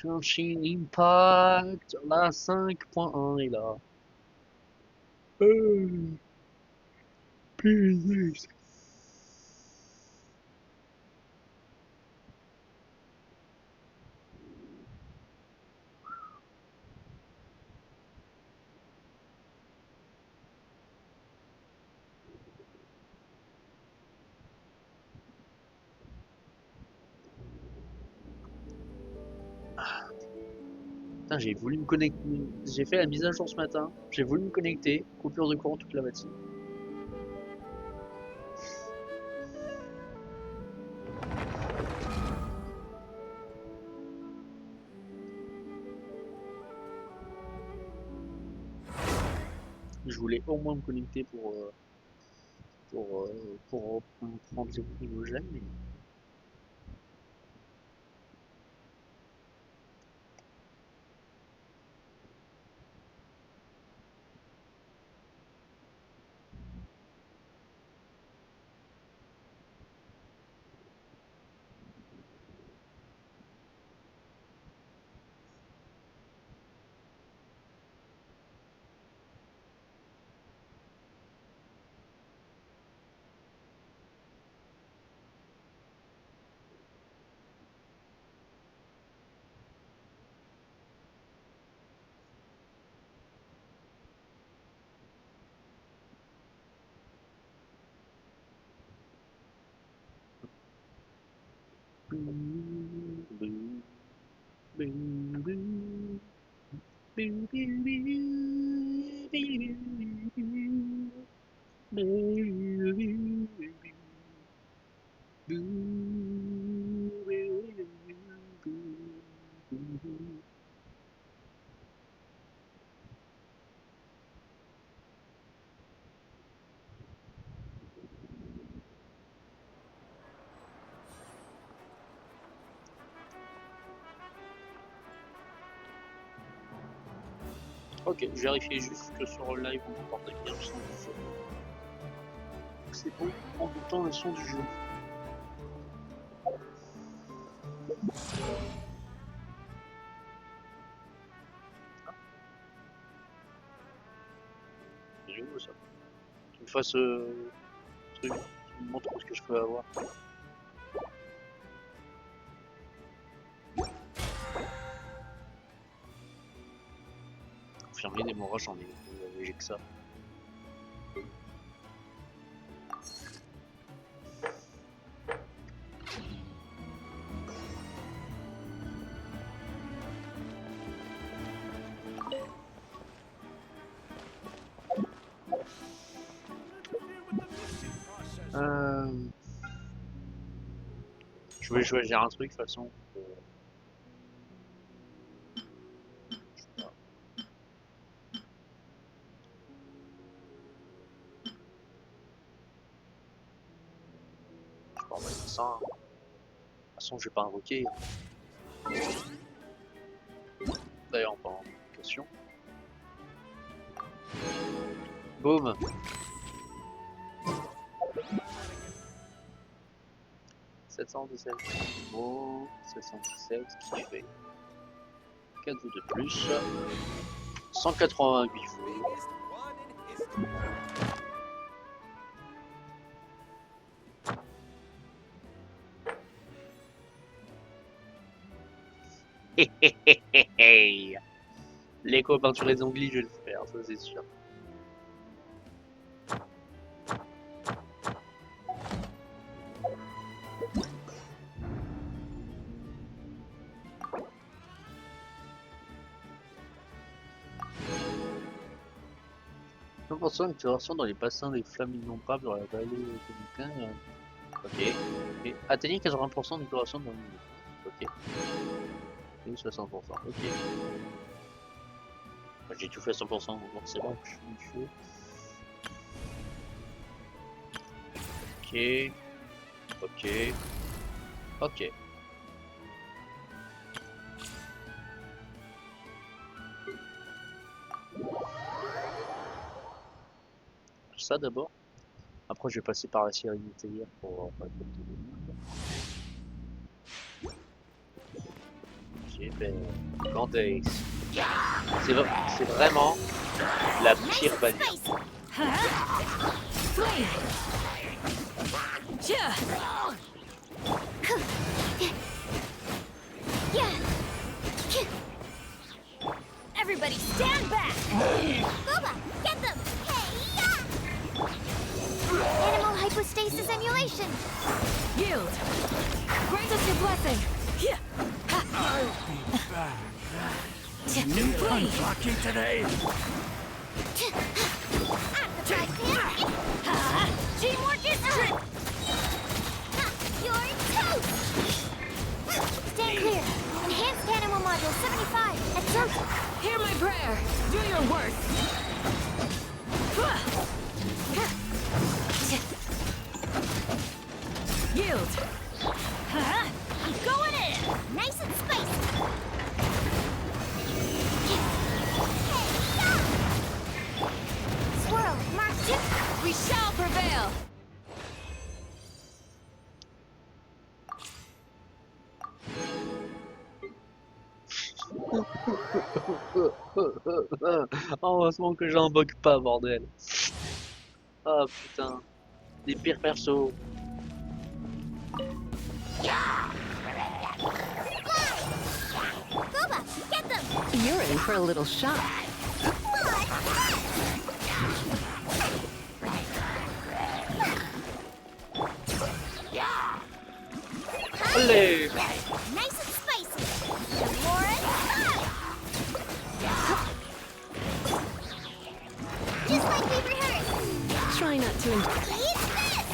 Genshin Impact, la 5.1 est là. Euh, punaise. Putain, j'ai voulu me connecter. J'ai fait la mise à jour ce matin. J'ai voulu me connecter. Coupure de courant toute la matinée. Je voulais au moins me connecter pour prendre les nouveaux gemmes. Mais... Ok, je vérifie juste que sur le live on entendait bien le son du jeu. C'est bon, on entend le son du jeu. C'est nouveau ça. Tu me fasses truc, tu me montres ce que je peux avoir. Confirmer des morages, j'en ai léger que ça. Je vais choisir un truc de toute façon. Je sais pas. Je peux envoyer ça. De toute façon, je vais pas invoquer. D'ailleurs, pas en invocation. Boum. 717. Bon, 717 qui fait 4 de plus. 188 fois. Les copains sur les ongles, je vais le faire, ça c'est sûr. Pour une exploration dans les bassins des flammes innombrables dans la vallée de Guerre. Ok. Et atteignez 80% d'exploration dans le milieu. Ok. Et 60%. Ok. J'ai tout fait à 100%, donc c'est bon que je suis chaud. Ok. Ok. Ok. Ça d'abord. Après, je vais passer par la série métayère pour récolter des moules. Ok, ben, Candace. C'est vraiment la pire bagnole. Everybody stand back! Booba, get them! Animal hypostasis emulation! Yield! Grant us your blessing! I'll be back. New punch lucky today. Teamwork is true! You're toast! Stand clear! Enhanced animal module 75 at Zote! Hear my prayer! Do your worst! Yield! I'm going in! Nice and spicy! Swirl, mark 2! We shall prevail! Heureusement que j'en bug pas, bordel. Oh putain. Les pires persos. Booba, get them! You're in for a little shock. Allez! Nice and spicy! More and hot! Just like we rehearsed! Try not to enjoy. Eat this!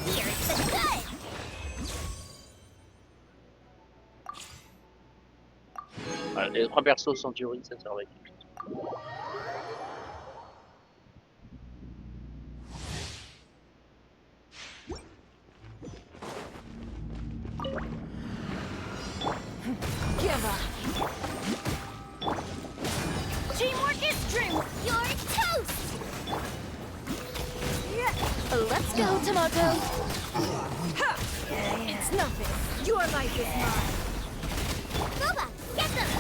Here's the good! Voilà, les 3 persos Century, ça servait à quelque chose. Give up! Teamwork is true! You're toast! Let's go, Tomato! It's nothing. Your life is mine. Booba, get them!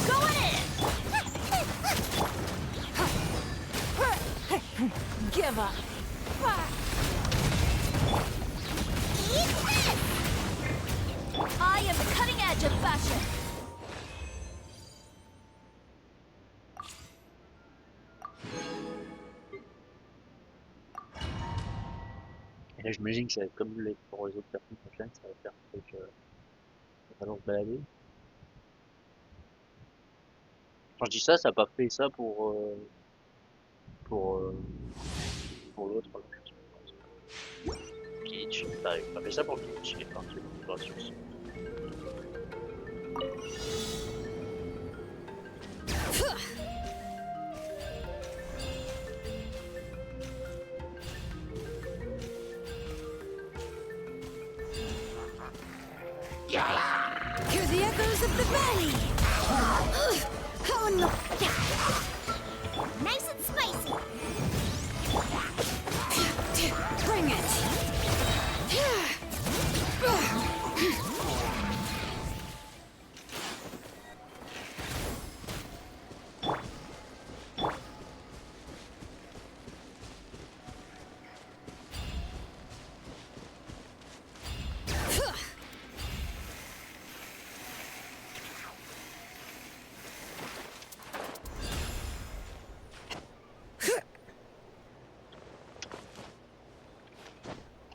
Going in! Give up! Eat this! I am the cutting edge of fashion. Et là, j'imagine que ça va être comme pour les autres personnes prochaines, ça va faire un truc. Ça va falloir se balader. Quand je dis ça, ça n'a pas fait ça pour l'autre. Peach, ça n'a pas fait ça pour Peach, il est parti pour la source. Hear the echoes of the valley! Oh no! Nice and spicy! Bring it!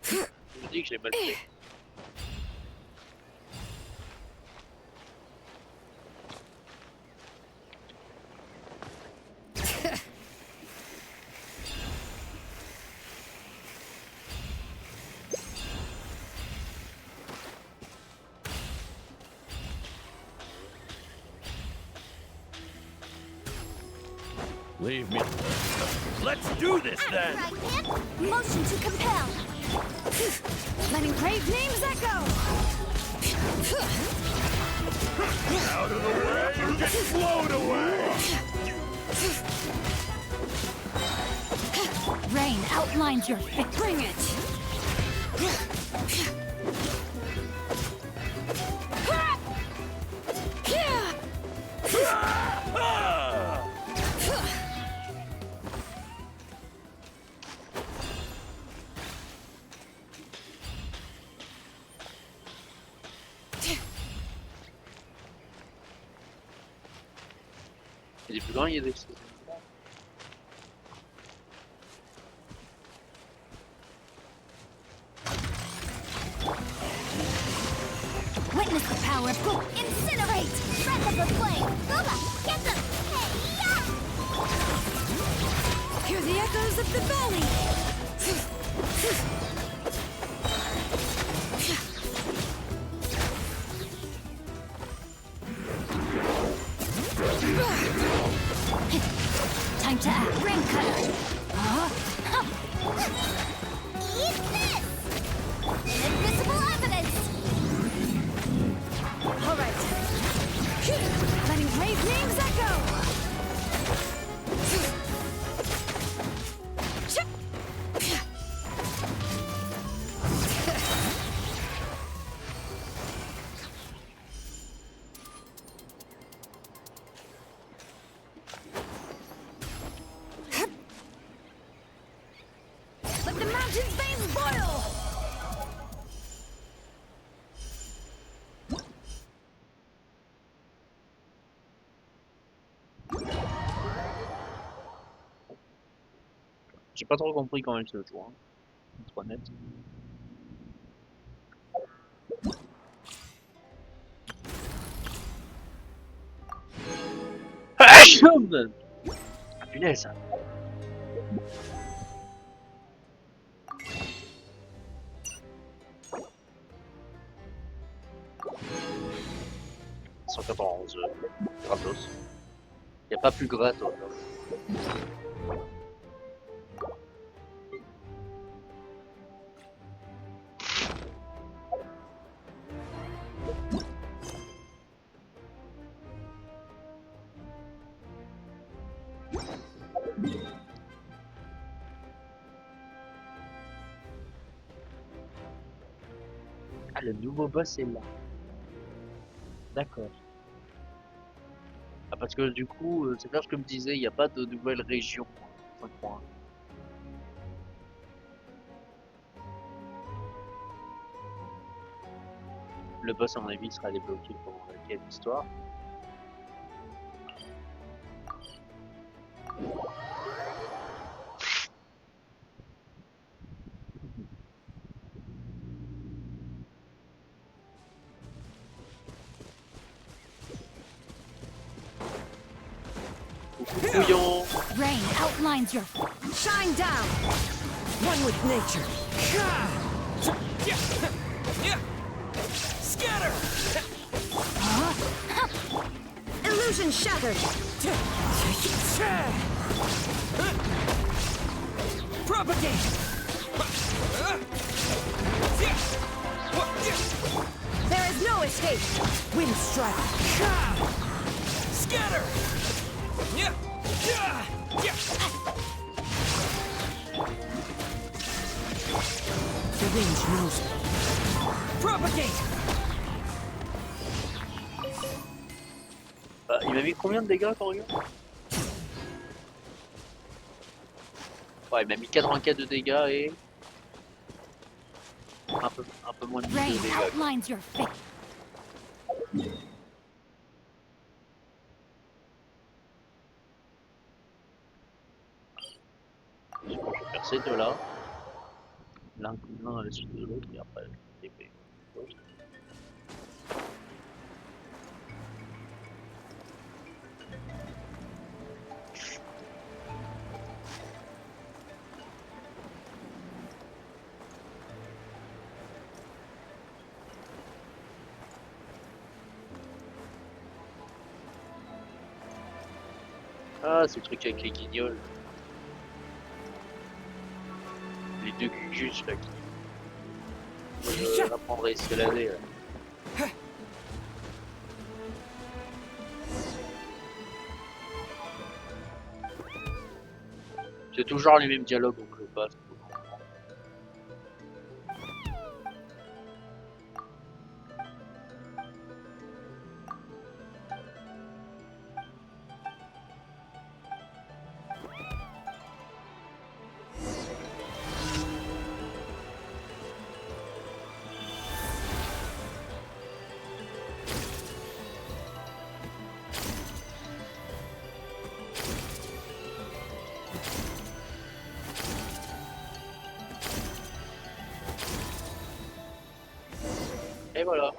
Je me dis que j'ai mal fait. Leave me. Let's do this then. Right, man. Motion to compel. Letting brave names echo! Out of the way, you get flown away. outlines your fit. Bring it. Il est plus grand, il y a des... Witness the power of Go. Incinerate! Breath of the flame! Gooba, get them! Hey, yeah! Hear the echoes of the valley. Time to act. Ring cutter. Eat this! Invisible evidence! All right. Letting brave names echo. Let the mountain's veins boil. J'ai pas trop compris comment il se joue, hein. Pour être honnête. Ah punaise! Gratos. Y a pas plus gratos. Ah, le nouveau boss est là. D'accord. Ah, parce que du coup, c'est clair ce que me disait, il n'y a pas de nouvelle région. 5.1. Le boss, à mon avis, sera débloqué pour la quête d'histoire. Couillon. Rain outlines your. Shine down. One with nature. Scatter! Illusion shattered. Propagate! There is no escape. Wind strike. Scatter! The wind knows me. Propagate! Il m'a mis combien de dégâts, Corio? Ouais, il m'a mis 84 de dégâts et... un peu moins de 10 Rain de dégâts. outlines your fit. Je vais faire ces deux-là. L'un dans la suite de l'autre et après l'épée. Ah, c'est le truc avec les guignols. Les deux gugus là qui apprendre à escalader là. C'est toujours les mêmes dialogues donc je passe. Et voilà.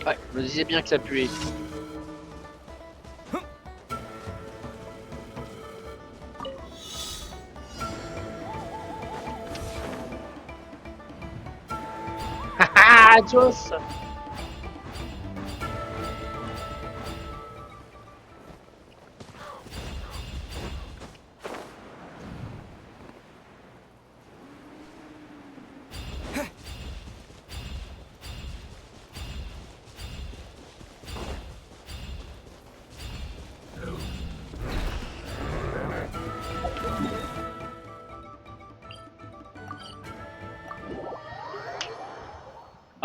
Ouais, je me disais bien que ça puait. Ah, Joss!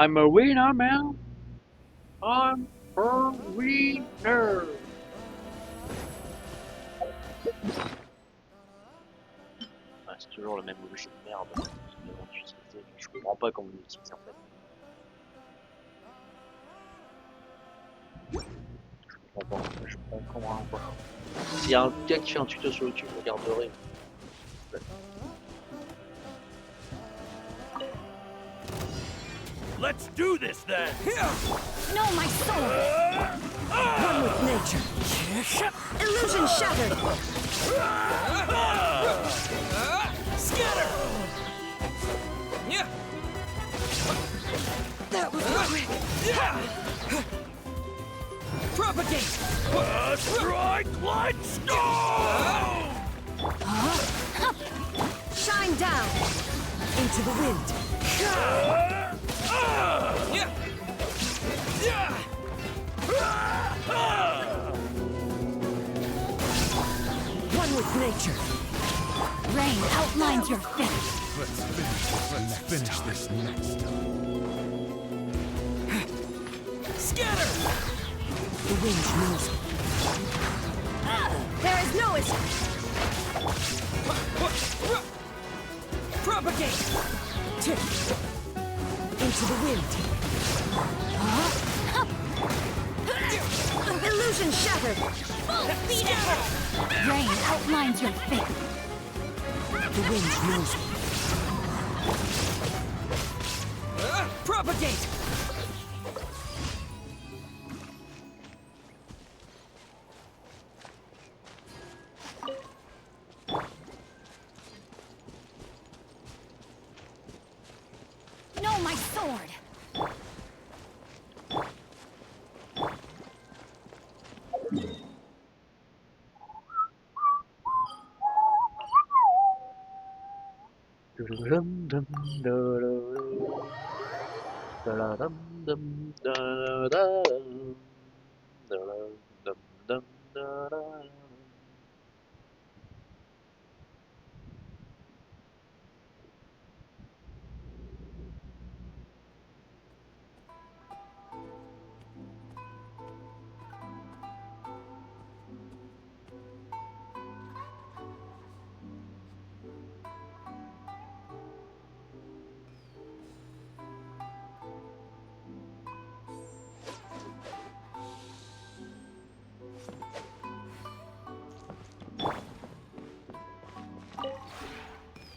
I'm a winner, man. I'm a winner. Ah, c'est toujours le même objet de merde. Je comprends pas comment on l'utilise en fait. Je comprends pas. S'il y a un gars qui fait un tuto sur YouTube, je regarderai. Let's do this then. No, my soul! One with nature. Illusion shattered. Scatter! Yeah! That was quick. Propagate! Strike like stone! Shine down. Into the wind. Yeah! Yeah! One with nature. Rain outlines your fate. Let's finish this next time. Scatter! The wind knows. There is no escape. Propagate! Into the wind. Illusion shattered. Full speed ahead! Rain outlines your fate. The wind knows. Propagate! No, my sword!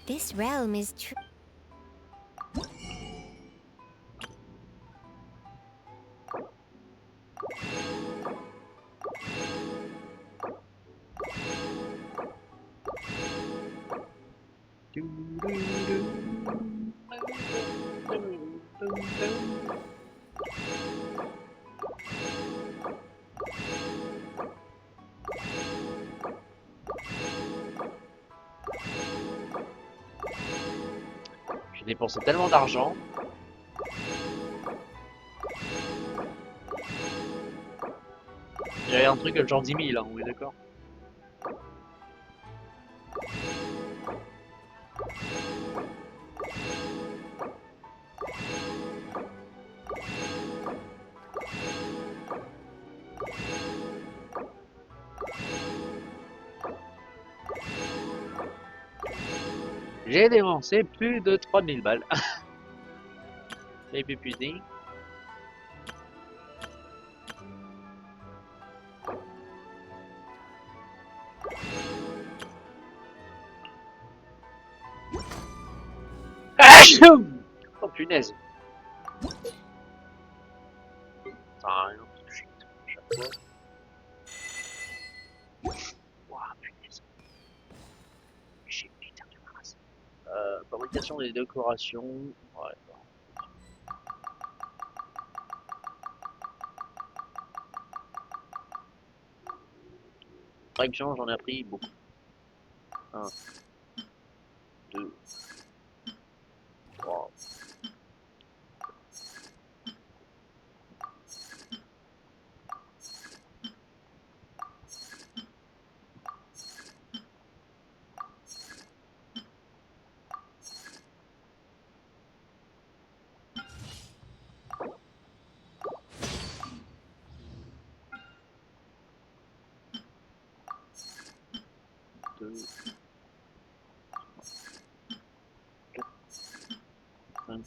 This realm is true. J'ai dépensé tellement d'argent. Il y avait un truc genre 10 000, hein, on est d'accord? J'ai dépensé plus de 3000 balles. Et puis putain. Oh punaise. Ça a rien. Shit. Chaque fois. Ouah, punaise. J'ai putain de race. Fabrication des décorations. Ouais. Traduction, j'en ai appris beaucoup. 1, 2, 3. 2, 4, 5,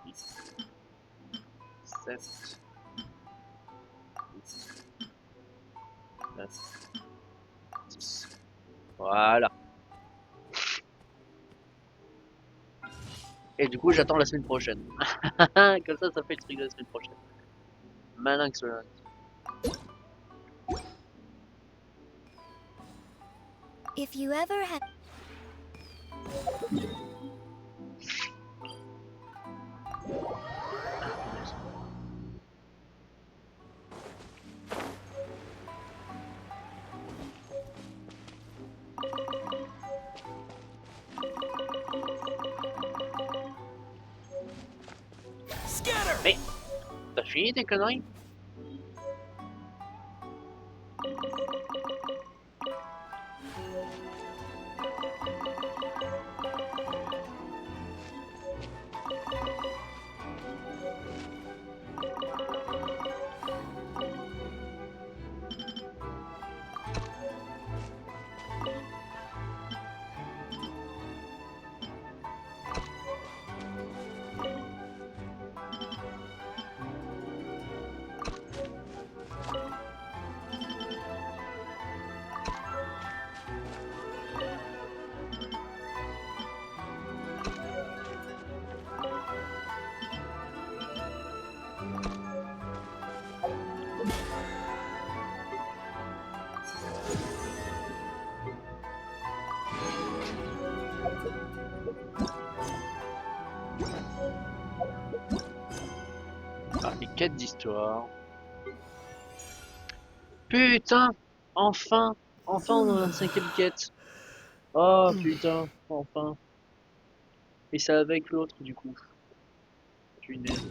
6, 7, 8, 9, 10. Voilà. Et du coup, j'attends la semaine prochaine. Comme ça fait le truc de la semaine prochaine. Maintenant que cela. If you ever had... Scatter! Mais, t'as fini tes conneries? Ah, les quêtes d'histoire. Putain! Enfin! Enfin on a la 5ème quête. Oh putain, enfin. Et c'est avec l'autre du coup. Punaise.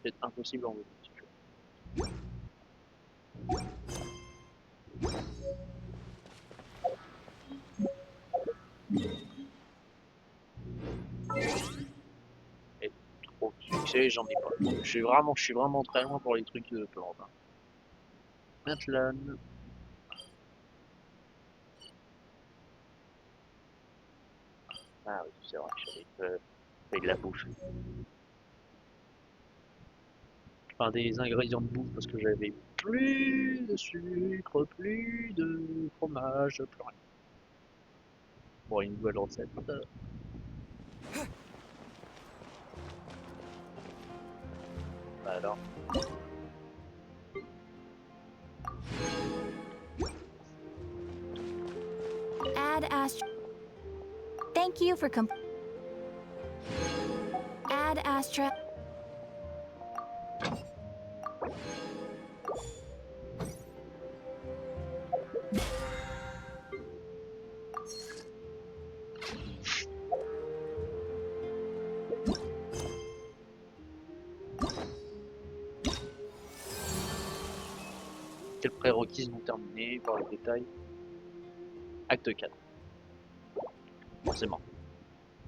C'est impossible en fait. Et trop de succès, j'en ai pas. Je suis vraiment très loin pour les trucs de plantes. Hein. Maintenant. Ah oui, c'est vrai, j'avais fait de la bouffe. Enfin, des ingrédients de bouffe parce que j'avais plus de sucre, plus de fromage, plus rien. Bon, une nouvelle recette. Bah alors. Add Astra... Thank you for Add Astra... Activités prérequises non terminées, voir les détails. Acte 4. Forcément.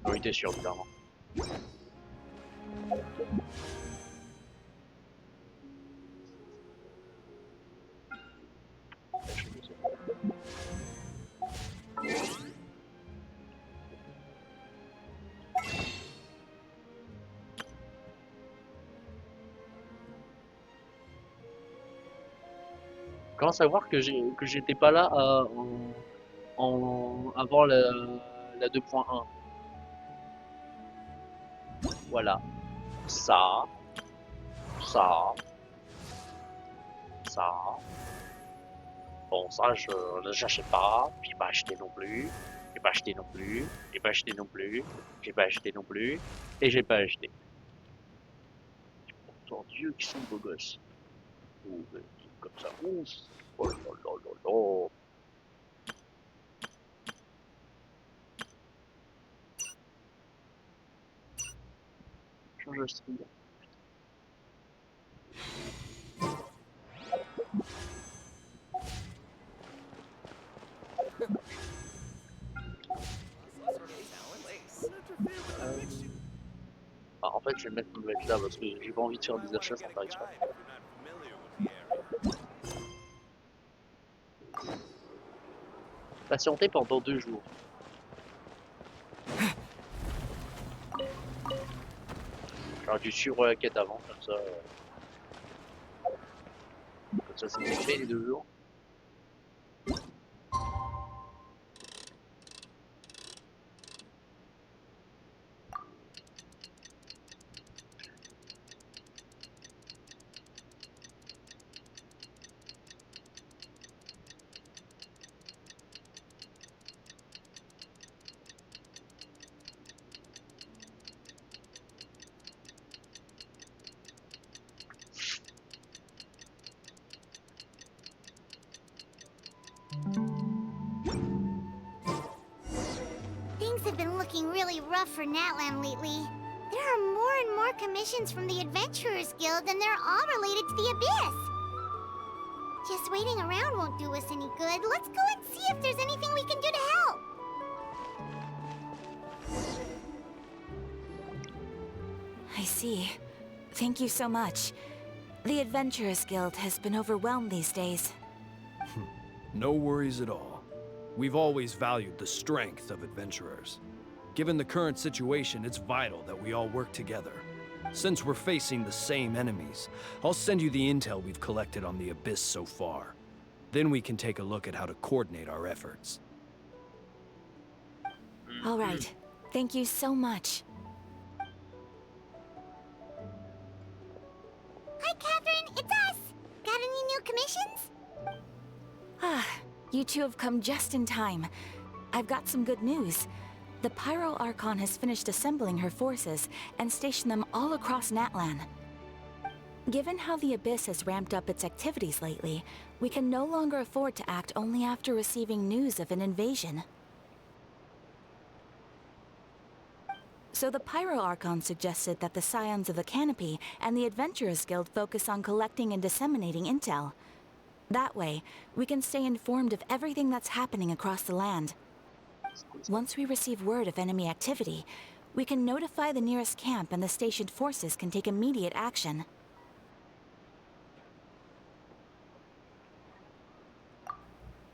Oui, t'es sûr, clairement. Comment savoir que j'étais pas là avant la 2.1. Voilà. Ça. Ça. Ça. Bon, ça, j'achète pas. Puis j'ai pas acheté non plus. J'ai pas acheté non plus. J'ai pas acheté non plus. J'ai pas acheté non plus. Et j'ai pas acheté. Pourtant, Dieu, qui sont beaux gosses. Ouh, comme ça. Ouf. Oh là là là là. Change le style. Ah, en fait, je vais mettre mon mec là parce que j'ai pas envie de faire des achats sans faire exprès. Patienter pendant 2 jours. J'aurais dû suivre la quête avant, comme ça. Comme ça, c'est fait les 2 jours. Things have been looking really rough for Natlan lately. There are more and more commissions from the Adventurers Guild, and they're all related to the Abyss. Just waiting around won't do us any good. Let's go and see if there's anything we can do to help. I see. Thank you so much. The Adventurers Guild has been overwhelmed these days. No worries at all. We've always valued the strength of adventurers. Given the current situation, it's vital that we all work together. Since we're facing the same enemies, I'll send you the intel we've collected on the Abyss so far. Then we can take a look at how to coordinate our efforts. All right. Thank you so much. Hi, Catherine. It's us. Got any new commissions? Ah, you two have come just in time. I've got some good news. The Pyro Archon has finished assembling her forces and stationed them all across Natlan. Given how the Abyss has ramped up its activities lately, we can no longer afford to act only after receiving news of an invasion. So the Pyro Archon suggested that the Scions of the Canopy and the Adventurers Guild focus on collecting and disseminating intel. That way, we can stay informed of everything that's happening across the land. Once we receive word of enemy activity, we can notify the nearest camp and the stationed forces can take immediate action.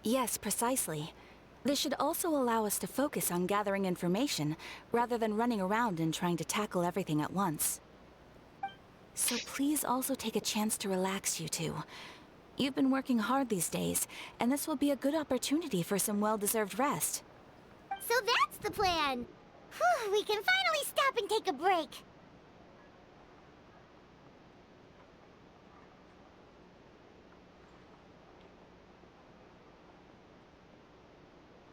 Yes, precisely. This should also allow us to focus on gathering information, rather than running around and trying to tackle everything at once. So please also take a chance to relax, you two. You've been working hard these days, and this will be a good opportunity for some well-deserved rest. So that's the plan. Whew, we can finally stop and take a break.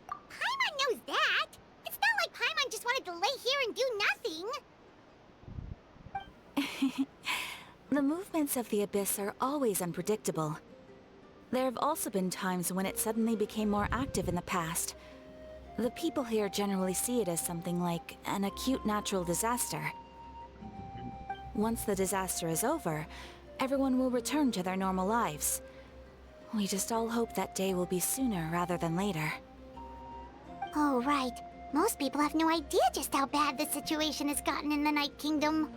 Paimon knows that. It's not like Paimon just wanted to lay here and do nothing. The movements of the Abyss are always unpredictable. There have also been times when it suddenly became more active in the past. The people here generally see it as something like an acute natural disaster. Once the disaster is over, everyone will return to their normal lives. We just all hope that day will be sooner rather than later. Oh, right. Most people have no idea just how bad the situation has gotten in the Night Kingdom.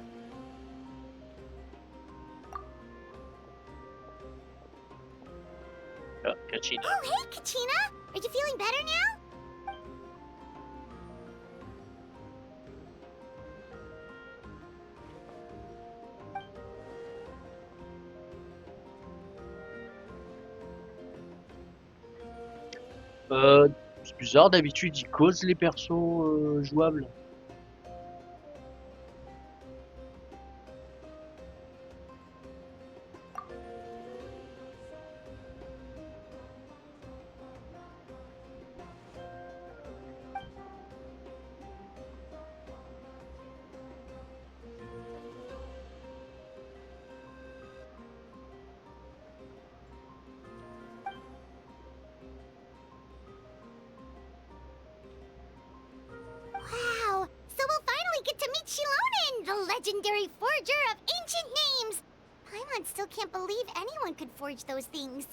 Oh, Kachina. Oh, hey, Kachina! Are you feeling better now? C'est bizarre, d'habitude ils causent les persos jouables. Wow! So we'll finally get to meet Shilonen, the legendary forger of ancient names! Paimon still can't believe anyone could forge those things.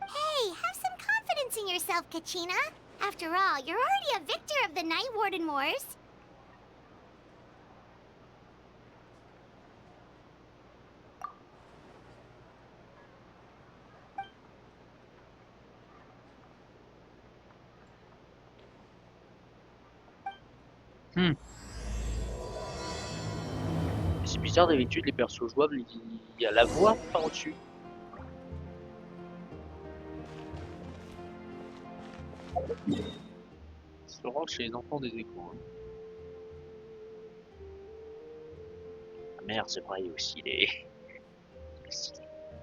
Hey, have some confidence in yourself, Kachina. After all, you're already a victor of the Night Warden Wars. C'est bizarre, d'habitude les persos jouables, il y a la voix par-dessus. C'est vraiment chez les enfants des échos. Hein. Ah merde, c'est vrai, il y a aussi les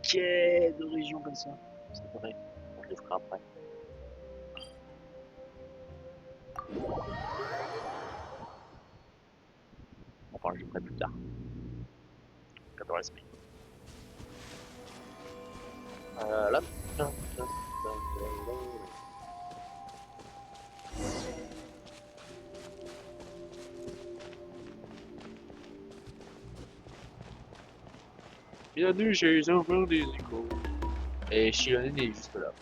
quais de régions comme ça. C'est vrai, je le ferai après. Enfin, je le ferai plus tard. Quand on reste. Là. Bienvenue chez les enfants des échos. Et Shilonen est juste là.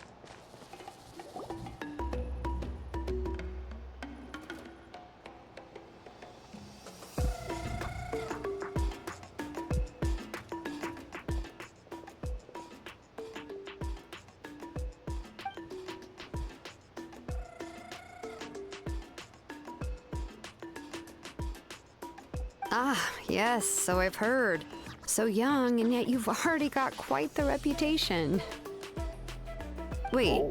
Ah, yes, so I've heard. So young, and yet you've already got quite the reputation. Wait,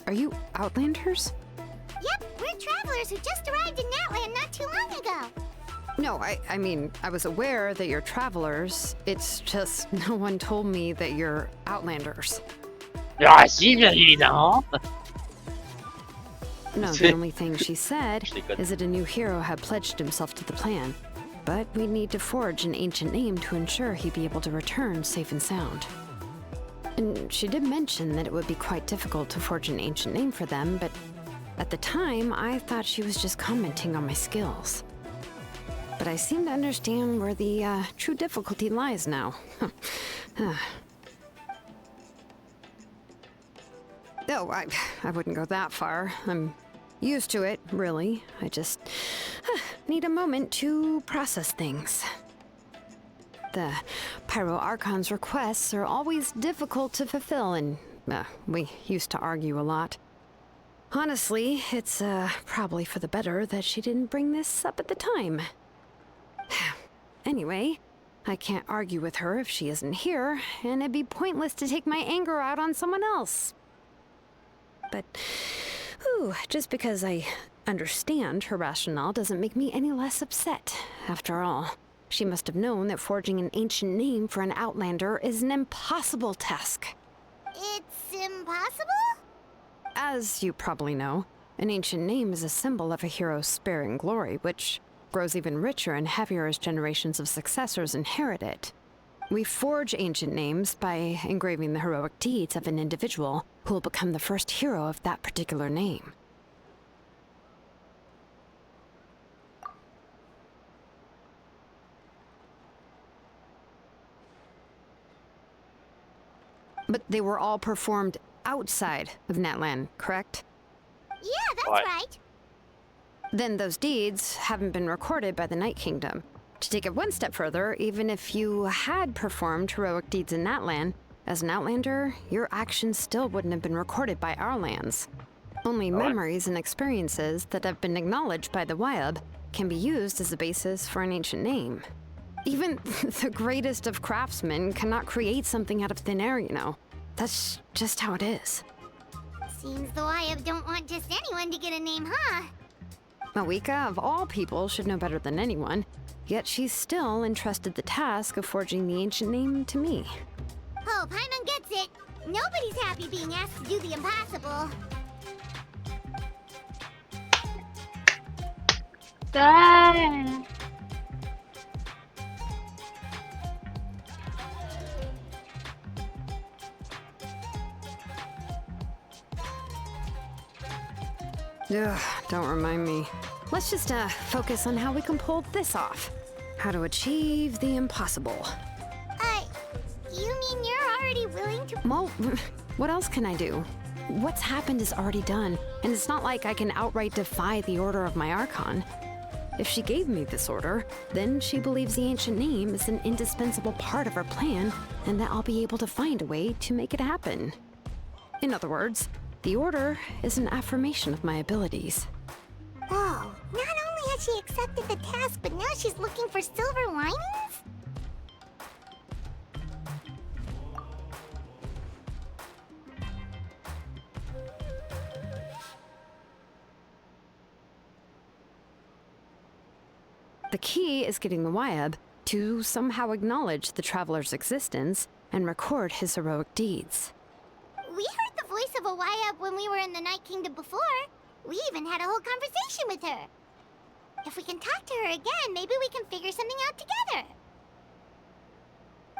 are you Outlanders? Yep, we're travelers who just arrived in Natland not too long ago. No, I mean, I was aware that you're travelers. It's just no one told me that you're Outlanders. Ah si, bien évidemment. No, the only thing she said is that a new hero had pledged himself to the plan. But we'd need to forge an ancient name to ensure he'd be able to return safe and sound. And she did mention that it would be quite difficult to forge an ancient name for them, but at the time, I thought she was just commenting on my skills. But I seem to understand where the true difficulty lies now. Oh, I wouldn't go that far. I'm used to it, really. I just need a moment to process things. The Pyro Archon's requests are always difficult to fulfill, and we used to argue a lot. Honestly, it's probably for the better that she didn't bring this up at the time. Anyway, I can't argue with her if she isn't here, and it'd be pointless to take my anger out on someone else. But just because I understand her rationale doesn't make me any less upset. After all, she must have known that forging an ancient name for an outlander is an impossible task. It's impossible? As you probably know, an ancient name is a symbol of a hero's spirit and glory, which grows even richer and heavier as generations of successors inherit it. We forge ancient names by engraving the heroic deeds of an individual who will become the first hero of that particular name. But they were all performed outside of Natlan, correct? Yeah, that's Right. right. Then those deeds haven't been recorded by the Night Kingdom. To take it one step further, even if you had performed heroic deeds in Natlan, as an outlander, your actions still wouldn't have been recorded by our lands. Only memories and experiences that have been acknowledged by the Wyab can be used as a basis for an ancient name. Even the greatest of craftsmen cannot create something out of thin air, you know. That's just how it is. Seems the Wyab don't want just anyone to get a name, huh? Mawika, of all people, should know better than anyone, yet she's still entrusted the task of forging the ancient name to me. Oh, Paimon gets it. Nobody's happy being asked to do the impossible. Ah. Ugh, don't remind me. Let's just focus on how we can pull this off. How to achieve the impossible. You mean you're already willing to... Well, what else can I do? What's happened is already done, and it's not like I can outright defy the order of my Archon. If she gave me this order, then she believes the ancient name is an indispensable part of her plan, and that I'll be able to find a way to make it happen. In other words, the order is an affirmation of my abilities. Whoa, not only has she accepted the task, but now she's looking for silver linings? The key is getting the Wyab to somehow acknowledge the traveler's existence and record his heroic deeds. We heard the voice of a Wyab when we were in the Night Kingdom before. We even had a whole conversation with her. If we can talk to her again, maybe we can figure something out together.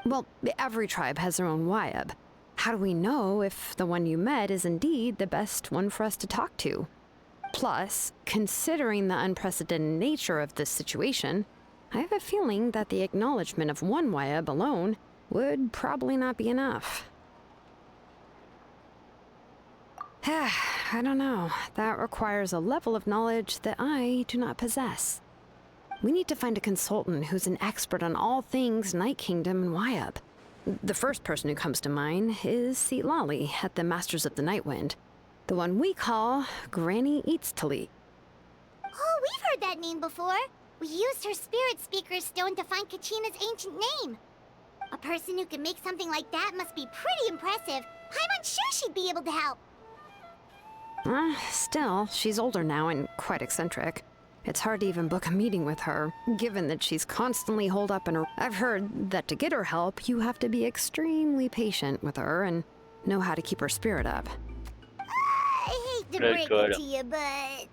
Well, every tribe has their own Wyab. How do we know if the one you met is indeed the best one for us to talk to? Plus, considering the unprecedented nature of this situation, I have a feeling that the acknowledgement of one Wyab alone would probably not be enough. I don't know. That requires a level of knowledge that I do not possess. We need to find a consultant who's an expert on all things Night Kingdom and Wyab. The first person who comes to mind is Lali at the Masters of the Nightwind, the one we call Granny Eatstali. Oh, we've heard that name before. We used her Spirit Speaker Stone to find Kachina's ancient name. A person who can make something like that must be pretty impressive. I'm unsure she'd be able to help. Still, she's older now and quite eccentric. It's hard to even book a meeting with her, given that she's constantly holed up in her... I've heard that to get her help, you have to be extremely patient with her and know how to keep her spirit up. I hate to break it to you, but...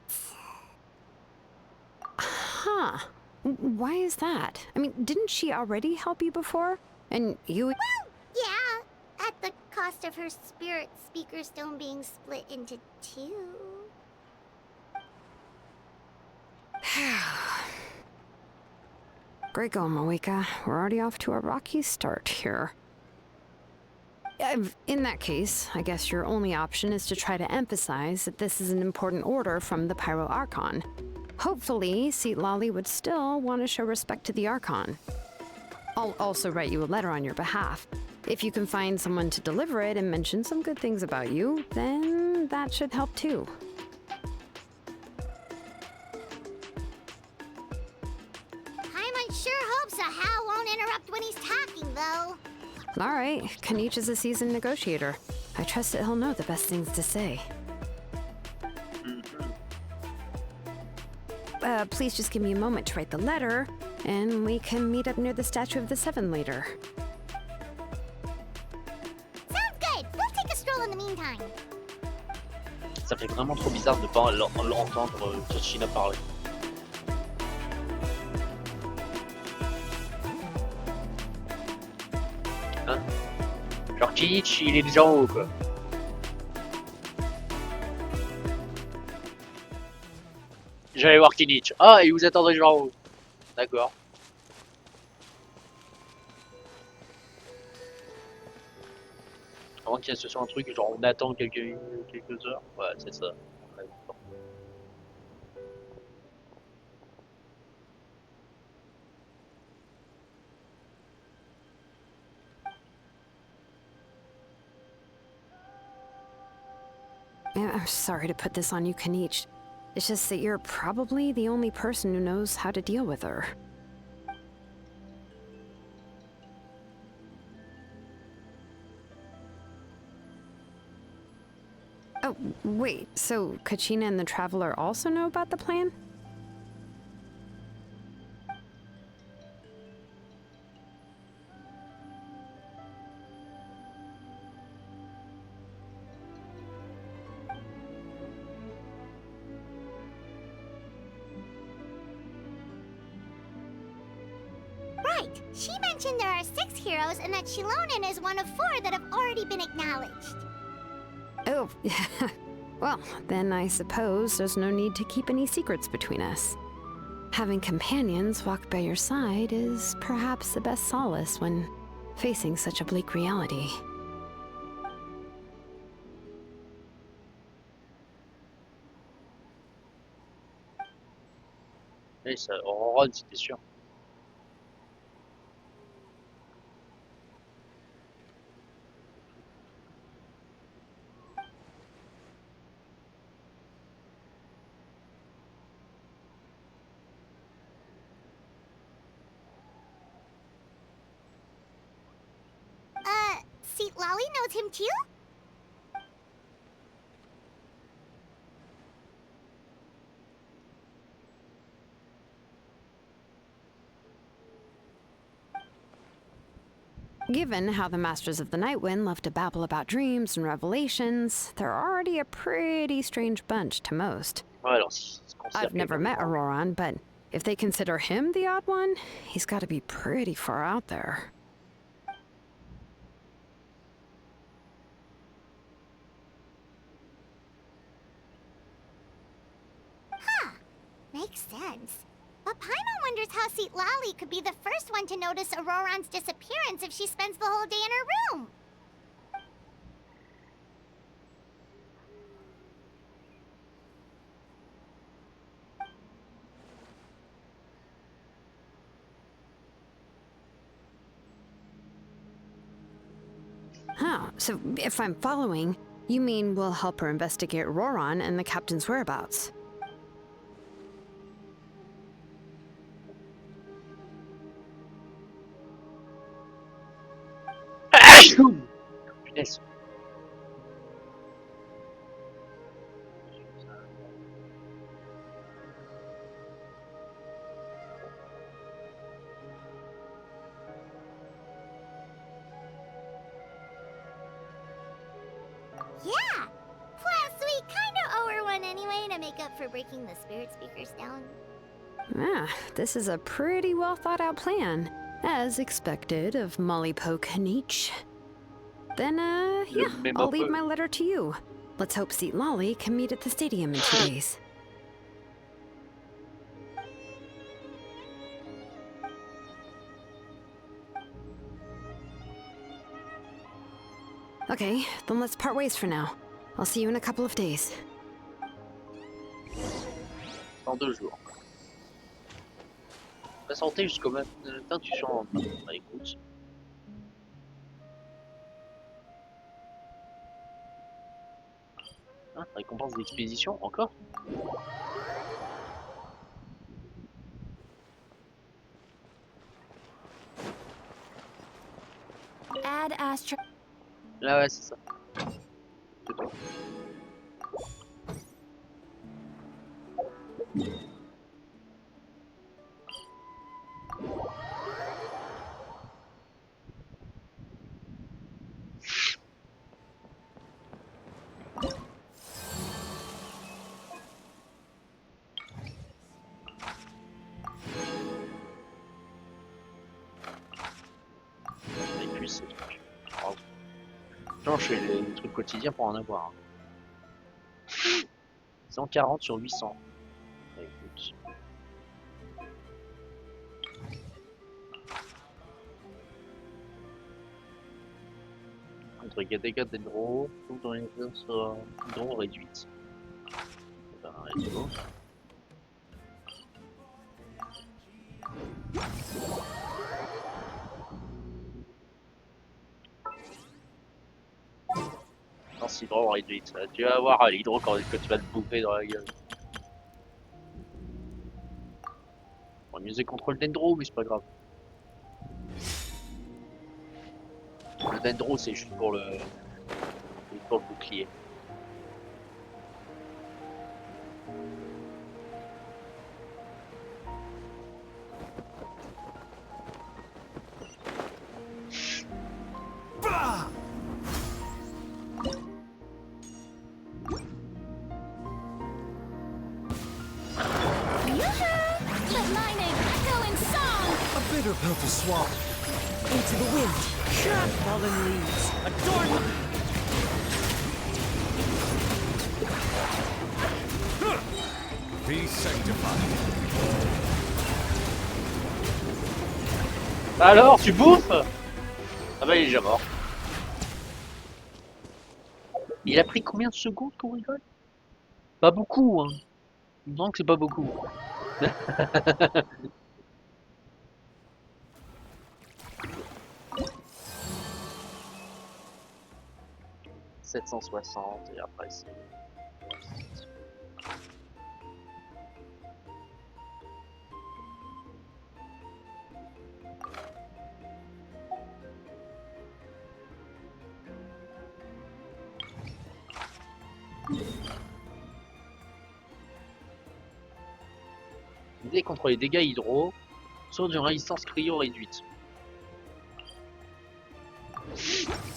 Huh. Why is that? I mean, didn't she already help you before? And you... Well, yeah. At the cost of her Spirit Speaker Stone being split into two. Great going, Mawika. We're already off to a rocky start here. In that case, I guess your only option is to try to emphasize that this is an important order from the Pyro Archon. Hopefully, Lali would still want to show respect to the Archon. I'll also write you a letter on your behalf. If you can find someone to deliver it and mention some good things about you, then that should help too. Paimon sure hopes a Hal won't interrupt when he's talking, though. All right, Kanich is a seasoned negotiator. I trust that he'll know the best things to say. please just give me a moment to write the letter, and we can meet up near the statue of the Seven later. Sounds good. We'll take a stroll in the meantime. Ça fait vraiment trop bizarre de ne pas l'entendre Kachina parler. Hein? Genre Kiichi, il est déjà en haut quoi. J'allais voir Kinich. Ah, et vous attendrez genre en haut. D'accord. Avant qu'il y ait ce soit un truc, genre on attend quelques heures. Ouais, c'est ça. I'm sorry to put this on you, Kanich. It's just that you're probably the only person who knows how to deal with her. Oh, wait, so Kachina and the Traveler also know about the plan? Right. She mentioned there are 6 heroes and that Shilonen is one of 4 that have already been acknowledged. Oh, well, then I suppose there's no need to keep any secrets between us. Having companions walk by your side is perhaps the best solace when facing such a bleak reality. Et ça, Ron, c'était sûr. Seat Lolly knows him too? Given how the Masters of the Nightwind love to babble about dreams and revelations, they're already a pretty strange bunch to most. Ouais, alors, ce qu'on sait I've never met Auroran, but if they consider him the odd one, he's got to be pretty far out there. Makes sense. But Paimon wonders how Seat Lolly could be the first one to notice Auroran's disappearance if she spends the whole day in her room. Huh, so if I'm following, you mean we'll help her investigate Auroran and the captain's whereabouts? Punaise. Yeah! Plus, we kinda owe her one anyway to make up for breaking the spirit speakers down. Ah, this is a pretty well thought out plan, as expected of Molly Poke Kanich. Then, yeah, I'll leave my letter to you. Let's hope Seat Lolly can meet at the stadium in 2 days. Okay, then let's part ways for now. I'll see you in a couple of days. Dans 2 jours. Patienter jusqu'au matin, tu chantes. Bah écoute. Ah, récompense d'expédition, encore? Add Astra. Là ouais, c'est ça. C'est tout. plus ces trucs. Oh. Non, je fais les trucs quotidiens pour en avoir. 140 sur 800. Écoute. Contre dégâts d'Endro, tout dans les sur Endro réduite. Ben, let's go. Non, c'est Hydro réduite. Tu vas voir l'hydro quand tu vas te bouffer dans la gueule. On va miser contre le Dendro, mais c'est pas grave. Le Dendro, c'est juste pour le bouclier. Let my name echo in song! A bitter pill to swallow. Into the wind. Fallen leaves. Adorn my... Be sanctified. Alors, tu bouffes? Ah bah il est déjà mort. Il a pris combien de secondes qu'on rigole? Pas beaucoup, hein. Non que c'est pas beaucoup. 760 et après c'est... Dés contre les dégâts hydro, sur d'une résistance cryo réduite.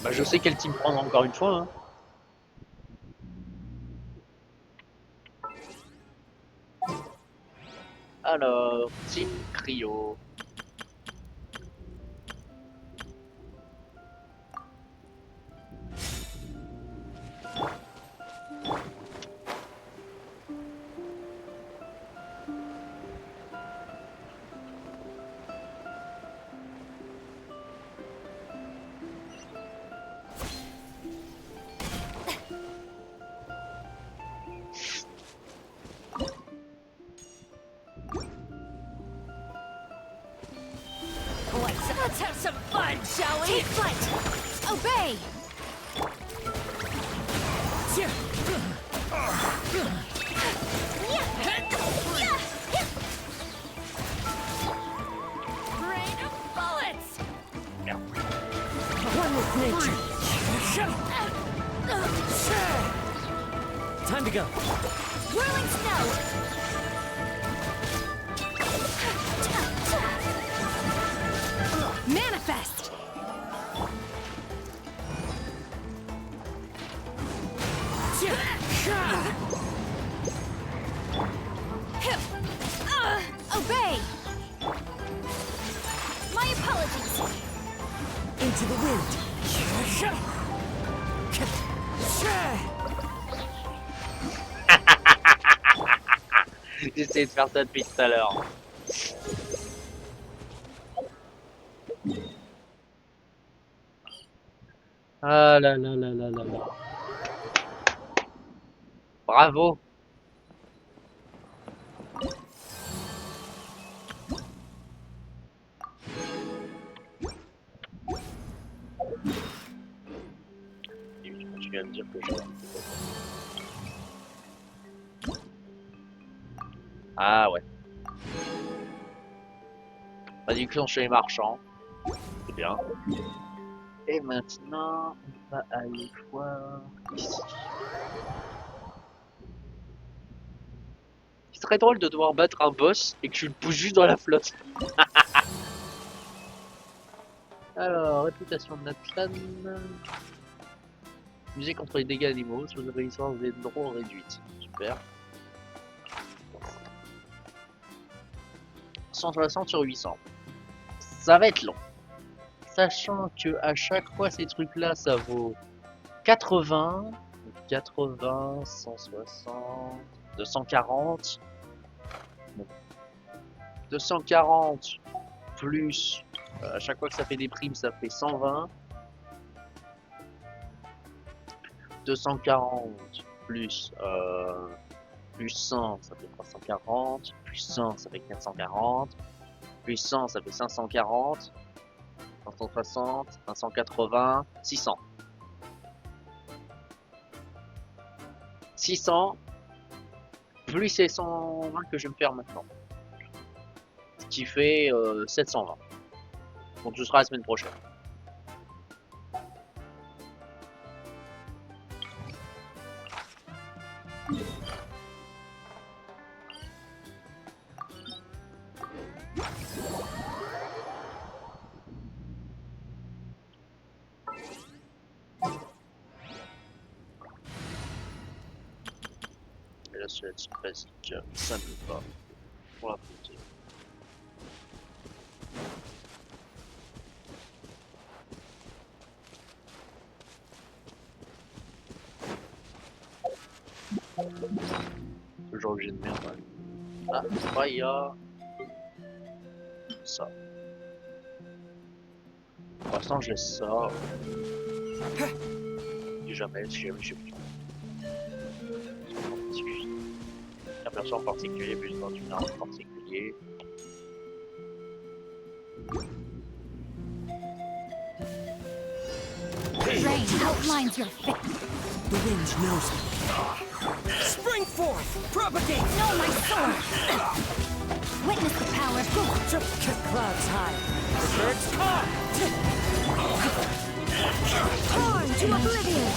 Bah je sais quel team prendre encore une fois. Hein. Alors, team cryo. Let's have some fun, shall we? Take flight! Obey! Rain of bullets! One with nature. Time to go. Whirling snow! Manifest! Obey! My apologies! Into the wind. J'essaie de faire ça depuis tout à l'heure. Ah là là là là là là. Bravo. Et je continue à me dire que je... Ah ouais. Réduction chez les marchands. C'est bien. Et maintenant, on va aller voir ici. C'est très drôle de devoir battre un boss et que tu le pousses juste dans la flotte. Alors, réputation de Natlan. Musée contre les dégâts animaux sur une résistance des droits réduite. Super. 160 sur 800. Ça va être long. sachant que à chaque fois ces trucs-là, ça vaut 80, 80, 160, 240. Bon. 240 plus à chaque fois que ça fait des primes, ça fait 120. 240 plus plus 100, ça fait 340. Plus 100, ça fait 440. Plus 100, ça fait 540. 560, 580, 600. 600 plus ces 120 que je vais me faire maintenant. Ce qui fait 720. Donc ce sera la semaine prochaine. Et là, c'est basique, ça ne va pas. Pour la beauté. Toujours obligé de merde. Ah, il y a ça. Pour l'instant, j'ai ça. Si jamais j'ai besoin. Un perso en particulier, besoin d'une arme en particulier. Rain outlines your face. The wind knows me. Spring forth! Propagate! No, my sword! Witness the power of Guerre. Just kick clouds high. The birds caught! Torn to oblivion!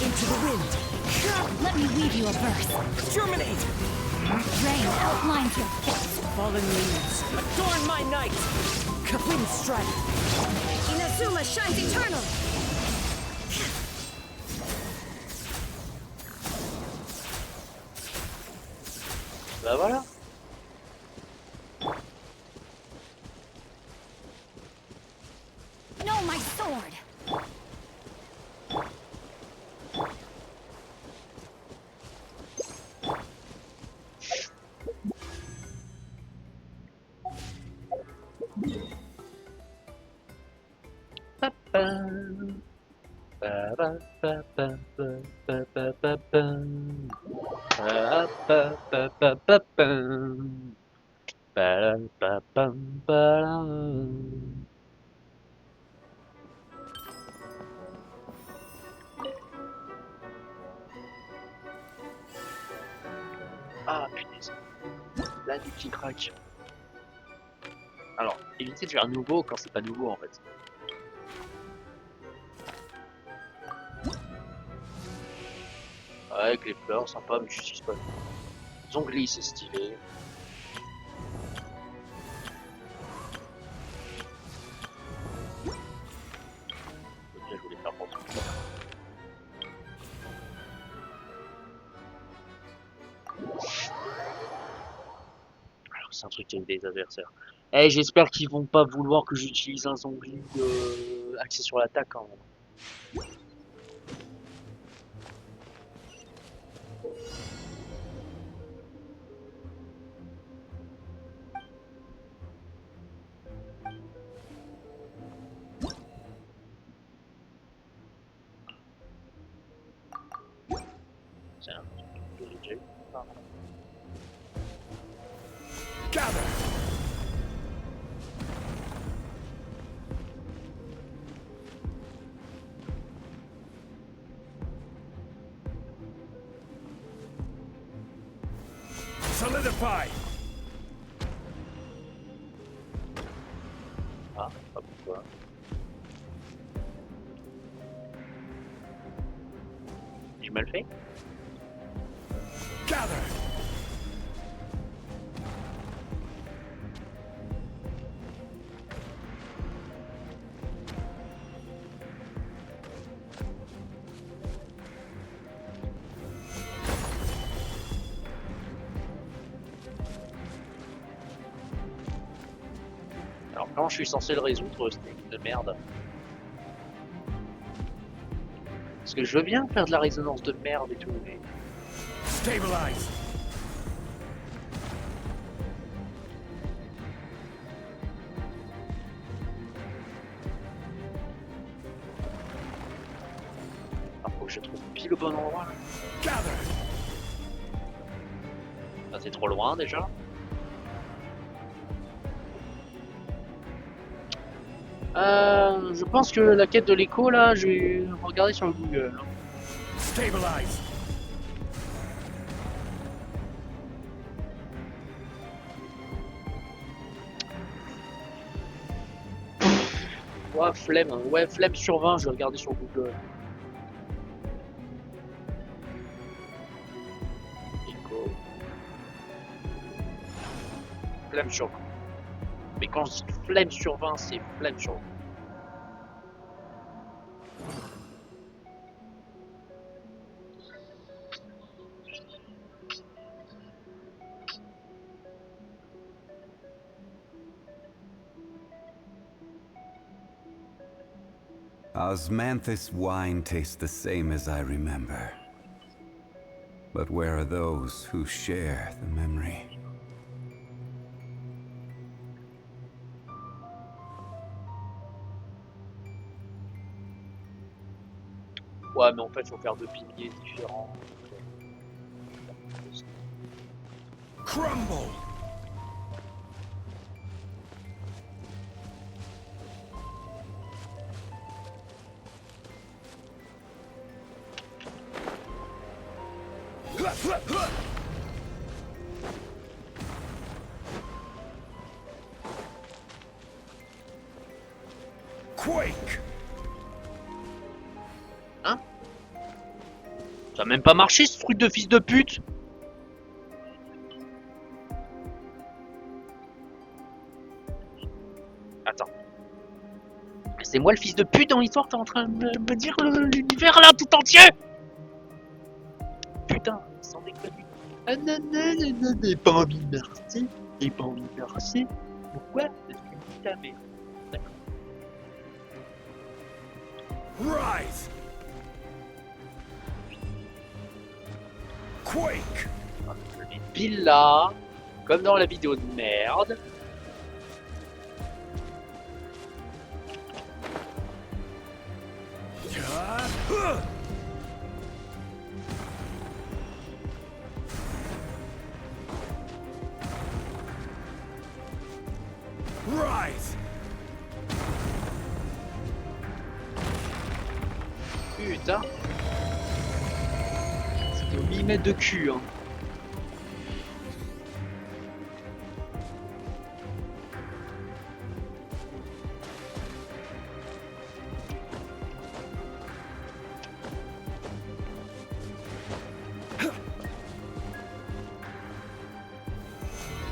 Into the wind! Let me weave you a verse. Germinate! Rain outlines your face. Fallen leaves, adorn my night! Wind strike! Inazuma shines eternal. Bah voilà. No, my sword. Ah punaise. Là du petit crack. Alors, évitez de faire nouveau quand c'est pas nouveau en fait. Ouais, avec les fleurs, sympa, mais j'utilise pas. Zongli, c'est stylé. Ok, je voulais faire pour tout. Alors, c'est un truc avec des adversaires. Eh, j'espère qu'ils vont pas vouloir que j'utilise un Zongli axé sur l'attaque quand même. C'est un truc que j'ai déjà eu. Gather! Solidify! Ah, pas pourquoi. J'ai mal fait? Gather! Alors quand je suis censé le résoudre, c'est de merde. Parce que je veux bien faire de la résonance de merde et tout, mais... Stabilize. Alors faut que je trouve pile au bon endroit. Gather. Ah, c'est trop loin déjà. Je pense que la quête de l'écho là, je vais regarder sur le Google. Stabilize. Ouais, flemme sur 20, je vais regarder sur Google. Écho. Flemme sur 20. Mais quand je dis flemme sur 20, c'est flemme sur 20. Osmanthus wine tastes the same as I remember. But where are those who share the memory? Ouais, mais en fait, il faut faire deux piliers différents. Crumble. Quake. Hein? Ça a même pas marché ce truc de fils de pute! Attends. C'est moi le fils de pute dans l'histoire, t'es en train de me dire l'univers là tout entier! Putain, sans déconner. Ah non, non, non, non, j'ai pas envie de marcher. J'ai pas envie de marcher. Pourquoi? Parce que c'est ta mère. D'accord. Rise. Quake. Je le mets pile là, comme dans la vidéo de merde. Rise. Putain. C'était au millimètre de cul, hein.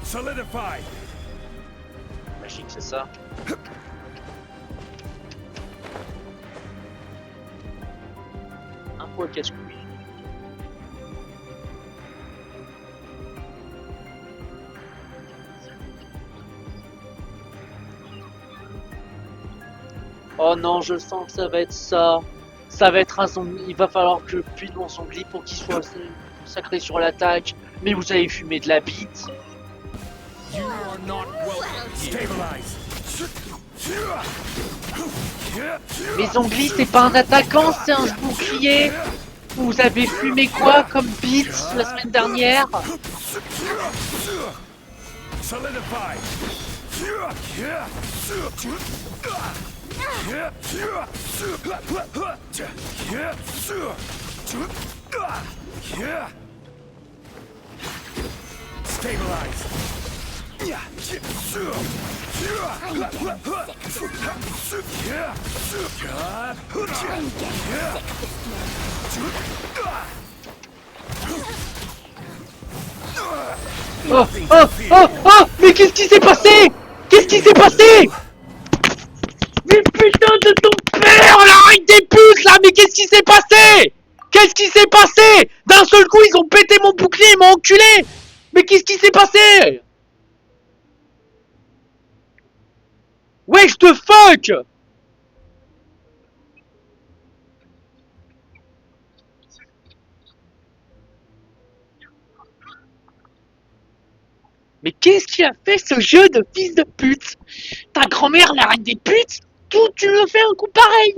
Solidify. Magique, c'est ça. Un poil casse-couille. Oh non, je sens que ça va être ça. Ça va être un zombie. Il va falloir que je puise mon zombie pour qu'il soit sacré sur l'attaque. Mais vous avez fumé de la bite. You are not welcome. Stabilize. Mais Zongli, c'est pas un attaquant, c'est un bouclier. Vous avez fumé quoi comme bite la semaine dernière? Solidify. Stabilize. Oh, oh, oh, oh! Mais qu'est-ce qui s'est passé? Qu'est-ce qui s'est passé? Mais putain de ton père, la reine des putes là! Mais qu'est-ce qui s'est passé? Qu'est-ce qui s'est passé? D'un seul coup, ils ont pété mon bouclier, ils m'ont enculé! Mais qu'est-ce qui s'est passé? Wesh the fuck! Mais qu'est-ce qu'il a fait ce jeu de fils de pute? Ta grand-mère la reine des putes? Tout tu me fais un coup pareil?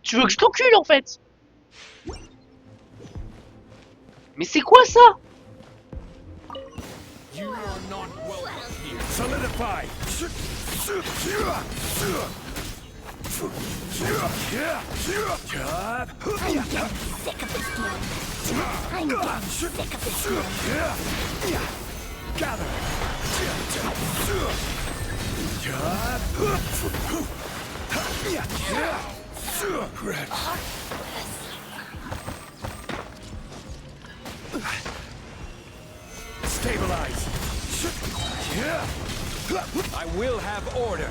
Tu veux que je t'encule en fait? Mais c'est quoi ça? You are not welcome here. Solidify. Gather. Stabilize. I will have order.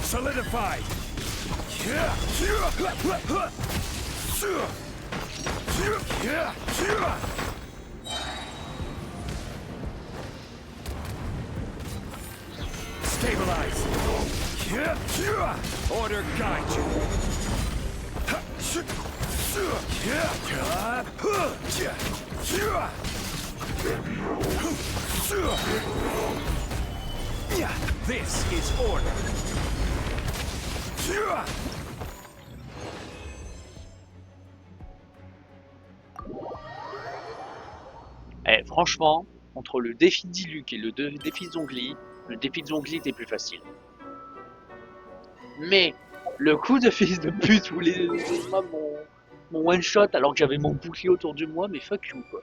Solidified. Stabilize. Order guide you. This is order. Eh, franchement, entre le défi de Diluc et le défi de Zongli, le défi de Zongli était plus facile. Mais le coup de fils de pute voulait mon one shot alors que j'avais mon bouclier autour de moi, mais fuck you quoi.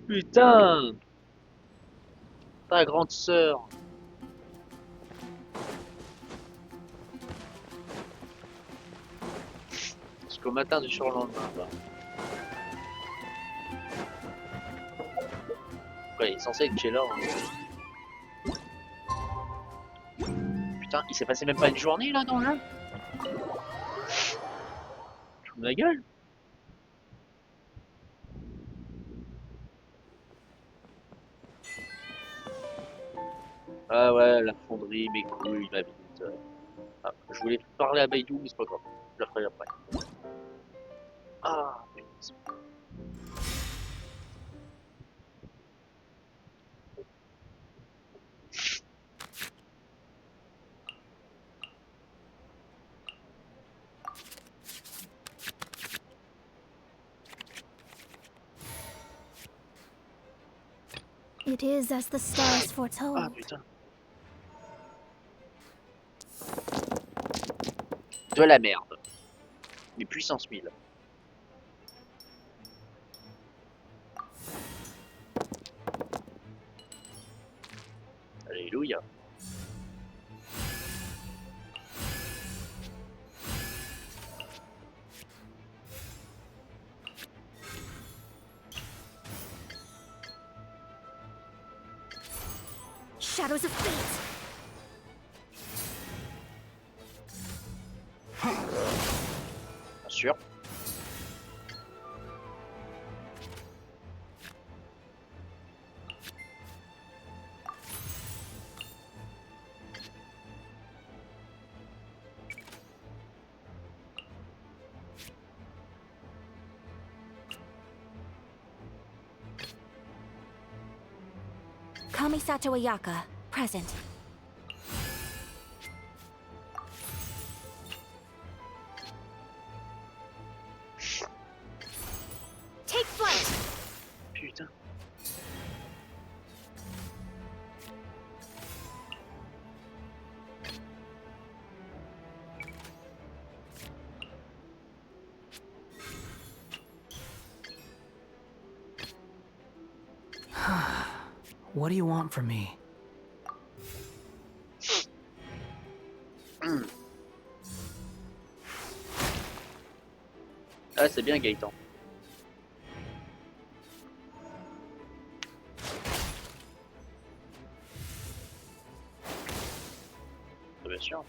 Putain! Ta grande sœur! Jusqu'au matin du surlendemain, là. Ouais, il est censé être là. Hein. Putain, il s'est passé même pas une journée là dans le jeu? Je fous de ma gueule! Ah ouais, la fonderie, mes couilles, ma bite. Ah, je voulais parler à Baidou, mais c'est pas grave. Je la ferai après. Ah, putain. It is as the stars Ah, foretold. putain. De la merde. Mais puissance 1000. Alléluia. Shadows of fate. Bien sûr. Kamisato Ayaka, present. Take flight. Putain. What do you want from me? Ah, c'est bien Gaëtan. Bien sûr.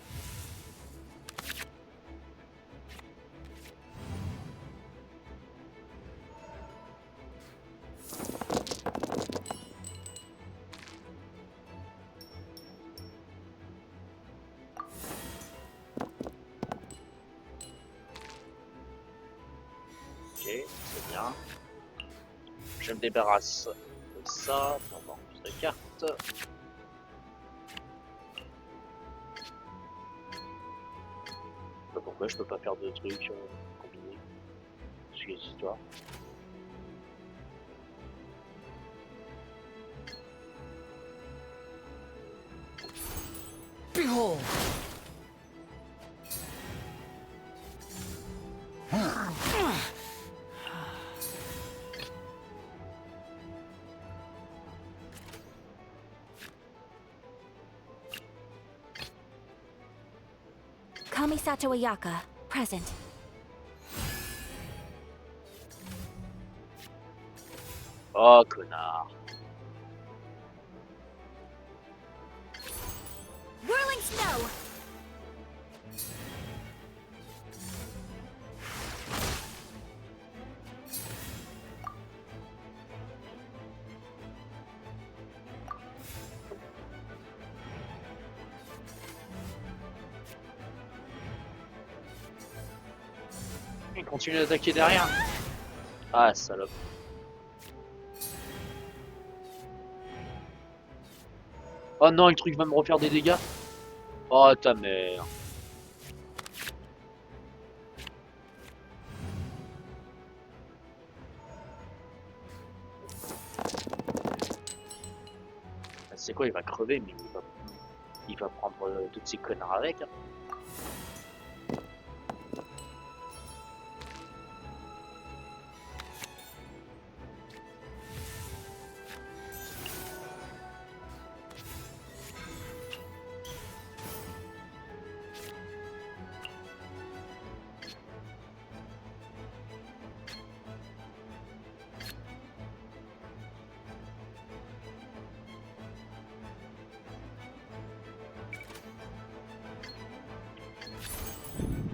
Ok, c'est bien. Je me débarrasse de ça pour avoir plus de cartes. Je sais pas pourquoi je peux pas faire de trucs combinés. Je suis les histoires. Behold! Kamisato Ayaka, present. Oh, connard. Whirling snow! Il continue d'attaquer derrière. Ah, salope. Oh non, le truc va me refaire des dégâts. Oh ta mère. C'est quoi, il va crever, mais il va prendre toutes ces connards avec. Hein.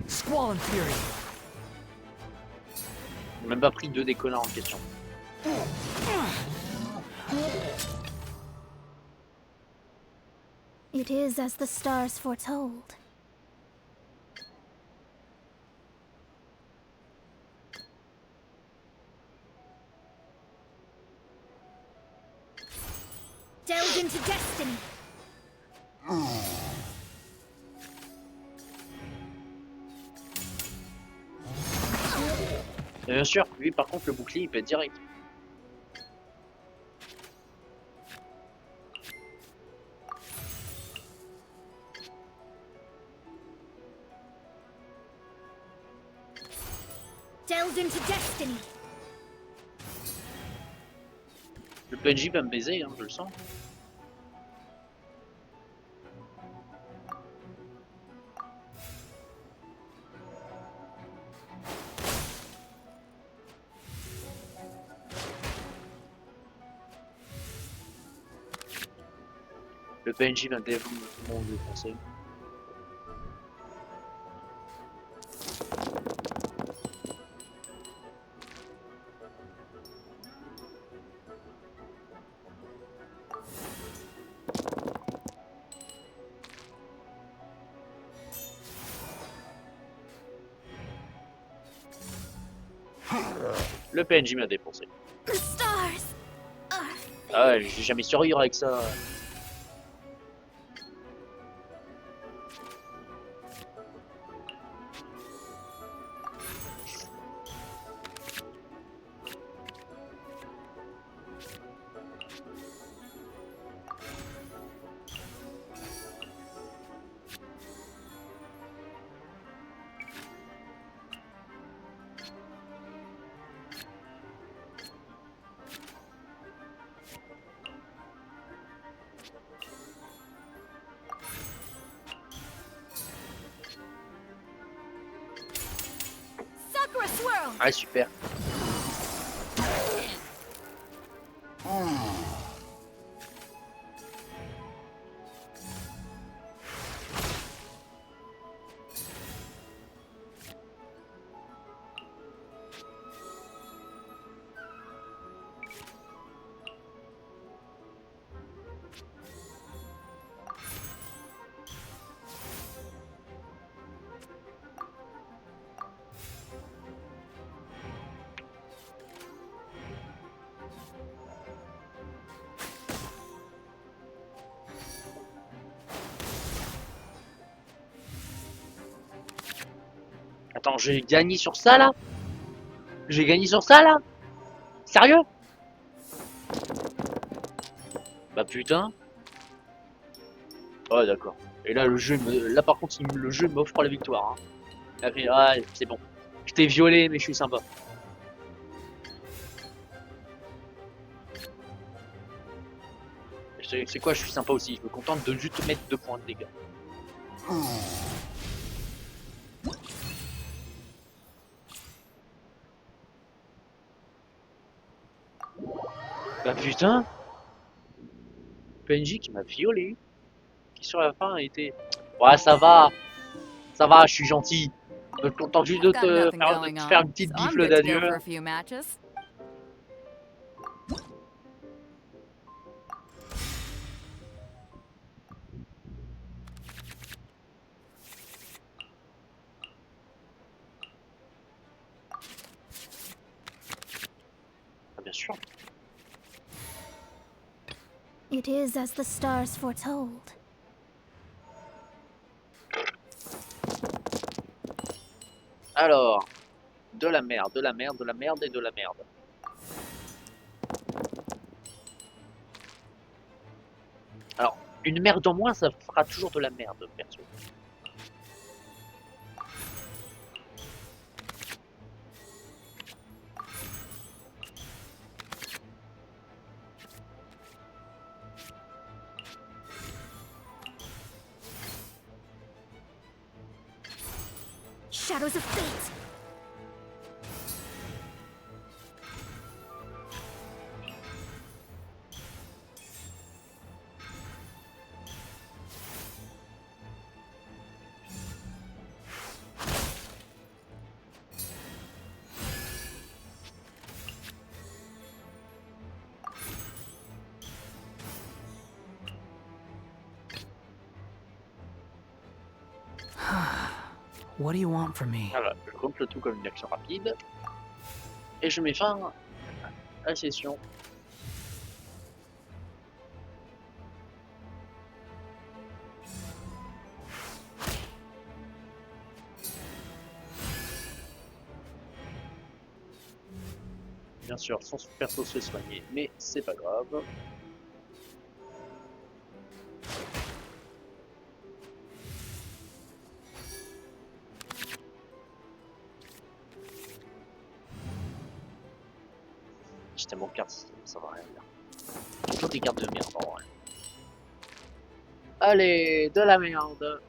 Squall and Fury! J'ai même pas pris deux des connards en question. It is as the stars foretold. Delve into destiny! Bien sûr, lui par contre le bouclier il pète direct. Delve into destiny! Le PNJ va me baiser, hein, je le sens. Le PNJ va me défoncer. Le PNJ m'a défoncé. The stars are... Ah ouais, j'ai jamais survivre avec ça. thrown. Ouais, super. Attends, j'ai gagné sur ça là? J'ai gagné sur ça là? Sérieux? Bah putain. Ouais, d'accord. Et là, là par contre, le jeu m'offre la victoire. Hein. Il a fait, ah, c'est bon. Je t'ai violé, mais je suis sympa. C'est quoi, je suis sympa aussi. Je me contente de juste mettre 2 points de dégâts. Bah putain. PNJ qui m'a violé. Qui sur la fin a été... Ouais, ça va. Ça va, je suis gentil. Je me contente juste de Got nothing going te faire une on, petite so I'm gifle good to go d'adieu. for a few matches. Ah, bien sûr. It is as the stars foretold. Alors, de la merde, de la merde, de la merde et de la merde. Alors, une merde en moins, ça fera toujours de la merde, perso. Shadows of fate. What do you want from me? Voilà, je compte le tout comme une action rapide. Et je mets fin à la session. Bien sûr, son perso se fait soigner, mais c'est pas grave. J'ai tellement de cartes, ça va rien dire. Toutes des cartes de merde en vrai. Allez, de la merde.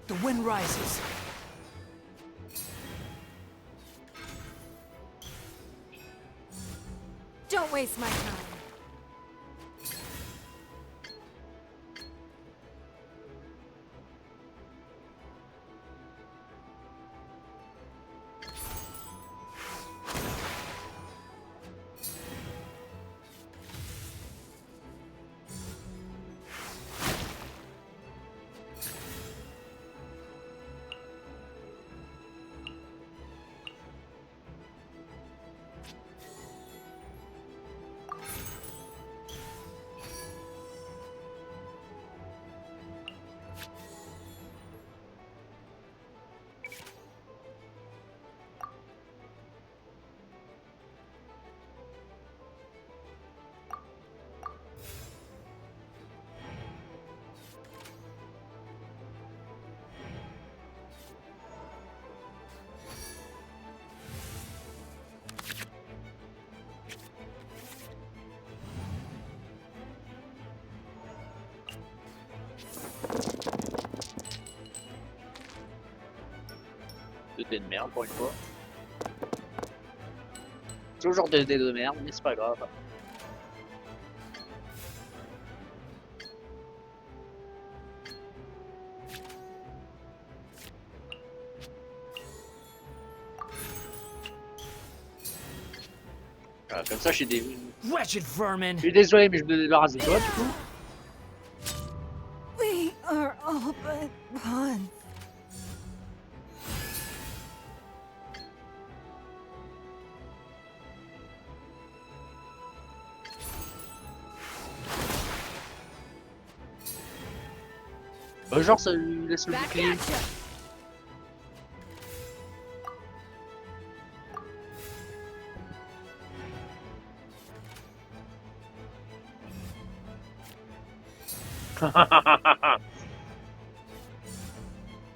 The wind rises. Don't waste my time. 2 dés de merde pour une fois. Toujours 2 dés de merde, mais c'est pas grave. Voilà, comme ça, je Wretched vermin! suis désolé, mais je me débarrasse de toi du coup. We are all but one. Genre, ça lui laisse le Back bouclier. at ya!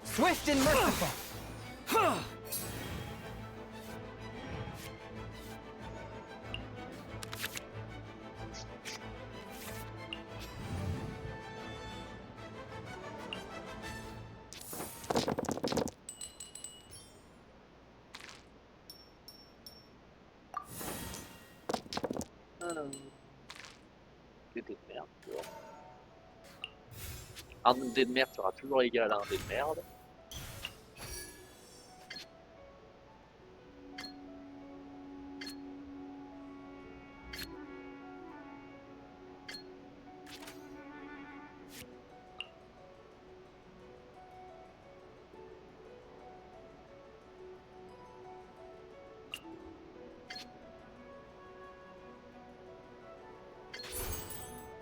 Swift and merciful! Des dés de merde, tu vois. Un dé de merde sera toujours égal à un dé de merde.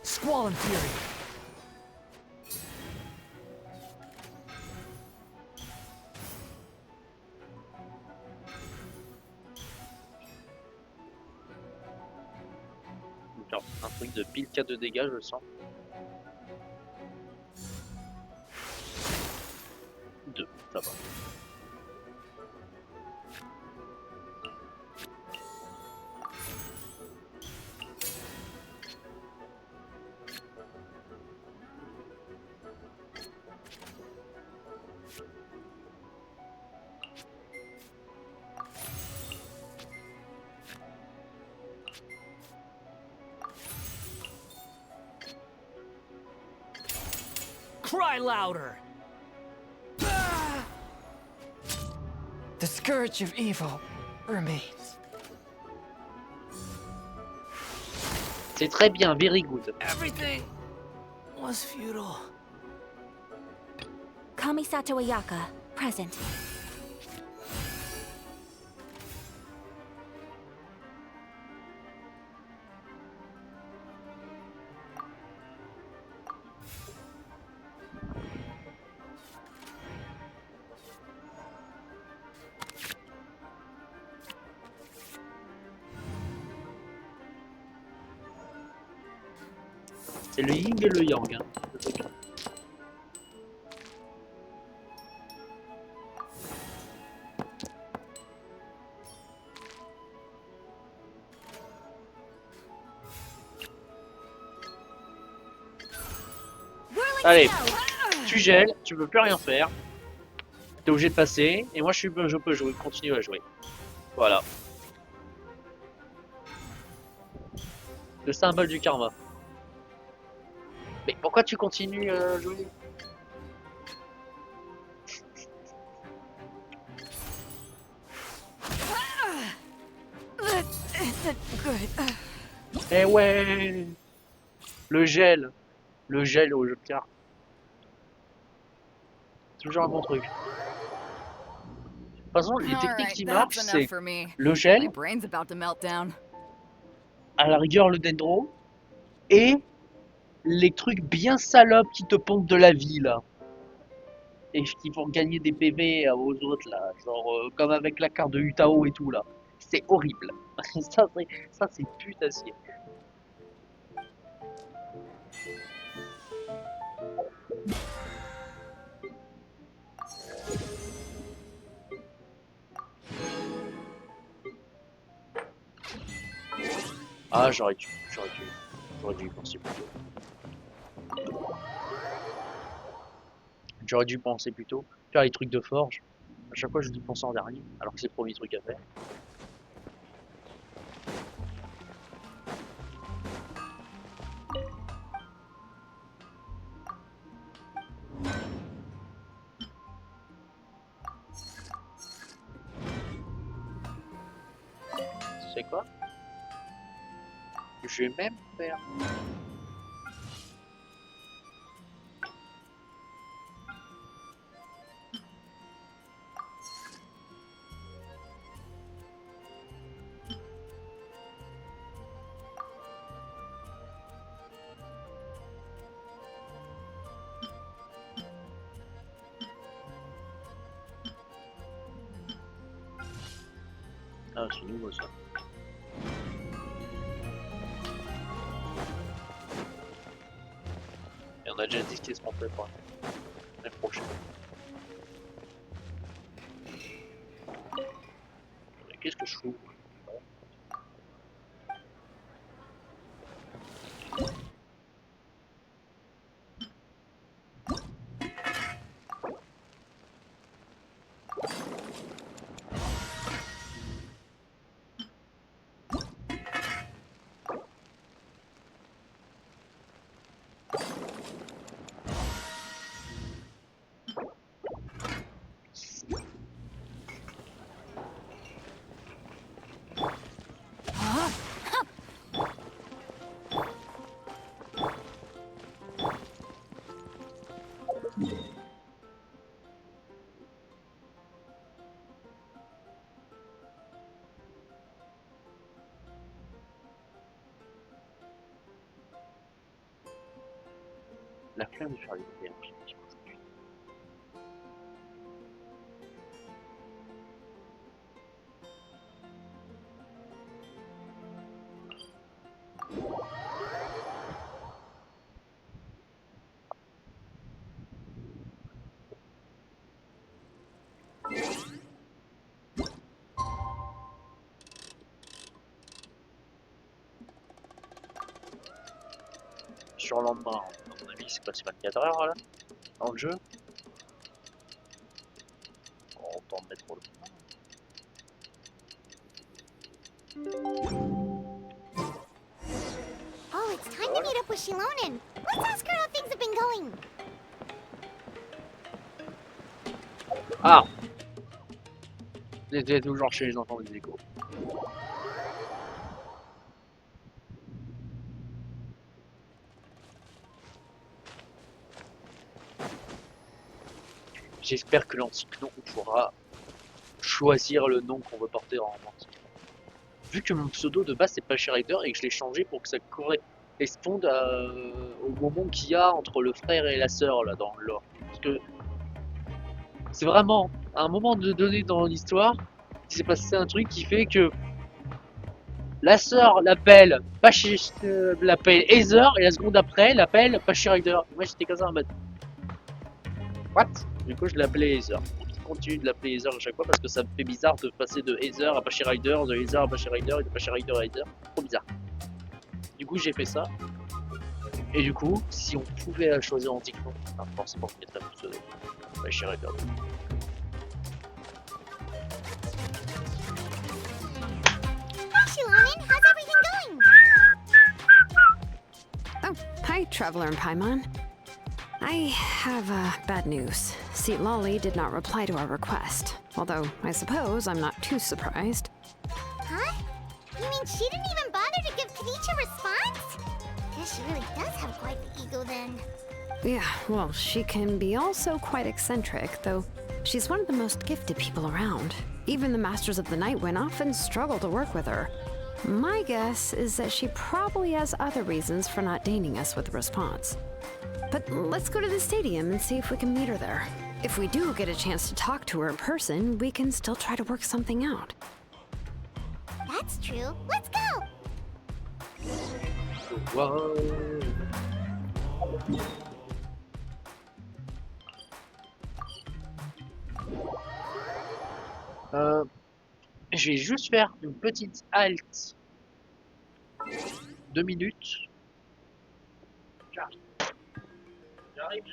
Squall and fury! Genre, un truc de pile 4 de dégâts, je le sens. 2, ça va. Cry louder! The scourge of evil remains. C'est très bien, very good. Everything was futile. Kamisato Ayaka, present. C'est le yin et le yang. Hein. Allez, tu gèles, tu peux plus rien faire. T'es obligé de passer, et moi je peux jouer, continuer à jouer. Voilà. Le symbole du karma. Mais pourquoi tu continues à jouer? Eh ouais, le gel au jeu de cartes. Toujours un bon truc. De toute façon, les techniques qui marchent, c'est le gel, à la rigueur le dendro, et les trucs bien salopes qui te pompent de la vie là. Et qui vont gagner des PV aux autres là. Genre comme avec la carte de Utao et tout là. C'est horrible. ça c'est putassier. Ah j'aurais dû y penser plus tôt. J'aurais dû penser plus tôt. Faire les trucs de forge. À chaque fois, je dis pour ça en dernier, alors que c'est le premier truc à faire. C'est quoi? Je vais même faire. Ah, c'est nouveau ça. Et on a déjà dit qu'ils se montraient pas. L'année prochaine. Mais qu'est-ce que je fous? La flemme de faire des vidéos. Sur le lendemain, à mon avis, c'est passé 24 heures là, dans le jeu. Autant de mettre pour le Oh, it's time to meet up with Shilonen. Let's ask her how things have been going. Ah! J'étais toujours chez les enfants des échos. J'espère que l'antique nom pourra choisir le nom qu'on veut porter en antique. Vu que mon pseudo de base c'est pas Rider et que je l'ai changé pour que ça corresponde au moment qu'il y a entre le frère et la sœur là dans le lore. Parce que c'est vraiment à un moment donné dans l'histoire, il s'est passé un truc qui fait que la sœur l'appelle l'appelle Heather et la seconde après l'appelle Rider. Moi j'étais comme ça en mode what? Du coup je l'appelais Heather. Je continue de l'appeler Heather à chaque fois parce que ça me fait bizarre de passer de Heather à Rider, de Heather à Rider et de Rider à Heather. Trop bizarre. Du coup j'ai fait ça. Et du coup, si on pouvait choisir antiquement, forcément on mettrait un pseudo. Rider. Hi, Shilonen. How's everything going? Oh, hi, Traveler and Paimon. I have bad news. Seat Lolly did not reply to our request. Although, I suppose I'm not too surprised. Huh? You mean she didn't even bother to give Kanicha a response? Guess she really does have quite the ego then. Yeah, well, she can be also quite eccentric, though she's one of the most gifted people around. Even the Masters of the Nightwind often struggle to work with her. My guess is that she probably has other reasons for not deigning us with a response. But let's go to the stadium and see if we can meet her there. If we do get a chance to talk to her in person, we can still try to work something out. That's true. Let's go! Wow. Je vais juste faire une petite halte. 2 minutes. J'arrive. J'arrive.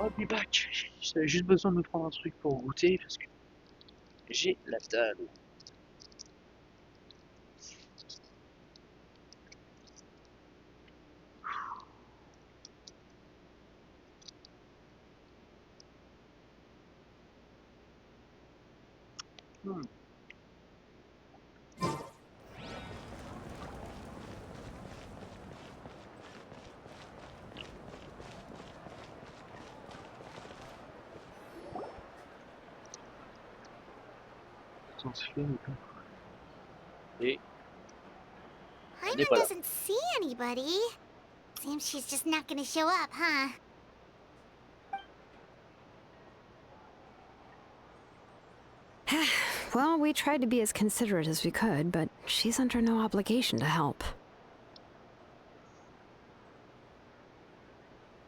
I'll be back. J'avais juste besoin de me prendre un truc pour goûter parce que j'ai la dalle. Et Paimon doesn't see anybody. Seems she's just not gonna show up, huh? Well, we tried to be as considerate as we could, but she's under no obligation to help.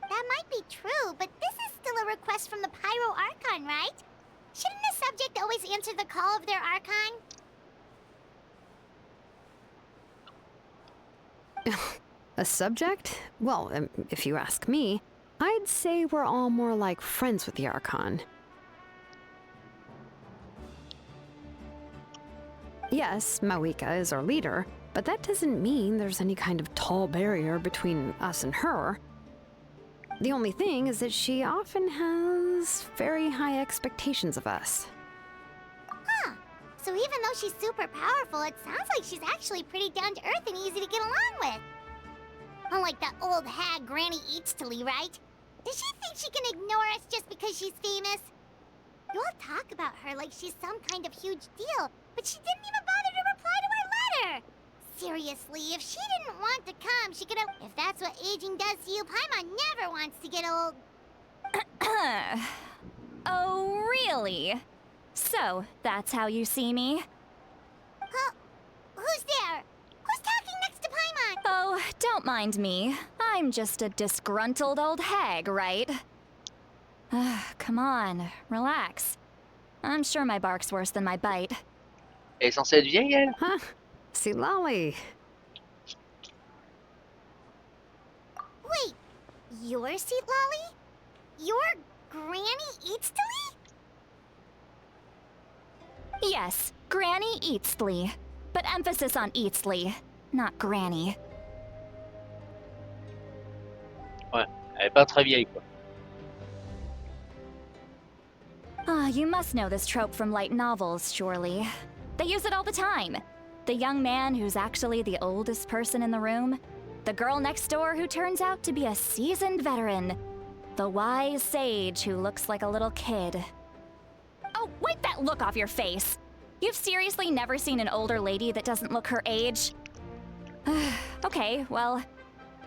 That might be true, but this is still a request from the Pyro Archon, right? Shouldn't the subject always answer the call of their Archon? A subject? Well, if you ask me, I'd say we're all more like friends with the Archon. Yes, Mawika is our leader, but that doesn't mean there's any kind of tall barrier between us and her. The only thing is that she often has very high expectations of us. Huh. So even though she's super powerful, it sounds like she's actually pretty down to earth and easy to get along with. Unlike that old hag Granny Eatstily, right? Does she think she can ignore us just because she's famous? You all talk about her like she's some kind of huge deal, but she didn't even bother to reply to our letter! Seriously, if she didn't want to come, she could've... If that's what aging does to you, Paimon never wants to get old. Oh, really? So, that's how you see me? Who's there? Who's talking next to Paimon? Oh, don't mind me. I'm just a disgruntled old hag, right? Come on, relax. I'm sure my bark's worse than my bite. Elle est censée être vieille, elle? Huh? See, Lolly. Wait, your seat, Lolly? Your Granny Eatstily? Yes, Granny Eatstly. But emphasis on Eatstly, not Granny. Ouais, elle est pas très vieille, quoi. You must know this trope from light novels, surely. They use it all the time. The young man who's actually the oldest person in the room. The girl next door who turns out to be a seasoned veteran. The wise sage who looks like a little kid. Oh, wipe that look off your face! You've seriously never seen an older lady that doesn't look her age? Okay, well,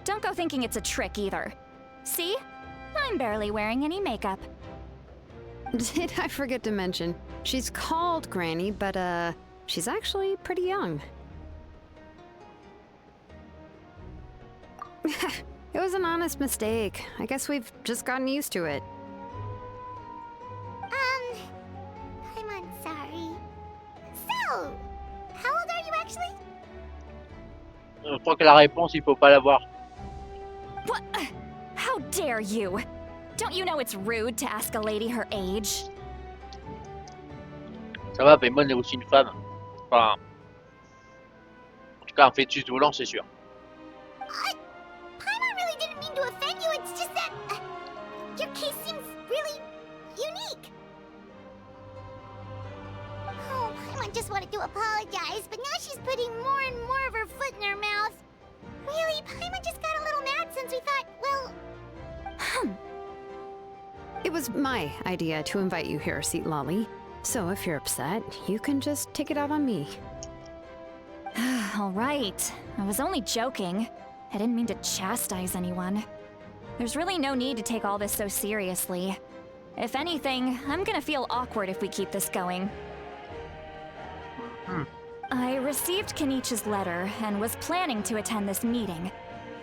don't go thinking it's a trick either. See? I'm barely wearing any makeup. Did I forget to mention, she's called Granny, but she's actually pretty young. It was an honest mistake. I guess we've just gotten used to it. I'm sorry. So, how old are you actually? Je crois que la réponse, il faut pas l'avoir. What? How dare you? Don't you know it's rude to ask a lady her age? Ça va, Paimon est aussi une femme. Enfin... En tout cas, un fœtus volant, c'est sûr. Paimon really didn't mean to offend you, it's just that... your case seems really unique. Oh, Paimon just wanted to apologize, but now she's putting more and more of her foot in her mouth. Really, Paimon just got a little mad since we thought, well... It was my idea to invite you here, Seat Lolly. So if you're upset, you can just take it out on me. All right. I was only joking. I didn't mean to chastise anyone. There's really no need to take all this so seriously. If anything, I'm gonna feel awkward if we keep this going. I received Kenichi's letter and was planning to attend this meeting.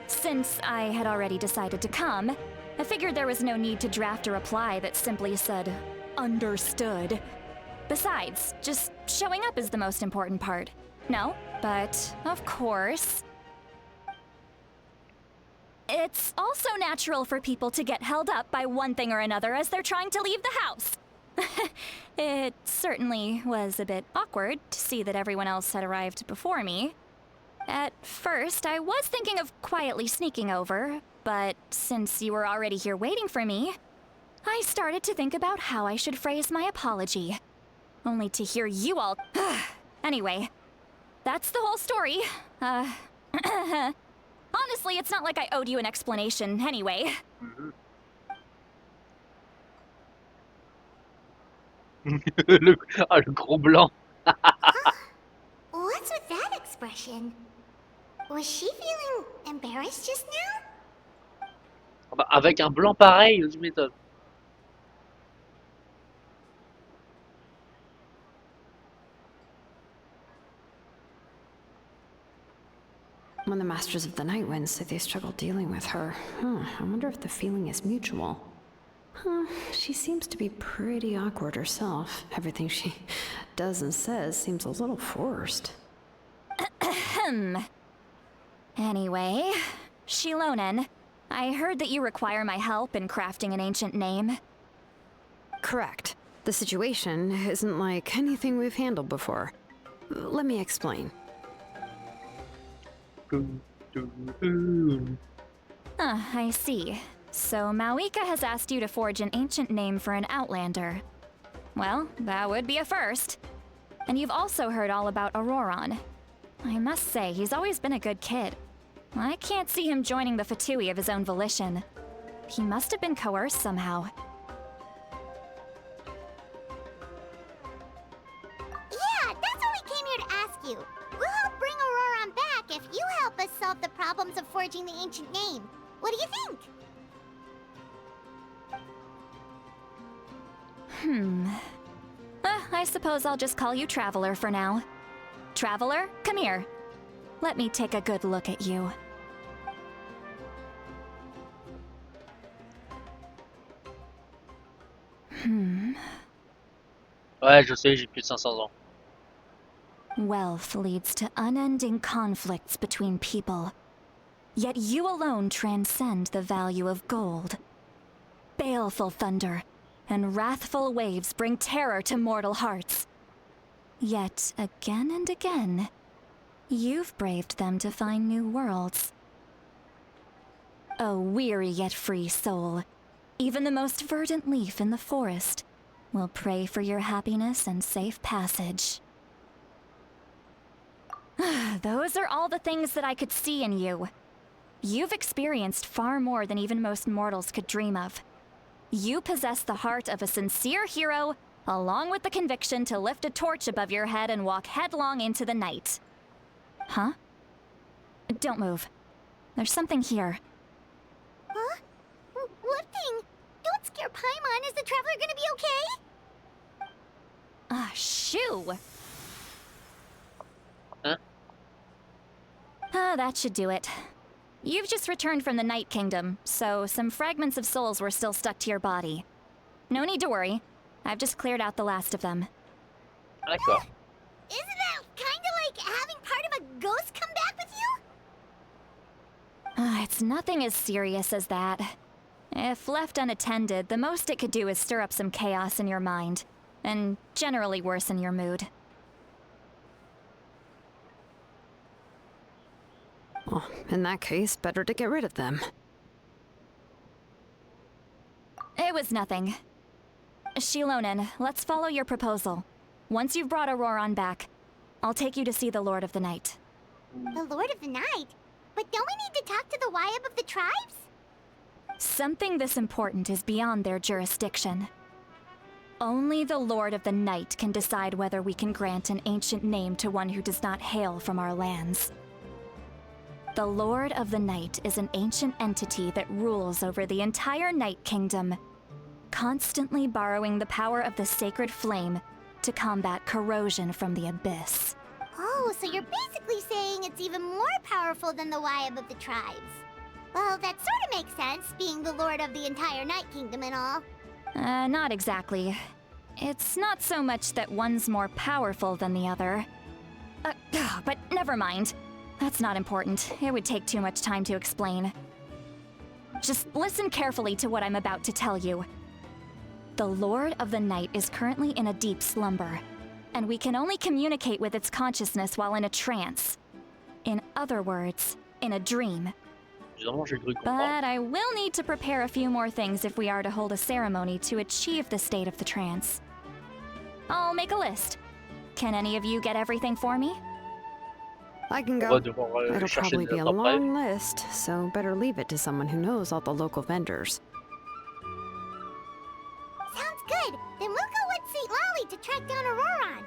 Since I had already decided to come, I figured there was no need to draft a reply that simply said, understood. Besides, just showing up is the most important part. No, but of course... It's also natural for people to get held up by one thing or another as they're trying to leave the house. It certainly was a bit awkward to see that everyone else had arrived before me. At first, I was thinking of quietly sneaking over, but since you were already here waiting for me, I started to think about how I should phrase my apology. Only to hear you all... Anyway, that's the whole story. Honestly, it's not like I owed you an explanation anyway. le gros blanc. What's with that expression? Was she feeling embarrassed just now? Ah bah, avec un blanc pareil, tu m'étonnes. When the Masters of the Night Wind say they struggle dealing with her, I wonder if the feeling is mutual. She seems to be pretty awkward herself. Everything she does and says seems a little forced. Anyway, Shilonen, I heard that you require my help in crafting an ancient name. Correct. The situation isn't like anything we've handled before. Let me explain. I see. So Mawika has asked you to forge an ancient name for an Outlander. Well, that would be a first. And you've also heard all about Auroron. I must say, he's always been a good kid. I can't see him joining the Fatui of his own volition. He must have been coerced somehow. Yeah, that's what we came here to ask you. We'll help bring Auroron back if you help us solve the problems of forging the ancient name. What do you think? I suppose I'll just call you Traveler for now. Traveler, come here. Let me take a good look at you. Ouais, je sais, j'ai plus de 500 ans. Wealth leads to unending conflicts between people. Yet you alone transcend the value of gold. Baleful thunder and wrathful waves bring terror to mortal hearts. Yet again and again, you've braved them to find new worlds. O weary yet free soul, even the most verdant leaf in the forest will pray for your happiness and safe passage. Those are all the things that I could see in you. You've experienced far more than even most mortals could dream of. You possess the heart of a sincere hero, along with the conviction to lift a torch above your head and walk headlong into the night. Huh? Don't move. There's something here. Huh? What thing? Don't scare Paimon. Is the Traveler gonna be okay? Shoo! Huh? That should do it. You've just returned from the Night Kingdom, so some fragments of souls were still stuck to your body. No need to worry. I've just cleared out the last of them. D'accord. Isn't that kinda like having part of a ghost come back with you? It's nothing as serious as that. If left unattended, the most it could do is stir up some chaos in your mind, and generally worsen your mood. Well, in that case, better to get rid of them. It was nothing. Shilonen, let's follow your proposal. Once you've brought Auroron back, I'll take you to see the Lord of the Night. The Lord of the Night? But don't we need to talk to the Wyab of the tribes? Something this important is beyond their jurisdiction. Only the Lord of the Night can decide whether we can grant an ancient name to one who does not hail from our lands. The Lord of the Night is an ancient entity that rules over the entire Night Kingdom, constantly borrowing the power of the sacred flame to combat corrosion from the abyss. Oh, so you're basically saying it's even more powerful than the Wyab of the tribes. Well, that sort of makes sense, being the lord of the entire Night Kingdom and all. Not exactly. It's not so much that one's more powerful than the other. But never mind. That's not important. It would take too much time to explain. Just listen carefully to what I'm about to tell you. The Lord of the Night is currently in a deep slumber, and we can only communicate with its consciousness while in a trance. In other words, in a dream. But I will need to prepare a few more things if we are to hold a ceremony to achieve the state of the trance. I'll make a list. Can any of you get everything for me? I can go. It'll probably be a long list, so better leave it to someone who knows all the local vendors. Sounds good. Then we'll go with St. Lolly to track down Auroron.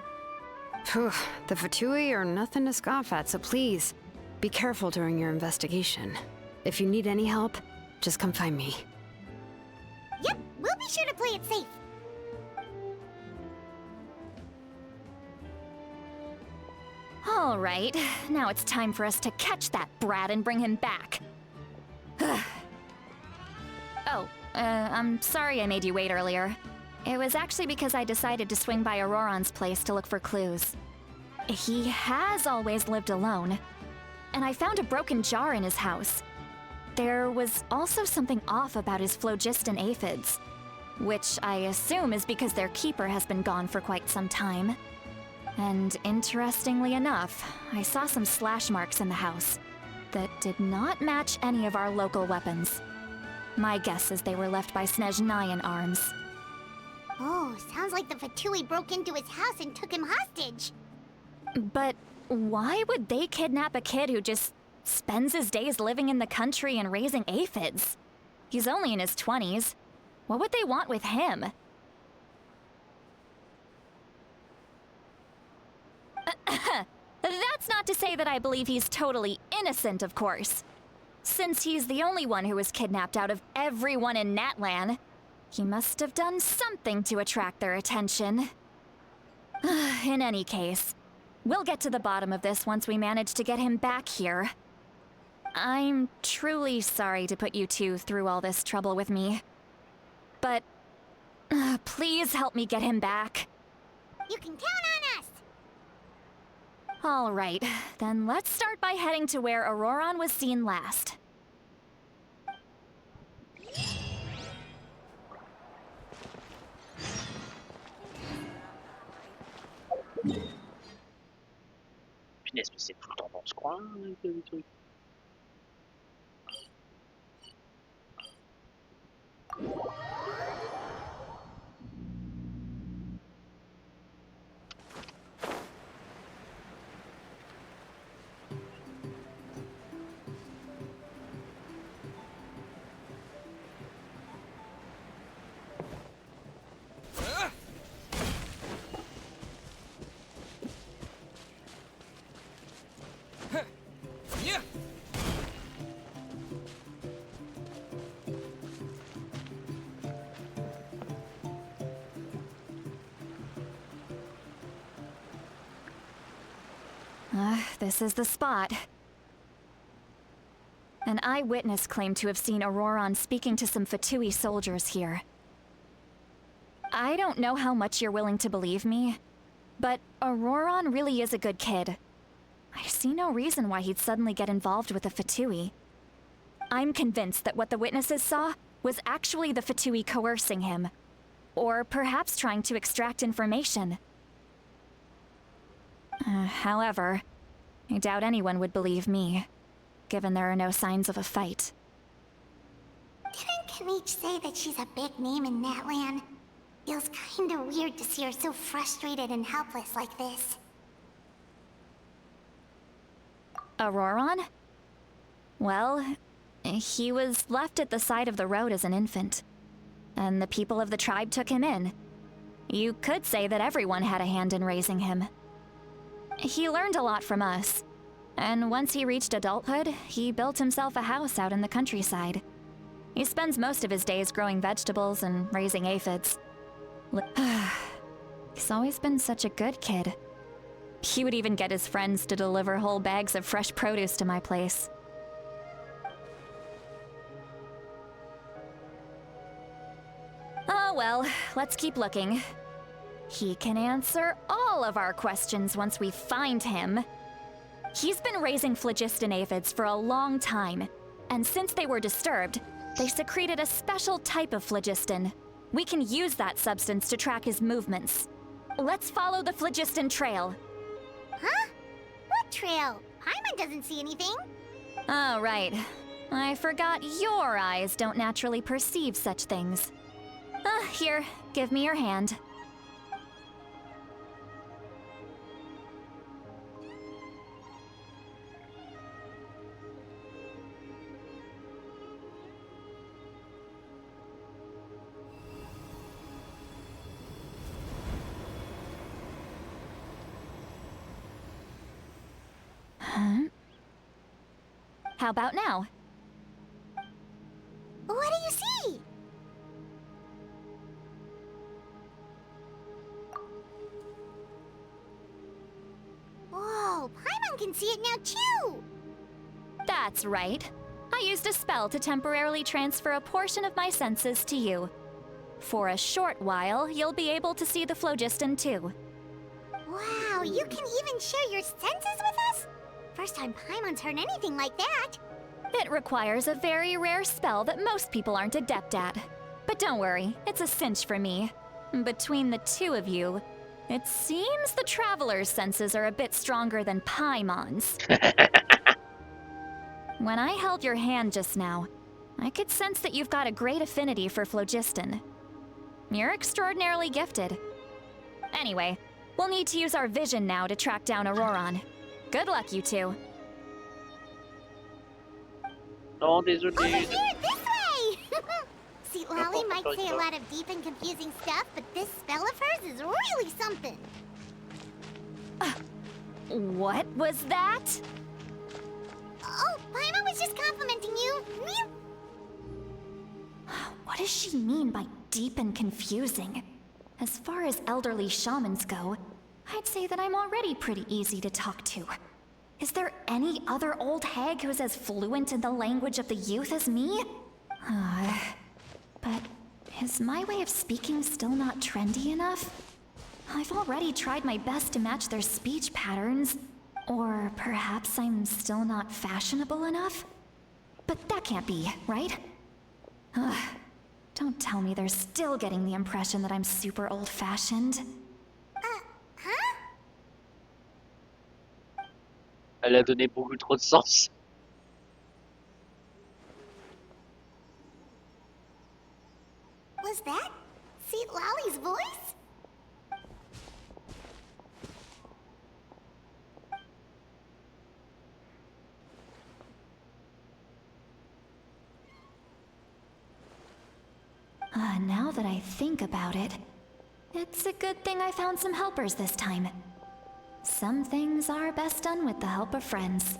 Phew, the Fatui are nothing to scoff at, so please, be careful during your investigation. If you need any help, just come find me. Yep, we'll be sure to play it safe. All right, now it's time for us to catch that brat and bring him back. I'm sorry I made you wait earlier. It was actually because I decided to swing by Auroron's place to look for clues. He has always lived alone, and I found a broken jar in his house. There was also something off about his phlogiston aphids, which I assume is because their keeper has been gone for quite some time. And interestingly enough, I saw some slash marks in the house that did not match any of our local weapons. My guess is they were left by Snezhnayan arms. Oh, sounds like the Fatui broke into his house and took him hostage. But why would they kidnap a kid who just spends his days living in the country and raising aphids? He's only in his 20s. What would they want with him? That's not to say that I believe he's totally innocent, of course. Since he's the only one who was kidnapped out of everyone in Natlan, he must have done something to attract their attention. In any case, we'll get to the bottom of this once we manage to get him back here. I'm truly sorry to put you two through all this trouble with me. But please help me get him back. You can count on us! All right, then let's start by heading to where Auroron was seen last. Punaise, mais c'est tout le temps dans ce coin, le truc. This is the spot. An eyewitness claimed to have seen Auroron speaking to some Fatui soldiers here. I don't know how much you're willing to believe me, but Auroron really is a good kid. I see no reason why he'd suddenly get involved with the Fatui. I'm convinced that what the witnesses saw was actually the Fatui coercing him, or perhaps trying to extract information. However, I doubt anyone would believe me, given there are no signs of a fight. Didn't Kanich say that she's a big name in Natlan? Feels kinda weird to see her so frustrated and helpless like this. Auroron? Well, he was left at the side of the road as an infant, and the people of the tribe took him in. You could say that everyone had a hand in raising him. He learned a lot from us, and once he reached adulthood, he built himself a house out in the countryside. He spends most of his days growing vegetables and raising aphids. He's always been such a good kid. He would even get his friends to deliver whole bags of fresh produce to my place. Oh well, let's keep looking. He can answer all of our questions once we find him. He's been raising phlogiston aphids for a long time, and since they were disturbed, They secreted a special type of phlogiston. We can use that substance to track his movements. Let's follow the phlogiston trail. Huh? What trail? Paimon doesn't see anything. Oh, right. I forgot your eyes don't naturally perceive such things. Here, give me your hand. How about now? What do you see? Whoa, Paimon can see it now too! That's right. I used a spell to temporarily transfer a portion of my senses to you. For a short while, you'll be able to see the phlogiston too. Wow, you can even share your senses with us? First time Paimon's heard anything like that. It requires a very rare spell that most people aren't adept at. But don't worry, it's a cinch for me. Between the two of you, it seems the Traveler's senses are a bit stronger than Paimon's. When I held your hand just now, I could sense that you've got a great affinity for phlogiston. You're extraordinarily gifted. Anyway, we'll need to use our vision now to track down Auroron. Good luck, you two. Non, Over désolé. here, this way! See, Lolly might say a lot of deep and confusing stuff, but this spell of hers is really something. What was that? Oh, Paimon was just complimenting you. What does she mean by deep and confusing? As far as elderly shamans go, I'd say that I'm already pretty easy to talk to. Is there any other old hag who's as fluent in the language of the youth as me? But is my way of speaking still not trendy enough? I've already tried my best to match their speech patterns. Or perhaps I'm still not fashionable enough? But that can't be, right? Don't tell me they're still getting the impression that I'm super old-fashioned. Huh? Elle a donné beaucoup trop de sens. Was that Seat Lolly's voice? Now that I think about it, it's a good thing I found some helpers this time. Some things are best done with the help of friends.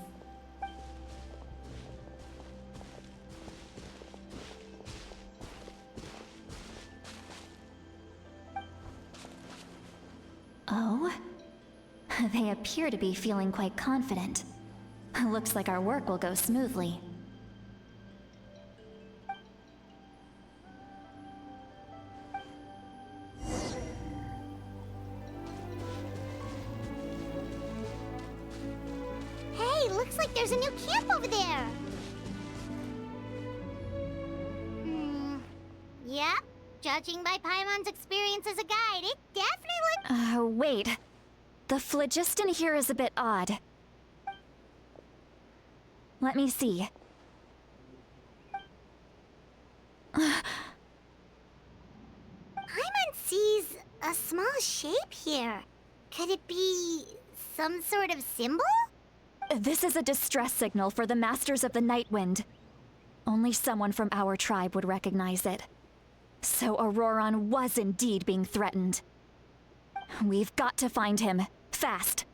Oh? They appear to be feeling quite confident. Looks like our work will go smoothly. Hey, looks like there's a new camp over there. Yep. Judging by Paimon's experience as a guide, it definitely Wait. The phlogiston here is a bit odd. Let me see. Paimon sees a small shape here. Could it be some sort of symbol? This is a distress signal for the Masters of the Night Wind. Only someone from our tribe would recognize it. So Auroron was indeed being threatened. We've got to find him, fast.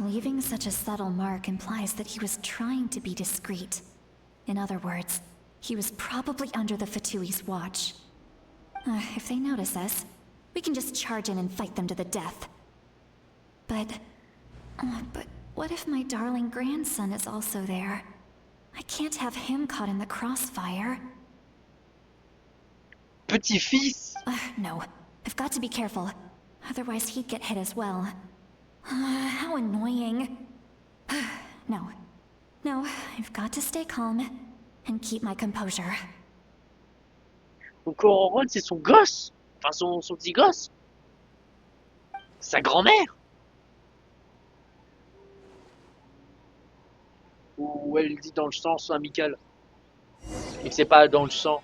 Leaving such a subtle mark implies that he was trying to be discreet. In other words, he was probably under the Fatui's watch. If they notice us, we can just charge in and fight them to the death. But what if my darling grandson is also there? I can't have him caught in the crossfire. Petit-fils. No, I've got to be careful. Otherwise he'd get hit as well. How annoying. No, I've got to stay calm and keep my composure. Donc Ron, c'est son gosse. Enfin, son petit gosse. Sa grand-mère. Ou elle dit dans le sens amical. Et que c'est pas dans le sang.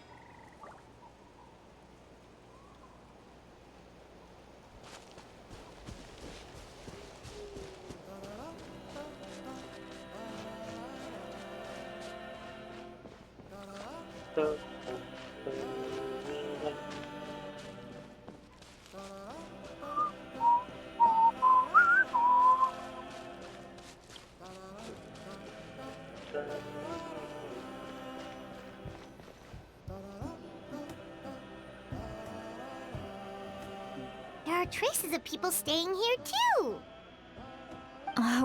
There are traces of people staying here too.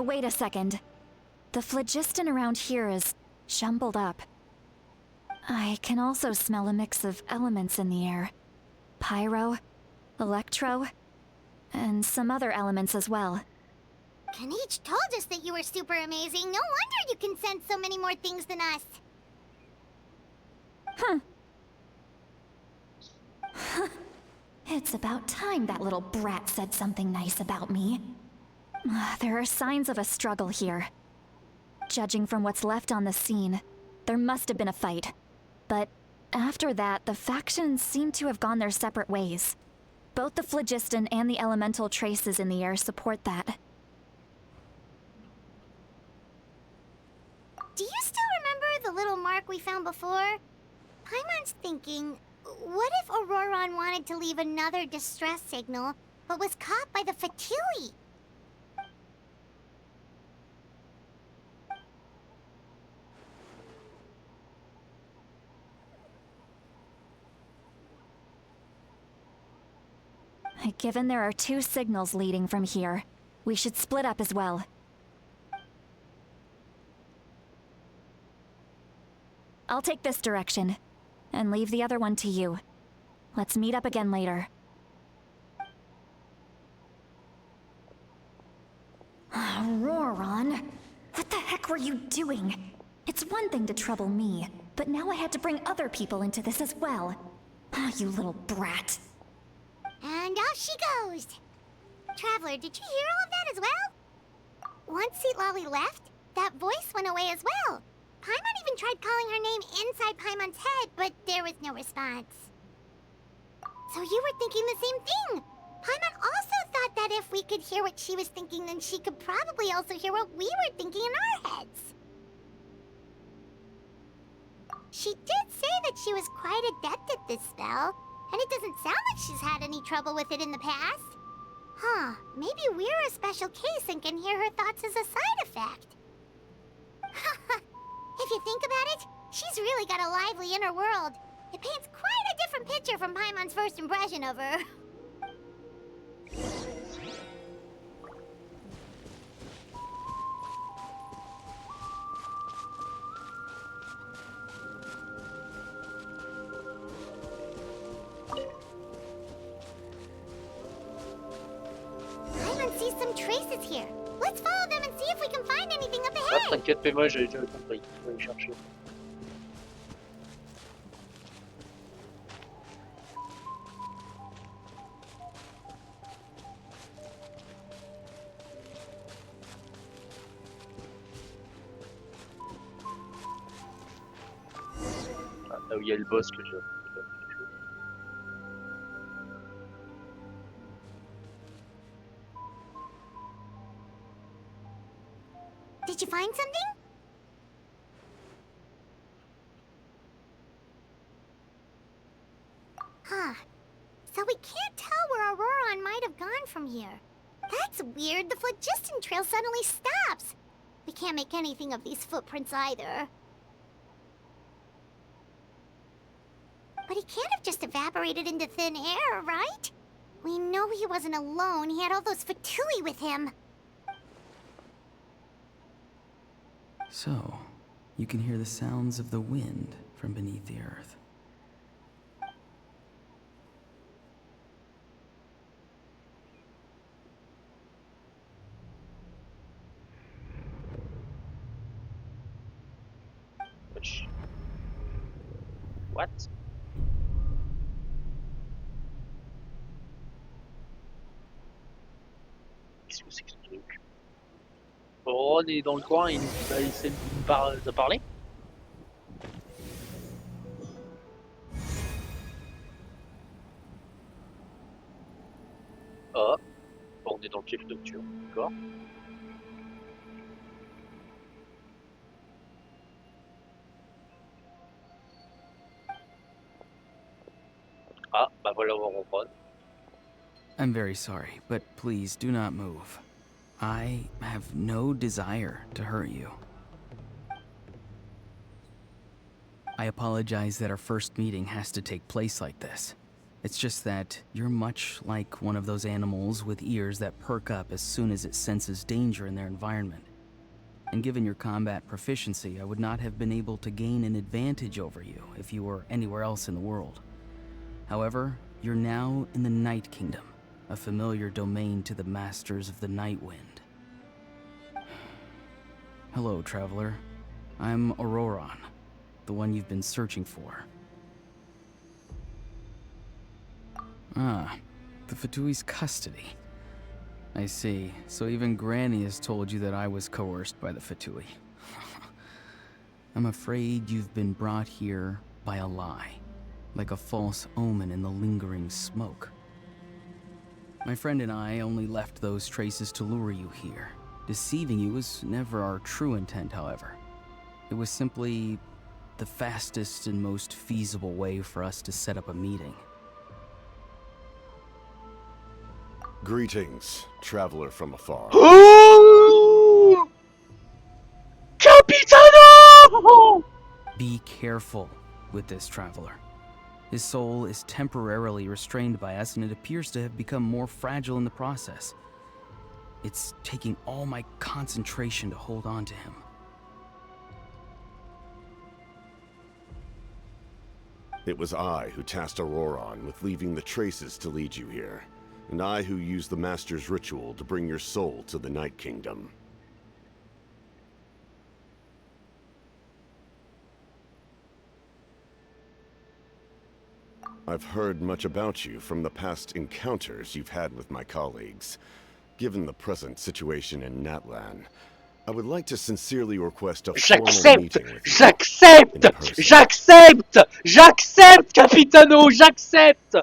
Wait a second. The phlogiston around here is jumbled up. I can also smell a mix of elements in the air. Pyro, electro, and some other elements as well. Kanich told us that you were super amazing. No wonder you can sense so many more things than us. It's about time that little brat said something nice about me. There are signs of a struggle here. Judging from what's left on the scene, there must have been a fight. But after that, the factions seem to have gone their separate ways. Both the phlogiston and the elemental traces in the air support that. Do you still remember the little mark we found before? Paimon's thinking, what if Auroron wanted to leave another distress signal, but was caught by the Fatui? Given there are 2 signals leading from here, we should split up as well. I'll take this direction, and leave the other one to you. Let's meet up again later. Auroron, what the heck were you doing? It's one thing to trouble me, but now I had to bring other people into this as well. You little brat. And off she goes. Traveler, did you hear all of that as well? Once Lolly left, that voice went away as well. Paimon even tried calling her name inside Paimon's head, but there was no response. So you were thinking the same thing. Paimon also thought that if we could hear what she was thinking, then she could probably also hear what we were thinking in our heads. She did say that she was quite adept at this spell, and it doesn't sound like she's had any trouble with it in the past. Huh, maybe we're a special case and can hear her thoughts as a side effect. If you think about it, she's really got a lively inner world. It paints quite a different picture from Paimon's first impression of her. Paimon sees some traces here. Let's follow them and see if we can find anything up Ah, ahead. t'inquiète, mais moi j'avais déjà compris. Je vais aller chercher. Ah, là où il y a le boss que j'ai. Did you find something? Huh. So we can't tell where Auroron might have gone from here. That's weird. The phlogiston trail suddenly stops. We can't make anything of these footprints either. But he can't have just evaporated into thin air, right? We know he wasn't alone. He had all those Fatui with him. So, you can hear the sounds of the wind from beneath the earth. Wesh. What? Qu'est-ce que c'est que ce truc? Oh, on est dans le coin, il essaie de parler. Ah, on est dans le chef nocturne, d'accord. Ah, bah voilà où on reprend. I'm very sorry, but please do not move. I have no desire to hurt you. I apologize that our first meeting has to take place like this. It's just that you're much like one of those animals with ears that perk up as soon as it senses danger in their environment. And given your combat proficiency, I would not have been able to gain an advantage over you if you were anywhere else in the world. However, you're now in the Night Kingdom, a familiar domain to the Masters of the Night Wind. Hello, traveler. I'm Auroron, the one you've been searching for. Ah, the Fatui's custody. I see. So even Granny has told you that I was coerced by the Fatui. I'm afraid you've been brought here by a lie, like a false omen in the lingering smoke. My friend and I only left those traces to lure you here. Deceiving you was never our true intent, however. It was simply the fastest and most feasible way for us to set up a meeting. Greetings, traveler from afar. Oh! Capitano! Be careful with this traveler. His soul is temporarily restrained by us, and it appears to have become more fragile in the process. It's taking all my concentration to hold on to him. It was I who tasked Auroron with leaving the traces to lead you here, and I who used the Master's ritual to bring your soul to the Night Kingdom. I've heard much about you from the past encounters you've had with my colleagues. Given the present situation in Natlan, I would like to sincerely request a formal meeting with you. J'accepte, Capitano, j'accepte!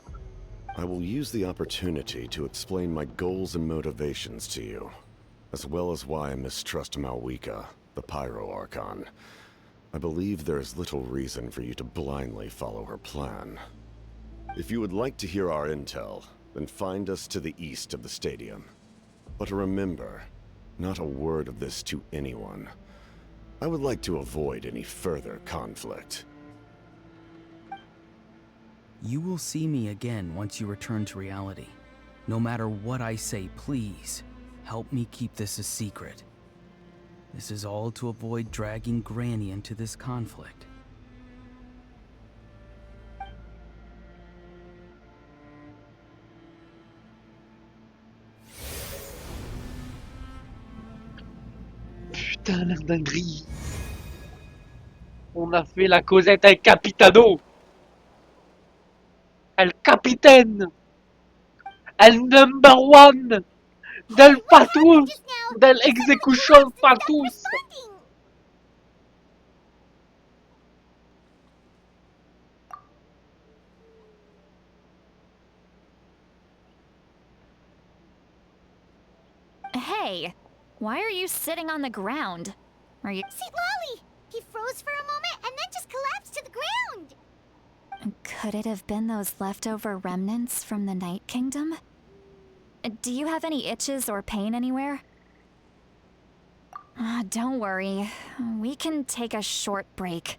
I will use the opportunity to explain my goals and motivations to you, as well as why I mistrust Malwika, the Pyro Archon. I believe there is little reason for you to blindly follow her plan. If you would like to hear our intel, then find us to the east of the stadium. But remember, not a word of this to anyone. I would like to avoid any further conflict. You will see me again once you return to reality. No matter what I say, please, help me keep this a secret. This is all to avoid dragging Granny into this conflict. Putain, la dinguerie! On a fait la causette avec Capitano! El capitaine! El number one! Del patus! Del execution patus! Hey, why are you sitting on the ground? Are you... See Lolly! He froze for a moment and then just collapsed to the ground! Could it have been those leftover remnants from the Night Kingdom? Do you have any itches or pain anywhere? Don't worry. We can take a short break.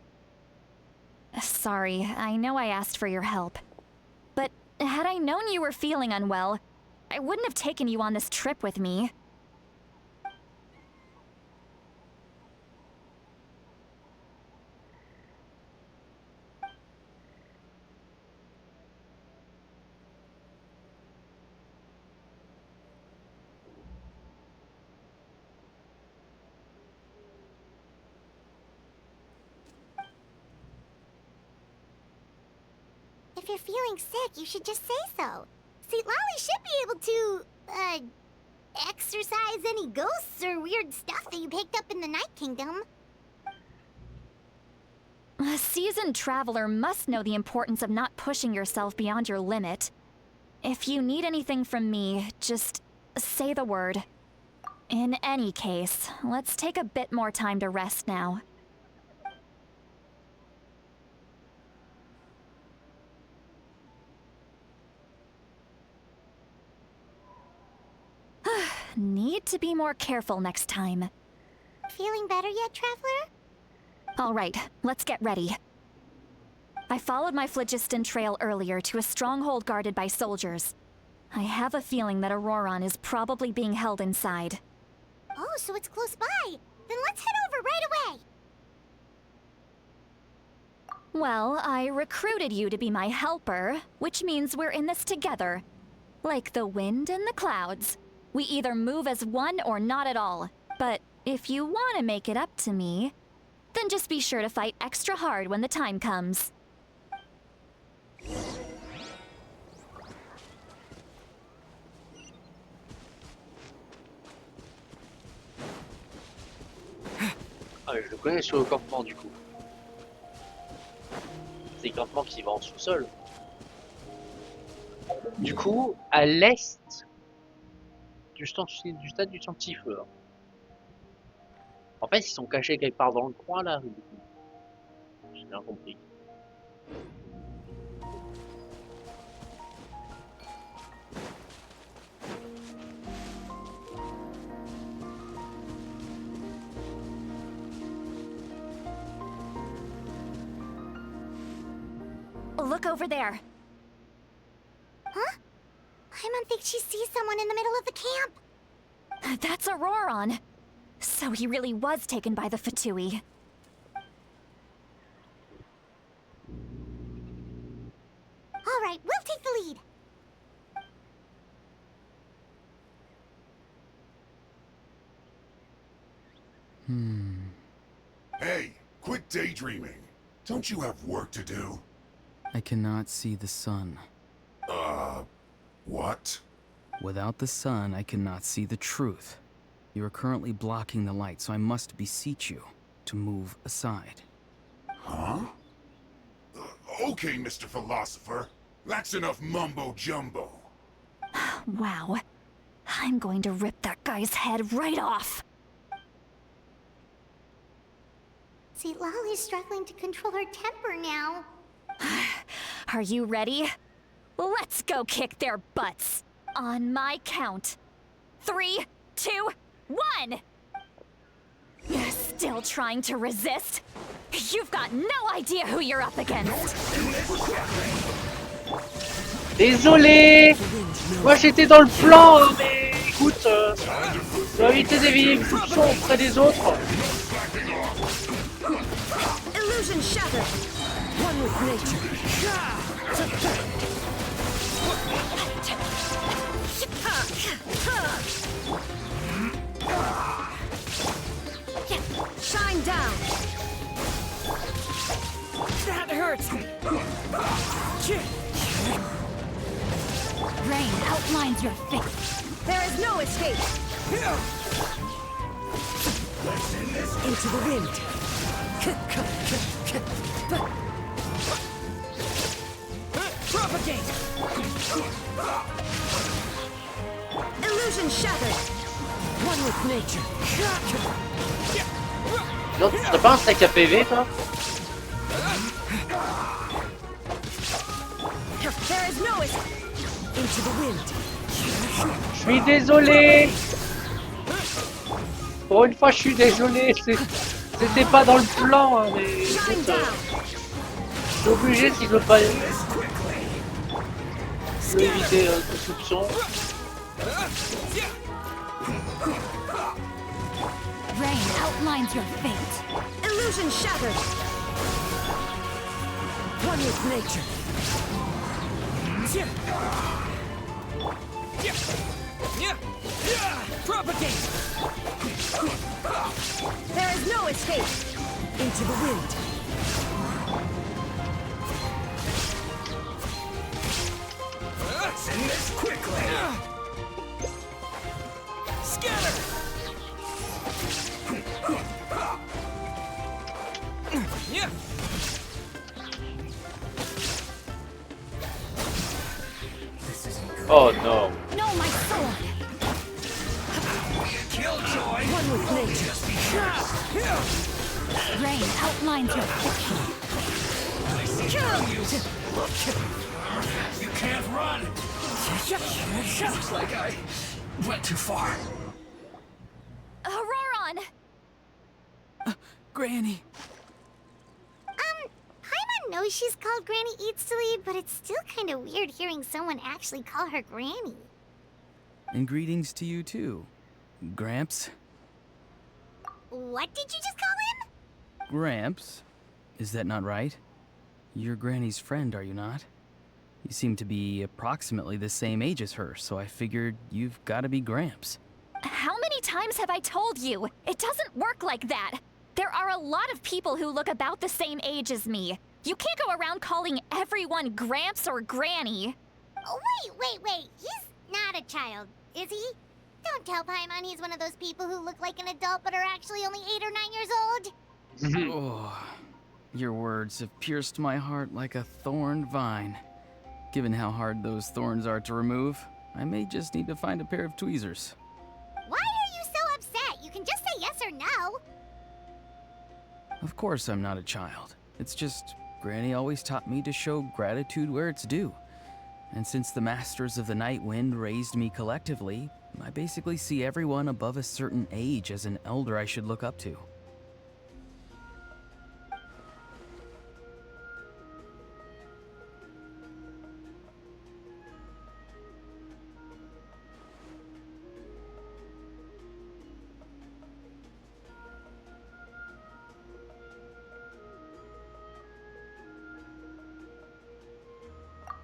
Sorry, I know I asked for your help. But had I known you were feeling unwell, I wouldn't have taken you on this trip with me. If you're feeling sick, you should just say so. See, Lolly should be able to, exorcise any ghosts or weird stuff that you picked up in the Night Kingdom. A seasoned traveler must know the importance of not pushing yourself beyond your limit. If you need anything from me, just say the word. In any case, let's take a bit more time to rest now. Need to be more careful next time. Feeling better yet, Traveler? All right, let's get ready. I followed my phlogiston trail earlier to a stronghold guarded by soldiers. I have a feeling that Auroron is probably being held inside. Oh, so it's close by. Then let's head over right away. Well, I recruited you to be my helper, which means we're in this together. Like the wind and the clouds. We either move as one or not at all. But if you want to make it up to me, then just be sure to fight extra hard when the time comes. Ah, je le connais sur le campement du coup. C'est le campement qui va en sous-sol. Du coup, à l'est du stade du Sanctifleur. En fait, ils sont cachés quelque part dans le coin là. J'ai bien compris. Look over there. Huh? Paimon thinks she sees someone in the middle of the camp. That's Auroron. So he really was taken by the Fatui. All right, we'll take the lead. Hey, quit daydreaming. Don't you have work to do? I cannot see the sun. What? Without the sun, I cannot see the truth. You are currently blocking the light, so I must beseech you to move aside. Huh? Okay, Mr. Philosopher. That's enough mumbo-jumbo. Wow. I'm going to rip that guy's head right off. See, Lolly's struggling to control her temper now. Are you ready? Let's go kick their butts. On my count. 3, 2, 1! Still trying to resist? You've got no idea who you're up against. Désolé. Moi j'étais dans le plan, hein, mais écoute, je dois éviter d'éveiller une soupçon auprès des autres. Illusion shattered. One with nature. Shine down. That hurts. Rain outlines your face. There is no escape. Into the wind. Propagate. Illusion shattered. One with nature. Non, t'as pas un stack à PV toi? There is no escape. Into the wind. Je suis désolé. Pour une fois, je suis désolé. C'était pas dans le plan, hein, mais écoute, je suis obligé si je veux pas éviter tout soupçon. Rain outlines your fate. Illusion shattered. One with nature. Propagate. There is no escape. Into the wind. Let's end this quickly! Scatter! Yeah. Oh no. No, my sword! Killjoy! One with me. Just be sure. Rain outlines your I see through you. You can't run. Looks like I went too far. Auroron! Granny. Paimon knows she's called Granny Eatsley, but it's still kind of weird hearing someone actually call her Granny. And greetings to you too, Gramps. What did you just call him? Gramps? Is that not right? You're Granny's friend, are you not? You seem to be approximately the same age as her, so I figured you've got to be Gramps. How many times have I told you? It doesn't work like that. There are a lot of people who look about the same age as me. You can't go around calling everyone Gramps or Granny. Oh, wait. He's not a child, is he? Don't tell Paimon he's one of those people who look like an adult but are actually only 8 or 9 years old. Oh, your words have pierced my heart like a thorned vine. Given how hard those thorns are to remove, I may just need to find a pair of tweezers. Why are you so upset? You can just say yes or no. Of course I'm not a child. It's just Granny always taught me to show gratitude where it's due. And since the Masters of the Night Wind raised me collectively, I basically see everyone above a certain age as an elder I should look up to.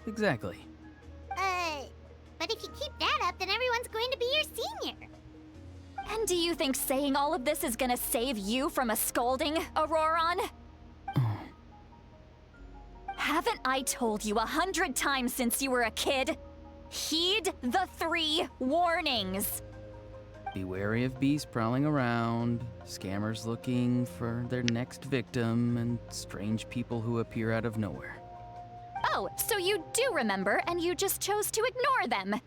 Exactly. But if you keep that up, then everyone's going to be your senior. And do you think saying all of this is gonna save you from a scolding, Auroron? Haven't I told you 100 times since you were a kid? Heed the 3 warnings. Be wary of beasts prowling around, scammers looking for their next victim, and strange people who appear out of nowhere. Oh, so you do remember, and you just chose to ignore them.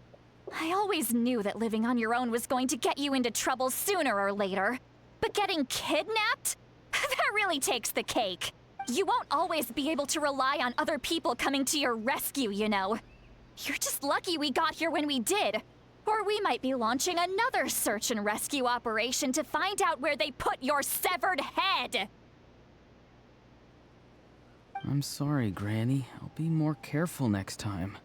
I always knew that living on your own was going to get you into trouble sooner or later. But getting kidnapped? That really takes the cake. You won't always be able to rely on other people coming to your rescue, you know. You're just lucky we got here when we did. Or we might be launching another search and rescue operation to find out where they put your severed head. I'm sorry, Granny. I'll be more careful next time.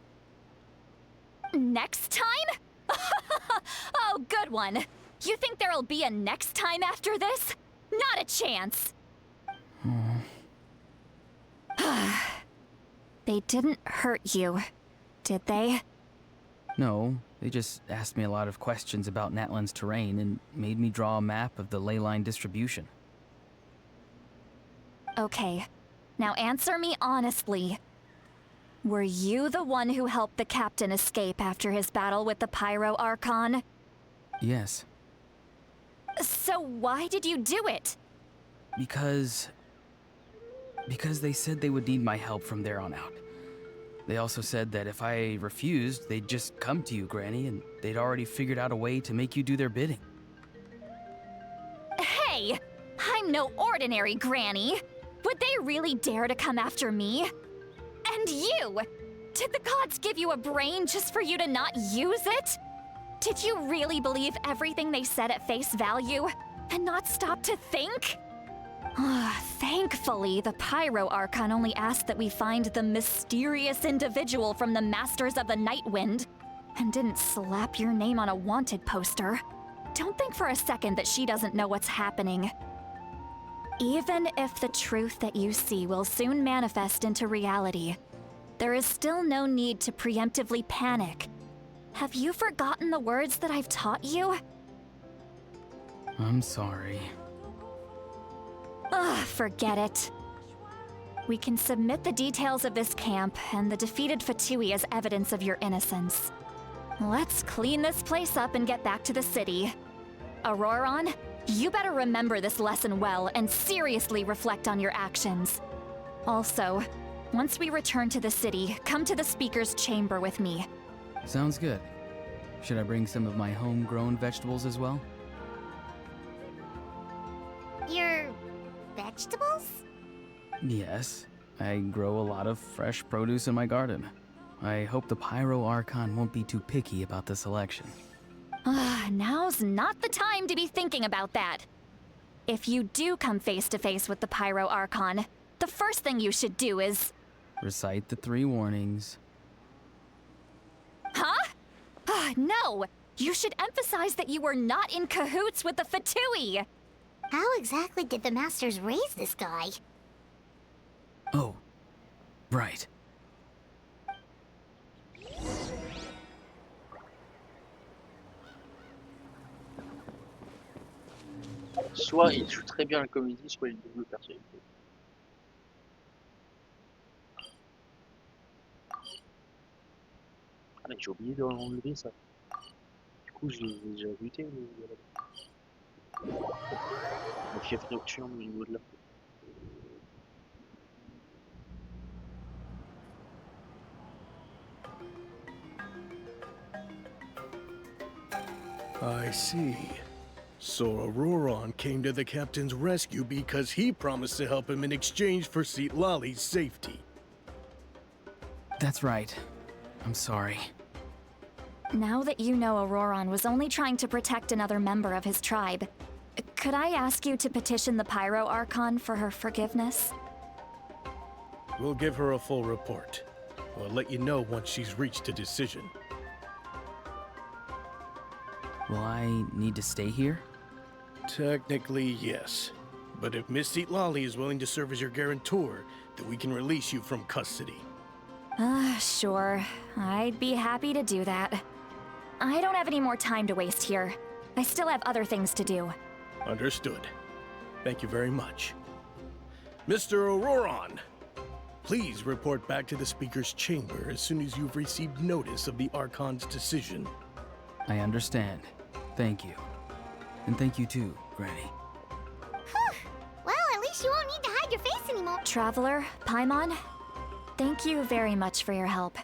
Next time? Oh, good one. You think there'll be a next time after this? Not a chance. They didn't hurt you, did they? No, they just asked me a lot of questions about Natlan's terrain and made me draw a map of the ley line distribution. Okay. Now answer me honestly. Were you the one who helped the captain escape after his battle with the Pyro Archon? Yes. So why did you do it? Because they said they would need my help from there on out. They also said that if I refused, they'd just come to you, Granny, and they'd already figured out a way to make you do their bidding. Hey! I'm no ordinary Granny! Would they really dare to come after me? And you! Did the gods give you a brain just for you to not use it? Did you really believe everything they said at face value and not stop to think? Thankfully, the Pyro Archon only asked that we find the mysterious individual from the Masters of the Night Wind and didn't slap your name on a wanted poster. Don't think for a second that she doesn't know what's happening. Even if the truth that you see will soon manifest into reality, there is still no need to preemptively panic. Have you forgotten the words that I've taught you? I'm sorry. Forget it. We can submit the details of this camp and the defeated Fatui as evidence of your innocence. Let's clean this place up and get back to the city. Auroron, you better remember this lesson well and seriously reflect on your actions. Also, once we return to the city, come to the speaker's chamber with me. Sounds good. Should I bring some of my homegrown vegetables as well? Your vegetables? Yes. I grow a lot of fresh produce in my garden. I hope the Pyro Archon won't be too picky about the selection. Now's not the time to be thinking about that. If you do come face to face with the Pyro Archon, the first thing you should do is... Recite the 3 warnings. Huh? No! You should emphasize that you were not in cahoots with the Fatui! How exactly did the Masters raise this guy? Oh, right. Soit il joue très bien la comédie, soit il double personnalité. Ah mais j'ai oublié d'enlever ça. Du coup j'ai déjà buté le fief nocturne au niveau de la... I see. So Auroron came to the captain's rescue because he promised to help him in exchange for Citlali's safety. That's right. I'm sorry. Now that you know Auroron was only trying to protect another member of his tribe, could I ask you to petition the Pyro Archon for her forgiveness? We'll give her a full report. We'll let you know once she's reached a decision. Will I need to stay here? Technically, yes. But if Miss Citlali is willing to serve as your guarantor, then we can release you from custody. Sure. I'd be happy to do that. I don't have any more time to waste here. I still have other things to do. Understood. Thank you very much. Mr. Auroron, please report back to the Speaker's chamber as soon as you've received notice of the Archon's decision. I understand. Thank you. And thank you too, Granny. Well, at least you won't need to hide your face anymore. Traveler, Paimon, thank you very much for your help.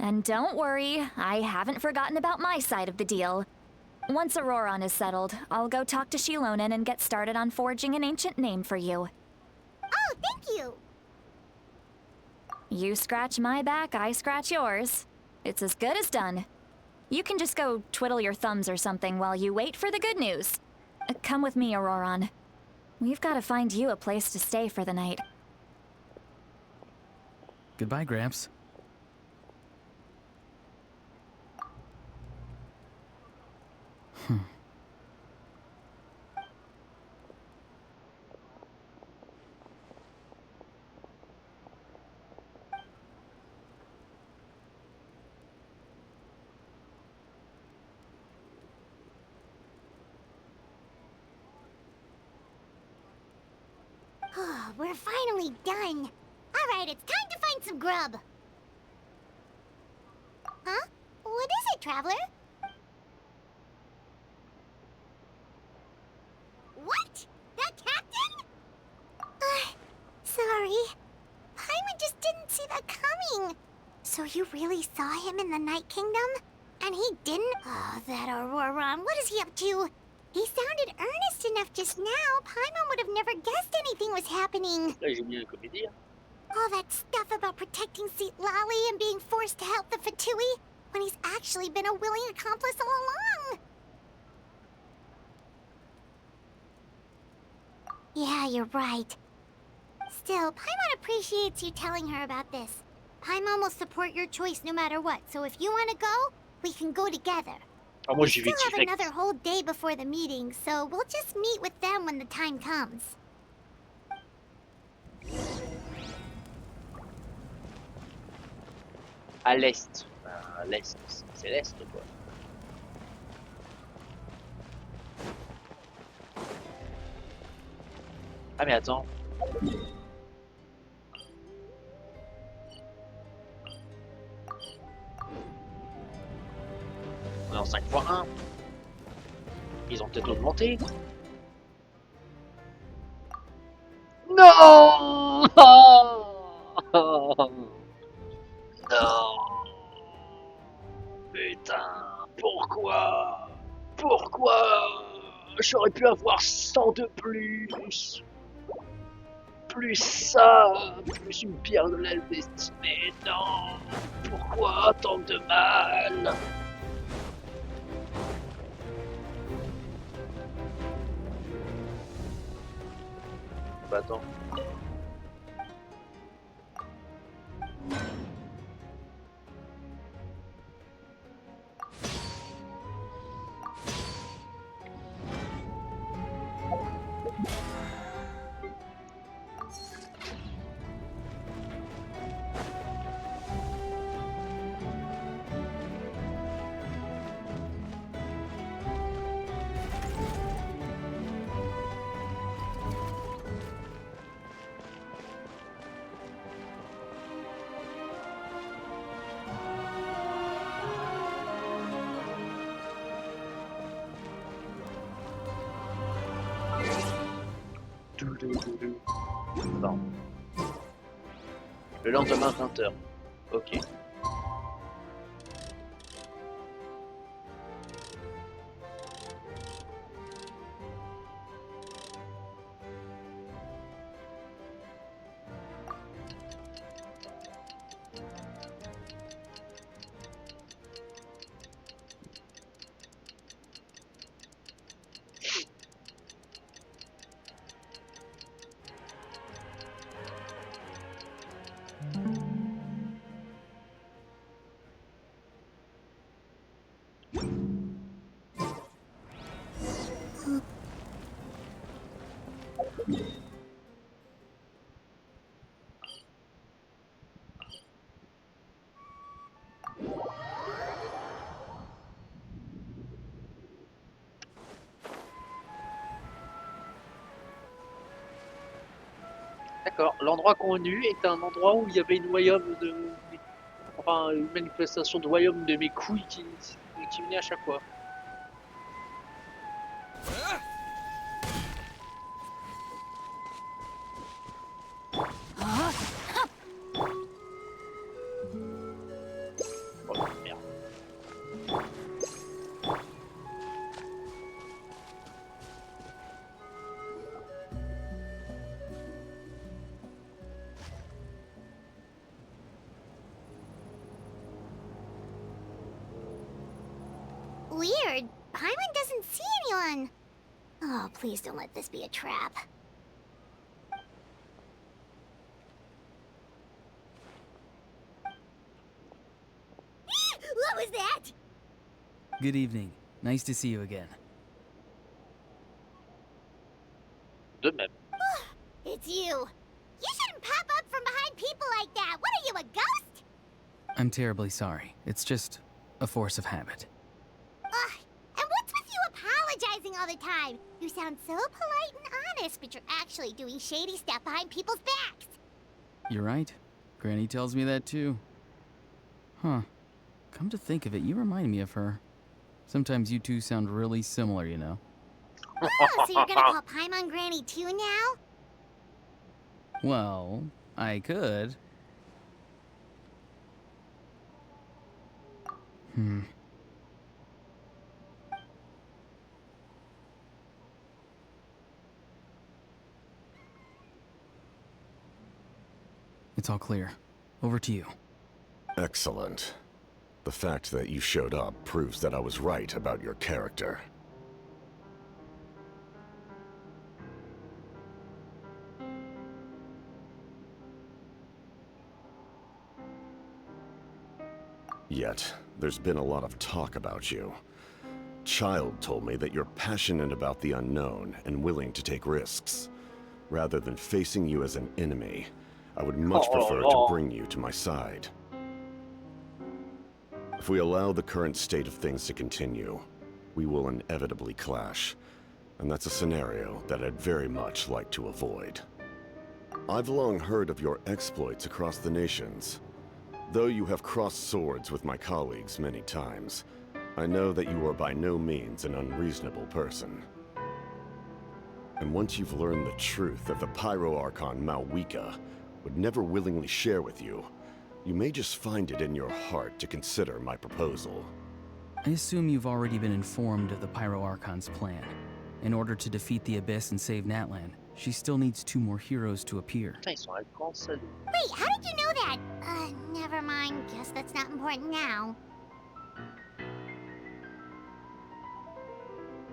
And don't worry, I haven't forgotten about my side of the deal. Once Auroron is settled, I'll go talk to Shilonen and get started on forging an ancient name for you. Oh, thank you! You scratch my back, I scratch yours. It's as good as done. You can just go twiddle your thumbs or something while you wait for the good news. Come with me, Auroron. We've got to find you a place to stay for the night. Goodbye, Gramps. We're finally done. Alright, it's time to find some grub. Huh? What is it, Traveler? What? That captain? Sorry. Paimon just didn't see that coming. So you really saw him in the Night Kingdom? And he didn't? Oh, that Auroron. What is he up to? He sounded earnest enough just now. Paimon would have never guessed anything was happening. Là j'ai mis la comédie. All that stuff about protecting Citlali and being forced to help the Fatui, when he's actually been a willing accomplice all along. Yeah, you're right. Still, Paimon appreciates you telling her about this. Paimon will support your choice no matter what, so if you want to go, we can go together. Ah, moi We j'y vais still have direct. another whole day before the meeting, so we'll just meet with them when the time comes. À l'est. À l'est, c'est l'est quoi. Ah mais attends. en 5 x 1. Ils ont peut-être augmenté. Non. Non. Putain, pourquoi? Pourquoi? J'aurais pu avoir 100 de plus. Plus ça, plus une pierre de la destinée. Non. Pourquoi tant de mal? Bah attends. Non. Le lendemain 20h. Ok. D'accord. L'endroit connu est un endroit où il y avait une royaume de... Enfin, une manifestation de royaume de mes couilles qui venait à chaque fois. Oh merde. Weird. Paimon doesn't see anyone. Oh, please don't let this be a trap. What was that? Good evening. Nice to see you again. De même. It's you. You shouldn't pop up from behind people like that. What are you, a ghost? I'm terribly sorry. It's just a force of habit. Ugh. And what's with you apologizing all the time? You sound so polite and honest, but you're actually doing shady stuff behind people's backs. You're right. Granny tells me that too. Huh. Come to think of it, you remind me of her. Sometimes you two sound really similar, you know. Oh, so you're gonna call Paimon Granny too now? Well, I could. It's all clear. Over to you. Excellent. The fact that you showed up proves that I was right about your character. Yet, there's been a lot of talk about you. Child told me that you're passionate about the unknown and willing to take risks. Rather than facing you as an enemy, I would much prefer to bring you to my side. If we allow the current state of things to continue, we will inevitably clash, and that's a scenario that I'd very much like to avoid. I've long heard of your exploits across the nations. Though you have crossed swords with my colleagues many times, I know that you are by no means an unreasonable person. And once you've learned the truth that the Pyro Archon Malwika would never willingly share with you, you may just find it in your heart to consider my proposal. I assume you've already been informed of the Pyro Archon's plan. In order to defeat the Abyss and save Natlan, she still needs 2 more heroes to appear. Wait, how did you know that? Never mind. Guess that's not important now.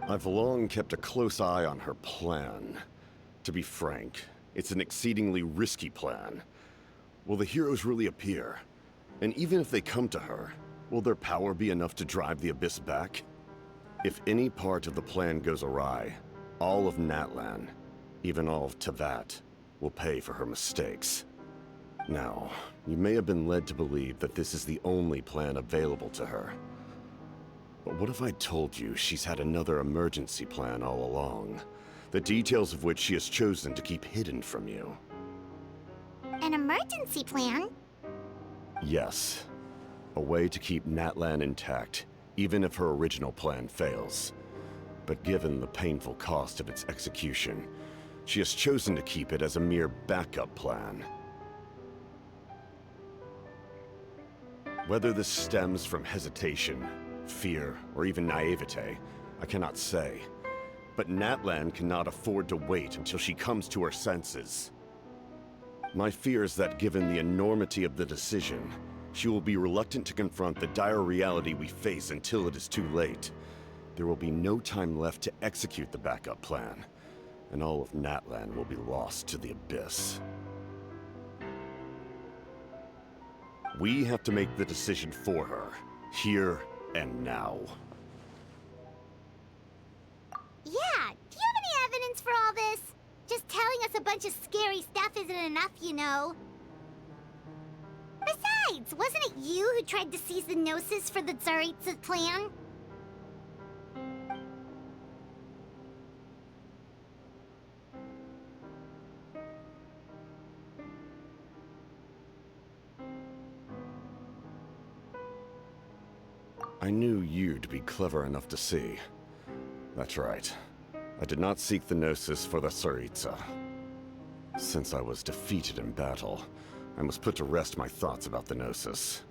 I've long kept a close eye on her plan. To be frank, it's an exceedingly risky plan. Will the heroes really appear? And even if they come to her, will their power be enough to drive the Abyss back? If any part of the plan goes awry, all of Natlan, even all of Tevat, will pay for her mistakes. Now, you may have been led to believe that this is the only plan available to her. But what if I told you she's had another emergency plan all along, the details of which she has chosen to keep hidden from you? An emergency plan? Yes. A way to keep Natlan intact, even if her original plan fails. But given the painful cost of its execution, she has chosen to keep it as a mere backup plan. Whether this stems from hesitation, fear, or even naivete, I cannot say. But Natlan cannot afford to wait until she comes to her senses. My fear is that given the enormity of the decision, she will be reluctant to confront the dire reality we face until it is too late. There will be no time left to execute the backup plan, and all of Natlan will be lost to the Abyss. We have to make the decision for her, here and now. Yeah, do you have any evidence for all this? Just telling us a bunch of scary stuff isn't enough, you know. Besides, wasn't it you who tried to seize the Gnosis for the Tsaritsa's plan? I knew you to be clever enough to see. That's right. I did not seek the Gnosis for the Tsaritsa. Since I was defeated in battle, I must put to rest my thoughts about the Gnosis.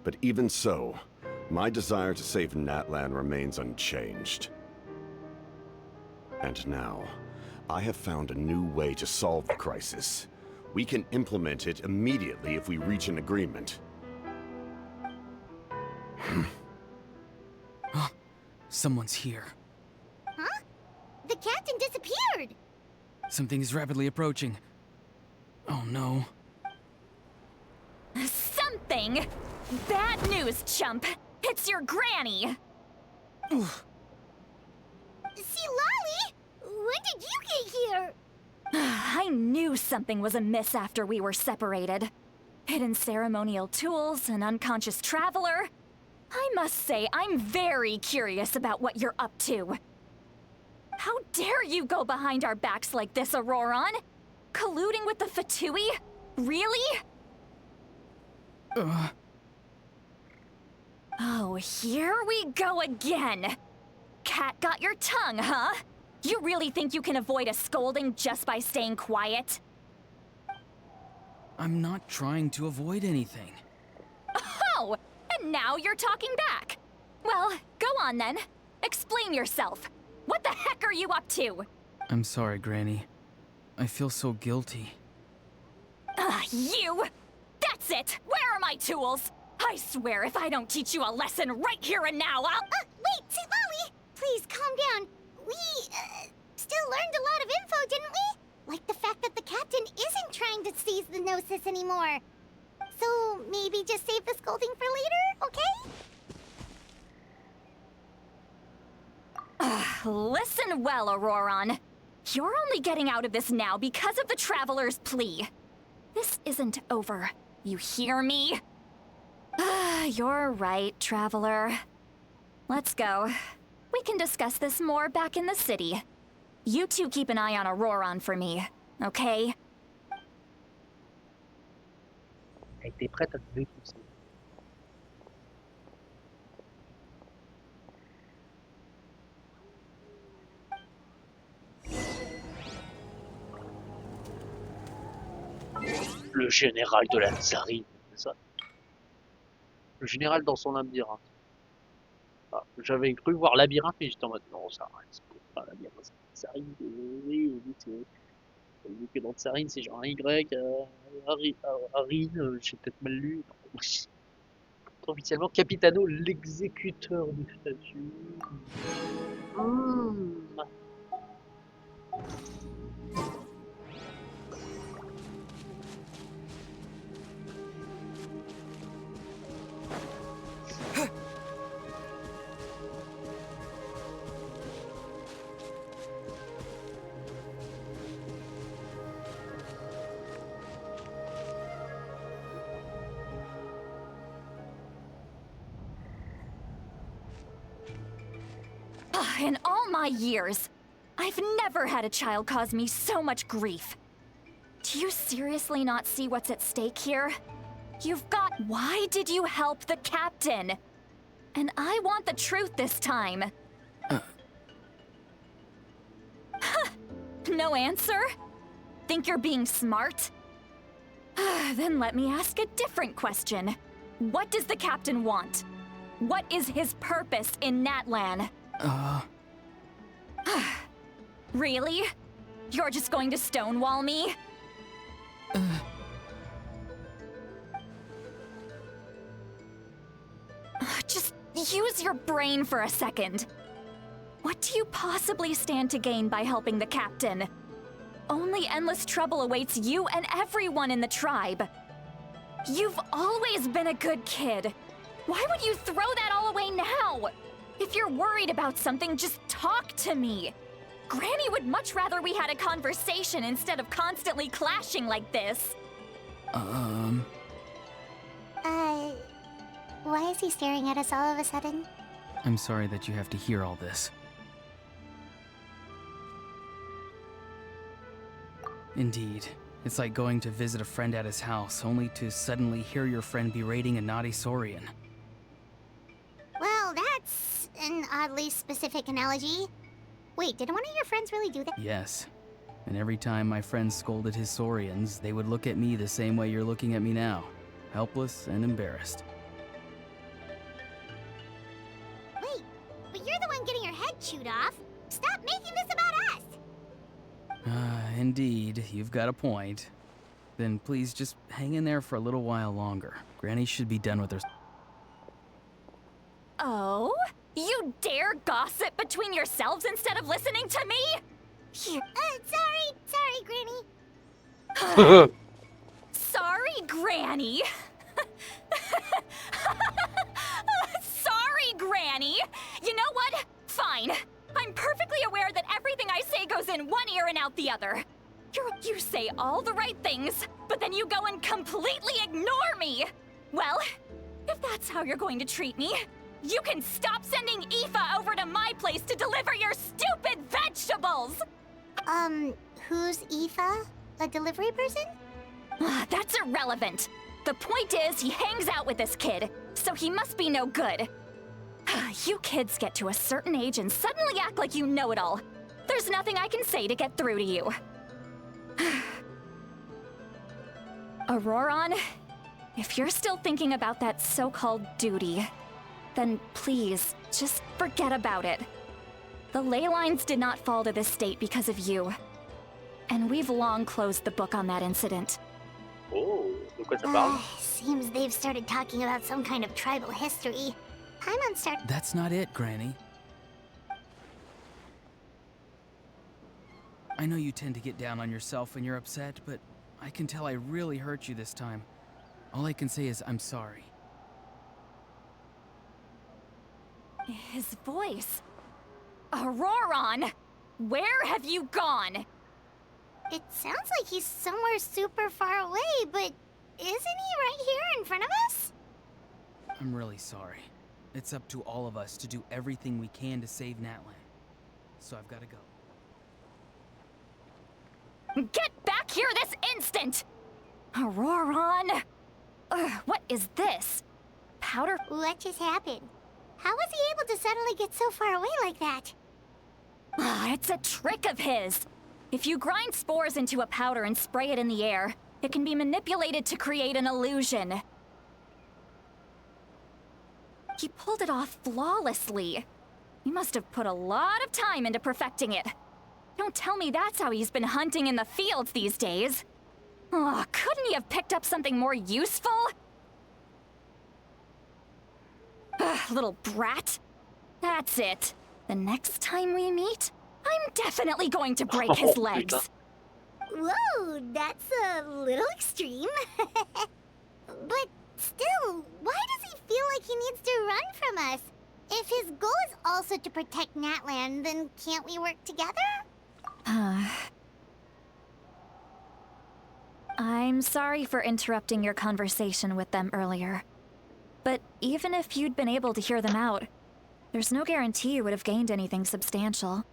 But even so, my desire to save Natlan remains unchanged. And now, I have found a new way to solve the crisis. We can implement it immediately if we reach an agreement. Someone's here. Huh? The captain disappeared! Something is rapidly approaching. Oh no. Something? Bad news, chump! It's your granny! See, Lolly? When did you get here? I knew something was amiss after we were separated. Hidden ceremonial tools, an unconscious traveler. I must say, I'm very curious about what you're up to. How dare you go behind our backs like this, Auroron? Colluding with the Fatui? Really? Oh, here we go again. Cat got your tongue, huh? You really think you can avoid a scolding just by staying quiet? I'm not trying to avoid anything. Oh! And now you're talking back. Well, go on then. Explain yourself. What the heck are you up to? I'm sorry, Granny. I feel so guilty. You! That's it! Where are my tools? I swear if I don't teach you a lesson right here and now, I'll— wait, see, Lolly! Please, calm down. We, still learned a lot of info, didn't we? Like the fact that the captain isn't trying to seize the Gnosis anymore. So, maybe just save the scolding for later, okay? Listen well, Auroron. You're only getting out of this now because of the Traveler's plea. This isn't over. You hear me? You're right, Traveler. Let's go. We can discuss this more back in the city. You two keep an eye on Auroron for me, okay? Elle était prête à te défoncer. Le général de la tsarine, c'est ça. Le général dans son labyrinthe. Ah, j'avais cru voir labyrinthe, mais j'étais en mode non, ça reste pas labyrinthe. Tsarine, oui, vu que dans tsarine, c'est genre un Y, Arine, j'ai peut-être mal lu. Non. Officiellement, Capitano, l'exécuteur du statut. In all my years, I've never had a child cause me so much grief. Do you seriously not see what's at stake here? Why did you help the captain? And I want the truth this time. No answer? Think you're being smart? Then let me ask a different question. What does the captain want? What is his purpose in Natlan? Really? You're just going to stonewall me? Just use your brain for a second. What do you possibly stand to gain by helping the captain? Only endless trouble awaits you and everyone in the tribe. You've always been a good kid. Why would you throw that all away now? If you're worried about something, just talk to me. Granny would much rather we had a conversation instead of constantly clashing like this. Why is he staring at us all of a sudden? I'm sorry that you have to hear all this. Indeed. It's like going to visit a friend at his house, only to suddenly hear your friend berating a naughty Saurian. Well, that's an oddly specific analogy. Wait, did one of your friends really do that? Yes. And every time my friend scolded his Saurians, they would look at me the same way you're looking at me now. Helpless and embarrassed. Wait, but you're the one getting your head chewed off. Stop making this about us! Indeed, you've got a point. Then please just hang in there for a little while longer. Granny should be done with her. Oh? You dare gossip between yourselves instead of listening to me? Sorry, Granny. Sorry, Granny. Sorry, Granny. You know what? Fine. I'm perfectly aware that everything I say goes in one ear and out the other. You say all the right things, but then you go and completely ignore me. Well, if that's how you're going to treat me, you can stop sending Aoife over to my place to deliver your stupid vegetables! Who's Aoife? A delivery person? That's irrelevant. The point is, he hangs out with this kid, so he must be no good. You kids get to a certain age and suddenly act like you know it all. There's nothing I can say to get through to you. Auroron, if you're still thinking about that so-called duty, then please, just forget about it. The ley lines did not fall to this state because of you. And we've long closed the book on that incident. Oh, de quoi ça parle? Seems they've started talking about some kind of tribal history. That's not it, Granny. I know you tend to get down on yourself when you're upset, but I can tell I really hurt you this time. All I can say is I'm sorry. His voice. Auroron! Where have you gone? It sounds like he's somewhere super far away, but isn't he right here in front of us? I'm really sorry. It's up to all of us to do everything we can to save Natlan. So I've got to go. Get back here this instant! Auroron! What is this? Powder? What just happened? How was he able to suddenly get so far away like that? It's a trick of his. If you grind spores into a powder and spray it in the air, It can be manipulated to create an illusion. He pulled it off flawlessly. He must have put a lot of time into perfecting it. Don't tell me that's how he's been hunting in the fields these days. Oh, couldn't he have picked up something more useful? Ugh, little brat. That's it. The next time we meet, I'm definitely going to break his legs. Whoa, that's a little extreme. But still, why does he feel like he needs to run from us? If his goal is also to protect Natlan, then can't we work together? I'm sorry for interrupting your conversation with them earlier. But even if you'd been able to hear them out, there's no guarantee you would have gained anything substantial.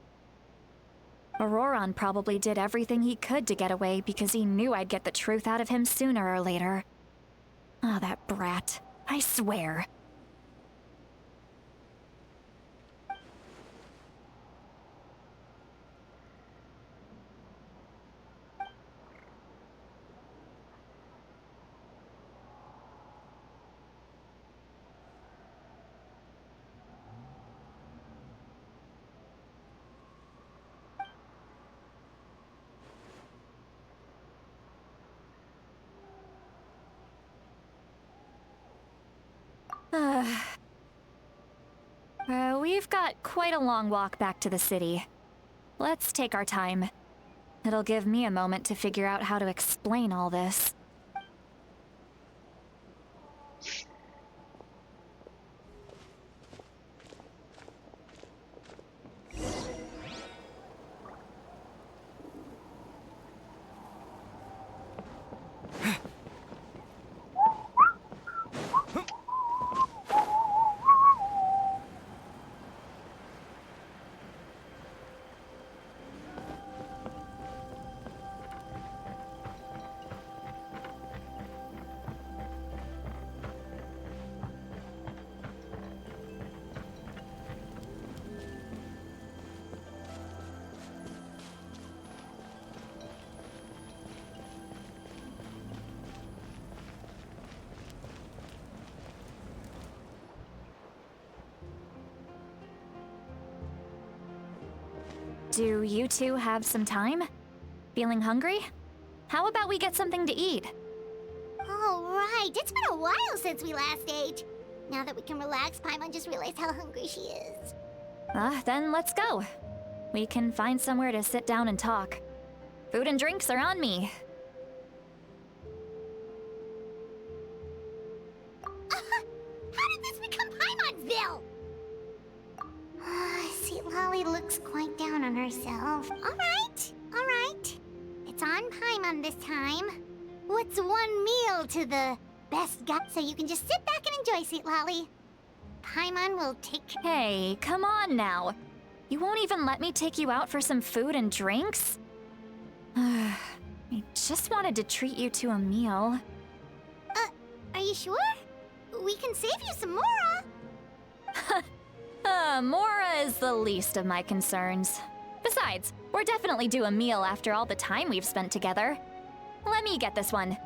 Auroron probably did everything he could to get away because he knew I'd get the truth out of him sooner or later. Ah, that brat. I swear. We've got quite a long walk back to the city. Let's take our time. It'll give me a moment to figure out how to explain all this. Do you two have some time? Feeling hungry? How about we get something to eat? All right, it's been a while since we last ate. Now that we can relax, Paimon just realized how hungry she is. Then let's go. We can find somewhere to sit down and talk. Food and drinks are on me. How did this become Paimonville? See, Lolly looks quite down on herself. All right. It's on Paimon this time. What's one meal to the best gut so you can just sit back and enjoy, Sweet Lolly? Paimon will take... Hey, come on now. You won't even let me take you out for some food and drinks? I just wanted to treat you to a meal. Are you sure? We can save you some Mora. Mora is the least of my concerns. Besides, we're definitely due a meal after all the time we've spent together. Let me get this one.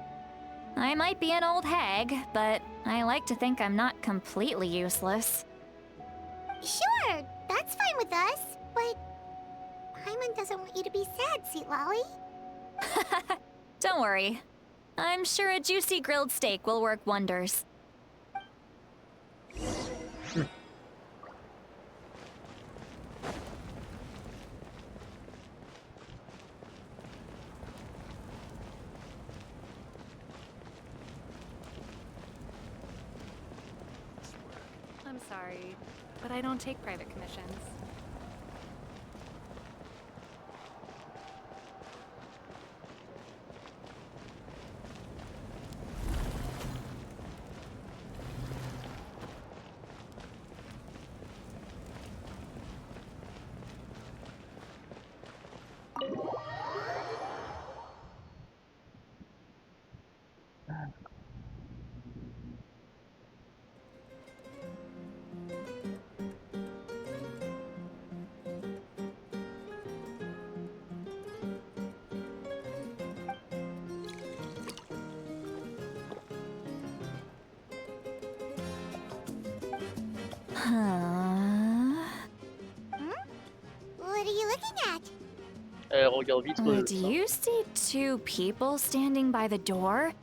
I might be an old hag, but I like to think I'm not completely useless. Sure, that's fine with us, but Paimon doesn't want you to be sad, Sweet Lolly. Don't worry. I'm sure a juicy grilled steak will work wonders. I'm sorry, but I don't take private commissions. Hmm? What are you looking at? Regarde vite. Do you see two people standing by the door?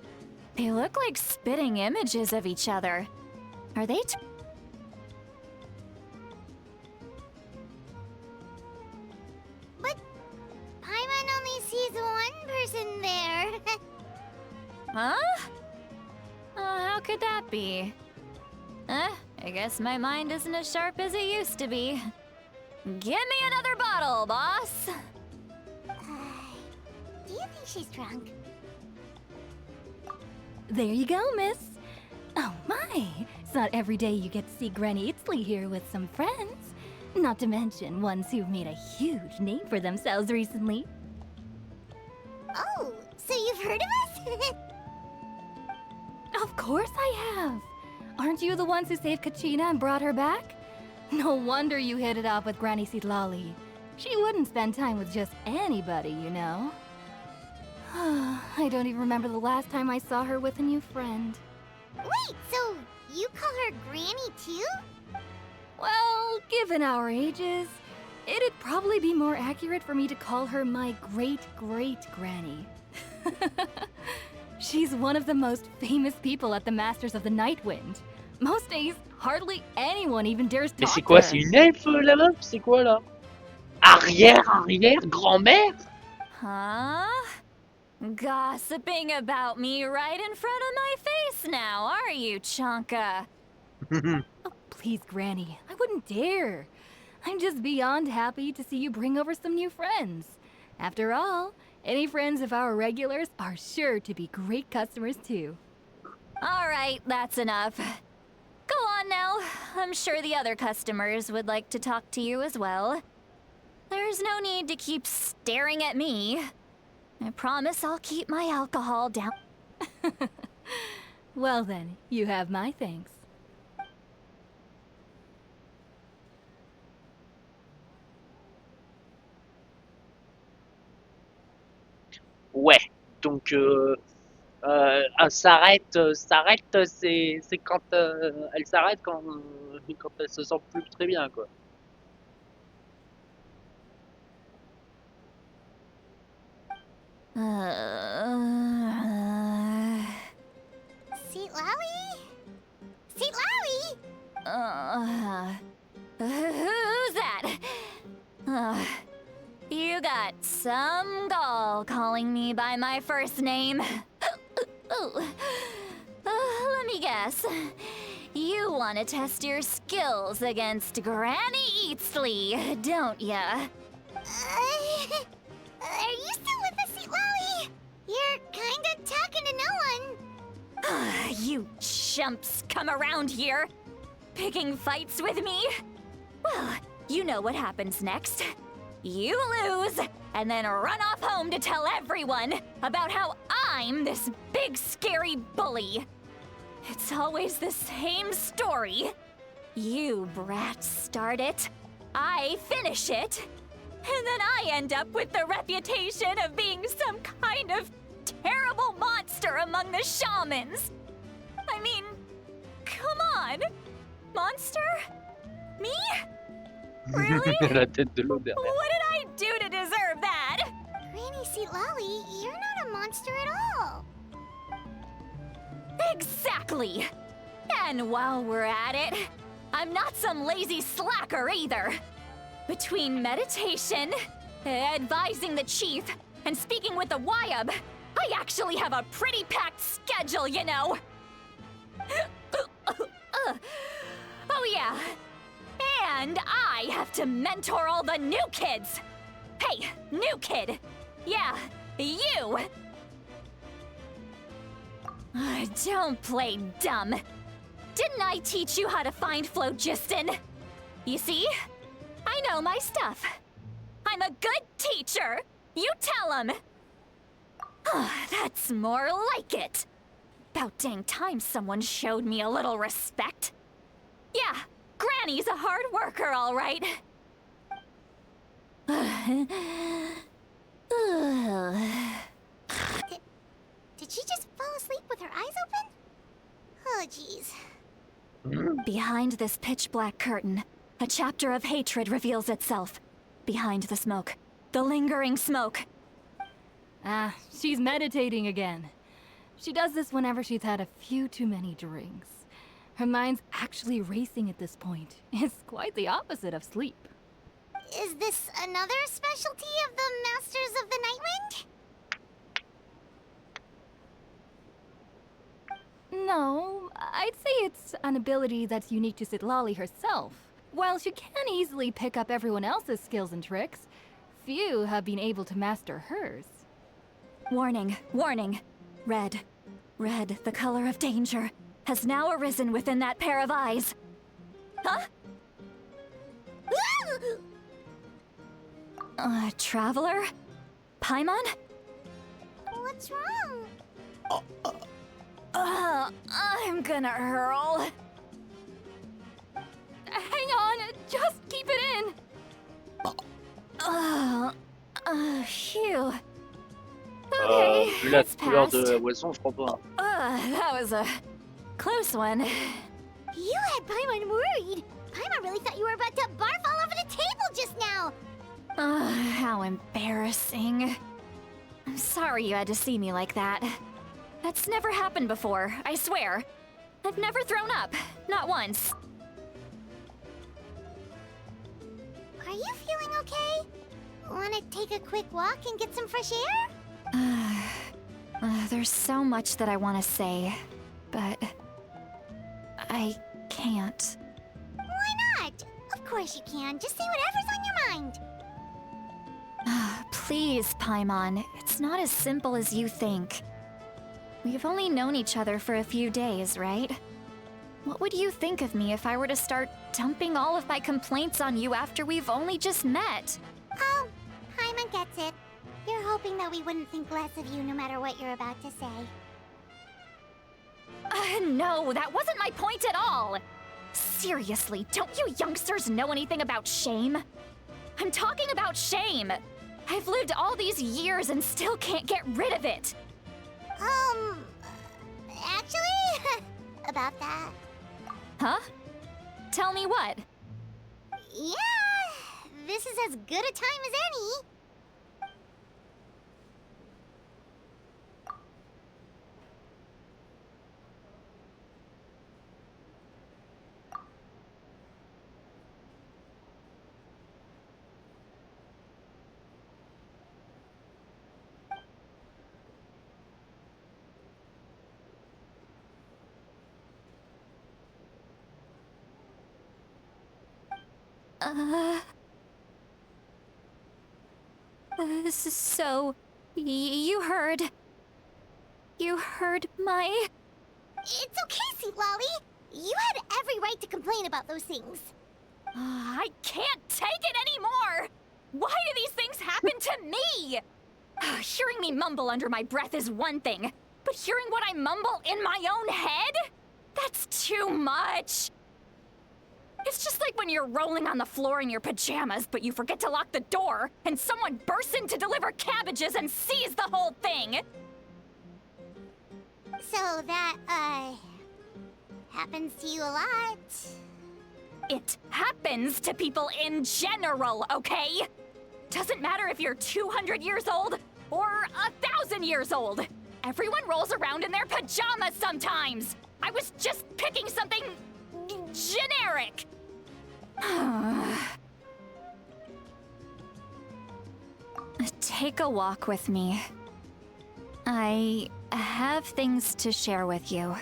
They look like spitting images of each other. Are they But Paimon only sees one person there. Huh? How could that be? I guess my mind isn't as sharp as it used to be. Give me another bottle, boss! Do you think she's drunk? There you go, miss. Oh my, it's not every day you get to see Granny Itzley here with some friends. Not to mention ones who've made a huge name for themselves recently. Oh, so you've heard of us? Of course I have. Aren't you the ones who saved Kachina and brought her back? No wonder you hit it off with Granny Sitlali. She wouldn't spend time with just anybody, you know. I don't even remember the last time I saw her with a new friend. Wait, so you call her Granny too? Well, given our ages, it'd probably be more accurate for me to call her my great-great-granny. She's one of the most famous people at the Masters of the Nightwind. Most days, hardly anyone even dares talk Mais c'est to quoi? her. C'est une elfe la meuf? C'est quoi là? Arrière, grand-mère? Huh? Gossiping about me right in front of my face now, are you, Chonka? Oh, please, Granny. I wouldn't dare. I'm just beyond happy to see you bring over some new friends. After all, any friends of our regulars are sure to be great customers too. All right, that's enough. Go on now. I'm sure the other customers would like to talk to you as well. There's no need to keep staring at me. I promise I'll keep my alcohol down. Well then, you have my thanks. Ouais, donc s'arrête, c'est quand elle s'arrête quand elle se sent plus très bien quoi. Sitlali? Sitlali? Who's that? You got some gall calling me by my first name. Let me guess. You want to test your skills against Granny Eatsley, don't ya? Are you still with us, Sitlali? You're kinda talking to no one. You chumps come around here, picking fights with me? Well, you know what happens next. You lose, and then run off home to tell everyone about how I'm this big scary bully. It's always the same story. You brats start it, I finish it, and then I end up with the reputation of being some kind of terrible monster among the shamans. I mean, come on. Monster? Me? Really? La tête de l'eau derrière. What did I do to deserve that? Granny Sitlali, you're not a monster at all. Exactly. And while we're at it, I'm not some lazy slacker either. Between meditation, advising the chief, and speaking with the Wyab, I actually have a pretty packed schedule, you know. Oh yeah. And I have to mentor all the new kids. Hey, new kid. Yeah, you. Don't play dumb. Didn't I teach you how to find phlogiston? You see? I know my stuff. I'm a good teacher. You tell him. That's more like it. About dang time someone showed me a little respect. Yeah, Granny's a hard worker, all right. Did she just fall asleep with her eyes open? Oh, jeez. Behind this pitch black curtain, a chapter of hatred reveals itself. Behind the smoke, the lingering smoke. Ah, she's meditating again. She does this whenever she's had a few too many drinks. Her mind's actually racing at this point. It's quite the opposite of sleep. Is this another specialty of the Masters of the Nightwind? No, I'd say it's an ability that's unique to Citlali herself. While she can easily pick up everyone else's skills and tricks, few have been able to master hers. Warning, warning. Red, red, the color of danger, has now arisen within that pair of eyes. Huh? Traveler? Paimon? What's wrong? I'm gonna hurl. Hang on, just keep it in. Phew. Okay, Vu la it's couleur passed. de Wilson, je crois pas. That was a close one. You had Paimon worried. Paimon really thought you were about to barf all over the table just now. How embarrassing. I'm sorry you had to see me like that. That's never happened before, I swear. I've never thrown up, not once. Are you feeling okay? Wanna take a quick walk and get some fresh air? There's so much that I want to say, but I can't. Why not? Of course you can. Just say whatever's on your mind. Please, Paimon, it's not as simple as you think. We've only known each other for a few days, right? What would you think of me if I were to start dumping all of my complaints on you after we've only just met? Oh, Paimon gets it. You're hoping that we wouldn't think less of you no matter what you're about to say. No, that wasn't my point at all! Seriously, don't you youngsters know anything about shame? I'm talking about shame! I've lived all these years and still can't get rid of it! Actually, about that. Huh? Tell me what? Yeah, this is as good a time as any. So, you heard my... It's okay, Citlali. You had every right to complain about those things. I can't take it anymore! Why do these things happen to me? Hearing me mumble under my breath is one thing, but hearing what I mumble in my own head? That's too much! It's just like when you're rolling on the floor in your pajamas, but you forget to lock the door, and someone bursts in to deliver cabbages and sees the whole thing! So that, happens to you a lot. It happens to people in general, okay? Doesn't matter if you're 200 years old or 1,000 years old. Everyone rolls around in their pajamas sometimes. I was just picking something generic. Take a walk with me. I have things to share with you.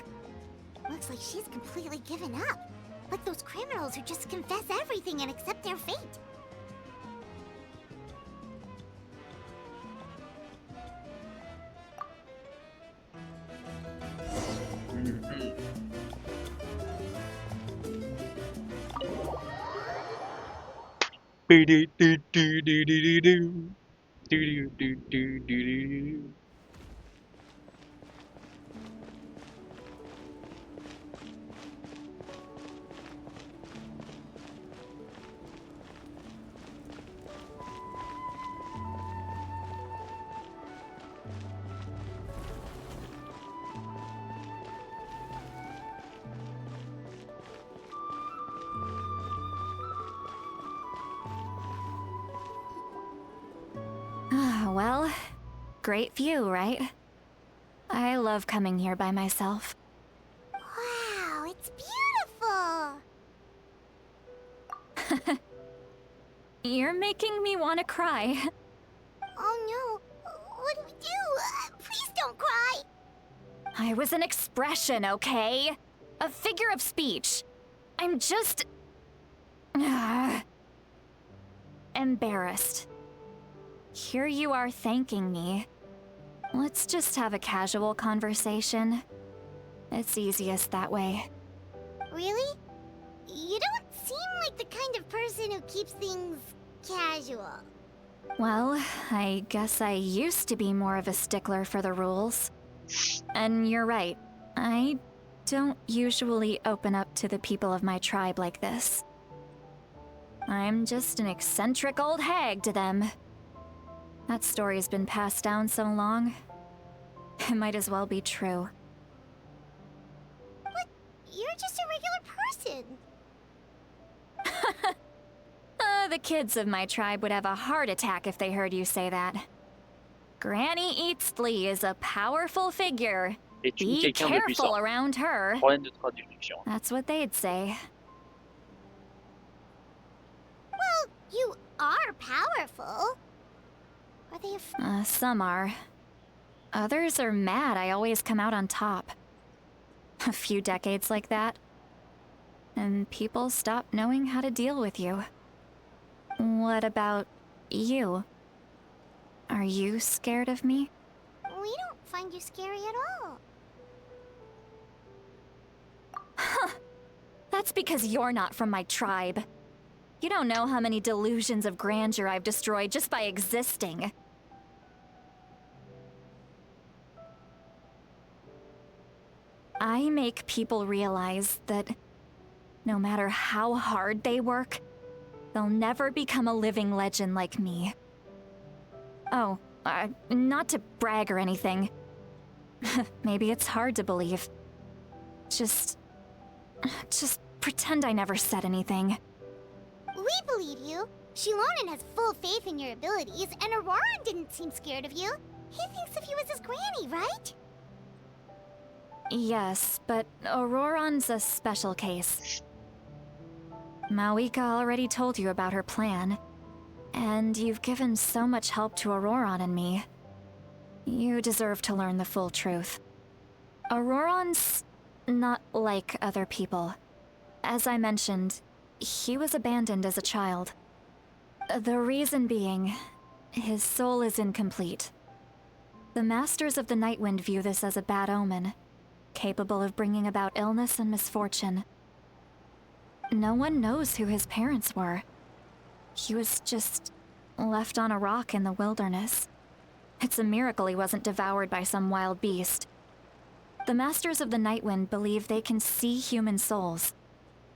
Looks like she's completely given up. Like those criminals who just confess everything and accept their fate. Well, great view, right? I love coming here by myself. Wow, it's beautiful! You're making me want to cry. Oh no, what do we do? Please don't cry! I was an expression, okay? A figure of speech. I'm just... embarrassed. Here you are thanking me. Let's just have a casual conversation. It's easiest that way. Really? You don't seem like the kind of person who keeps things casual. Well, I guess I used to be more of a stickler for the rules. And you're right, I don't usually open up to the people of my tribe like this. I'm just an eccentric old hag to them. That story's been passed down so long, it might as well be true. But you're just a regular person. The kids of my tribe would have a heart attack if they heard you say that. Granny Eatsley is a powerful figure. Be careful around her. That's what they'd say. Well, you are powerful. Are they Some are. Others are mad I always come out on top. A few decades like that, and people stop knowing how to deal with you. What about you? Are you scared of me? We don't find you scary at all. Huh. That's because you're not from my tribe. You don't know how many delusions of grandeur I've destroyed just by existing. I make people realize that no matter how hard they work, they'll never become a living legend like me. Oh, not to brag or anything. Maybe it's hard to believe. Just pretend I never said anything. We believe you. Shilonen has full faith in your abilities, and Auroran didn't seem scared of you. He thinks of you as his granny, right? Yes, but Auroran's a special case. Mawika already told you about her plan, and you've given so much help to Auroran and me. You deserve to learn the full truth. Auroran's not like other people. As I mentioned, he was abandoned as a child. The reason being, his soul is incomplete. The Masters of the Nightwind view this as a bad omen, capable of bringing about illness and misfortune. No one knows who his parents were. He was just left on a rock in the wilderness. It's a miracle he wasn't devoured by some wild beast. The Masters of the Nightwind believe they can see human souls,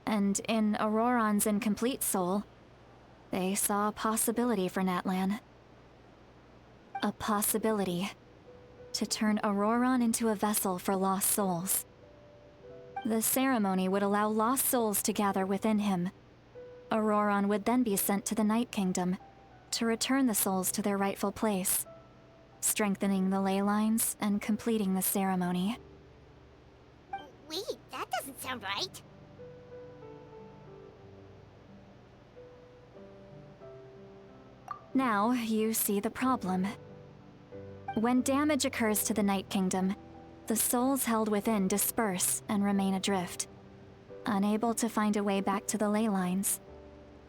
and in Auroran's incomplete soul, they saw a possibility for Natlan. A possibility to turn Auroran into a vessel for lost souls. The ceremony would allow lost souls to gather within him. Auroran would then be sent to the Night Kingdom to return the souls to their rightful place, strengthening the ley lines and completing the ceremony. Wait, that doesn't sound right. Now you see the problem. When damage occurs to the Night Kingdom, the souls held within disperse and remain adrift, unable to find a way back to the ley lines.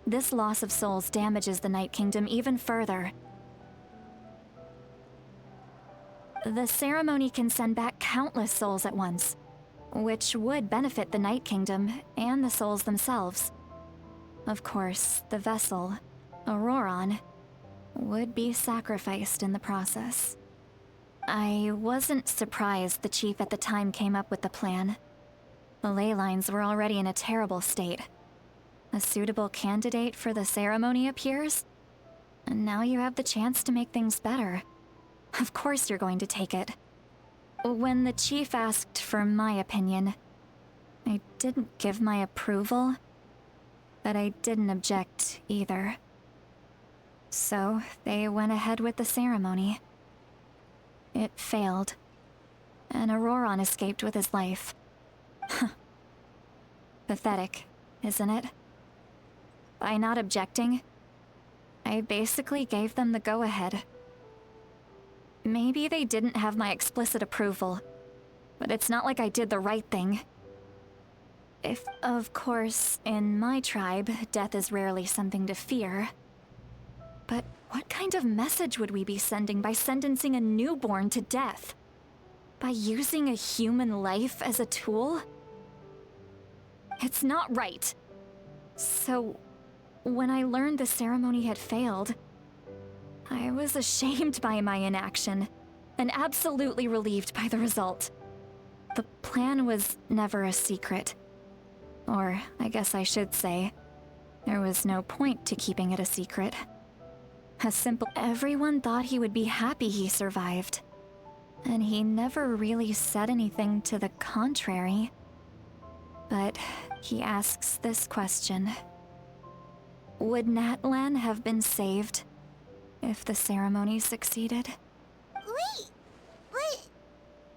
This loss of souls damages the Night Kingdom even further. The ceremony can send back countless souls at once, which would benefit the Night Kingdom and the souls themselves. Of course, the vessel, Auroran, would be sacrificed in the process. I wasn't surprised the chief at the time came up with the plan. The ley lines were already in a terrible state. A suitable candidate for the ceremony appears, and now you have the chance to make things better. Of course you're going to take it. When the chief asked for my opinion, I didn't give my approval, but I didn't object either. So they went ahead with the ceremony. It failed, and Auroron escaped with his life. Pathetic, isn't it? By not objecting, I basically gave them the go-ahead. Maybe they didn't have my explicit approval, but it's not like I did the right thing. If, of course, in my tribe, death is rarely something to fear. But what kind of message would we be sending by sentencing a newborn to death? By using a human life as a tool? It's not right. So, when I learned the ceremony had failed, I was ashamed by my inaction, and absolutely relieved by the result. The plan was never a secret. Or, I guess I should say, there was no point to keeping it a secret. Everyone thought he would be happy he survived. And he never really said anything to the contrary. But he asks this question. Would Natlan have been saved if the ceremony succeeded? Wait, but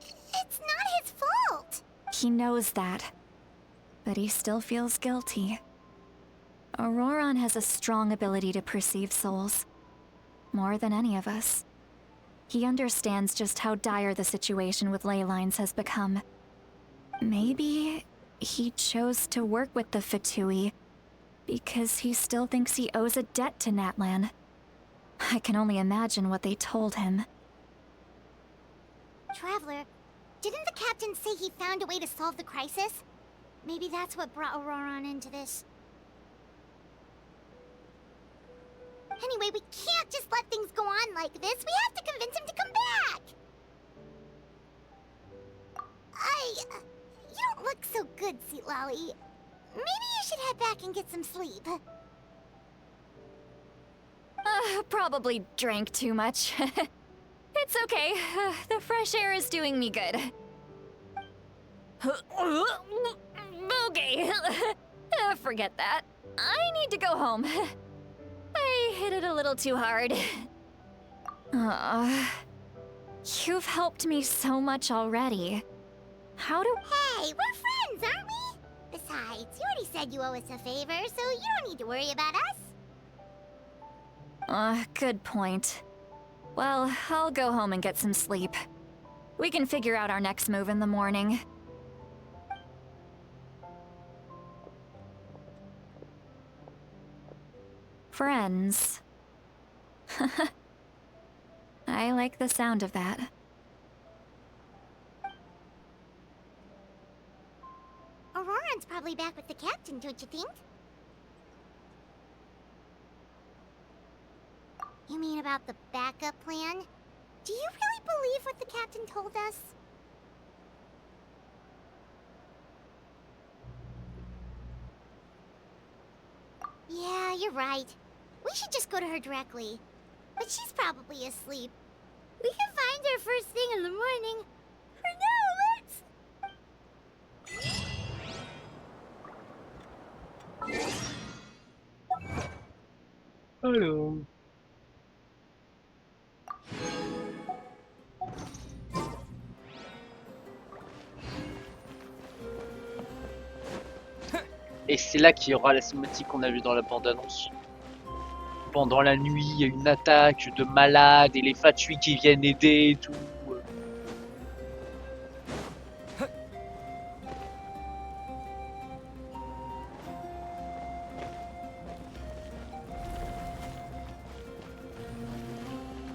it's not his fault. He knows that, but he still feels guilty. Auroron has a strong ability to perceive souls, more than any of us. He understands just how dire the situation with ley lines has become. Maybe he chose to work with the Fatui because he still thinks he owes a debt to Natlan. I can only imagine what they told him. Traveler, didn't the captain say he found a way to solve the crisis? Maybe that's what brought Auroron into this. Anyway, we can't just let things go on like this. We have to convince him to come back. You don't look so good, Seatlolly. Maybe you should head back and get some sleep. Probably drank too much. It's okay. The fresh air is doing me good. Okay. Forget that. I need to go home. I hit it a little too hard. You've helped me so much already. How do— Hey, we're friends, aren't we? Besides, you already said you owe us a favor, so you don't need to worry about us. Good point. Well, I'll go home and get some sleep. We can figure out our next move in the morning. Friends. I like the sound of that. Auroron's probably back with the captain, don't you think? You mean about the backup plan? Do you really believe what the captain told us? Yeah, you're right. We should just go to her directly. But she's probably asleep. We can find her first thing in the morning. For now, let's... Hello. Et c'est là qu'il y aura la cinématique qu'on a vue dans la bande-annonce. Pendant la nuit, il y a une attaque de malades et les Fatui qui viennent aider et tout.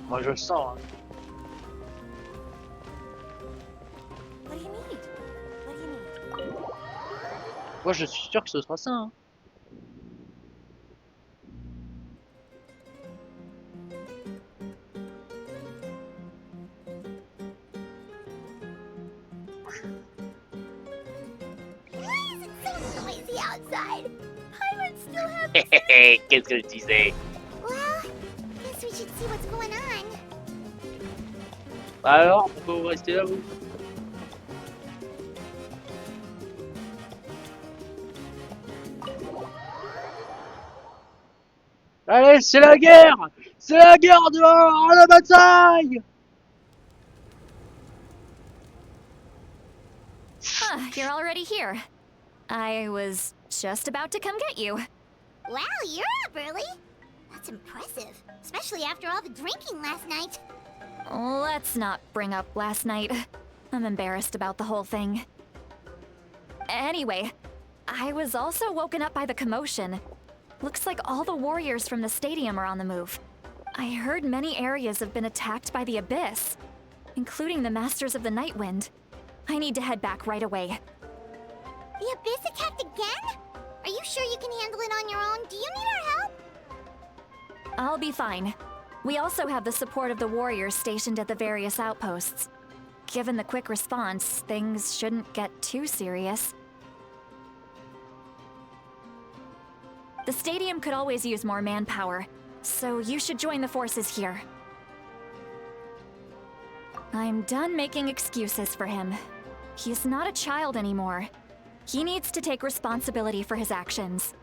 Moi je le sens. Hein. Moi je suis sûr que ce sera ça. Hein. Qu'est-ce que je disais? Well, guess we should see what's going on. Alors, pourquoi vous restez là, vous? Allez, c'est la guerre! C'est la guerre dehors, à la bataille! You're already here. I was just about to come get you. Wow, you're up early. That's impressive, especially after all the drinking last night. Let's not bring up last night. I'm embarrassed about the whole thing. Anyway, I was also woken up by the commotion. Looks like all the warriors from the stadium are on the move. I heard many areas have been attacked by the Abyss, including the Masters of the Night Wind. I need to head back right away. The Abyss attacked again? Are you sure you can handle it on your own? Do you need our help? I'll be fine. We also have the support of the warriors stationed at the various outposts. Given the quick response, things shouldn't get too serious. The stadium could always use more manpower, so you should join the forces here. I'm done making excuses for him. He's not a child anymore. He needs to take responsibility for his actions.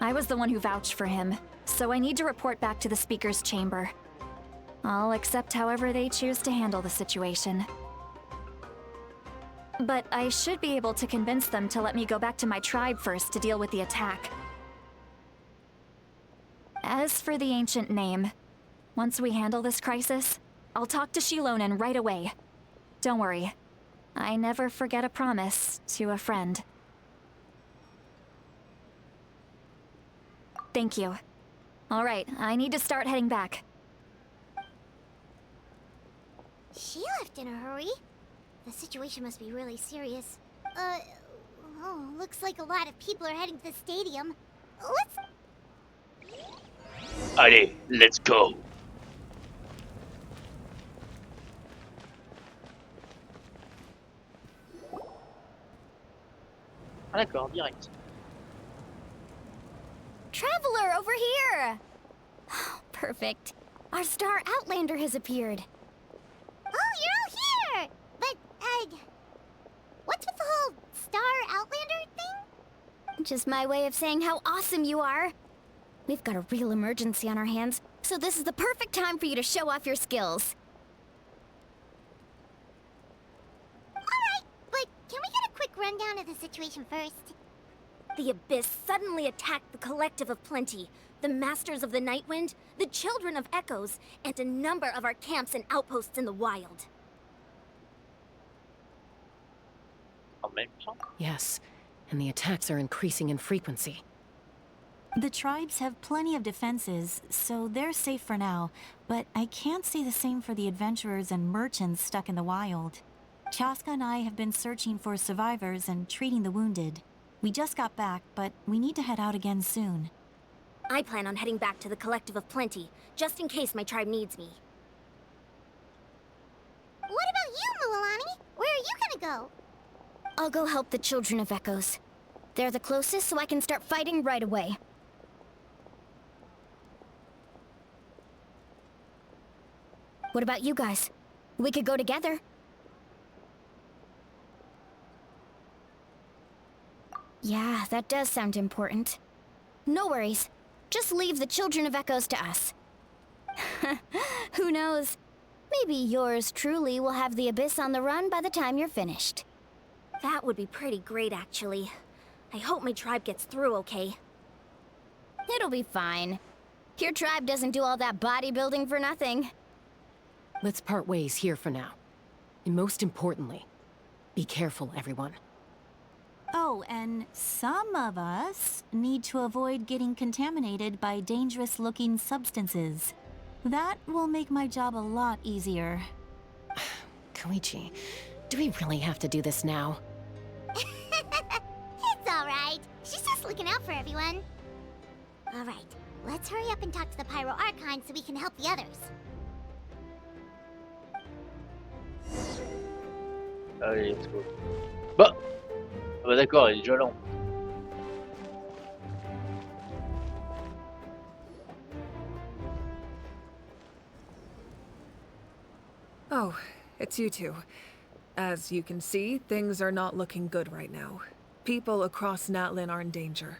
I was the one who vouched for him, so I need to report back to the Speaker's chamber. I'll accept however they choose to handle the situation. But I should be able to convince them to let me go back to my tribe first to deal with the attack. As for the ancient name, once we handle this crisis, I'll talk to Shilonen right away. Don't worry, I never forget a promise to a friend. Thank you. Alright, I need to start heading back. She left in a hurry. The situation must be really serious. Oh, looks like a lot of people are heading to the stadium. Allez, let's go. Ah d'accord, direct. Traveler, over here! Perfect. Our star Outlander has appeared. Oh, you're all here! But, what's with the whole Star Outlander thing? Just my way of saying how awesome you are. We've got a real emergency on our hands, so this is the perfect time for you to show off your skills. Alright, but can we get a quick rundown of the situation first? The Abyss suddenly attacked the Collective of Plenty, the Masters of the Night Wind, the Children of Echoes, and a number of our camps and outposts in the wild. Yes, and the attacks are increasing in frequency. The tribes have plenty of defenses, so they're safe for now, but I can't say the same for the adventurers and merchants stuck in the wild. Chaska and I have been searching for survivors and treating the wounded. We just got back, but we need to head out again soon. I plan on heading back to the Collective of Plenty, just in case my tribe needs me. What about you, Mualani? Where are you gonna go? I'll go help the Children of Echoes. They're the closest, so I can start fighting right away. What about you guys? We could go together. Yeah, that does sound important. No worries. Just leave the Children of Echoes to us. Who knows? Maybe yours truly will have the Abyss on the run by the time you're finished. That would be pretty great, actually. I hope my tribe gets through okay. It'll be fine. Your tribe doesn't do all that bodybuilding for nothing. Let's part ways here for now. And most importantly, be careful, everyone. Oh, and some of us need to avoid getting contaminated by dangerous-looking substances. That will make my job a lot easier. Koichi, do we really have to do this now? It's alright. She's just looking out for everyone. Alright, let's hurry up and talk to the Pyro Archon so we can help the others. Allez, let's go. Bah, ah bah d'accord, il est déjà lent. Oh, it's you two. As you can see, things are not looking good right now. People across Natlin are in danger.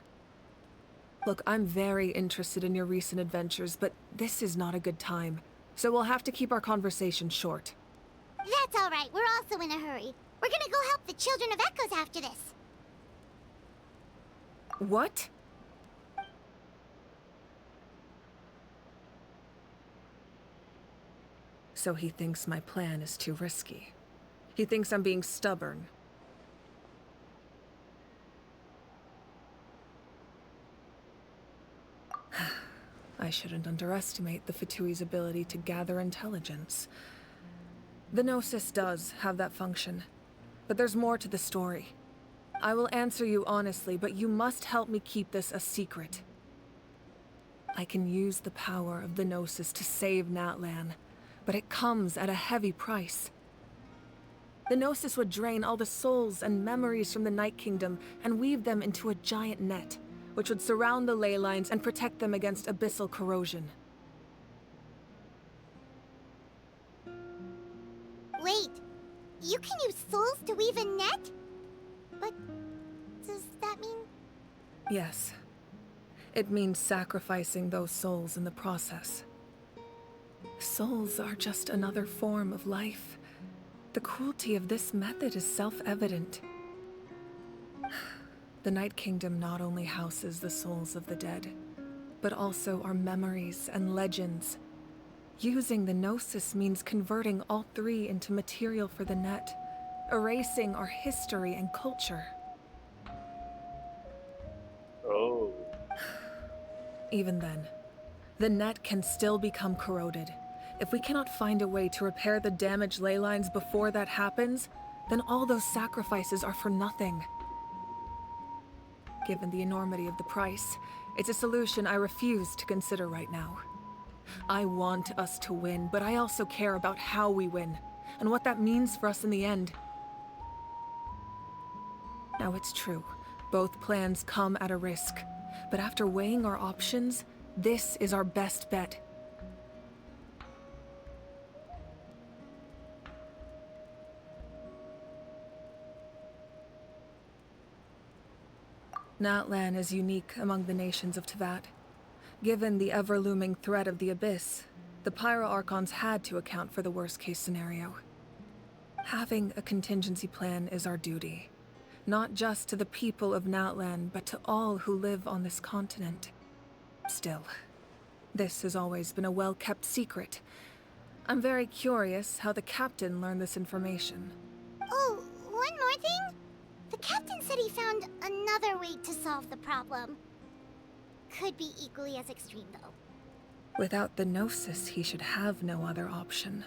Look, I'm very interested in your recent adventures, but this is not a good time. So we'll have to keep our conversation short. That's all right. We're also in a hurry. We're gonna go help the Children of Echoes after this. What? So he thinks my plan is too risky. He thinks I'm being stubborn. I shouldn't underestimate the Fatui's ability to gather intelligence. The Gnosis does have that function, but there's more to the story. I will answer you honestly, but you must help me keep this a secret. I can use the power of the Gnosis to save Natlan, but it comes at a heavy price. The Gnosis would drain all the souls and memories from the Night Kingdom and weave them into a giant net, which would surround the ley lines and protect them against abyssal corrosion. Wait, you can use souls to weave a net? But does that mean... Yes. It means sacrificing those souls in the process. Souls are just another form of life. The cruelty of this method is self-evident. The Night Kingdom not only houses the souls of the dead, but also our memories and legends. Using the Gnosis means converting all three into material for the net, erasing our history and culture. Oh. Even then, the net can still become corroded. If we cannot find a way to repair the damaged ley lines before that happens, then all those sacrifices are for nothing. Given the enormity of the price, it's a solution I refuse to consider right now. I want us to win, but I also care about how we win, and what that means for us in the end. Now it's true, both plans come at a risk, but after weighing our options, this is our best bet. Natlan is unique among the nations of Teyvat. Given the ever-looming threat of the Abyss, the Pyro Archons had to account for the worst-case scenario. Having a contingency plan is our duty, not just to the people of Natlan, but to all who live on this continent. Still, this has always been a well-kept secret. I'm very curious how the captain learned this information. Oh, one more thing? The captain said he found another way to solve the problem. Could be equally as extreme, though. Without the Gnosis, he should have no other option.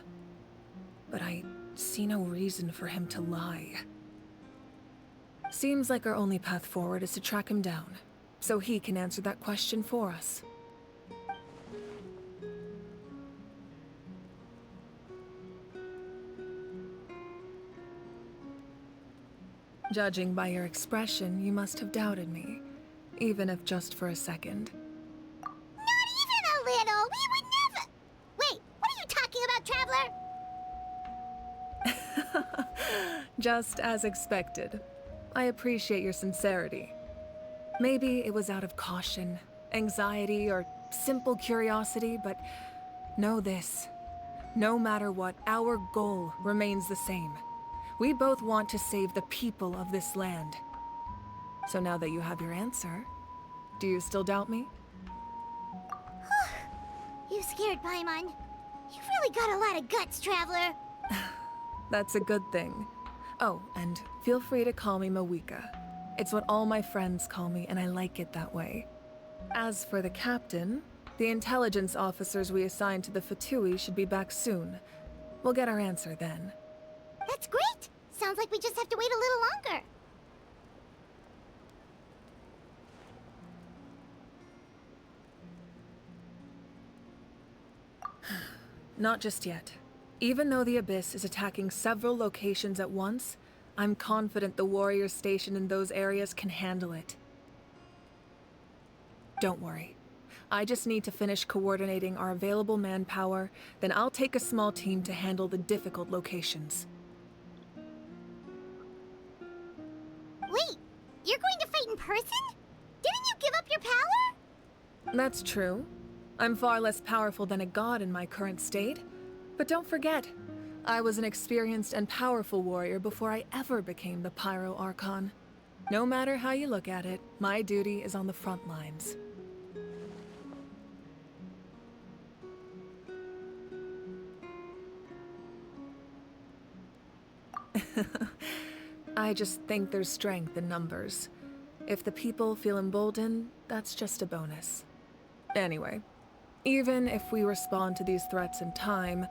But I see no reason for him to lie. Seems like our only path forward is to track him down, so he can answer that question for us. Judging by your expression, you must have doubted me, even if just for a second. Not even a little! We would never... Wait, what are you talking about, Traveler? Just as expected. I appreciate your sincerity. Maybe it was out of caution, anxiety, or simple curiosity, but know this. No matter what, our goal remains the same. We both want to save the people of this land. So now that you have your answer, do you still doubt me? You scared Paimon. You've really got a lot of guts, Traveler. That's a good thing. Oh, and feel free to call me Mawika. It's what all my friends call me, and I like it that way. As for the captain, the intelligence officers we assigned to the Fatui should be back soon. We'll get our answer then. That's great! Sounds like we just have to wait a little longer. Not just yet. Even though the Abyss is attacking several locations at once, I'm confident the warriors stationed in those areas can handle it. Don't worry. I just need to finish coordinating our available manpower, then I'll take a small team to handle the difficult locations. Wait, you're going to fight in person? Didn't you give up your power? That's true. I'm far less powerful than a god in my current state. But don't forget, I was an experienced and powerful warrior before I ever became the Pyro Archon. No matter how you look at it, my duty is on the front lines. I just think there's strength in numbers. If the people feel emboldened, that's just a bonus. Anyway, even if we respond to these threats in time,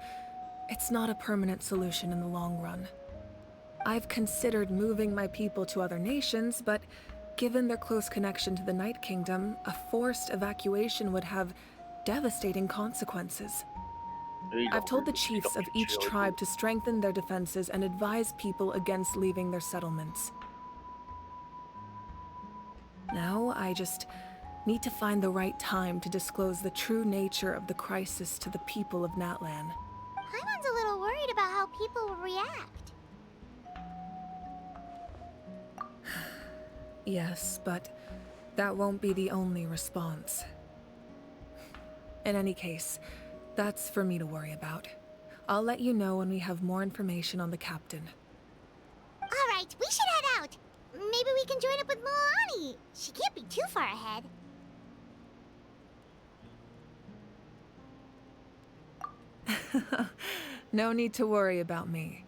it's not a permanent solution in the long run. I've considered moving my people to other nations, but given their close connection to the Night Kingdom, a forced evacuation would have devastating consequences. I've told the chiefs of each tribe to strengthen their defenses and advise people against leaving their settlements. Now, I just need to find the right time to disclose the true nature of the crisis to the people of Natlan. Paimon's a little worried about how people will react. Yes, but that won't be the only response. In any case, that's for me to worry about. I'll let you know when we have more information on the captain. All right, we should head out. Maybe we can join up with Milani. She can't be too far ahead. No need to worry about me.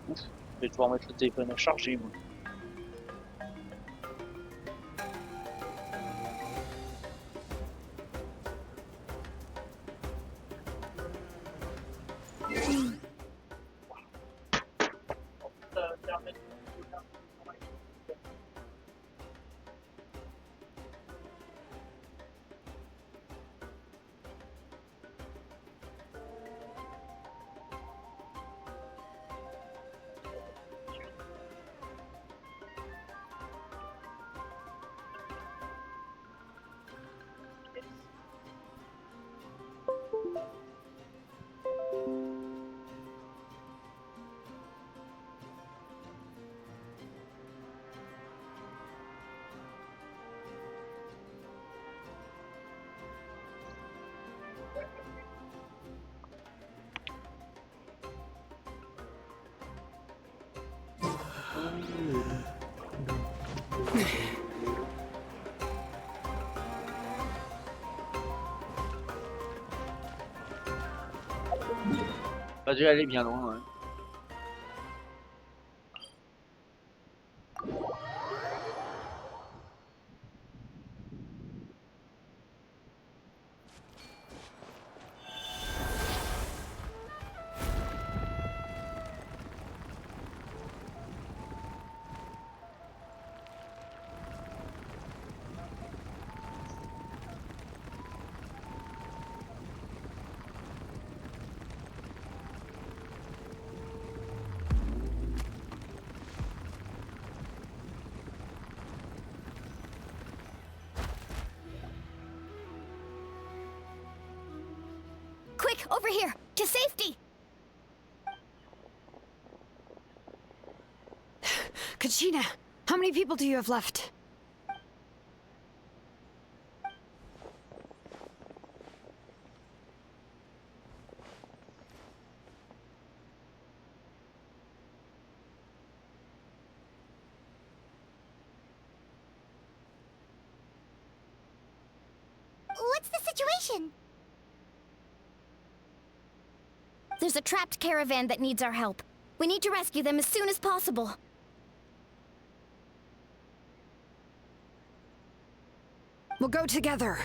Ouf, je vais devoir mettre le téléphone à charger, moi. Pas dû aller bien loin, ouais. Quick, over here! To safety! Kachina, how many people do you have left? What's the situation? There's a trapped caravan that needs our help. We need to rescue them as soon as possible. We'll go together.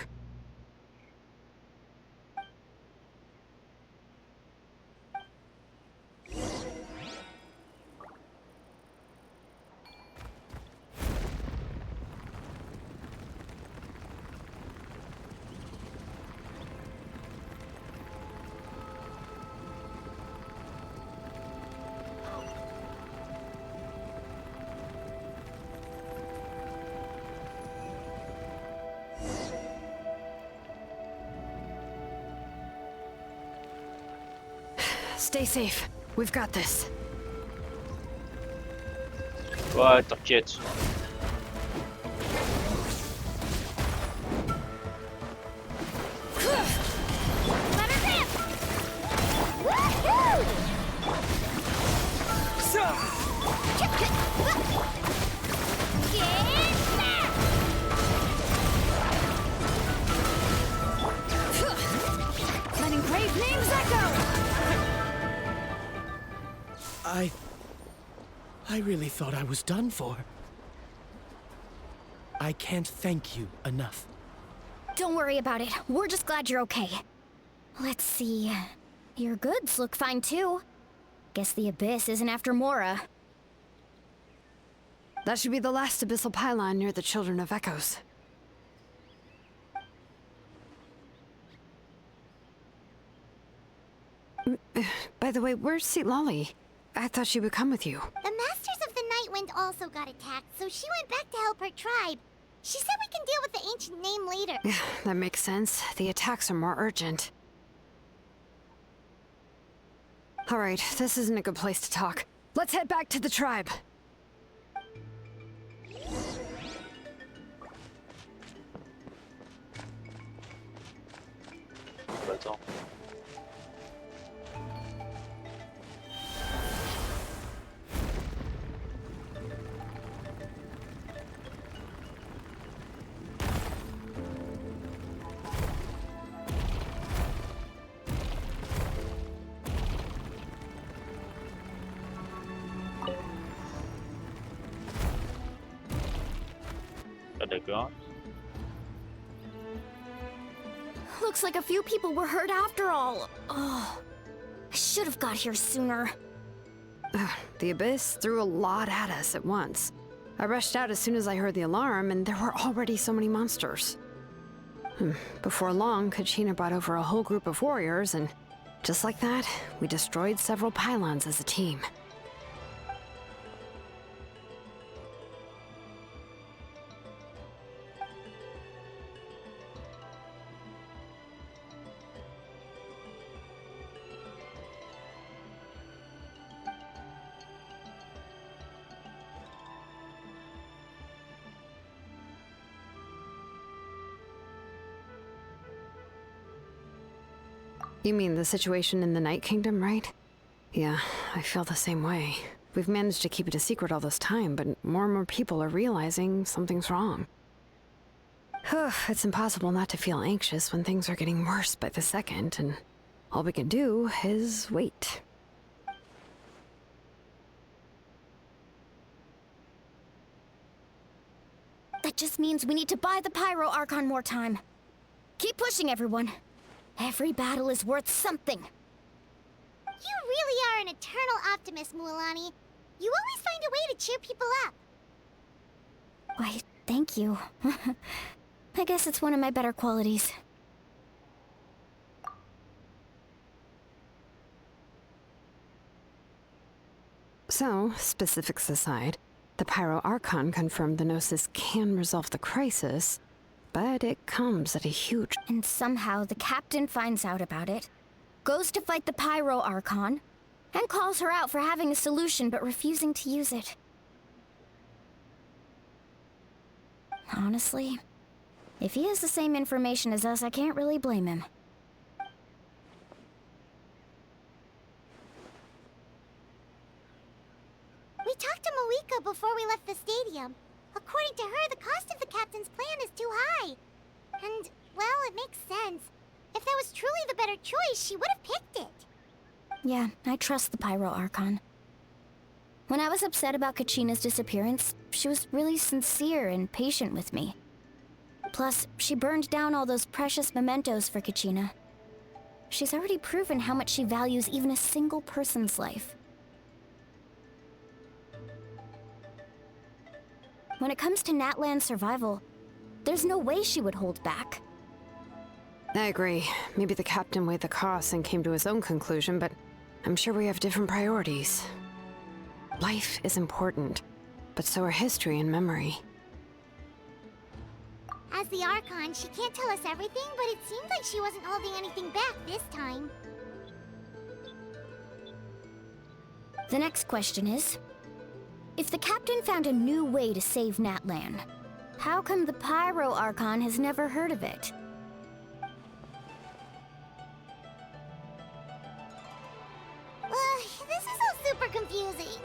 Stay safe. We've got this. Ouais, t'inquiète. Letting brave names echo! I really thought I was done for. I can't thank you enough. Don't worry about it. We're just glad you're okay. Let's see. Your goods look fine too. Guess the Abyss isn't after Mora. That should be the last abyssal pylon near the Children of Echoes. By the way, where's Lolly? I thought she would come with you. The Masters of the Nightwind also got attacked, so she went back to help her tribe. She said we can deal with the ancient name later. That makes sense. The attacks are more urgent. Alright, this isn't a good place to talk. Let's head back to the tribe. Attends. Ah, d'accord. Looks like a few people were hurt after all. Oh, I should have got here sooner. The Abyss threw a lot at us at once. I rushed out as soon as I heard the alarm, and there were already so many monsters. Before long, Kachina brought over a whole group of warriors, and just like that, we destroyed several pylons as a team. You mean the situation in the Night Kingdom, right? Yeah, I feel the same way. We've managed to keep it a secret all this time, but more and more people are realizing something's wrong. It's impossible not to feel anxious when things are getting worse by the second, and all we can do is wait. That just means we need to buy the Pyro Archon more time. Keep pushing, everyone. Every battle is worth something. You really are an eternal optimist, Mualani. You always find a way to cheer people up. Why, thank you. I guess it's one of my better qualities. So, specifics aside, the Pyro Archon confirmed the Gnosis can resolve the crisis, but it comes at a huge... And somehow the captain finds out about it, goes to fight the Pyro Archon, and calls her out for having a solution but refusing to use it. Honestly, if he has the same information as us, I can't really blame him. We talked to Moika before we left the stadium. According to her, the cost of the captain's plan is too high. And, well, it makes sense. If that was truly the better choice, she would have picked it. Yeah, I trust the Pyro Archon. When I was upset about Kachina's disappearance, she was really sincere and patient with me. Plus, she burned down all those precious mementos for Kachina. She's already proven how much she values even a single person's life. When it comes to Natlan's survival, there's no way she would hold back. I agree. Maybe the captain weighed the costs and came to his own conclusion, but I'm sure we have different priorities. Life is important, but so are history and memory. As the Archon, she can't tell us everything, but it seemed like she wasn't holding anything back this time. The next question is, If the captain found a new way to save Natlan, how come the Pyro Archon has never heard of it? This is all super confusing.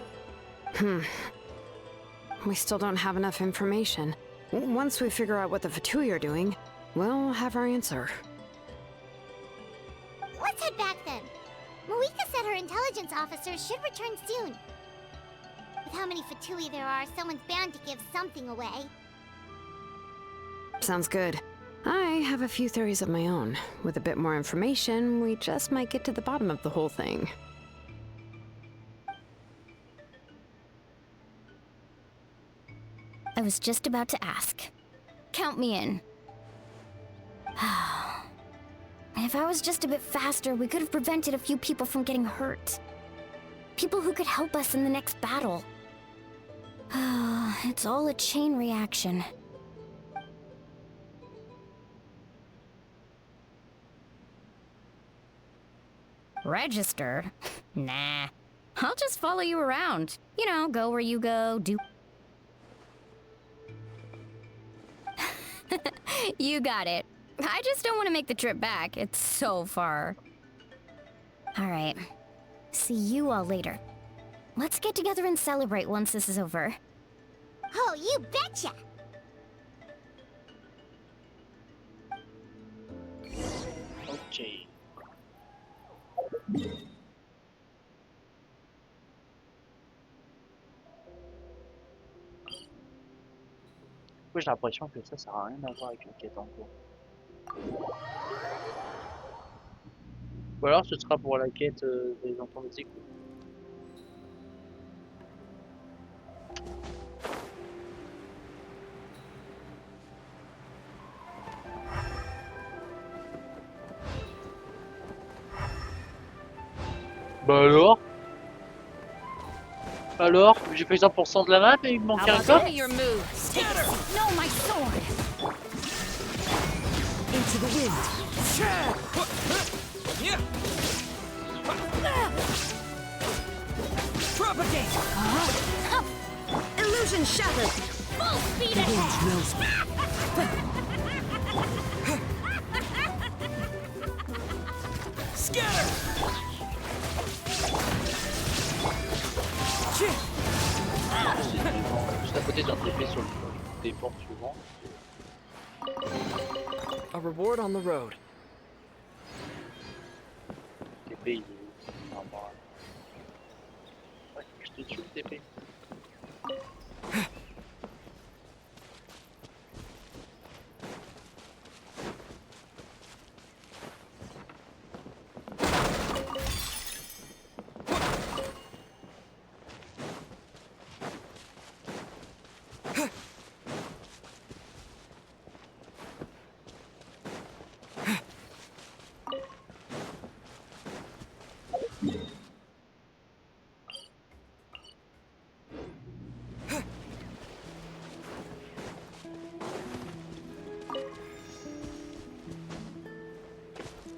We still don't have enough information. Once we figure out what the Fatui are doing, we'll have our answer. Let's head back then. Moika said her intelligence officers should return soon. With how many Fatui there are, someone's bound to give something away. Sounds good. I have a few theories of my own. With a bit more information, we just might get to the bottom of the whole thing. I was just about to ask. Count me in. If I was just a bit faster, we could have prevented a few people from getting hurt. People who could help us in the next battle. It's all a chain reaction. Register? Nah. I'll just follow you around. You know, go where you go, do... You got it. I just don't want to make the trip back. It's so far. Alright. See you all later. Let's get together and celebrate once this is over. Oh, you betcha! Ok. J'ai l'impression que ça n'a rien à voir avec une quête en cours. Ou alors ce sera pour la quête des enfants des échos. Bah alors? Alors? J'ai fait 100% de la map et il me manquait un coffre? No, my sword. Into the wind. Propagate. Illusion shattered. Full speed The wind ahead. knows me. Scatter. Juste à côté d'un TP sur des portes suivantes. A reward on the road. TP il est normal. Ouais, je te tue le TP.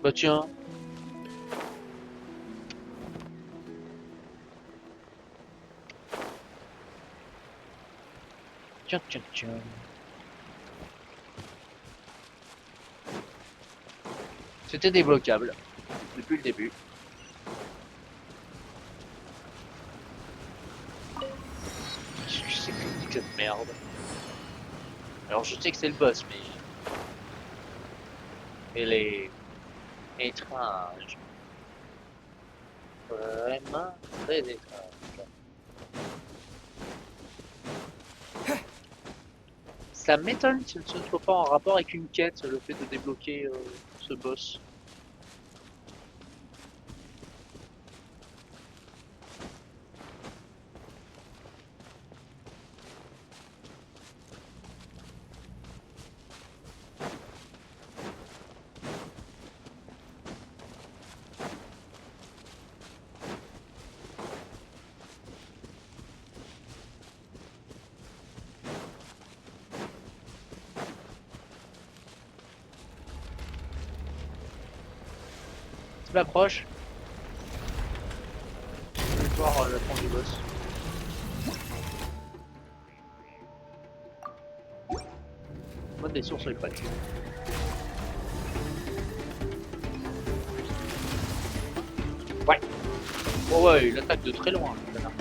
Bah tiens. Tiens, tiens, tiens. C'était débloquable depuis le début. Qu'est-ce que c'est que cette merde? Alors je sais que c'est le boss, mais... Elle est... étrange. Vraiment très étrange. Ça m'étonne que ce ne soit pas en rapport avec une quête, le fait de débloquer ce boss. Tu m'approches. Je vais voir la fin du boss. pas des sources secrètes. Ouais. Oh ouais, il attaque de très loin, le connard.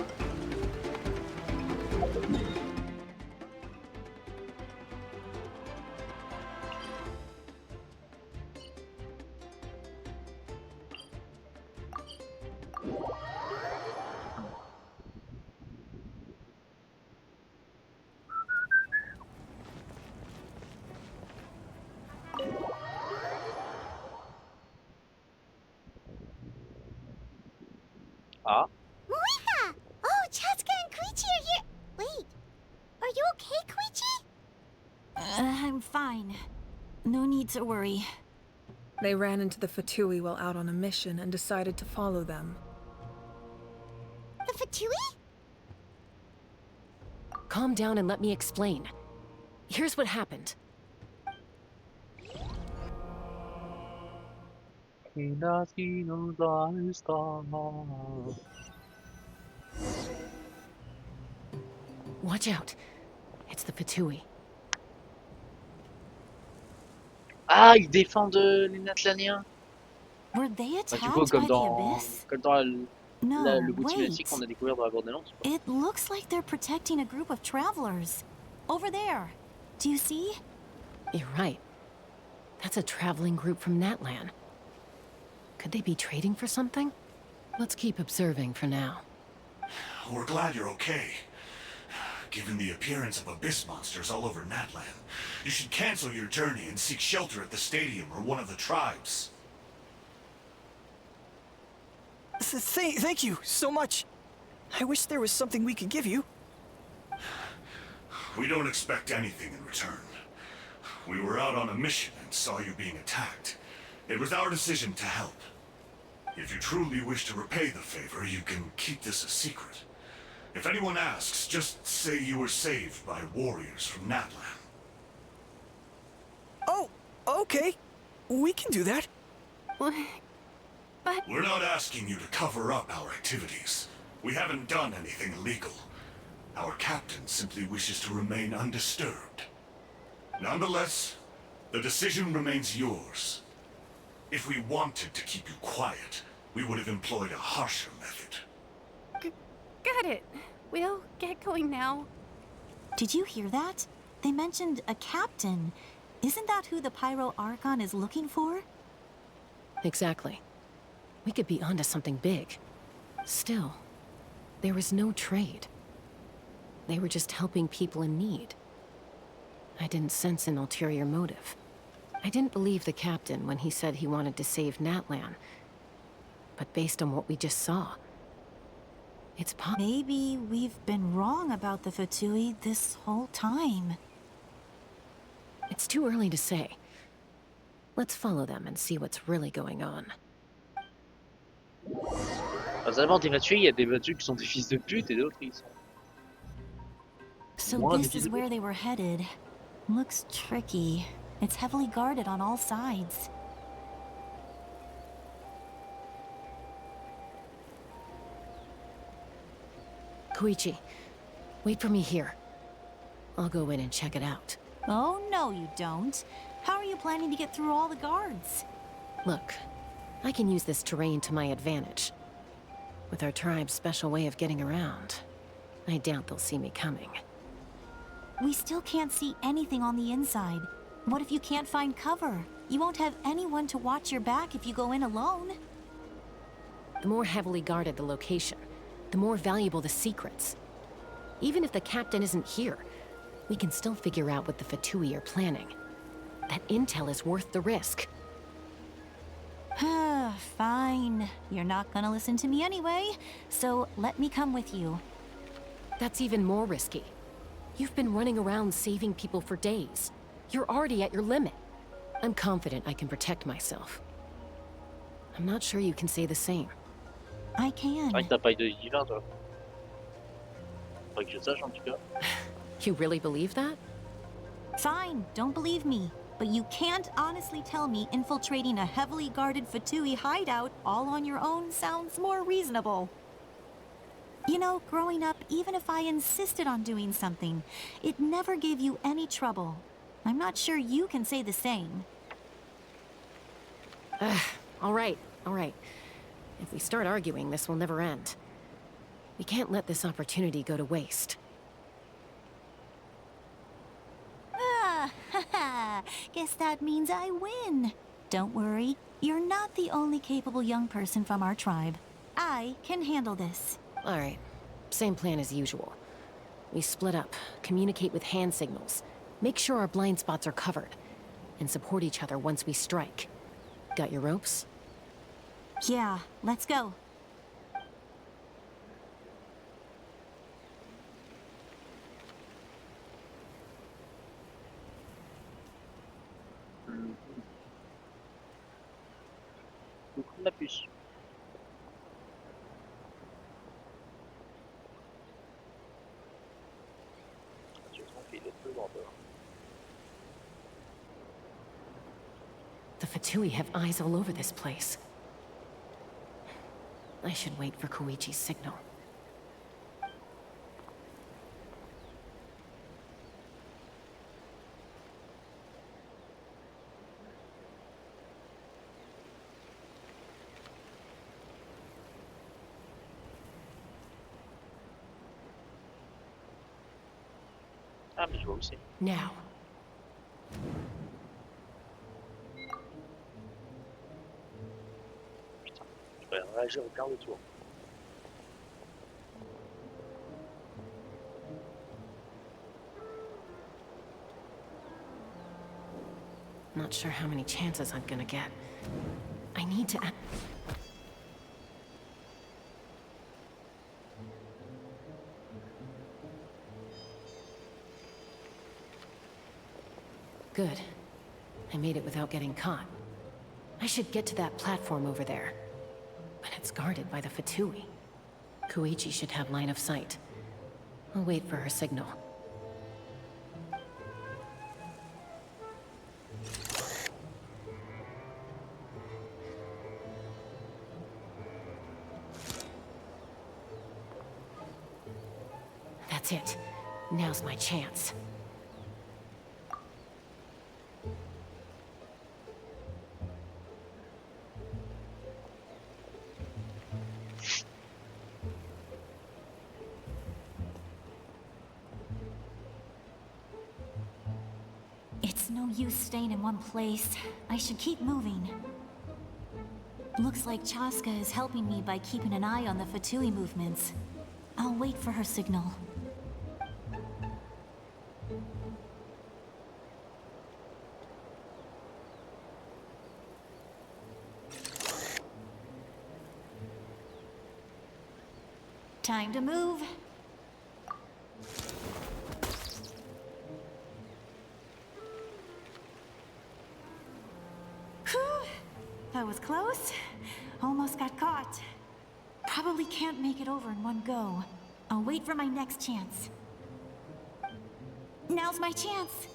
Ah. Moika! Oh, Chaska and Koichi are here! Wait, are you okay, Koichi? I'm fine. No need to worry. They ran into the Fatui while out on a mission and decided to follow them. The Fatui? Calm down and let me explain. Here's what happened. Watch out. It's the Fatui. Ah, ils défendent les Natlaniens. Were they Bah, attacked du coup, by the Abyss? comme dans No, le bout wait. cinématique qu'on a découvert dans la bande-annonce. It looks like they're protecting a group of travelers. Over there. Do you see? You're right. That's a traveling group from Natlan. Could they be trading for something? Let's keep observing for now. We're glad you're okay. Given the appearance of abyss monsters all over Natlan, you should cancel your journey and seek shelter at the stadium or one of the tribes. Thank you so much. I wish there was something we could give you. We don't expect anything in return. We were out on a mission and saw you being attacked. It was our decision to help. If you truly wish to repay the favor, you can keep this a secret. If anyone asks, just say you were saved by warriors from Natlan. Oh, okay. We can do that. But... We're not asking you to cover up our activities. We haven't done anything illegal. Our captain simply wishes to remain undisturbed. Nonetheless, the decision remains yours. If we wanted to keep you quiet, we would have employed a harsher method. Got it. We'll get going now. Did you hear that? They mentioned a captain. Isn't that who the Pyro Archon is looking for? Exactly. We could be onto something big. Still, there was no trade. They were just helping people in need. I didn't sense an ulterior motive. I didn't believe the captain when he said he wanted to save Natlan. But based on what we just saw, it's possible. Maybe we've been wrong about the Fatui this whole time. It's too early to say. Let's follow them and see what's really going on. Vraiment, des Fatui, il y a des Fatui qui sont des fils de pute et d'autres qui sont. So this is where they were headed. Looks tricky. It's heavily guarded on all sides. Koichi, wait for me here. I'll go in and check it out. Oh, no you don't. How are you planning to get through all the guards? Look, I can use this terrain to my advantage. With our tribe's special way of getting around, I doubt they'll see me coming. We still can't see anything on the inside. What if you can't find cover? You won't have anyone to watch your back if you go in alone. The more heavily guarded the location, the more valuable the secrets. Even if the captain isn't here, we can still figure out what the Fatui are planning. That intel is worth the risk. Fine. You're not gonna listen to me anyway, so let me come with you. That's even more risky. You've been running around saving people for days. You're already at your limit. I'm confident I can protect myself. I'm not sure you can say the same. I can. Ouais, t'as pas eu de divin, toi. Pas que je sache, en tout cas. You really believe that? Fine, don't believe me. But you can't honestly tell me infiltrating a heavily guarded Fatui hideout all on your own sounds more reasonable. You know, growing up, even if I insisted on doing something, it never gave you any trouble. I'm not sure you can say the same. All right. If we start arguing, this will never end. We can't let this opportunity go to waste. Ah, guess that means I win. Don't worry, you're not the only capable young person from our tribe. I can handle this. All right. Same plan as usual. We split up, communicate with hand signals, make sure our blind spots are covered, and support each other once we strike. Got your ropes? Yeah, let's go. La puce. The Fatui have eyes all over this place. I should wait for Koichi's signal. Ah, mais je vois aussi. Now. Putain, je vais réagir au quart de tour. Not sure how many chances I'm gonna get. I need to... Good. I made it without getting caught. I should get to that platform over there. But it's guarded by the Fatui. Koichi should have line of sight. I'll wait for her signal. That's it. Now's my chance. It's no use staying in one place. I should keep moving. Looks like Chaska is helping me by keeping an eye on the Fatui movements. I'll wait for her signal. Time to move. Whew. That was close. Almost got caught. Probably can't make it over in one go. I'll wait for my next chance. Now's my chance.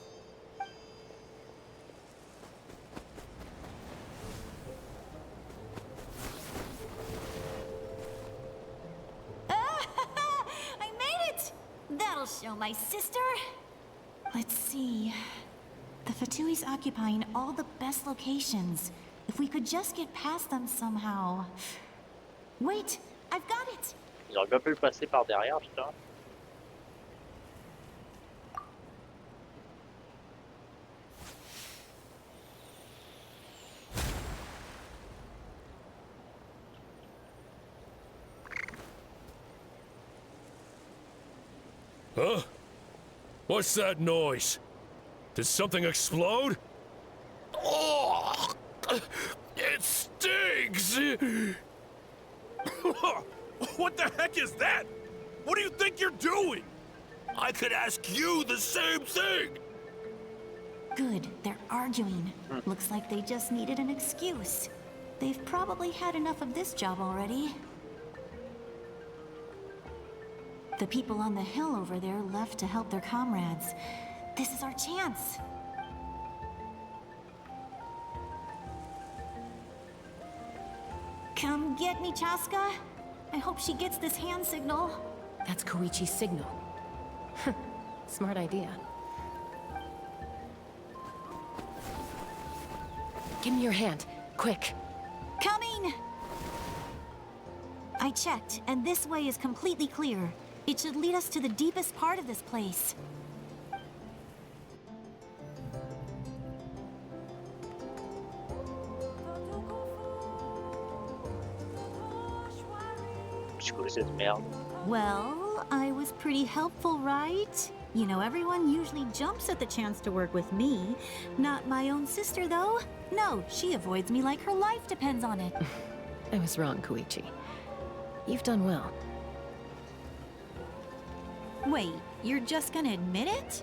I made it! That'll show my sister. Let's see. The Fatui's occupying all the best locations. If we could just get past them somehow. Wait, I've got it! J'aurais bien pu le passer par derrière, putain. Huh? What's that noise? Did something explode? Oh! It stinks! What the heck is that? What do you think you're doing? I could ask you the same thing! Good, they're arguing. Looks like they just needed an excuse. They've probably had enough of this job already. The people on the hill over there left to help their comrades. This is our chance. Come get me, Chaska. I hope she gets this hand signal. That's Koichi's signal. Smart idea. Give me your hand, quick. Coming! I checked, and this way is completely clear. It should lead us to the deepest part of this place. Tu connais cette merde. Well, I was pretty helpful, right? You know, everyone usually jumps at the chance to work with me. Not my own sister, though. No, she avoids me like her life depends on it. I was wrong, Koichi. You've done well. Wait, you're just gonna admit it?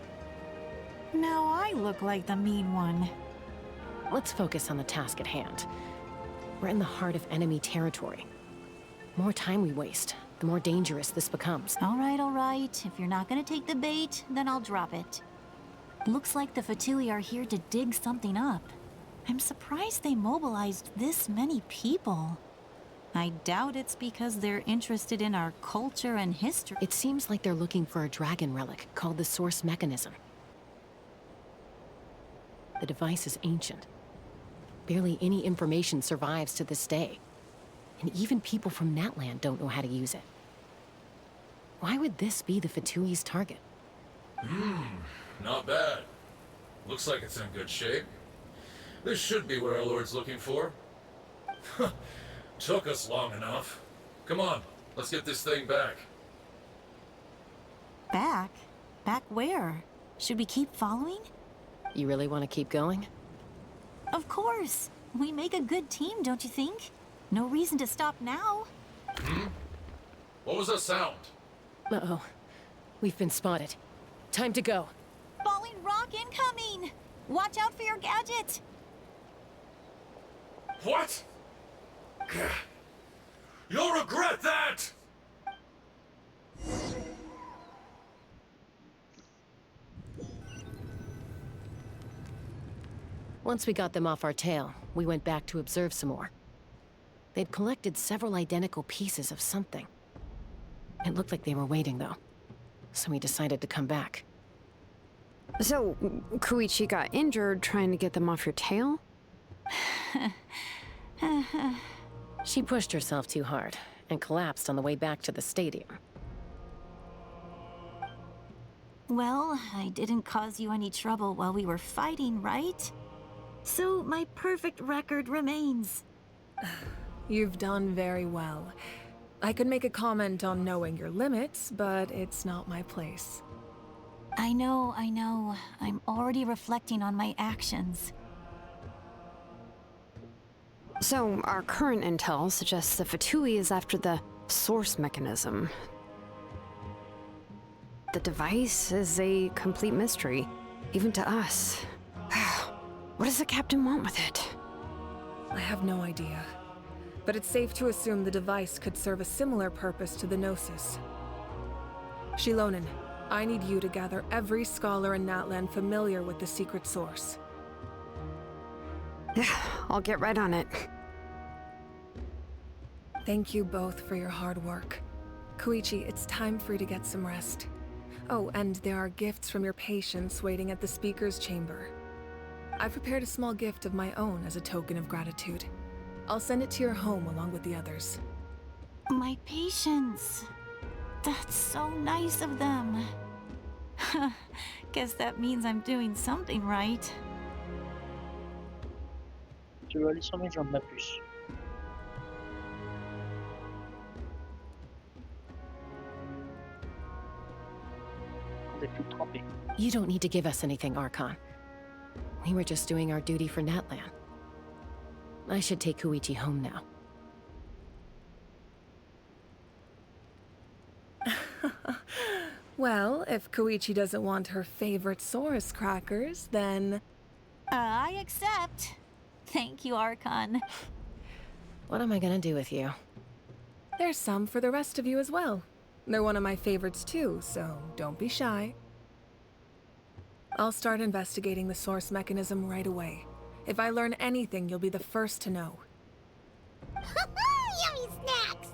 Now I look like the mean one. Let's focus on the task at hand. We're in the heart of enemy territory. The more time we waste, the more dangerous this becomes. All right. If you're not gonna take the bait, then I'll drop it. Looks like the Fatui are here to dig something up. I'm surprised they mobilized this many people. I doubt it's because they're interested in our culture and history. It seems like they're looking for a dragon relic called the Source Mechanism. The device is ancient. Barely any information survives to this day. And even people from Natlan don't know how to use it. Why would this be the Fatui's target? Not bad. Looks like it's in good shape. This should be what our Lord's looking for. Took us long enough. Come on, let's get this thing back. Back? Back where? Should we keep following? You really want to keep going? Of course. We make a good team, don't you think? No reason to stop now. What was that sound? Uh-oh. We've been spotted. Time to go. Falling rock incoming! Watch out for your gadget! What? You'll regret that! Once we got them off our tail, we went back to observe some more. They'd collected several identical pieces of something. It looked like they were waiting, though. So we decided to come back. So, Koichi got injured trying to get them off your tail? She pushed herself too hard and collapsed on the way back to the stadium. Well, I didn't cause you any trouble while we were fighting, right? So my perfect record remains. You've done very well. I could make a comment on knowing your limits, but it's not my place. I know. I'm already reflecting on my actions. So, our current intel suggests the Fatui is after the source mechanism. The device is a complete mystery, even to us. What does the captain want with it? I have no idea. But it's safe to assume the device could serve a similar purpose to the Gnosis. Shilonen, I need you to gather every scholar in Natlan familiar with the secret source. I'll get right on it. Thank you both for your hard work. Koichi, it's time for you to get some rest. Oh, and there are gifts from your patients waiting at the speaker's chamber. I've prepared a small gift of my own as a token of gratitude. I'll send it to your home along with the others. My patients. That's so nice of them. Guess that means I'm doing something right. Je vais aller sur mes jambes, ma puce. On est plus trempés. You don't need to give us anything, Archon. We were just doing our duty for Natlan. I should take Koichi home now. Well, if Koichi doesn't want her favorite Saurus crackers, then... I accept. Thank you, Archon. What am I gonna do with you? There's some for the rest of you as well. They're one of my favorites too, so don't be shy. I'll start investigating the source mechanism right away. If I learn anything, you'll be the first to know. Yummy snacks!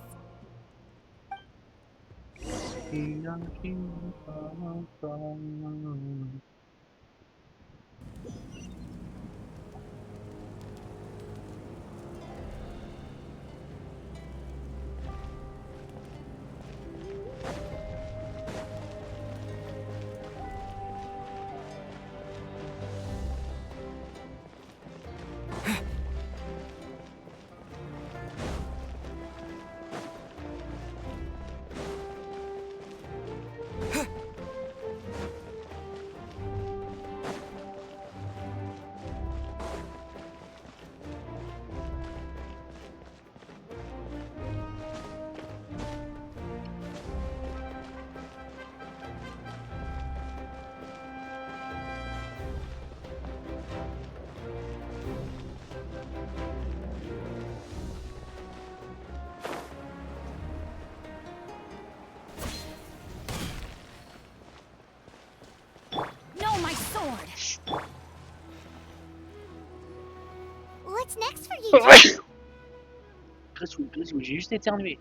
J'ai juste éternué.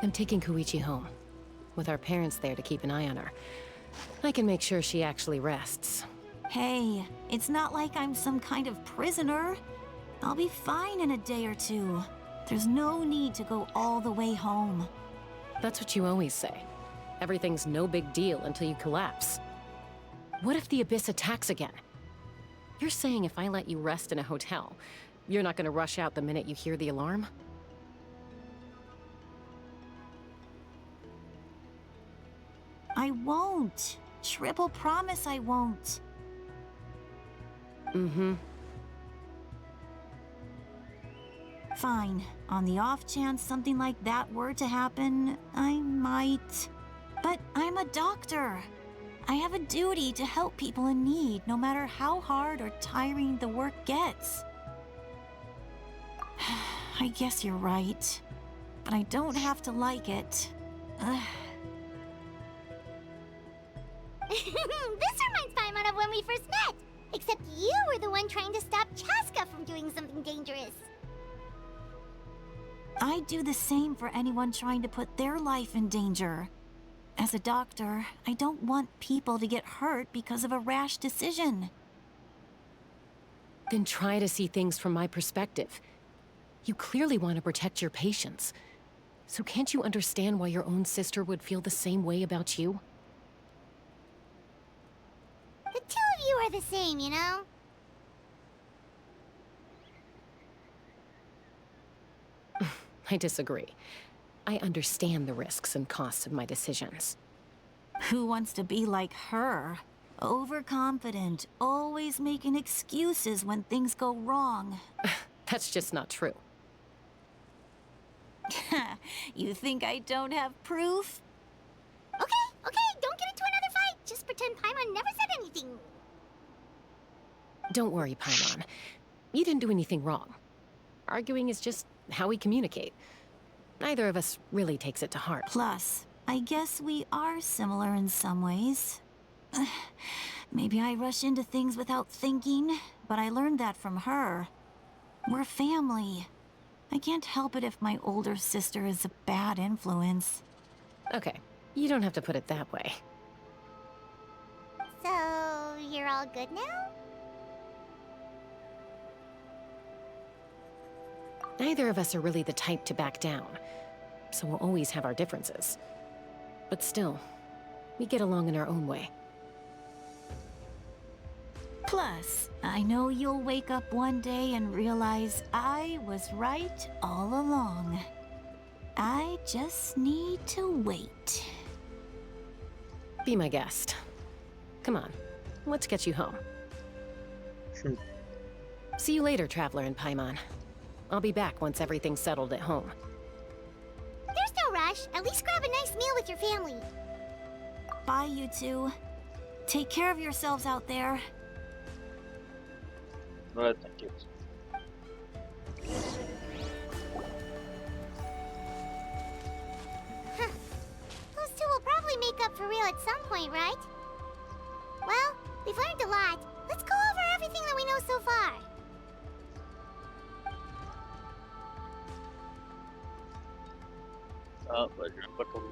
I'm taking Koichi home. With our parents there to keep an eye on her. I can make sure she actually rests. Hey, it's not like I'm some kind of prisoner. I'll be fine in a day or two. There's no need to go all the way home. That's what you always say. Everything's no big deal until you collapse. What if the Abyss attacks again? You're saying if I let you rest in a hotel, you're not gonna rush out the minute you hear the alarm? I won't. Triple promise I won't. Mm-hmm. Fine. On the off chance something like that were to happen, I might. But I'm a doctor. I have a duty to help people in need, no matter how hard or tiring the work gets. I guess you're right. But I don't have to like it. This reminds Paimon of when we first met. Except you were the one trying to stop Chaska from doing something dangerous. I'd do the same for anyone trying to put their life in danger. As a doctor, I don't want people to get hurt because of a rash decision. Then try to see things from my perspective. You clearly want to protect your patients. So can't you understand why your own sister would feel the same way about you? The two of you are the same, you know? I disagree. I understand the risks and costs of my decisions. Who wants to be like her? Overconfident, always making excuses when things go wrong. That's just not true. You think I don't have proof? Okay, don't get into another fight. Just pretend Paimon never said anything. Don't worry, Paimon. You didn't do anything wrong. Arguing is just how we communicate. Neither of us really takes it to heart. Plus, I guess we are similar in some ways. Maybe I rush into things without thinking, but I learned that from her. We're family. I can't help it if my older sister is a bad influence. Okay, you don't have to put it that way. So, you're all good now? Neither of us are really the type to back down, so we'll always have our differences. But still, we get along in our own way. Plus, I know you'll wake up one day and realize I was right all along. I just need to wait. Be my guest. Come on, let's get you home. See you later, Traveler and Paimon. I'll be back once everything's settled at home. There's no rush. At least grab a nice meal with your family. Bye, you two. Take care of yourselves out there. Ouais, t'inquiète. Those two will probably make up for real at some point, right? Well, we've learned a lot. Let's go over everything that we know so far. Ah, bah, je viens pas pour le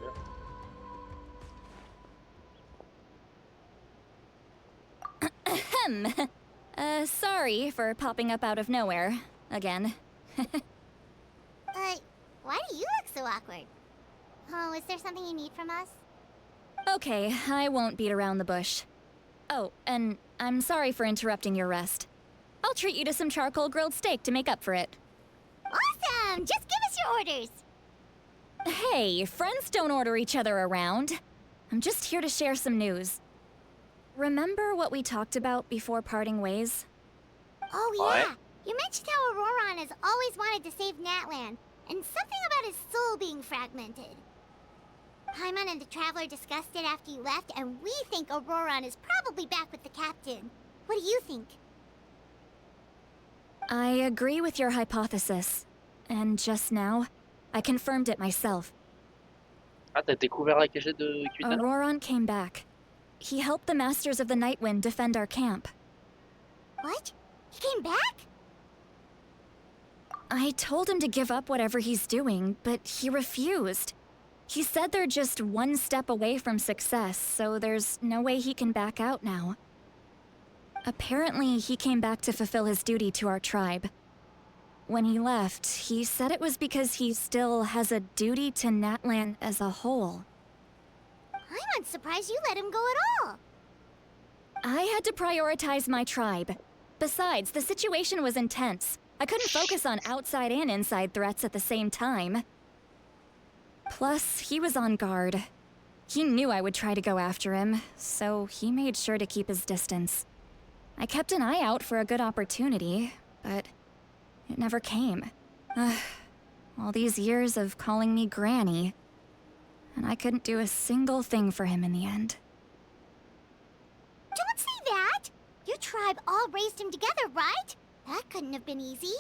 Ahem. Sorry for popping up out of nowhere. Again. Why do you look so awkward? Oh, is there something you need from us? Okay, I won't beat around the bush. Oh, and I'm sorry for interrupting your rest. I'll treat you to some charcoal grilled steak to make up for it. Awesome! Just give us your orders! Hey, friends don't order each other around. I'm just here to share some news. Remember what we talked about before parting ways? Oh yeah! You mentioned how Auroron has always wanted to save Natlan, and something about his soul being fragmented. Paimon and the Traveler discussed it after you left, and we think Auroron is probably back with the Captain. What do you think? I agree with your hypothesis. And just now, I confirmed it myself. Ah, t'as découvert la cachette de Kitana? Auroron came back. He helped the Masters of the Nightwind defend our camp. What? He came back? I told him to give up whatever he's doing, but he refused. He said they're just one step away from success, so there's no way he can back out now. Apparently, he came back to fulfill his duty to our tribe. When he left, he said it was because he still has a duty to Natlan as a whole. I'm not surprised you let him go at all. I had to prioritize my tribe. Besides, the situation was intense. I couldn't focus on outside and inside threats at the same time. Plus, he was on guard. He knew I would try to go after him, so he made sure to keep his distance. I kept an eye out for a good opportunity, but it never came. All these years of calling me Granny, and I couldn't do a single thing for him in the end. Don't say that! Your tribe all raised him together, right? That couldn't have been easy.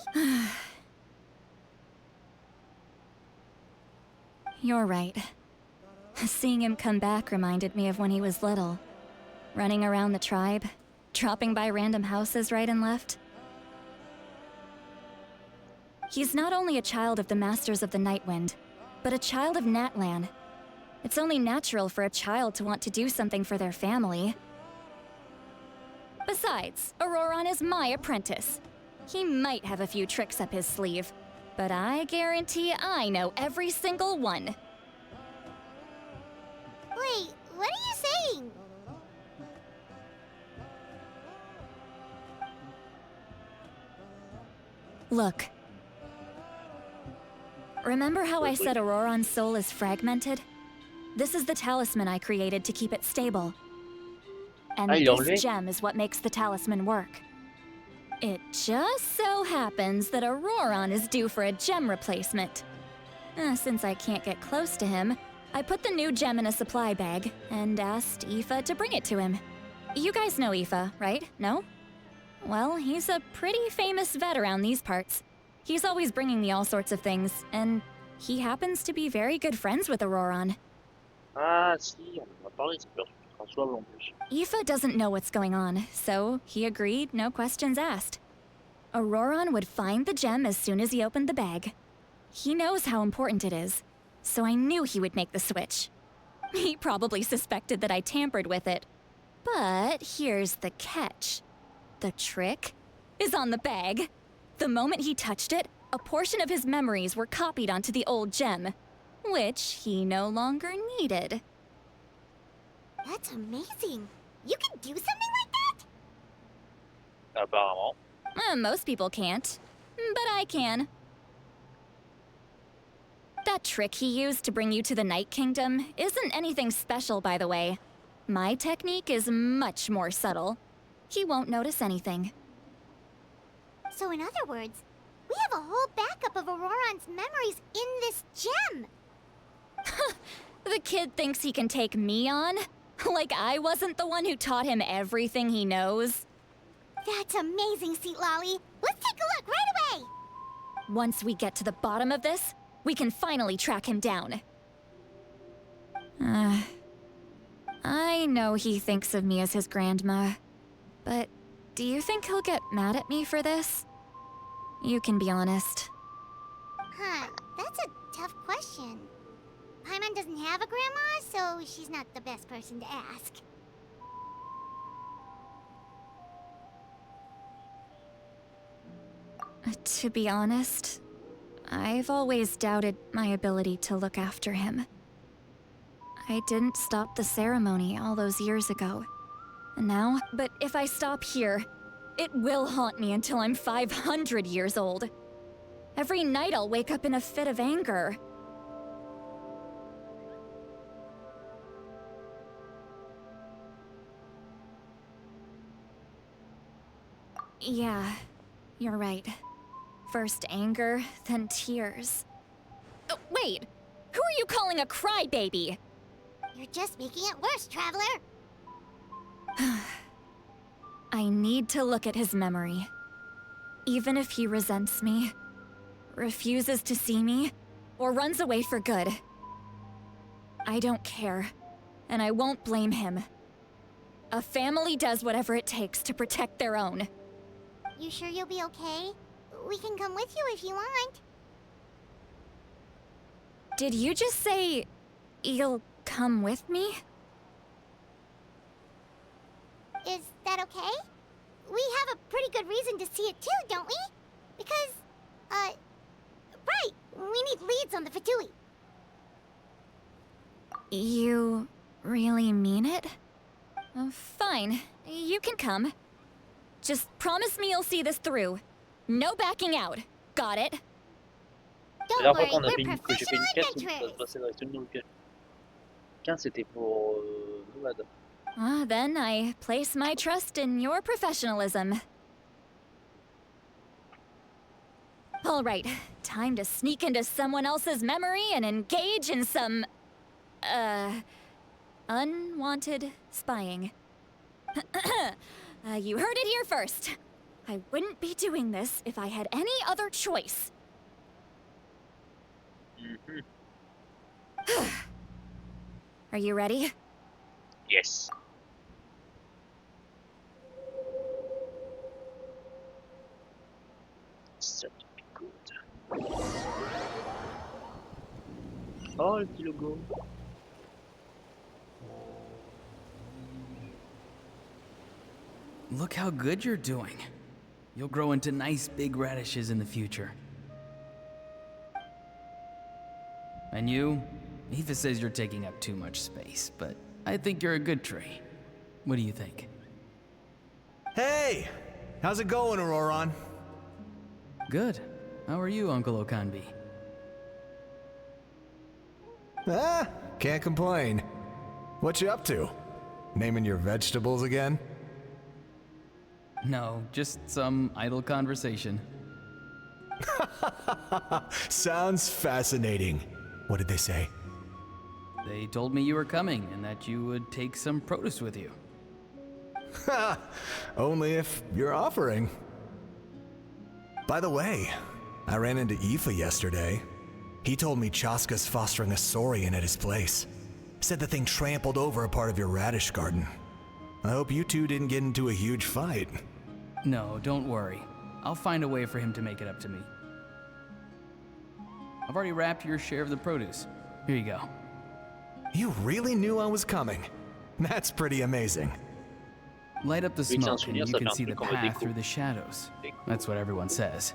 You're right. Seeing him come back reminded me of when he was little. Running around the tribe, dropping by random houses right and left. He's not only a child of the Masters of the Nightwind, but a child of Natlan. It's only natural for a child to want to do something for their family. Besides, Auroron is my apprentice. He might have a few tricks up his sleeve, but I guarantee I know every single one. Wait, what are you saying? Look. Remember how I said Auroron's soul is fragmented? This is the talisman I created to keep it stable. And this gem is what makes the talisman work. It just so happens that Auroron is due for a gem replacement. Since I can't get close to him, I put the new gem in a supply bag and asked Aoife to bring it to him. You guys know Aoife, right? No? Well, he's a pretty famous vet around these parts. He's always bringing me all sorts of things, and he happens to be very good friends with Auroron. Ah, si, on en a parlé, c'est pas François en plus. Aoife doesn't know what's going on, so he agreed, no questions asked. Auroron would find the gem as soon as he opened the bag. He knows how important it is, so I knew he would make the switch. He probably suspected that I tampered with it. But here's the catch. The trick is on the bag. The moment he touched it, a portion of his memories were copied onto the old gem, which he no longer needed. That's amazing. You can do something like that? Apparemment. Most people can't, but I can. That trick he used to bring you to the Night Kingdom isn't anything special, by the way. My technique is much more subtle. He won't notice anything. So in other words, we have a whole backup of Auroron's memories in this gem. The kid thinks he can take me on? Like I wasn't the one who taught him everything he knows? That's amazing, Seat Lolly. Let's take a look right away. Once we get to the bottom of this, we can finally track him down. I know he thinks of me as his grandma, but do you think he'll get mad at me for this? You can be honest. Huh, that's a tough question. Paimon doesn't have a grandma, so she's not the best person to ask. To be honest, I've always doubted my ability to look after him. I didn't stop the ceremony all those years ago. And now, but if I stop here, it will haunt me until I'm 500 years old. Every night I'll wake up in a fit of anger. Yeah, you're right. First anger, then tears. Oh, wait! Who are you calling a crybaby? You're just making it worse, Traveler. I need to look at his memory. Even if he resents me, refuses to see me, or runs away for good. I don't care, and I won't blame him. A family does whatever it takes to protect their own. You sure you'll be okay? we can come with you if you want. Did you just say you'll come with me? Is that okay? We have a pretty good reason to see it too, don't we? Because, right, we need leads on the Fatui. You really mean it? Fine, you can come. Just promise me you'll see this through. No backing out. Got it? Don't La worry, dernière fois qu'on a we're fait que j'ai fait professional une quête, ça se adventurers. passait dans les studios de quête. 15 c'était pour Nomade. Then I place my trust in your professionalism. All right, time to sneak into someone else's memory and engage in some, unwanted spying. You heard it here first. I wouldn't be doing this if I had any other choice. Are you ready? Yes. Ça te picote. Oh, le petit logo. Look how good you're doing. You'll grow into nice big radishes in the future. And you? Eva says you're taking up too much space, but I think you're a good tree. What do you think? Hey! How's it going, Auroron? Good. How are you, Uncle Okanbi? Ah, can't complain. What you up to? Naming your vegetables again? No, just some idle conversation. Sounds fascinating. What did they say? They told me you were coming and that you would take some produce with you. Ha! Only if you're offering. By the way, I ran into Aoife yesterday. He told me Chaska's fostering a saurian at his place. Said the thing trampled over a part of your radish garden. I hope you two didn't get into a huge fight. No, don't worry. I'll find a way for him to make it up to me. I've already wrapped your share of the produce. Here you go. You really knew I was coming. That's pretty amazing. Light up the smoke and you can see the path through the shadows. That's what everyone says.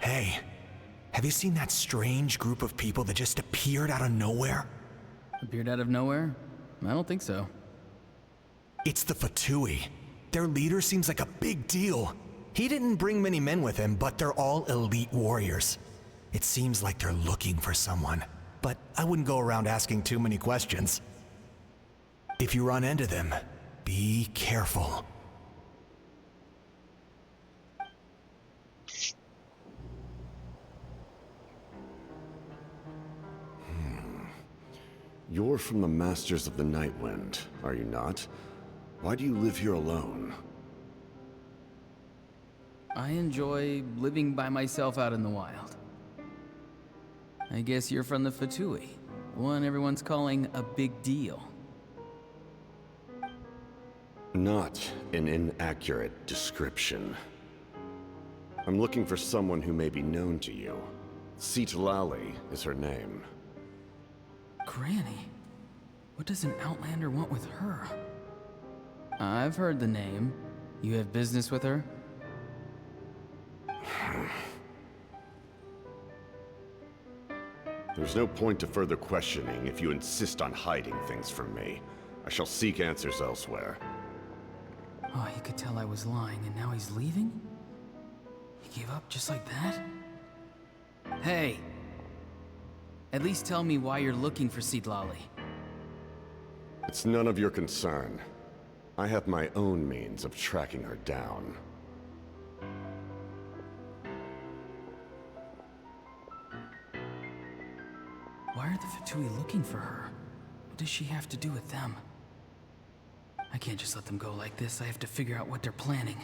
Hey, have you seen that strange group of people that just appeared out of nowhere? Appeared out of nowhere? I don't think so. It's the Fatui. Their leader seems like a big deal. He didn't bring many men with him, but they're all elite warriors. It seems like they're looking for someone, but I wouldn't go around asking too many questions. If you run into them, be careful. You're from the Masters of the Night Wind, are you not? Why do you live here alone? I enjoy living by myself out in the wild. I guess you're from the Fatui, one everyone's calling a big deal. Not an inaccurate description. I'm looking for someone who may be known to you. Citlali is her name. Granny? What does an Outlander want with her? I've heard the name. You have business with her? There's no point to further questioning if you insist on hiding things from me. I shall seek answers elsewhere. Oh, he could tell I was lying and now he's leaving? He gave up just like that? Hey! At least tell me why you're looking for Citlali. It's none of your concern. I have my own means of tracking her down. Why are the Fatui looking for her? What does she have to do with them? I can't just let them go like this. I have to figure out what they're planning.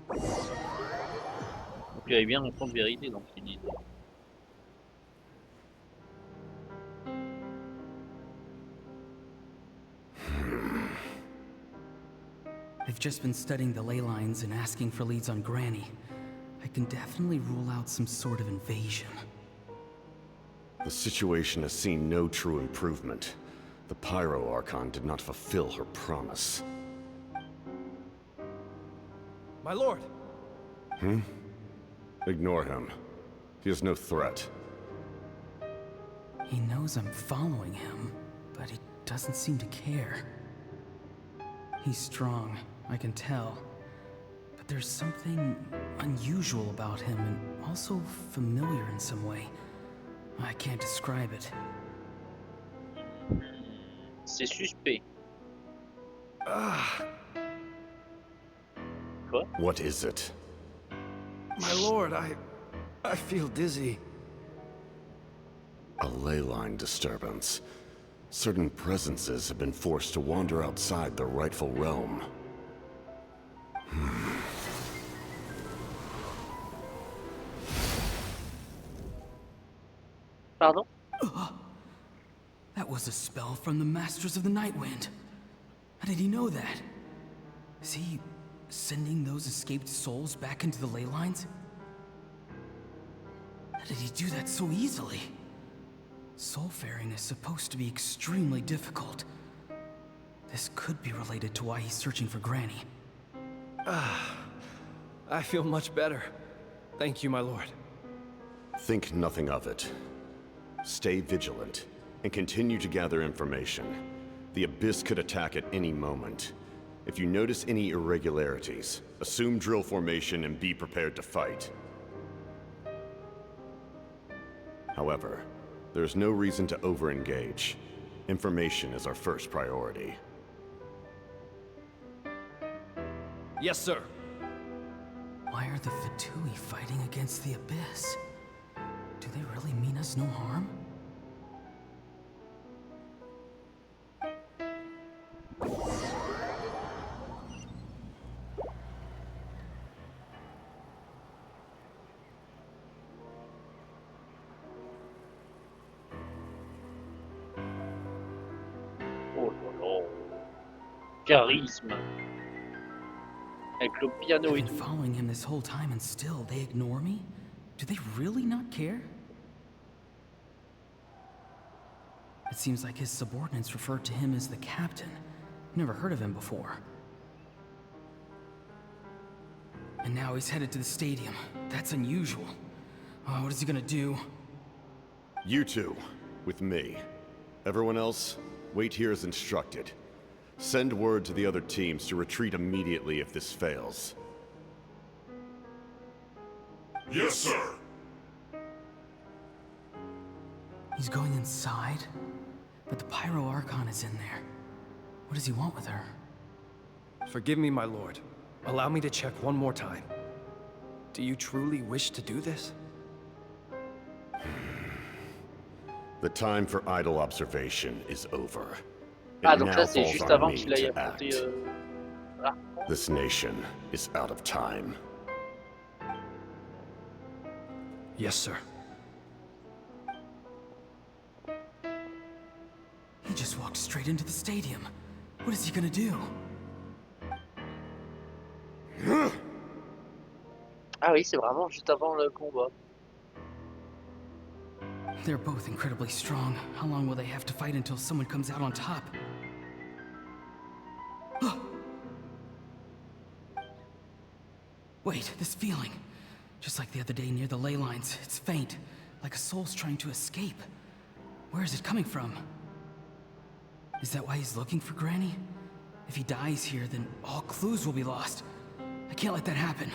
Donc il y avait bien un fond de vérité dans ce qu'il disait. They've just been studying the ley lines and asking for leads on Granny. I can definitely rule out some sort of invasion. The situation has seen no true improvement. The Pyro Archon did not fulfill her promise. My lord! Ignore him. He is no threat. He knows I'm following him, but he doesn't seem to care. He's strong, I can tell. But there's something unusual about him and also familiar in some way. I can't describe it. C'est suspect. What is it? My lord, I feel dizzy. A ley line disturbance. Certain presences have been forced to wander outside their rightful realm. Pardon? That was a spell from the Masters of the Nightwind. How did he know that? Is he sending those escaped souls back into the ley lines? How did he do that so easily? Soulfaring is supposed to be extremely difficult. This could be related to why he's searching for Granny. I feel much better. Thank you, my lord. Think nothing of it. Stay vigilant, and continue to gather information. The Abyss could attack at any moment. If you notice any irregularities, assume drill formation and be prepared to fight. However, there's no reason to over-engage. Information is our first priority. Yes, sir. Why are the Fatui fighting against the Abyss? Do they really mean us no harm? Oh là là. Charisme. Avec le piano I've et been tout. following him this whole time and still they ignore me? Do they really not care? It seems like his subordinates refer to him as the captain. Never heard of him before. And now he's headed to the stadium. That's unusual. What is he gonna do? You two, with me. Everyone else, wait here as instructed. Send word to the other teams to retreat immediately if this fails. Yes, sir. He's going inside? But the Pyro Archon is in there. What does he want with her? Forgive me, my lord. Allow me to check one more time. Do you truly wish to do this? The time for idle observation is over. It Ah, donc now là c'est falls juste on avant me qu'il aille to act. affronter. Ah. This nation is out of time. Yes, sir. He just walked straight into the stadium. What is he gonna do? Ah oui, c'est vraiment juste avant le combat. They're both incredibly strong. How long will they have to fight until someone comes out on top? Wait, this feeling. Just like the other day near the ley lines, it's faint, like a soul's trying to escape. Where is it coming from? Is that why he's looking for Granny? If he dies here, then all clues will be lost. I can't let that happen.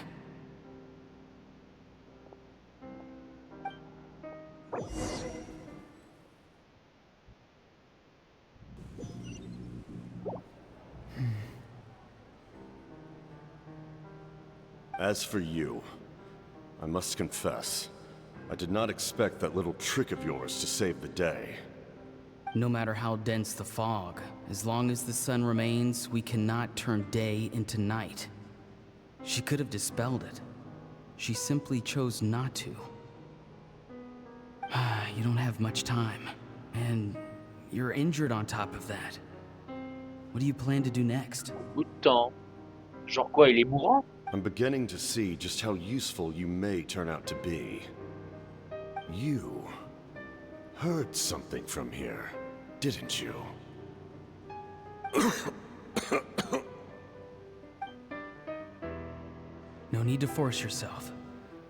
As for you, I must confess, I did not expect that little trick of yours to save the day. No matter how dense the fog, as long as the sun remains, we cannot turn day into night. She could have dispelled it. She simply chose not to. You don't have much time, and you're injured on top of that. What do you plan to do next? Beaucoup de temps. Genre quoi, il est mourant? I'm beginning to see just how useful you may turn out to be. You heard something from here, didn't you? No need to force yourself.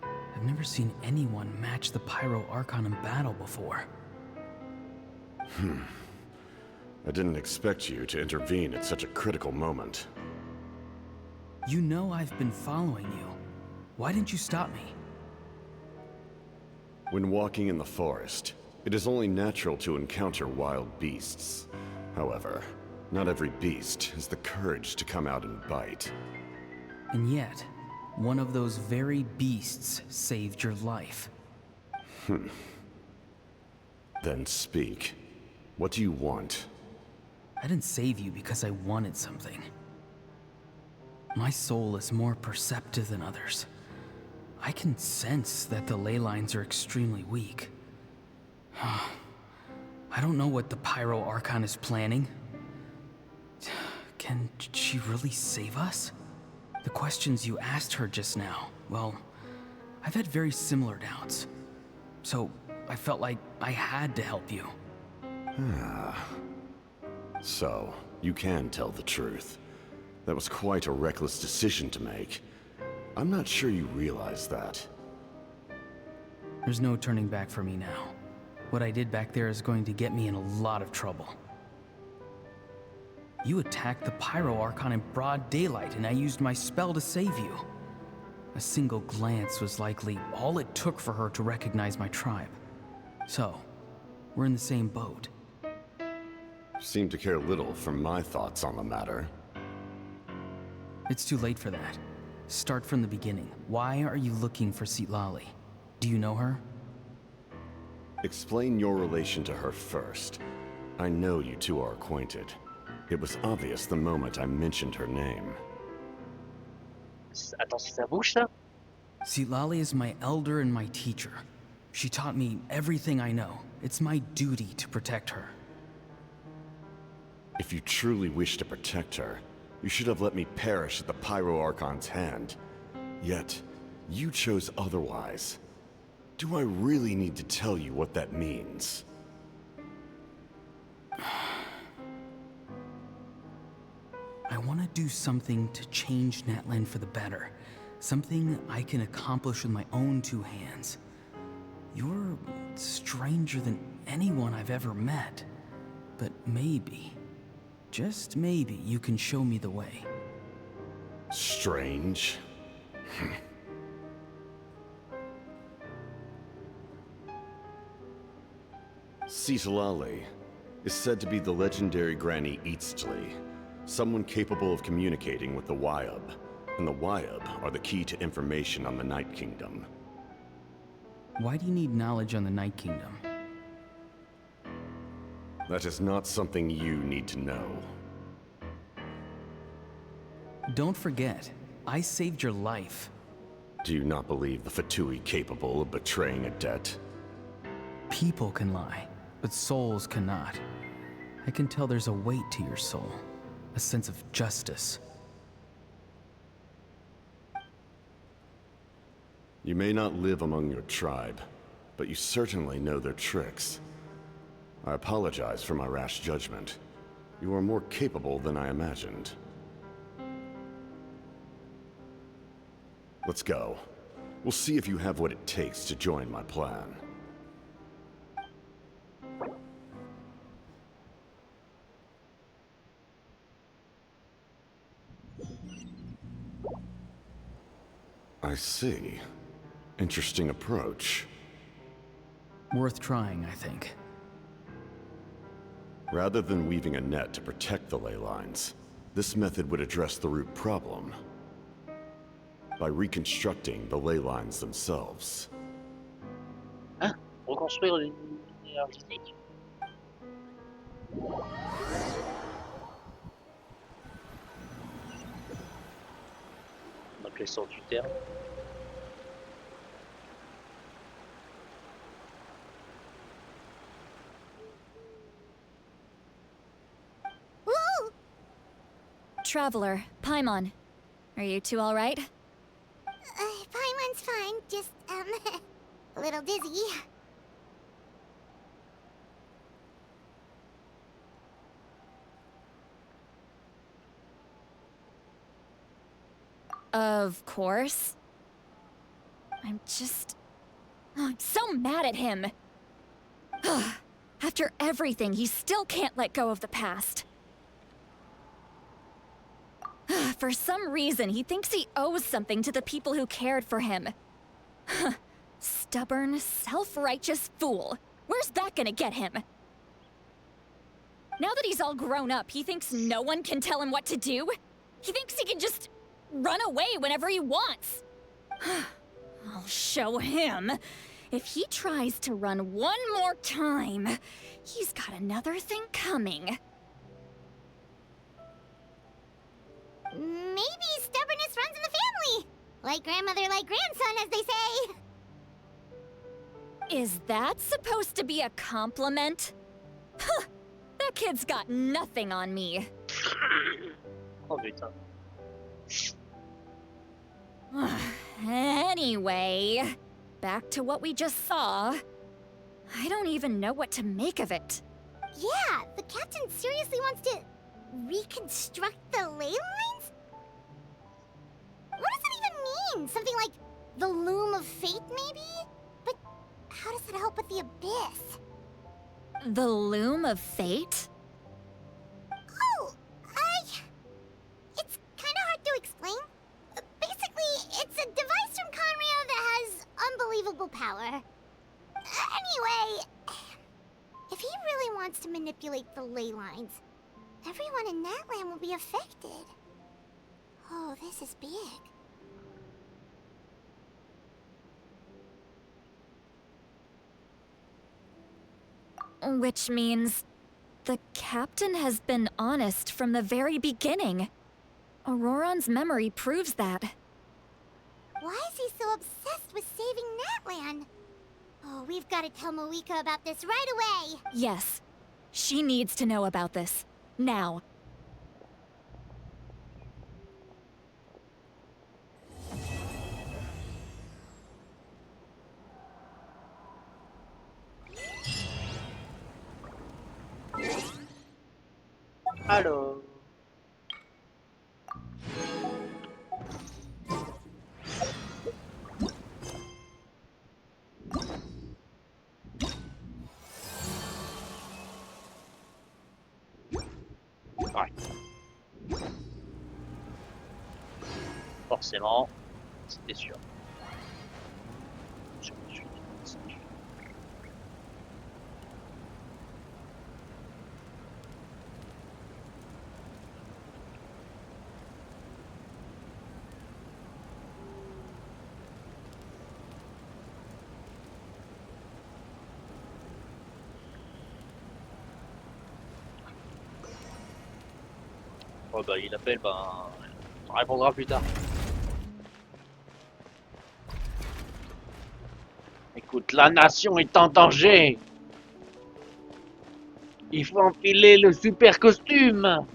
I've never seen anyone match the Pyro Archon in battle before. I didn't expect you to intervene at such a critical moment. You know I've been following you. Why didn't you stop me? When walking in the forest, it is only natural to encounter wild beasts. However, not every beast has the courage to come out and bite. And yet, one of those very beasts saved your life. Then speak. What do you want? I didn't save you because I wanted something. My soul is more perceptive than others. I can sense that the ley lines are extremely weak. I don't know what the Pyro Archon is planning. Can she really save us? The questions you asked her just now, well, I've had very similar doubts. So I felt like I had to help you. So, you can tell the truth. That was quite a reckless decision to make. I'm not sure you realize that. There's no turning back for me now. What I did back there is going to get me in a lot of trouble. You attacked the Pyro Archon in broad daylight, and I used my spell to save you. A single glance was likely all it took for her to recognize my tribe. So, we're in the same boat. Seem to care little for my thoughts on the matter. It's too late for that. Start from the beginning. Why are you looking for Citlali? Do you know her? Explain your relation to her first. I know you two are acquainted. It was obvious the moment I mentioned her name. Attends, c'est sa bouche, ça? Citlali is my elder and my teacher. She taught me everything I know. It's my duty to protect her. If you truly wish to protect her, you should have let me perish at the Pyro Archon's hand. Yet, you chose otherwise. Do I really need to tell you what that means? I want to do something to change Natlan for the better. Something I can accomplish with my own two hands. You're stranger than anyone I've ever met. But maybe, just maybe, you can show me the way. Strange? Citlali is said to be the legendary Granny Eastly, someone capable of communicating with the Wyab, and the Wyab are the key to information on the Night Kingdom. Why do you need knowledge on the Night Kingdom? That is not something you need to know. Don't forget, I saved your life. Do you not believe the Fatui capable of betraying a debt? People can lie, but souls cannot. I can tell there's a weight to your soul, a sense of justice. You may not live among your tribe, but you certainly know their tricks. I apologize for my rash judgment. You are more capable than I imagined. Let's go. We'll see if you have what it takes to join my plan. I see. Interesting approach. Worth trying, I think. Rather than weaving a net to protect the ley lines, this method would address the root problem by reconstructing the ley lines themselves. Hein? Reconstruire l'univers artistique? On appelait ça du terme. Traveler, Paimon, Are you two all right? Paimon's fine, just, a little dizzy. Of course. I'm so mad at him. After everything, he still can't let go of the past. For some reason, he thinks he owes something to the people who cared for him. Stubborn, self-righteous fool. Where's that gonna get him? Now that he's all grown up, he thinks no one can tell him what to do? He thinks he can just run away whenever he wants. I'll show him. If he tries to run one more time, he's got another thing coming. Maybe stubbornness runs in the family. Like grandmother, like grandson, as they say. Is that supposed to be a compliment? Huh, that kid's got nothing on me. Oh putain. Anyway, back to what we just saw. I don't even know what to make of it. Yeah, the captain seriously wants to reconstruct the ley lines? What does that even mean? Something like the loom of fate, maybe? But how does that help with the abyss? The loom of fate? Oh, it's kind of hard to explain. Basically, it's a device from Conrio that has unbelievable power. Anyway, if he really wants to manipulate the ley lines, everyone in Natlan will be affected. Oh, this is big. Which means the captain has been honest from the very beginning. Auroron's memory proves that. Why is he so obsessed with saving Natlan? Oh, we've got to tell Moika about this right away. Yes, she needs to know about this. Now. Alors. Ouais. Forcément, c'était sûr. Oh bah il appelle, on répondra plus tard. Écoute, la nation est en danger. Il faut enfiler le super costume.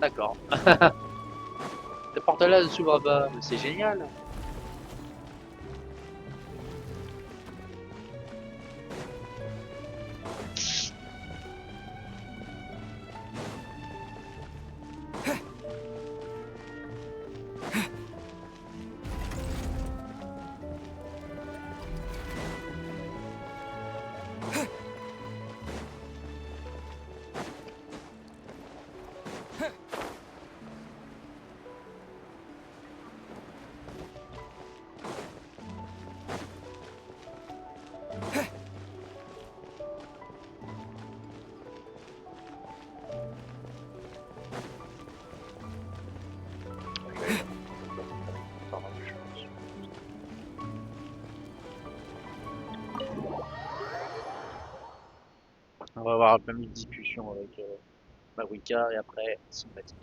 D'accord. Cette porte-là ne s'ouvre pas, c'est génial. On va avoir même une discussion avec Wicca et après cinématique.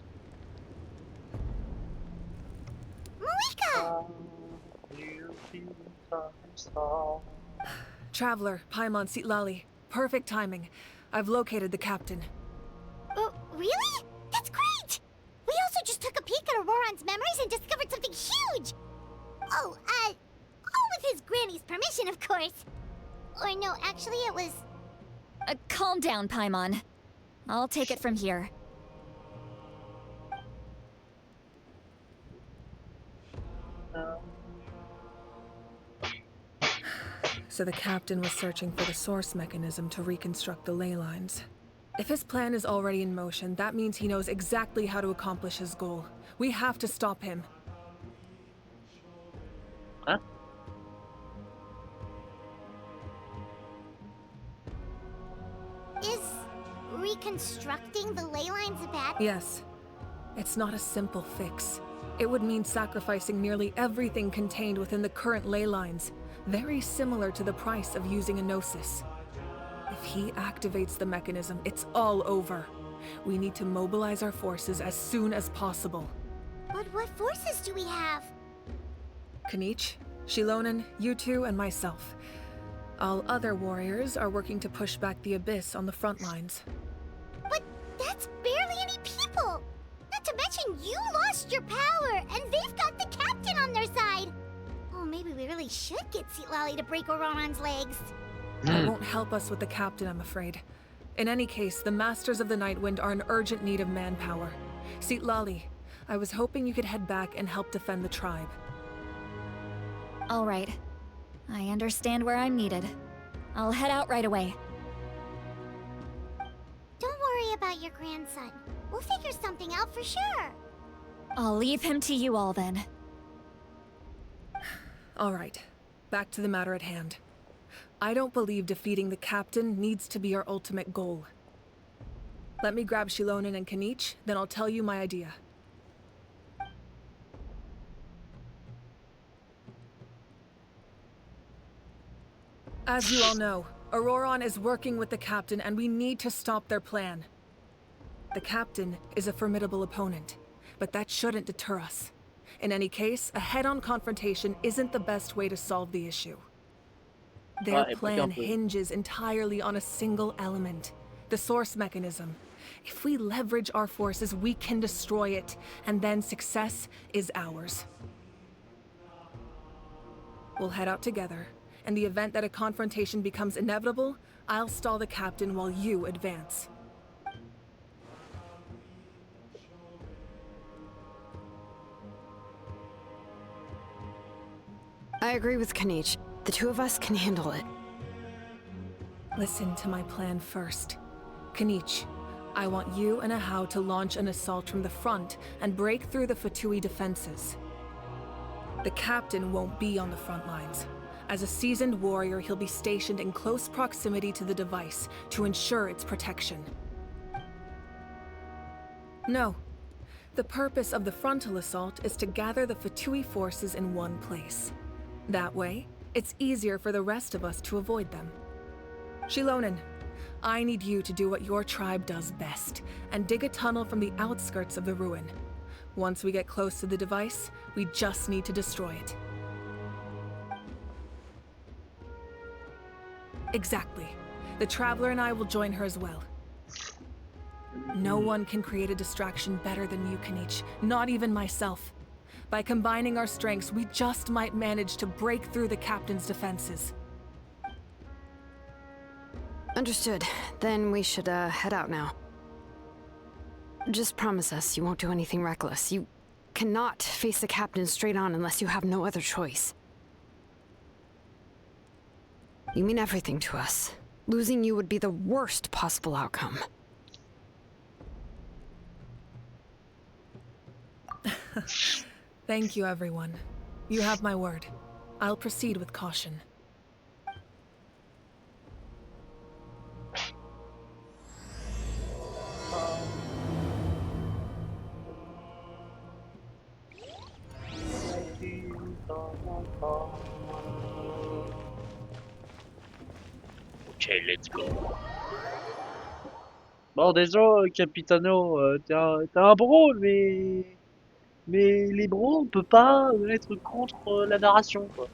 Malika! Traveler, Paimon Sitlali. Perfect timing. I've located the captain. Oh, really? That's great! We also just took a peek at Auroron's memories and discovered something huge! Oh, all with his granny's permission, of course. Or no, actually it was... Calm down, Paimon. I'll take it from here. So the captain was searching for the source mechanism to reconstruct the ley lines. If his plan is already in motion, that means he knows exactly how to accomplish his goal. We have to stop him. Huh? Is reconstructing the ley lines bad? Yes. It's not a simple fix. It would mean sacrificing nearly everything contained within the current ley lines, very similar to the price of using a Gnosis. If he activates the mechanism, it's all over. We need to mobilize our forces as soon as possible. But what forces do we have? Kanich, Shilonen, you two, and myself. All other warriors are working to push back the Abyss on the front lines. But that's barely any people! Not to mention you lost your power, and they've got the captain on their side! Oh, maybe we really should get Sitlali to break Auroron's legs. That won't help us with the captain, I'm afraid. In any case, the Masters of the Nightwind are in urgent need of manpower. Sitlali, I was hoping you could head back and help defend the tribe. All right. I understand where I'm needed. I'll head out right away. Don't worry about your grandson. We'll figure something out for sure. I'll leave him to you all then. All right, back to the matter at hand. I don't believe defeating the captain needs to be our ultimate goal. Let me grab Shilonen and Kanich, then I'll tell you my idea. As you all know, Auroron is working with the captain and we need to stop their plan. The captain is a formidable opponent, but that shouldn't deter us. In any case, a head-on confrontation isn't the best way to solve the issue. Their plan hinges entirely on a single element, the source mechanism. If we leverage our forces, we can destroy it, and then success is ours. We'll head out together. In the event that a confrontation becomes inevitable, I'll stall the captain while you advance. I agree with Kanich. The two of us can handle it. Listen to my plan first. Kanich, I want you and Ahau to launch an assault from the front and break through the Fatui defenses. The captain won't be on the front lines. As a seasoned warrior, he'll be stationed in close proximity to the device to ensure its protection. No. The purpose of the frontal assault is to gather the Fatui forces in one place. That way, it's easier for the rest of us to avoid them. Shilonen, I need you to do what your tribe does best, and dig a tunnel from the outskirts of the ruin. Once we get close to the device, we just need to destroy it. Exactly. The Traveler and I will join her as well. No one can create a distraction better than you, Kanich, not even myself. By combining our strengths, we just might manage to break through the captain's defenses. Understood. Then we should, head out now. Just promise us you won't do anything reckless. You cannot face the captain straight on unless you have no other choice. You mean everything to us. Losing you would be the worst possible outcome. Thank you, everyone. You have my word. I'll proceed with caution. Okay, let's go. Bon, désolé, Capitano, t'es un bro, mais les bros, on peut pas être contre la narration, quoi.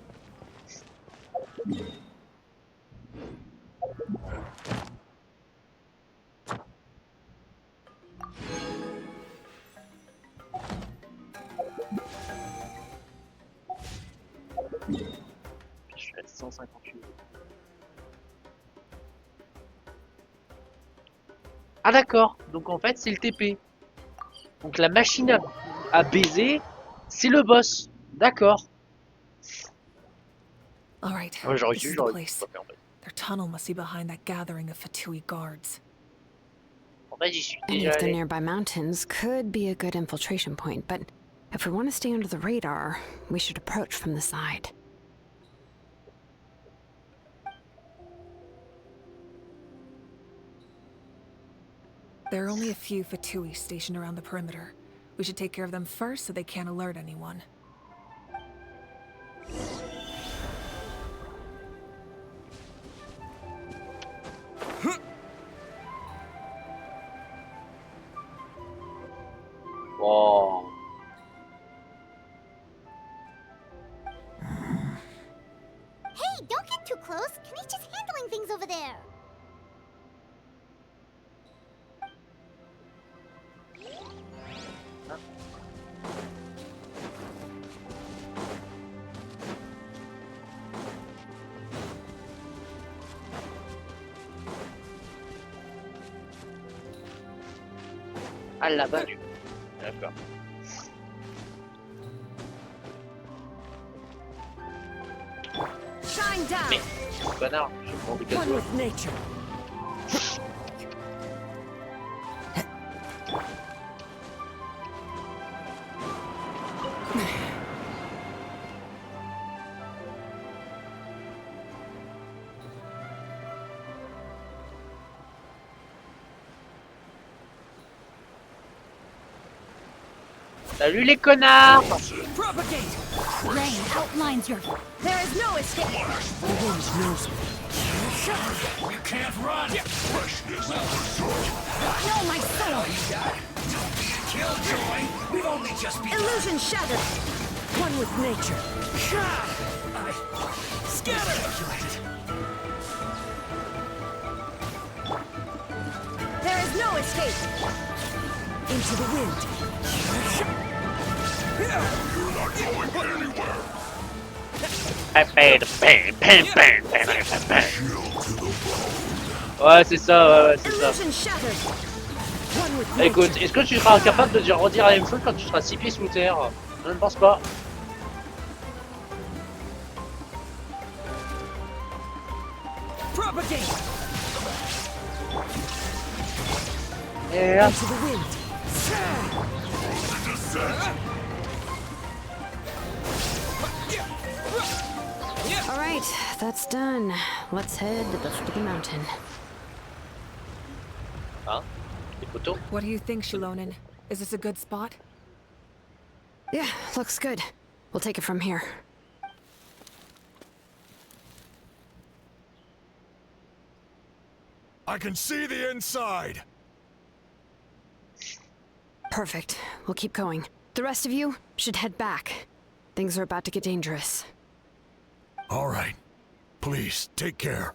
Je suis à 158. Ah d'accord, donc en fait c'est le TP. Donc la machine à baiser, c'est le boss. D'accord. All right, Ouais, j'aurais this dû, is the j'aurais dû place. pas faire en fait. Their tunnel must be behind that gathering of Fatui guards. En fait, j'y suis Any déjà of the allé. nearby mountains could be a good infiltration point, but if we want to stay under the radar, we should approach from the side. There are only a few Fatui stationed around the perimeter. We should take care of them first so they can't alert anyone. Wow. Hey, don't get too close. Kenny's just handling things over there. Ah là-bas, du coup. D'accord. Shine down. Mais, connard, je prends des One cadeaux. with nature. Salut les connards! Propagate. Rain outlines your. There is no escape. The wind knows me. You can't run! Freshness No, my soul. Don't be a killjoy! We've only just begun! Illusion shattered. One with nature. Scatter! There is no escape. Into the wind. You're not going anywhere! Ouais, c'est ça, ouais, c'est ça. Illusion shattered. One with nature. Écoute, est-ce que tu seras capable de redire la même chose quand tu seras 6 pieds sous terre? Je ne pense pas. Propagate. Et là. Into the wind. All right, that's done. Let's head to the foot of the mountain. Hein? Des photos? What do you think, Shilonen? Is this a good spot? Yeah, looks good. We'll take it from here. I can see the inside! Perfect. We'll keep going. The rest of you should head back. Things are about to get dangerous. All right. Please, take care.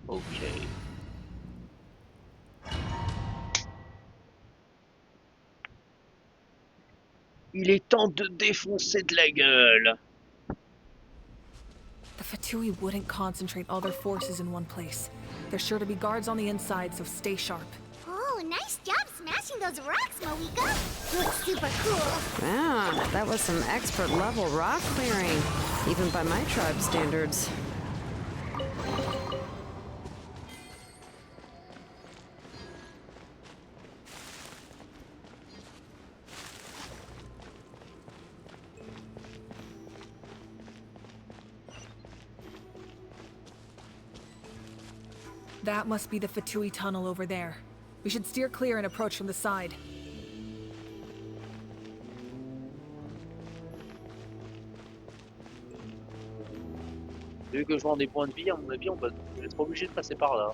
Ok. Il est temps de défoncer de la gueule. The Fatui wouldn't concentrate all their forces in one place. There's sure to be guards on the inside, so stay sharp. Oh, nice job smashing those rocks, Moika. Looks super cool. Ah, that was some expert level rock clearing, even by my tribe standards. That must be the Fatui tunnel over there. We should steer clear and approach from the side. Vu que je vends des points de vie, à mon avis, on va être obligé de passer par là.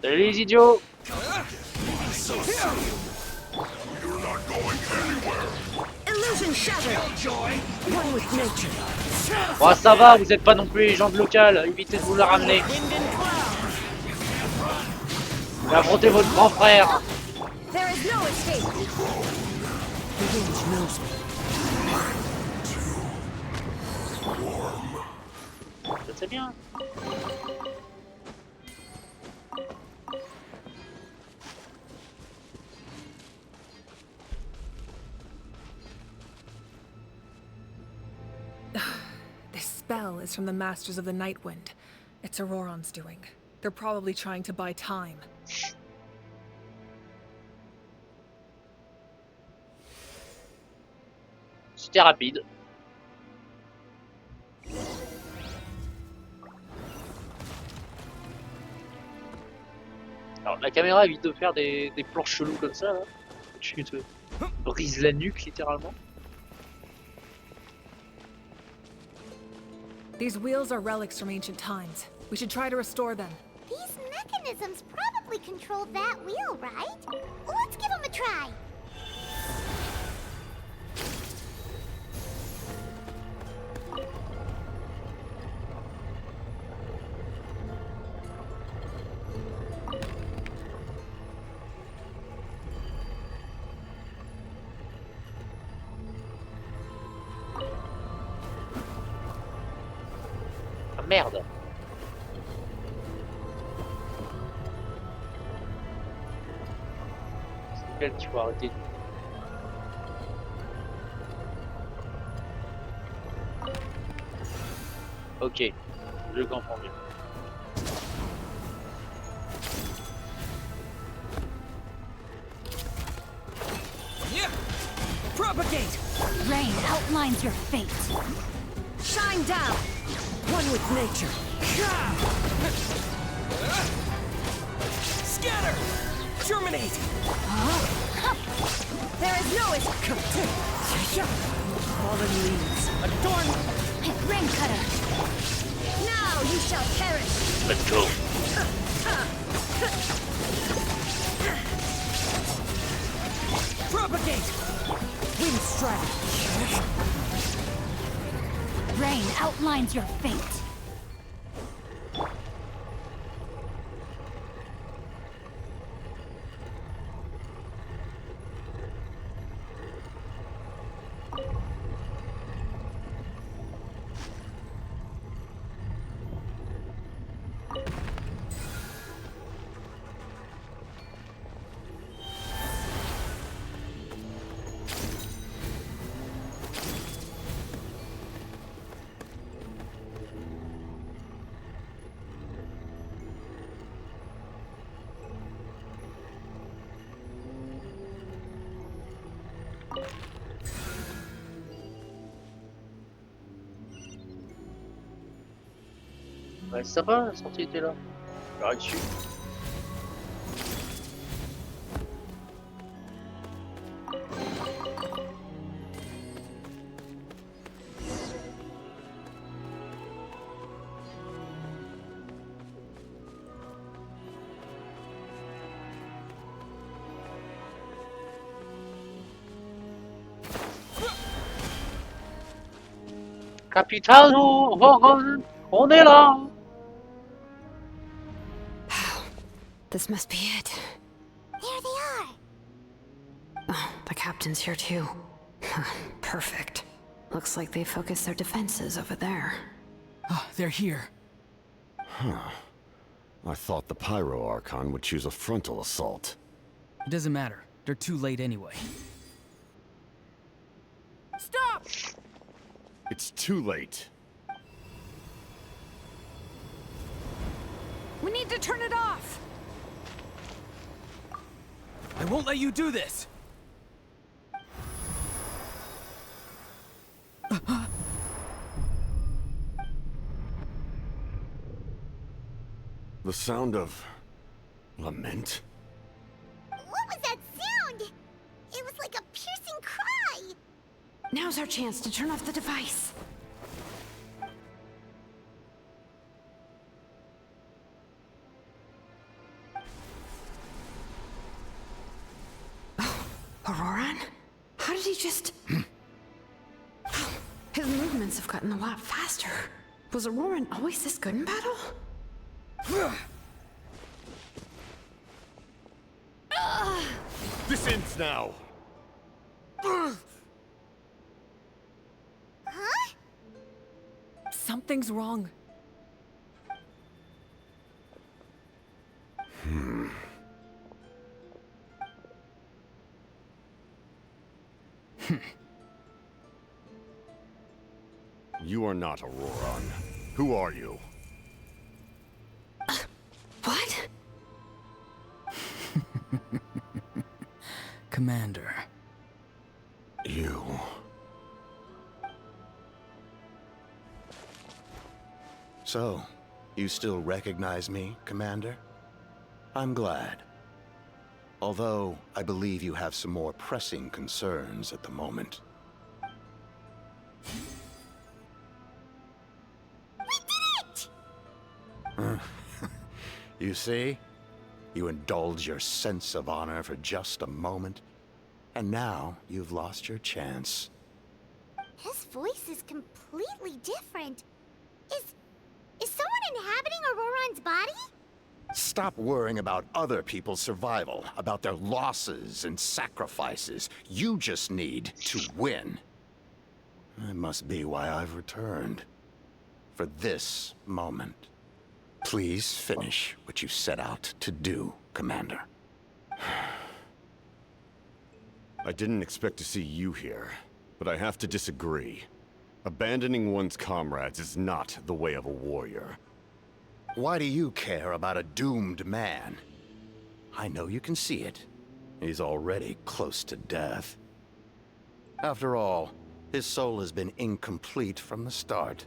Salut les idiots! Illusion shattered. One with nature. Bon, ça va, vous êtes pas non plus les gens de local, évitez de vous la ramener. Vous affrontez votre grand frère. There is no escape. The wind knows me. Ça c'est bien. This spell is from the Masters of the Night Wind. It's Auroron's doing. They're probably trying to buy time. C'était rapide. Alors la caméra évite de faire des plans chelous comme ça là. Tu te brises la nuque littéralement. These wheels are relics from ancient times. We should try to restore them. These mechanisms probably control that wheel, right? Let's give them a try. Ah merde. C'est elle qu'il faut arrêter. Ok, je comprends mieux. Propagate. Rain outlines your fate. Shine down. One with nature. Scatter. Germinate. There is no escape. Fallen leaves. Adorn. Rain cutter. Now you shall perish. Let's go. Propagate. Wind strike. Rain outlines your fate. Ouais, ça va, la sortie était là. J'arrête dessus. Capitano, on est là. This must be it. There they are. Oh, the captain's here too. Perfect. Looks like they focused their defenses over there. Oh, they're here. Huh. I thought the Pyro Archon would choose a frontal assault. It doesn't matter. They're too late anyway. Stop! It's too late. We need to turn it off. I won't let you do this! The sound of... lament? What was that sound? It was like a piercing cry! Now's our chance to turn off the device. Oh, Auroran? How did he just... His movements have gotten a lot faster. Was Auroran always this good in battle? This ends now! Huh? Something's wrong. You are not Auroran. Who are you? What? Commander. You... So, you still recognize me, Commander? I'm glad. Although, I believe you have some more pressing concerns at the moment. You see? You indulge your sense of honor for just a moment, and now you've lost your chance. His voice is completely different. Is someone inhabiting Auroran's body? Stop worrying about other people's survival, about their losses and sacrifices. You just need to win. That must be why I've returned. For this moment. Please finish what you set out to do, Commander. I didn't expect to see you here, but I have to disagree. Abandoning one's comrades is not the way of a warrior. Why do you care about a doomed man? I know you can see it. He's already close to death. After all, his soul has been incomplete from the start.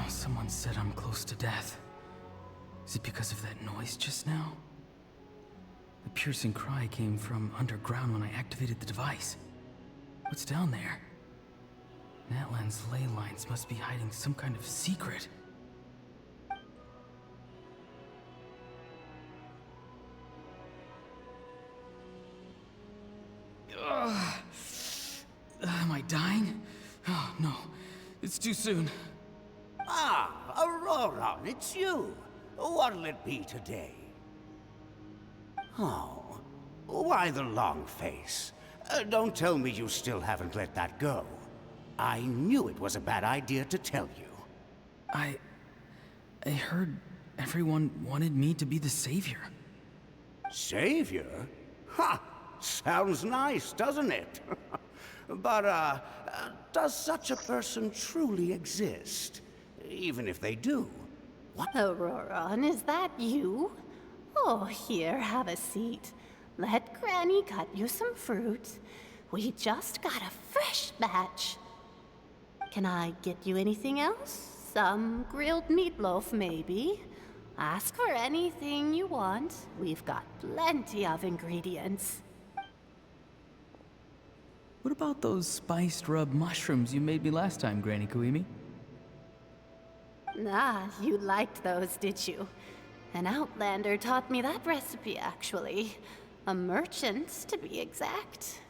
Someone said I'm close to death. Is it because of that noise just now? The piercing cry came from underground when I activated the device. What's down there? Natlan's ley lines must be hiding some kind of secret. Am I dying? Oh, no. It's too soon. Ah, Auroran, it's you. What'll it be today? Oh, why the long face? Don't tell me you still haven't let that go. I knew it was a bad idea to tell you. I heard everyone wanted me to be the savior. Savior? Ha! Sounds nice, doesn't it? But, does such a person truly exist? Even if they do. What? Auroran, is that you? Oh, here, have a seat. Let Granny cut you some fruit. We just got a fresh batch. Can I get you anything else? Some grilled meatloaf, maybe? Ask for anything you want. We've got plenty of ingredients. What about those spiced rub mushrooms you made me last time, Granny Kuimi? Ah, you liked those, did you? An outlander taught me that recipe, actually. A merchant, to be exact.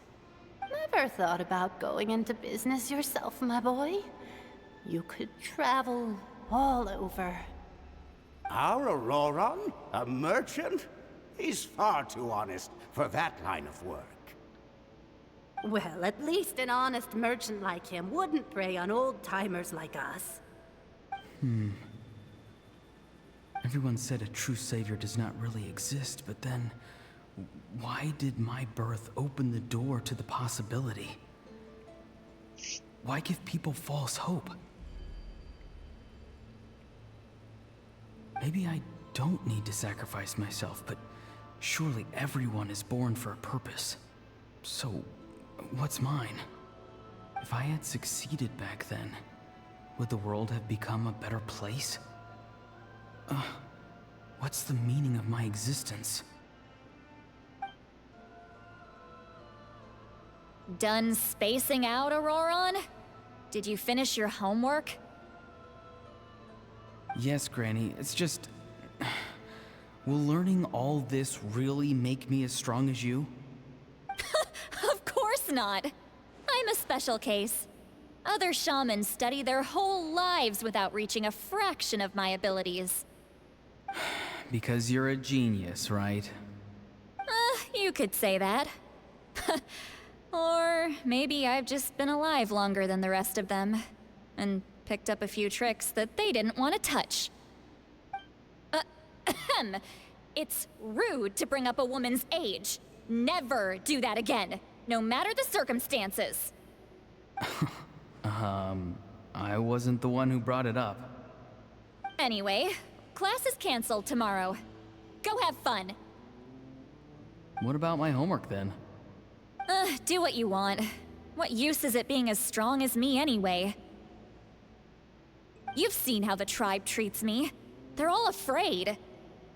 Never thought about going into business yourself, my boy? You could travel all over. Our Auroran? A merchant? He's far too honest for that line of work. Well, at least an honest merchant like him wouldn't prey on old-timers like us. Everyone said a true savior does not really exist, but then... why did my birth open the door to the possibility? Why give people false hope? Maybe I don't need to sacrifice myself, but Surely everyone is born for a purpose. So, what's mine? If I had succeeded back then, would the world have become a better place? What's the meaning of my existence? Done spacing out, Auroron? Did you finish your homework? Yes, Granny, it's just... Will learning all this really make me as strong as you? Of course not. I'm a special case. Other shamans study their whole lives without reaching a fraction of my abilities. Because you're a genius, right? You could say that. Or maybe I've just been alive longer than the rest of them, and picked up a few tricks that they didn't want to touch. It's rude to bring up a woman's age. Never do that again, no matter the circumstances. I wasn't the one who brought it up. Anyway, class is canceled tomorrow. Go have fun. What about my homework then? Do what you want. What use is it being as strong as me anyway? You've seen how the tribe treats me. They're all afraid.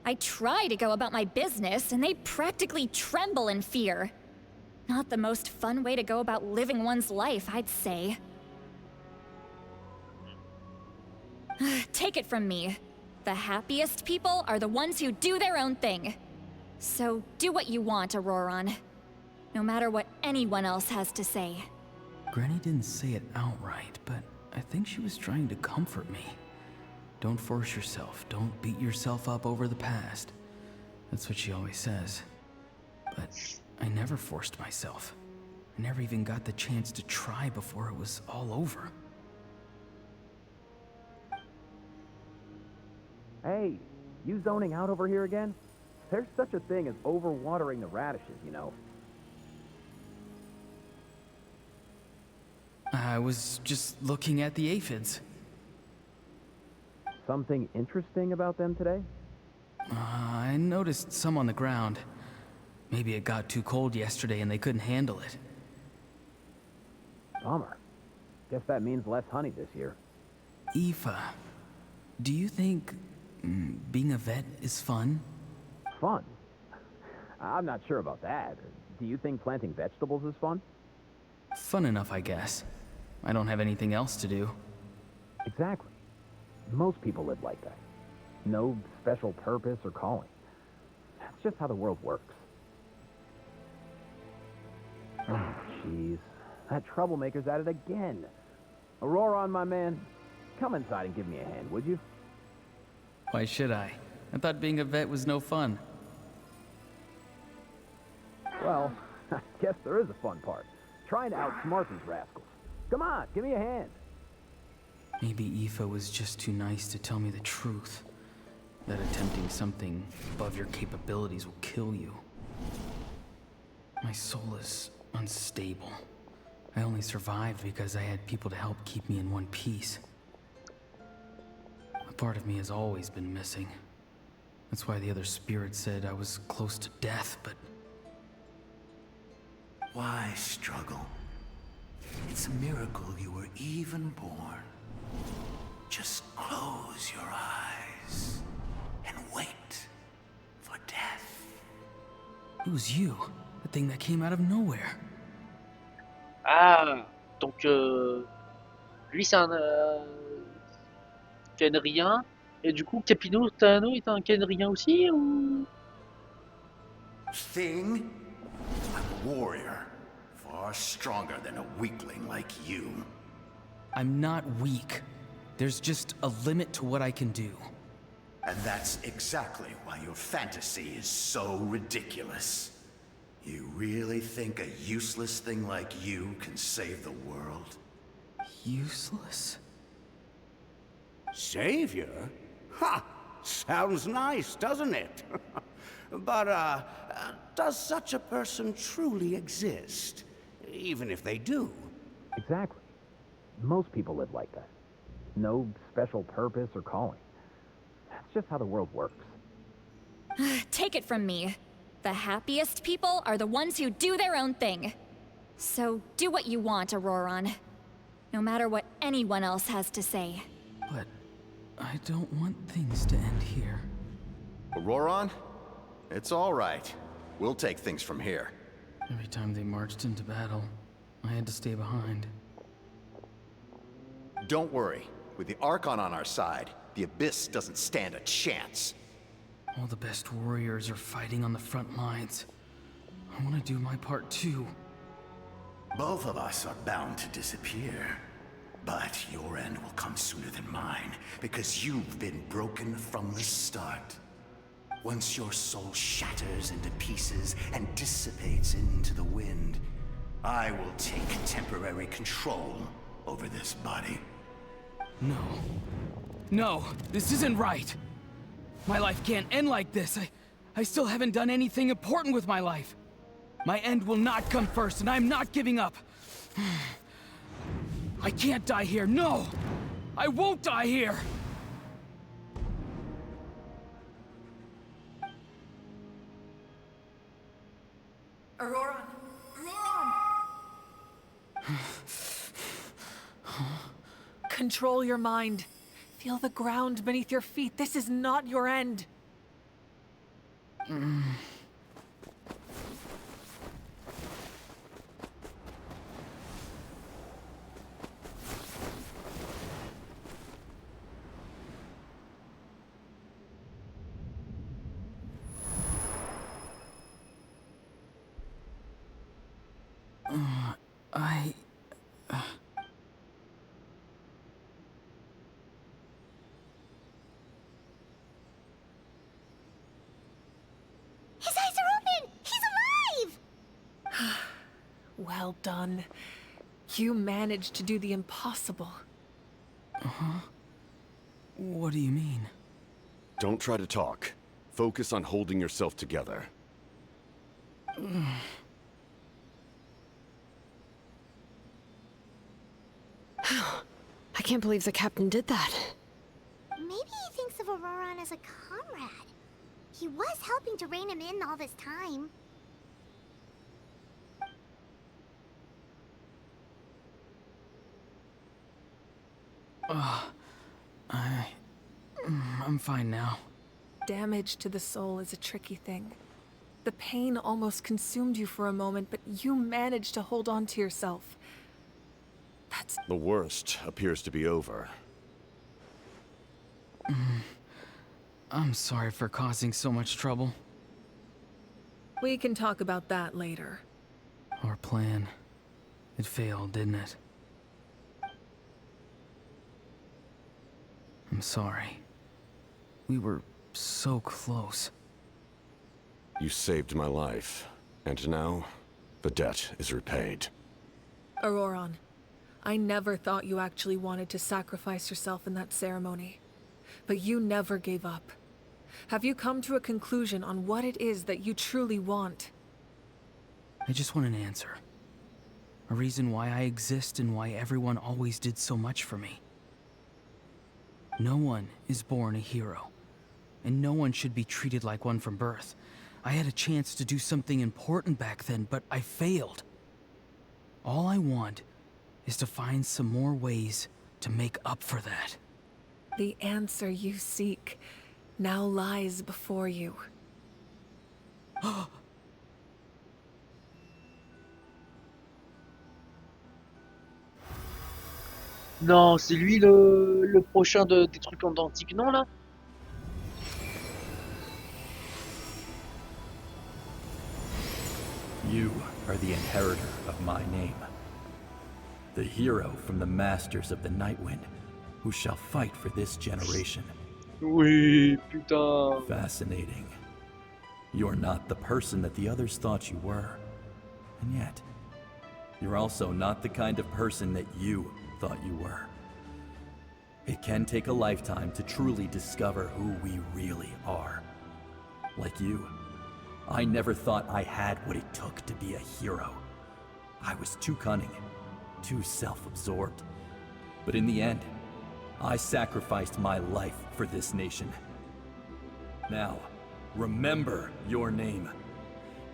I try to go about my business, and they practically tremble in fear. Not the most fun way to go about living one's life, I'd say. Take it from me. The happiest people are the ones who do their own thing. So do what you want, Auroron. No matter what anyone else has to say. Granny didn't say it outright, but I think she was trying to comfort me. Don't force yourself. Don't beat yourself up over the past. That's what she always says. But I never forced myself. I never even got the chance to try before it was all over. Hey, you zoning out over here again? There's such a thing as overwatering the radishes, you know. I was just looking at the aphids. Something interesting about them today? I noticed some on the ground. Maybe it got too cold yesterday and they couldn't handle it. Bummer. Guess that means less honey this year. Aoife, do you think being a vet is fun? Fun? I'm not sure about that. Do you think planting vegetables is fun? Fun enough, I guess. I don't have anything else to do. Exactly. Most people live like that. No special purpose or calling. That's just how the world works. Oh, jeez. That troublemaker's at it again. Auroron, my man, come inside and give me a hand, would you? Why should I? I thought being a vet was no fun. Well, I guess there is a fun part. Trying to outsmart these rascals. Come on, give me a hand. Maybe Aoife was just too nice to tell me the truth. That attempting something above your capabilities will kill you. My soul is unstable. I only survived because I had people to help keep me in one piece. A part of me has always been missing. That's why the other spirits said I was close to death, but... Why struggle? It's a miracle you were even born. Just close your eyes and wait for death. It was you, the thing that came out of nowhere. Ah, donc lui c'est un Kenrien, et du coup Capino Tano est un Kenrien aussi ou? Thing? I'm a warrior, far stronger than a weakling like you. I'm not weak. There's just a limit to what I can do. And that's exactly why your fantasy is so ridiculous. You really think a useless thing like you can save the world? Useless? Savior? Ha! Sounds nice, doesn't it? But, does such a person truly exist? Even if they do? Exactly. Most people live like that. No special purpose or calling. That's just how the world works. Take it from me. The happiest people are the ones who do their own thing. So do what you want, Auroron. No matter what anyone else has to say. But I don't want things to end here. Auroron? It's all right. We'll take things from here. Every time they marched into battle, I had to stay behind. Don't worry. With the Archon on our side, the Abyss doesn't stand a chance. All the best warriors are fighting on the front lines. I want to do my part too. Both of us are bound to disappear. But your end will come sooner than mine, because you've been broken from the start. Once your soul shatters into pieces and dissipates into the wind, I will take temporary control over this body. No. No, this isn't right. My life can't end like this. I still haven't done anything important with my life. My end will not come first, and I'm not giving up. I can't die here, no! I won't die here! Auroron! Control your mind. Feel the ground beneath your feet. This is not your end. His eyes are open! He's alive! Well done. You managed to do the impossible. Uh-huh. What do you mean? Don't try to talk. Focus on holding yourself together. I can't believe the captain did that. Maybe he thinks of Auroron as a comrade. He was helping to rein him in all this time. I'm fine now. Damage to the soul is a tricky thing. The pain almost consumed you for a moment, but you managed to hold on to yourself. The worst appears to be over. I'm sorry for causing so much trouble. We can talk about that later. Our plan. It failed, didn't it? I'm sorry. We were so close. You saved my life, and now the debt is repaid. Auroron, I never thought you actually wanted to sacrifice yourself in that ceremony. But you never gave up. Have you come to a conclusion on what it is that you truly want? I just want an answer. A reason why I exist and why everyone always did so much for me. No one is born a hero, and no one should be treated like one from birth. I had a chance to do something important back then, but I failed. All I want is to find some more ways to make up for that. The answer you seek now lies before you. Non, c'est lui le prochain des trucs antiques, non là? You are the inheritor of my name. The hero from the masters of the Nightwind, who shall fight for this generation. Oui, putain. Fascinating. You're not the person that the others thought you were. And yet, you're also not the kind of person that you thought you were. It can take a lifetime to truly discover who we really are. Like you, I never thought I had what it took to be a hero. I was too cunning, too self-absorbed. But in the end, I sacrificed my life for this nation. Now, remember your name.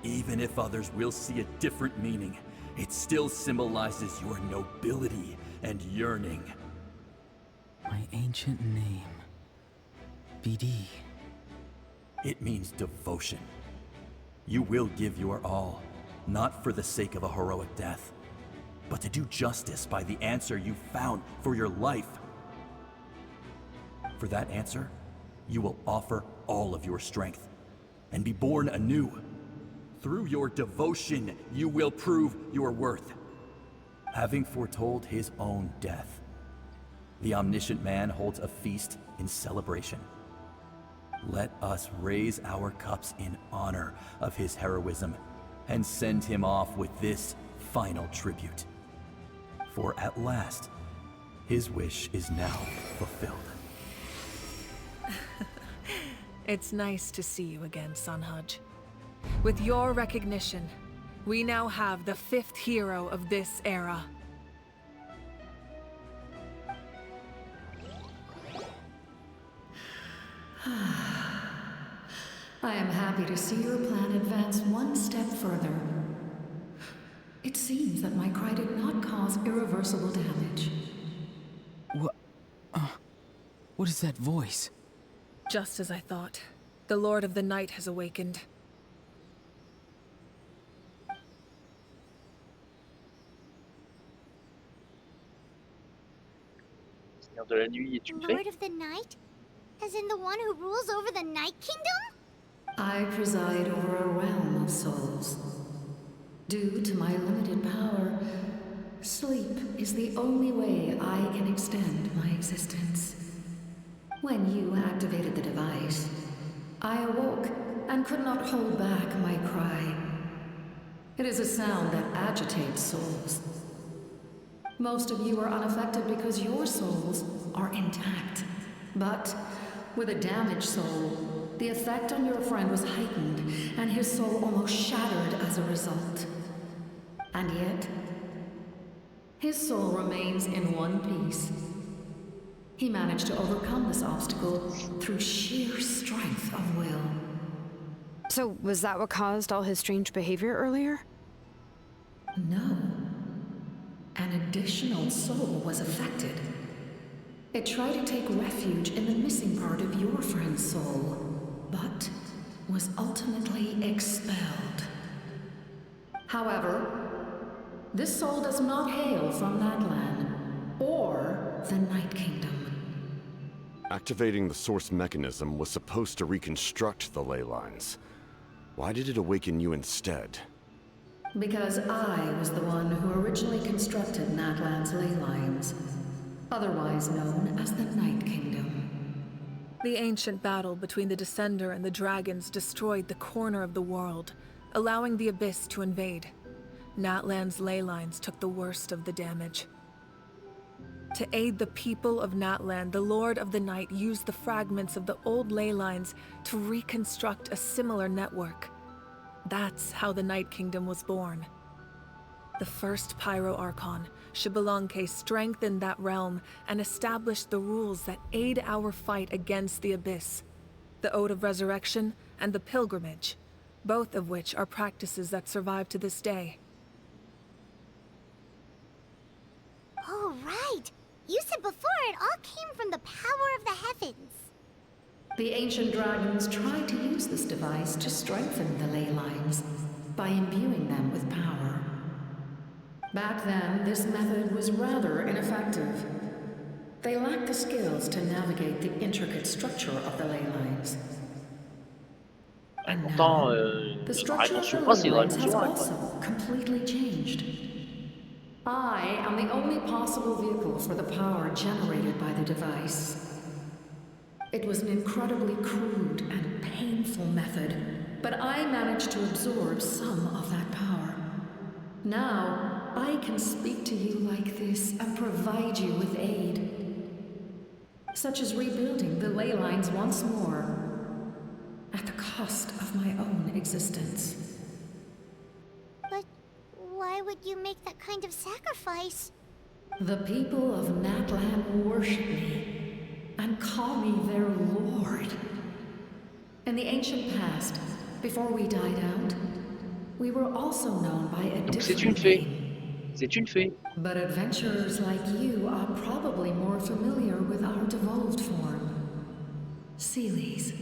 Even if others will see a different meaning, it still symbolizes your nobility and yearning. My ancient name. BD. It means devotion. You will give your all, not for the sake of a heroic death, but to do justice by the answer you found for your life. For that answer, you will offer all of your strength and be born anew. Through your devotion, you will prove your worth. Having foretold his own death, the omniscient man holds a feast in celebration. Let us raise our cups in honor of his heroism and send him off with this final tribute. For at last, his wish is now fulfilled. It's nice to see you again, Sunhudge. With your recognition, we now have the 5th hero of this era. I am happy to see your plan advance one step further. It seems that my cry did not cause irreversible damage. What is that voice? Just as I thought. The Lord of the Night has awakened. Seigneur de la Nuit, es-tu prêt? Lord of the Night? As in the one who rules over the Night Kingdom? I preside over a realm of souls. Due to my limited power, sleep is the only way I can extend my existence. When you activated the device, I awoke and could not hold back my cry. It is a sound that agitates souls. Most of you are unaffected because your souls are intact. But with a damaged soul, the effect on your friend was heightened, and his soul almost shattered as a result. And yet, his soul remains in one piece. He managed to overcome this obstacle through sheer strength of will. So, was that what caused all his strange behavior earlier? No. An additional soul was affected. It tried to take refuge in the missing part of your friend's soul, but was ultimately expelled. However, this soul does not hail from Natlan or the Night Kingdom. Activating the source mechanism was supposed to reconstruct the ley lines. Why did it awaken you instead? Because I was the one who originally constructed Natlan's ley lines, otherwise known as the Night Kingdom. The ancient battle between the Descender and the dragons destroyed the corner of the world, allowing the Abyss to invade. Natlan's ley lines took the worst of the damage. To aid the people of Natlan, the Lord of the Night used the fragments of the old ley lines to reconstruct a similar network. That's how the Night Kingdom was born. The first Pyro Archon, Xbalanque, strengthened that realm and established the rules that aid our fight against the Abyss. The Ode of Resurrection and the Pilgrimage, both of which are practices that survive to this day. Oh, right! You said before it all came from the power of the heavens. The ancient dragons tried to use this device to strengthen the ley lines by imbuing them with power. Back then, this method was rather ineffective. They lacked the skills to navigate the intricate structure of the ley lines. And now, the structure of the ley lines has also completely changed. I am the only possible vehicle for the power generated by the device. It was an incredibly crude and painful method, but I managed to absorb some of that power. Now, I can speak to you like this and provide you with aid, such as rebuilding the ley lines once more, at the cost of my own existence. But why would you make that kind of sacrifice? The people of Natlan worship me and call me their lord. In the ancient past, before we died out, We were also known by a Donc c'est different une fée. name. C'est une fée. But adventurers like you are probably more familiar with our devolved form. Sealies.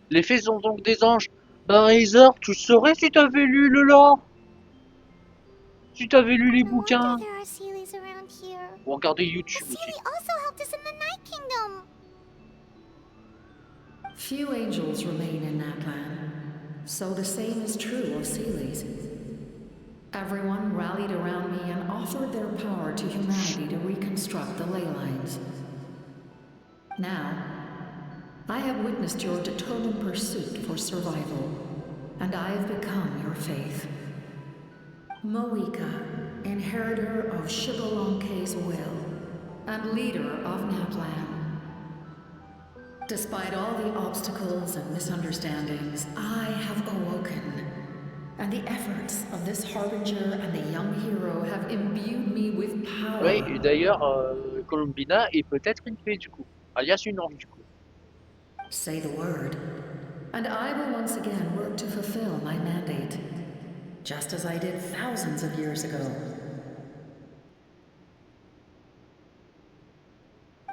Les fées sont donc des anges. Ben Heather, tu saurais si t'avais lu le lore. Si t'avais lu les bouquins. There are Sealies around here. Ou regardez YouTube A aussi. Sealie also helped us in the Night Kingdom. Few angels remain in Natlan, so the same is true of Sealies. Everyone rallied around me and offered their power to humanity to reconstruct the ley lines. Now, I have witnessed your determined pursuit for survival, and I have become your faith. Moika, inheritor of Shibalonke's will, and leader of Naplan. Despite all the obstacles and misunderstandings, I have awoken. And the efforts of this harbinger and the young hero have imbued me with power. Oui, et d'ailleurs, Columbina est peut-être une fée du coup. Alias une ange du coup. Say the word, and I will once again work to fulfill my mandate, just as I did thousands of years ago.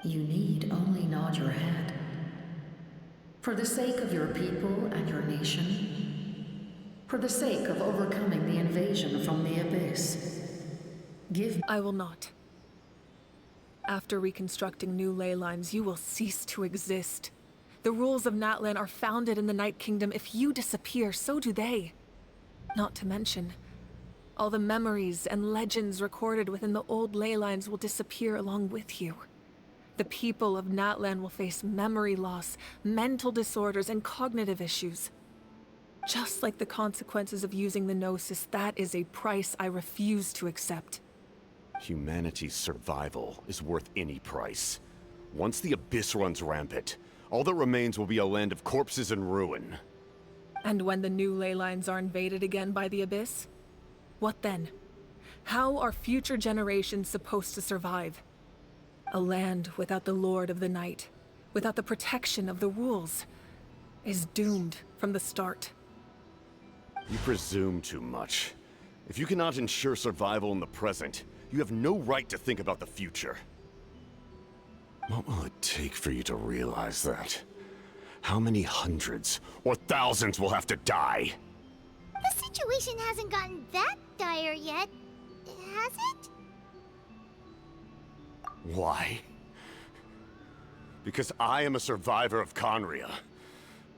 You need only nod your head. For the sake of your people and your nation, for the sake of overcoming the invasion from the Abyss, give... I will not. After reconstructing new ley lines, you will cease to exist. The rules of Natlan are founded in the Night Kingdom. If you disappear, so do they. Not to mention, all the memories and legends recorded within the old ley lines will disappear along with you. The people of Natlan will face memory loss, mental disorders, and cognitive issues. Just like the consequences of using the Gnosis, that is a price I refuse to accept. Humanity's survival is worth any price. Once the Abyss runs rampant, all that remains will be a land of corpses and ruin. And when the new ley lines are invaded again by the Abyss? What then? How are future generations supposed to survive? A land without the Lord of the Night, without the protection of the rules, is doomed from the start. You presume too much. If you cannot ensure survival in the present, you have no right to think about the future. What will it take for you to realize that? How many hundreds or thousands will have to die? The situation hasn't gotten that dire yet, has it? Why? Because I am a survivor of Conria.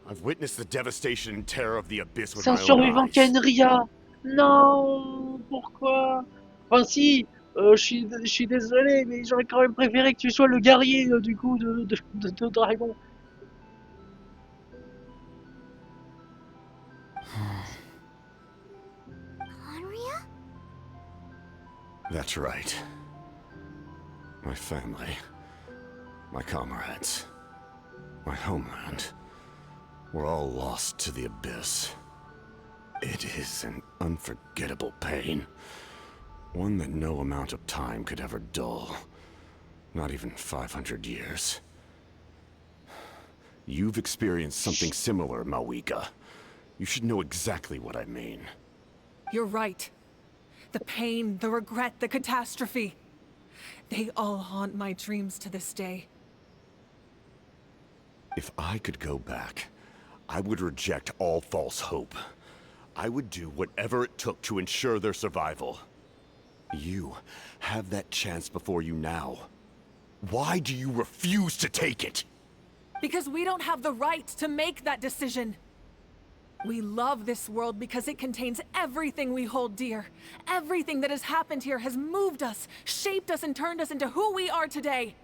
I've witnessed the devastation and terror of the Abyss with my own eyes. C'est un survivant Kenria. Non, pourquoi? Enfin si, je suis désolé, mais j'aurais quand même préféré que tu sois le guerrier du coup de Dragon. Conria? That's right. My family, my comrades, my homeland, were all lost to the Abyss. It is an unforgettable pain. One that no amount of time could ever dull. Not even 500 years. You've experienced something similar, Mawika. You should know exactly what I mean. You're right. The pain, the regret, the catastrophe. They all haunt my dreams to this day. If I could go back, I would reject all false hope. I would do whatever it took to ensure their survival. You have that chance before you now. Why do you refuse to take it? Because we don't have the right to make that decision. We love this world because it contains everything we hold dear. Everything that has happened here has moved us, shaped us, and turned us into who we are today.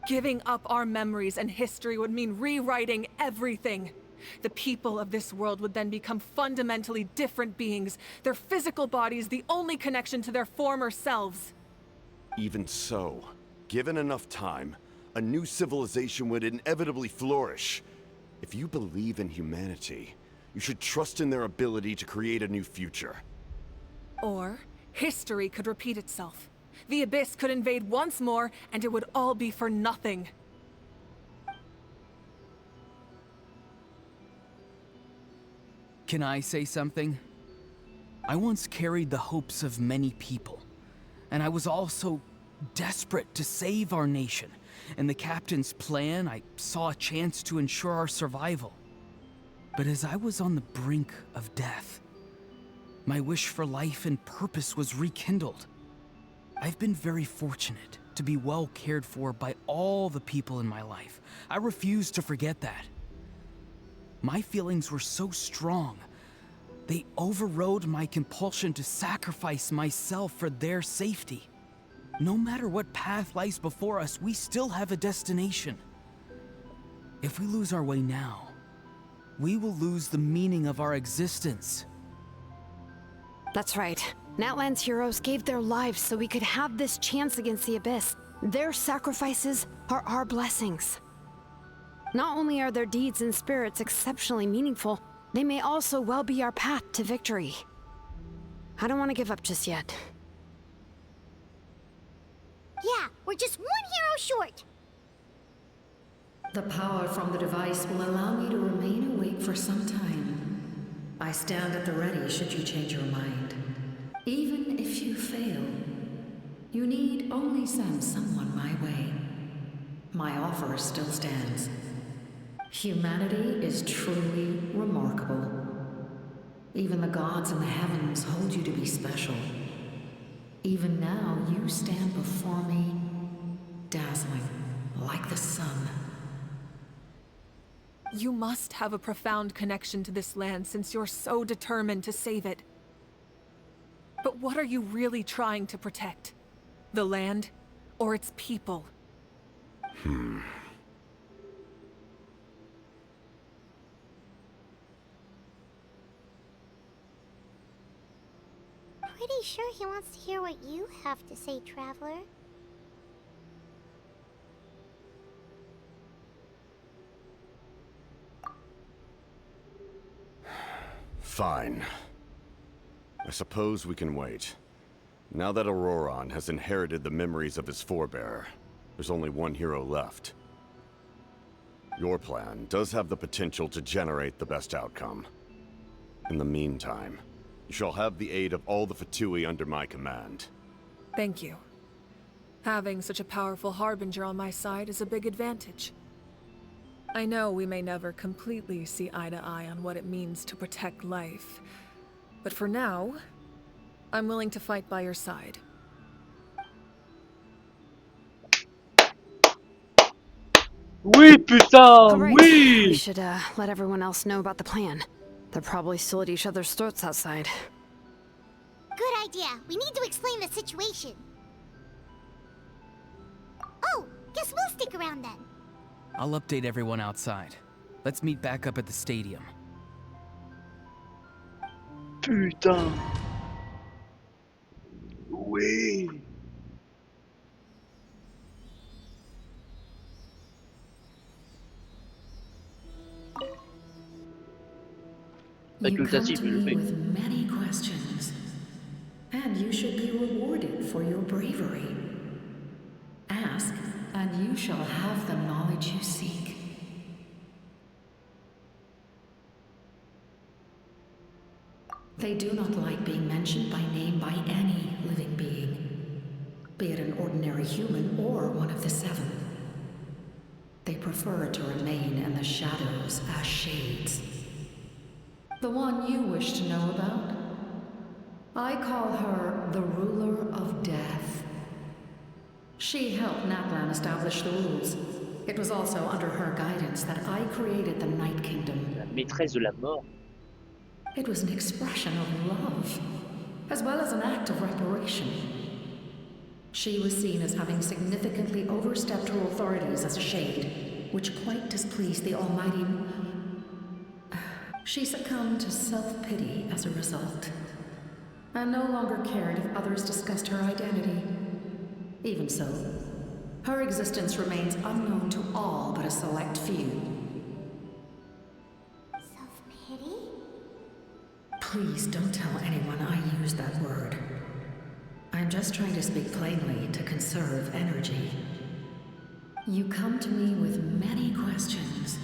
Giving up our memories and history would mean rewriting everything. The people of this world would then become fundamentally different beings, their physical bodies the only connection to their former selves. Even so, given enough time, a new civilization would inevitably flourish. If you believe in humanity, you should trust in their ability to create a new future. Or, history could repeat itself. The Abyss could invade once more, and it would all be for nothing. Can I say something? I once carried the hopes of many people, and I was also desperate to save our nation. In the captain's plan, I saw a chance to ensure our survival. But as I was on the brink of death, my wish for life and purpose was rekindled. I've been very fortunate to be well cared for by all the people in my life. I refuse to forget that. My feelings were so strong, they overrode my compulsion to sacrifice myself for their safety. No matter what path lies before us, we still have a destination. If we lose our way now, we will lose the meaning of our existence. That's right. Natlan's heroes gave their lives so we could have this chance against the Abyss. Their sacrifices are our blessings. Not only are their deeds and spirits exceptionally meaningful, they may also well be our path to victory. I don't want to give up just yet. Yeah, we're just one hero short. The power from the device will allow me to remain awake for some time. I stand at the ready should you change your mind. Even if you fail, you need only send someone my way. My offer still stands. Humanity is truly remarkable. Even the gods in the heavens hold you to be special. Even now, you stand before me, dazzling, like the sun. You must have a profound connection to this land since you're so determined to save it. But what are you really trying to protect? The land, or its people? Pretty sure he wants to hear what you have to say, Traveler. Fine. I suppose we can wait. Now that Auroron has inherited the memories of his forebear, there's only one hero left. Your plan does have the potential to generate the best outcome. In the meantime, you shall have the aid of all the Fatui under my command. Thank you. Having such a powerful harbinger on my side is a big advantage. I know we may never completely see eye to eye on what it means to protect life, but for now, I'm willing to fight by your side. Oui, putain, Right. oui! We should let everyone else know about the plan. They're probably still at each other's throats outside. Good idea. We need to explain the situation. Oh, guess we'll stick around then. I'll update everyone outside. Let's meet back up at the stadium. Putain. Oui. You come to me with many questions, and you should be rewarded for your bravery. Ask, and you shall have the knowledge you seek. They do not like being mentioned by name by any living being, be it an ordinary human or one of the seven. They prefer to remain in the shadows as shades. The one you wish to know about? I call her the Ruler of Death. She helped Natlan establish the rules. It was also under her guidance that I created the Night Kingdom. La maîtresse de la mort. It was an expression of love, as well as an act of reparation. She was seen as having significantly overstepped her authorities as a shade, which quite displeased the Almighty. She succumbed to self-pity as a result, and no longer cared if others discussed her identity. Even so, her existence remains unknown to all but a select few. Self-pity? Please don't tell anyone I used that word. I'm just trying to speak plainly to conserve energy. You come to me with many questions,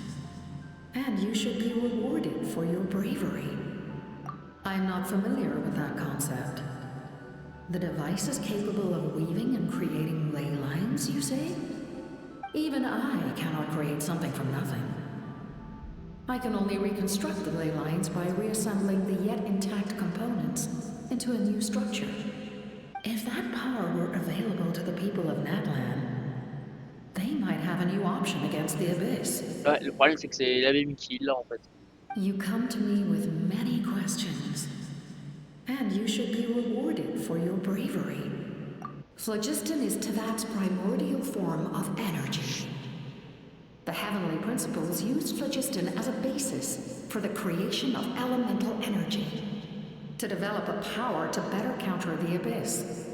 and you should be rewarded for your bravery. I'm not familiar with that concept. The device is capable of weaving and creating ley lines, you say? Even I cannot create something from nothing. I can only reconstruct the ley lines by reassembling the yet intact components into a new structure. If that power were available to the people of Natlan, they might have a new option against the Abyss. Ouais, le problème c'est que c'est la même qui l'a en fait. You come to me with many questions, and you should be rewarded for your bravery. Phlogiston is Teyvat's primordial form of energy. The heavenly principles used phlogiston as a basis for the creation of elemental energy, to develop a power to better counter the Abyss.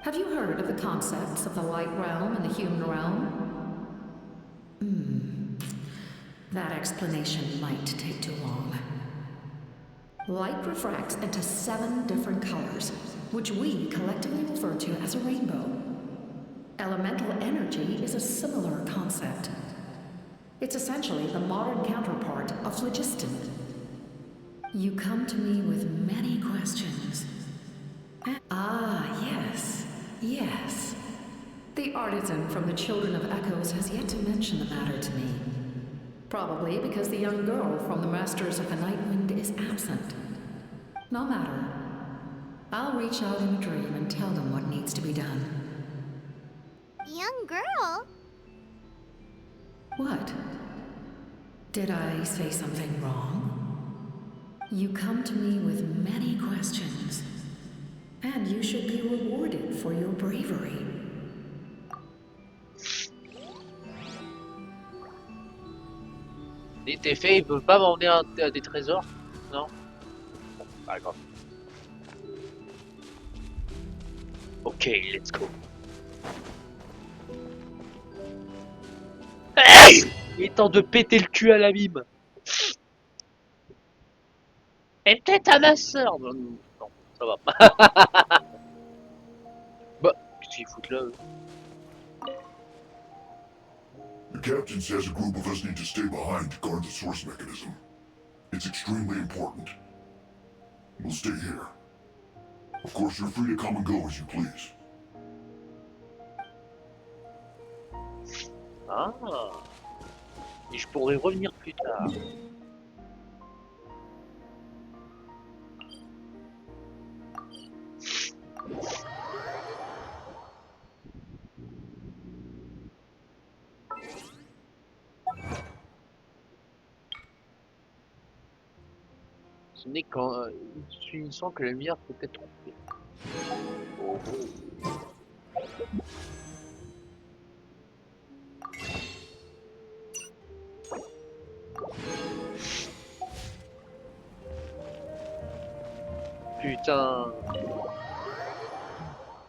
Have you heard of the concepts of the light realm and the human realm? That explanation might take too long. Light refracts into 7 different colors, which we collectively refer to as a rainbow. Elemental energy is a similar concept. It's essentially the modern counterpart of phlogiston. You come to me with many questions. Yes. The artisan from the Children of Echoes has yet to mention the matter to me. Probably because the young girl from the Masters of the Nightwind is absent. No matter. I'll reach out in a dream and tell them what needs to be done. Young girl? What? Did I say something wrong? You come to me with many questions, and you should be rewarded for your bravery. Tes fées, ils peuvent pas m'emmener des trésors? Non? Bon, pas grave. Ok, let's go. Hey! Il est temps de péter le cul à la mime. Et peut-être à ma sœur. Non, ça va pas. Bah, qu'est-ce qu'ils foutent là, eux? The captain says a group of us need to stay behind to guard the source mechanism. It's extremely important. We'll stay here. Of course, you're free to come and go as you please. Ah. Et je pourrais revenir plus tard. Ce n'est qu'en finissant que la lumière peut être trompée. Oh. Putain.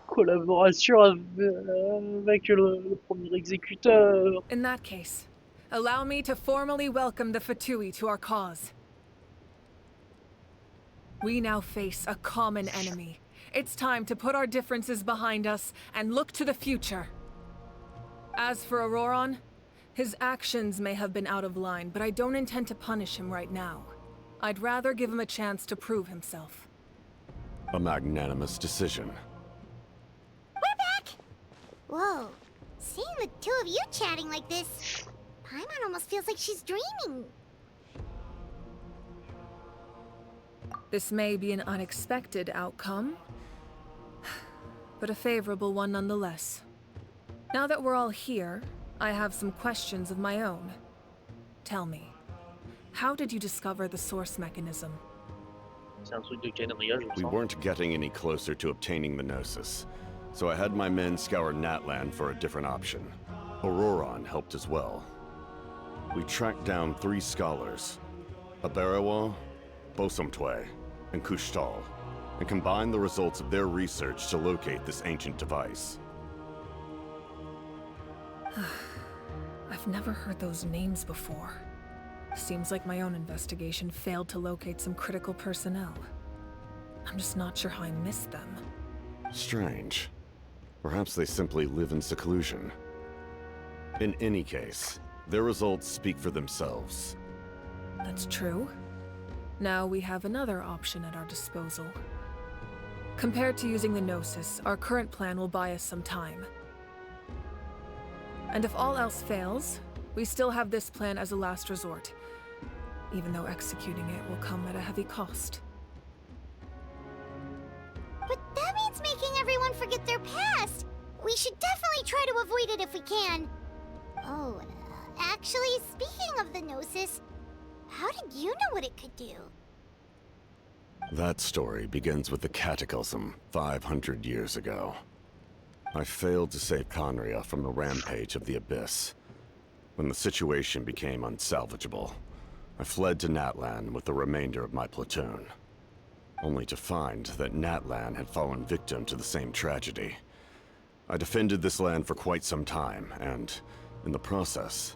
Collaboration avec le premier exécuteur. In that case, allow me to formally welcome the Fatui to our cause. We now face a common enemy. It's time to put our differences behind us and look to the future. As for Auroron, his actions may have been out of line, but I don't intend to punish him right now. I'd rather give him a chance to prove himself. A magnanimous decision. We're back! Whoa, seeing the two of you chatting like this, Paimon almost feels like she's dreaming. This may be an unexpected outcome, but a favorable one nonetheless. Now that we're all here, I have some questions of my own. Tell me, how did you discover the source mechanism? We weren't getting any closer to obtaining the Gnosis, so I had my men scour Natlan for a different option. Auroron helped as well. We tracked down 3 scholars, Aberawa, Bosomtwe, and Kushtal, and combined the results of their research to locate this ancient device. I've never heard those names before. Seems like my own investigation failed to locate some critical personnel. I'm just not sure how I missed them. Strange. Perhaps they simply live in seclusion. In any case, their results speak for themselves. That's true. Now we have another option at our disposal. Compared to using the Gnosis, our current plan will buy us some time. And if all else fails, we still have this plan as a last resort, even though executing it will come at a heavy cost. But that means making everyone forget their past! We should definitely try to avoid it if we can. Oh, actually, speaking of the Gnosis, how did you know what it could do? That story begins with the Cataclysm 500 years ago. I failed to save Conria from the rampage of the Abyss. When the situation became unsalvageable, I fled to Natlan with the remainder of my platoon, only to find that Natlan had fallen victim to the same tragedy. I defended this land for quite some time, and, in the process,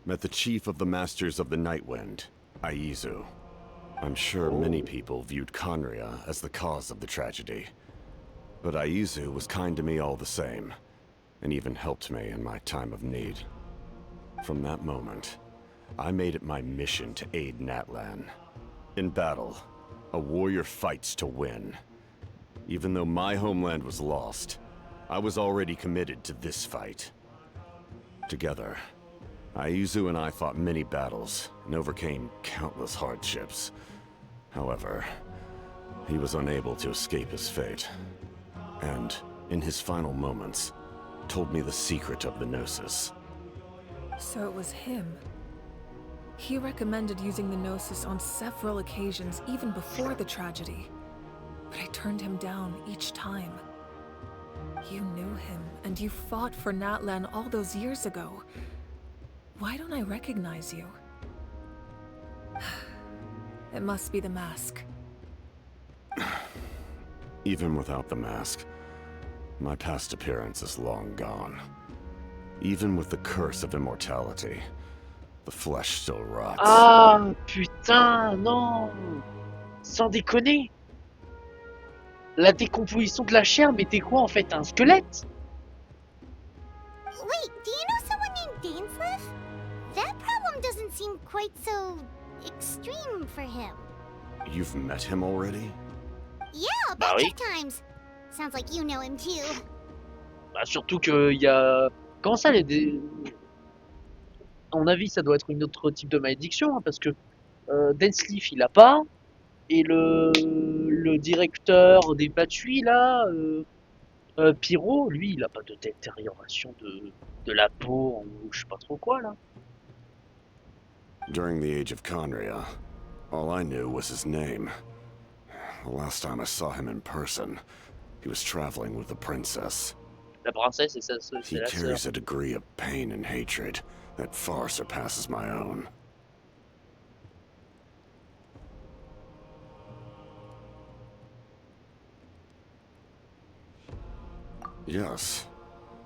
met the chief of the Masters of the Nightwind, Aizu. I'm sure many people viewed Conria as the cause of the tragedy, but Aizu was kind to me all the same, and even helped me in my time of need. From that moment, I made it my mission to aid Natlan. In battle, a warrior fights to win. Even though my homeland was lost, I was already committed to this fight. Together, Aizu and I fought many battles and overcame countless hardships. However, he was unable to escape his fate, and, in his final moments, told me the secret of the Gnosis. So it was him. He recommended using the Gnosis on several occasions, even before the tragedy. But I turned him down each time. You knew him, and you fought for Natlan all those years ago. Why don't I recognize you? It must be the mask. Even without the mask, my past appearance is long gone. Even with the curse of immortality, the flesh still rots. Ah, putain, non! Sans déconner! La décomposition de la chair, mais t'es quoi en fait, un squelette? Wait, do you know someone named Dainsleif? That problem doesn't seem quite so extreme for him. You've met him already? Yeah, a bunch of times. Sounds like you know him too. Bah, surtout que y a... Comment ça, les... À mon avis, ça doit être une autre type de malédiction, hein, parce que Dainsleif, il a pas, et le directeur des Patuis, là, Pyro, lui, il a pas de détérioration de la peau, ou je sais pas trop quoi, là. During the age of Conria, all I knew was his name. The last time I saw him in person, he was traveling with the princess. La princesse, c'est He la carries sœur. a degree of pain and hatred that far surpasses my own. Yes,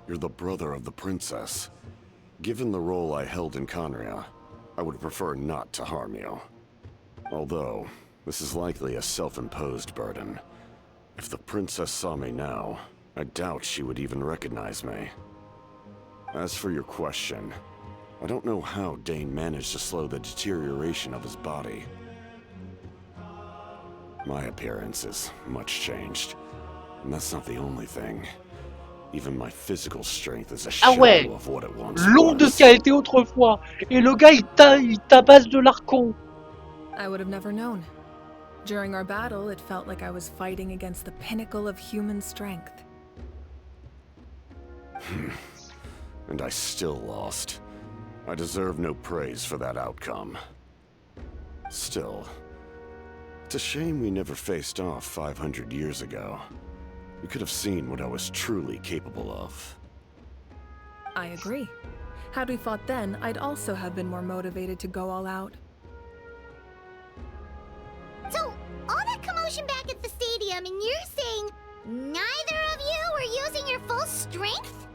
you're the brother of the princess. Given the role I held in Conria, I would prefer not to harm you. Although, this is likely a self-imposed burden. If the princess saw me now, I doubt she would even recognize me. As for your question, I don't know how Dane managed to slow the deterioration of his body. My appearance is much changed, and that's not the only thing. Even my physical strength is a shadow of what it once L'ombre de was. ce qu'a été autrefois. Et le gars, il tabasse de l'archon. I would have never known. During our battle, it felt like I was fighting against the pinnacle of human strength. And I still lost. I deserve no praise for that outcome. Still, it's a shame we never faced off 500 years ago. You could have seen what I was truly capable of. I agree. Had we fought then, I'd also have been more motivated to go all out. So, all that commotion back at the stadium, and you're saying neither of you were using your full strength?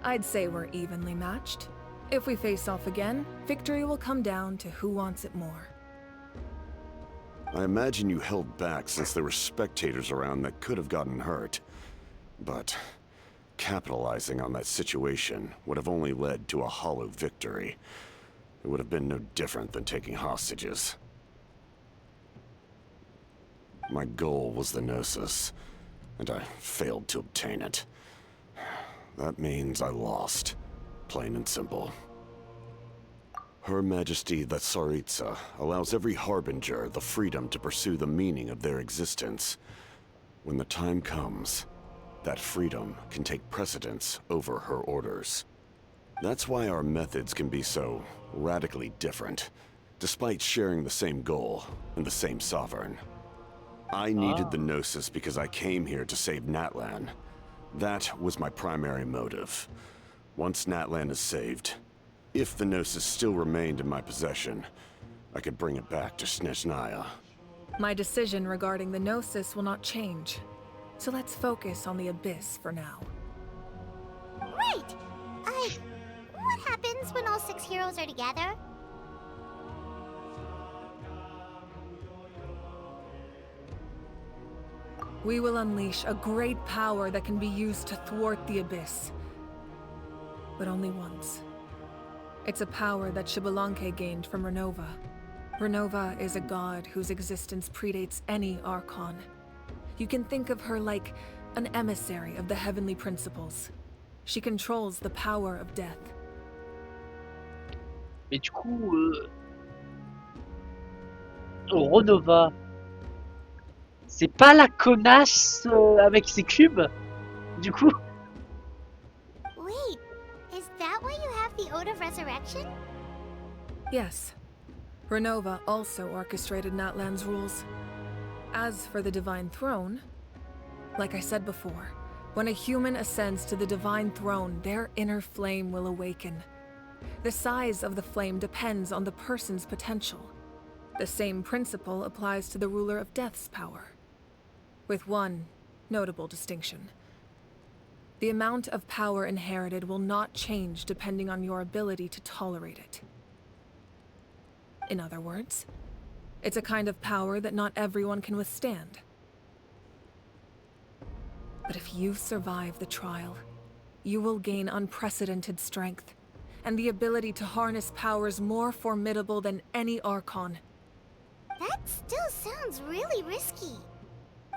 I'd say we're evenly matched. If we face off again, victory will come down to who wants it more. I imagine you held back since there were spectators around that could have gotten hurt. But capitalizing on that situation would have only led to a hollow victory. It would have been no different than taking hostages. My goal was the Gnosis, and I failed to obtain it. That means I lost. Plain and simple. Her Majesty the Tsaritsa allows every Harbinger the freedom to pursue the meaning of their existence. When the time comes, that freedom can take precedence over her orders. That's why our methods can be so radically different, despite sharing the same goal and the same sovereign. I needed the Gnosis because I came here to save Natlan. That was my primary motive. Once Natlan is saved, if the Gnosis still remained in my possession, I could bring it back to Snezhnaya. My decision regarding the Gnosis will not change. So let's focus on the Abyss for now. Right! What happens when all 6 heroes are together? We will unleash a great power that can be used to thwart the Abyss. But only once. It's a power that Xbalanque gained from Renova. Renova is a god whose existence predates any Archon. You can think of her like an emissary of the heavenly principles. She controls the power of death. Mais du coup, Renova, c'est pas la connasse avec ses cubes, du coup. Wait, is that why you have the Ode of Resurrection? Yes. Renova also orchestrated Natlan's rules. As for the Divine Throne, like I said before, when a human ascends to the Divine Throne, their inner flame will awaken. The size of the flame depends on the person's potential. The same principle applies to the ruler of Death's power, with one notable distinction. The amount of power inherited will not change depending on your ability to tolerate it. In other words, it's a kind of power that not everyone can withstand. But if you survive the trial, you will gain unprecedented strength, and the ability to harness powers more formidable than any Archon. That still sounds really risky.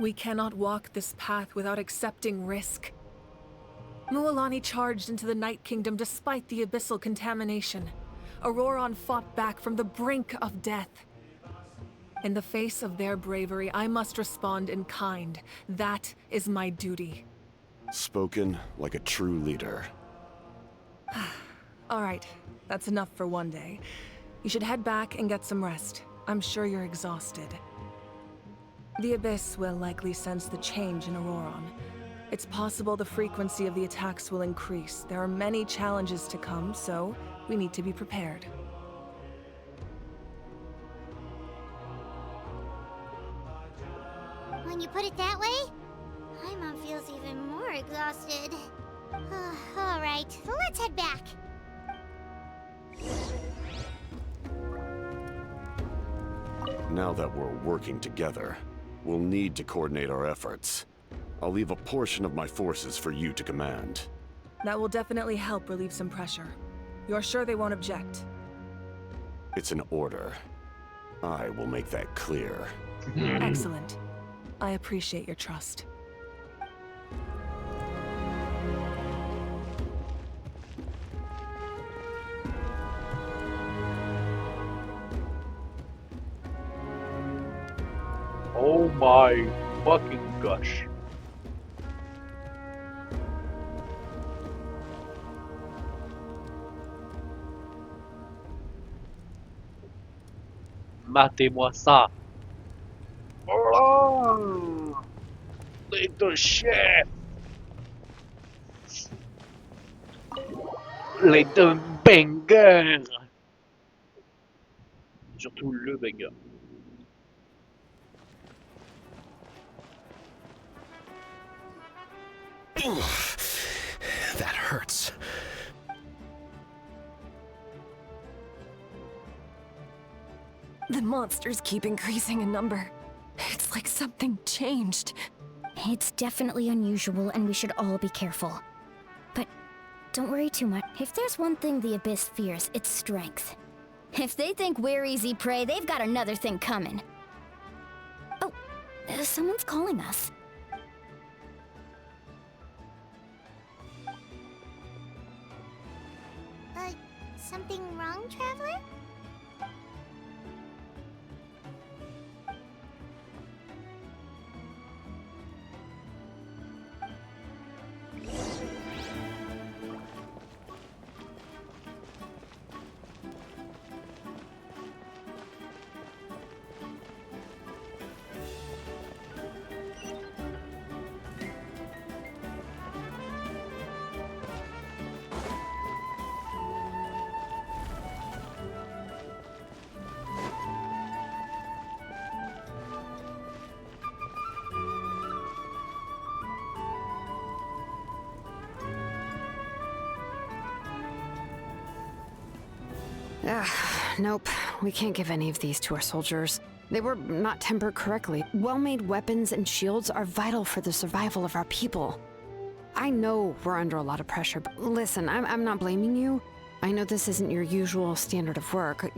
We cannot walk this path without accepting risk. Mualani charged into the Night Kingdom despite the abyssal contamination. Auroron fought back from the brink of death. In the face of their bravery, I must respond in kind. That is my duty. Spoken like a true leader. All right, that's enough for one day. You should head back and get some rest. I'm sure you're exhausted. The Abyss will likely sense the change in Auroron. It's possible the frequency of the attacks will increase. There are many challenges to come, so we need to be prepared. When you put it that way, Paimon feels even more exhausted. Alright, so let's head back. Now that we're working together, we'll need to coordinate our efforts. I'll leave a portion of my forces for you to command. That will definitely help relieve some pressure. You're sure they won't object? It's an order. I will make that clear. Excellent. I appreciate your trust. Oh my fucking gosh. Matez-moi ça. Oh, les deux chefs. Les deux bangers. Surtout le banger. That hurts. The monsters keep increasing in number. It's like something changed. It's definitely unusual, and we should all be careful. But don't worry too much. If there's one thing the Abyss fears, it's strength. If they think we're easy prey, they've got another thing coming. Oh, Someone's calling us. Something wrong, Traveler? Nope. We can't give any of these to our soldiers. They were not tempered correctly. Well-made weapons and shields are vital for the survival of our people. I know we're under a lot of pressure, but listen, I'm not blaming you. I know this isn't your usual standard of work.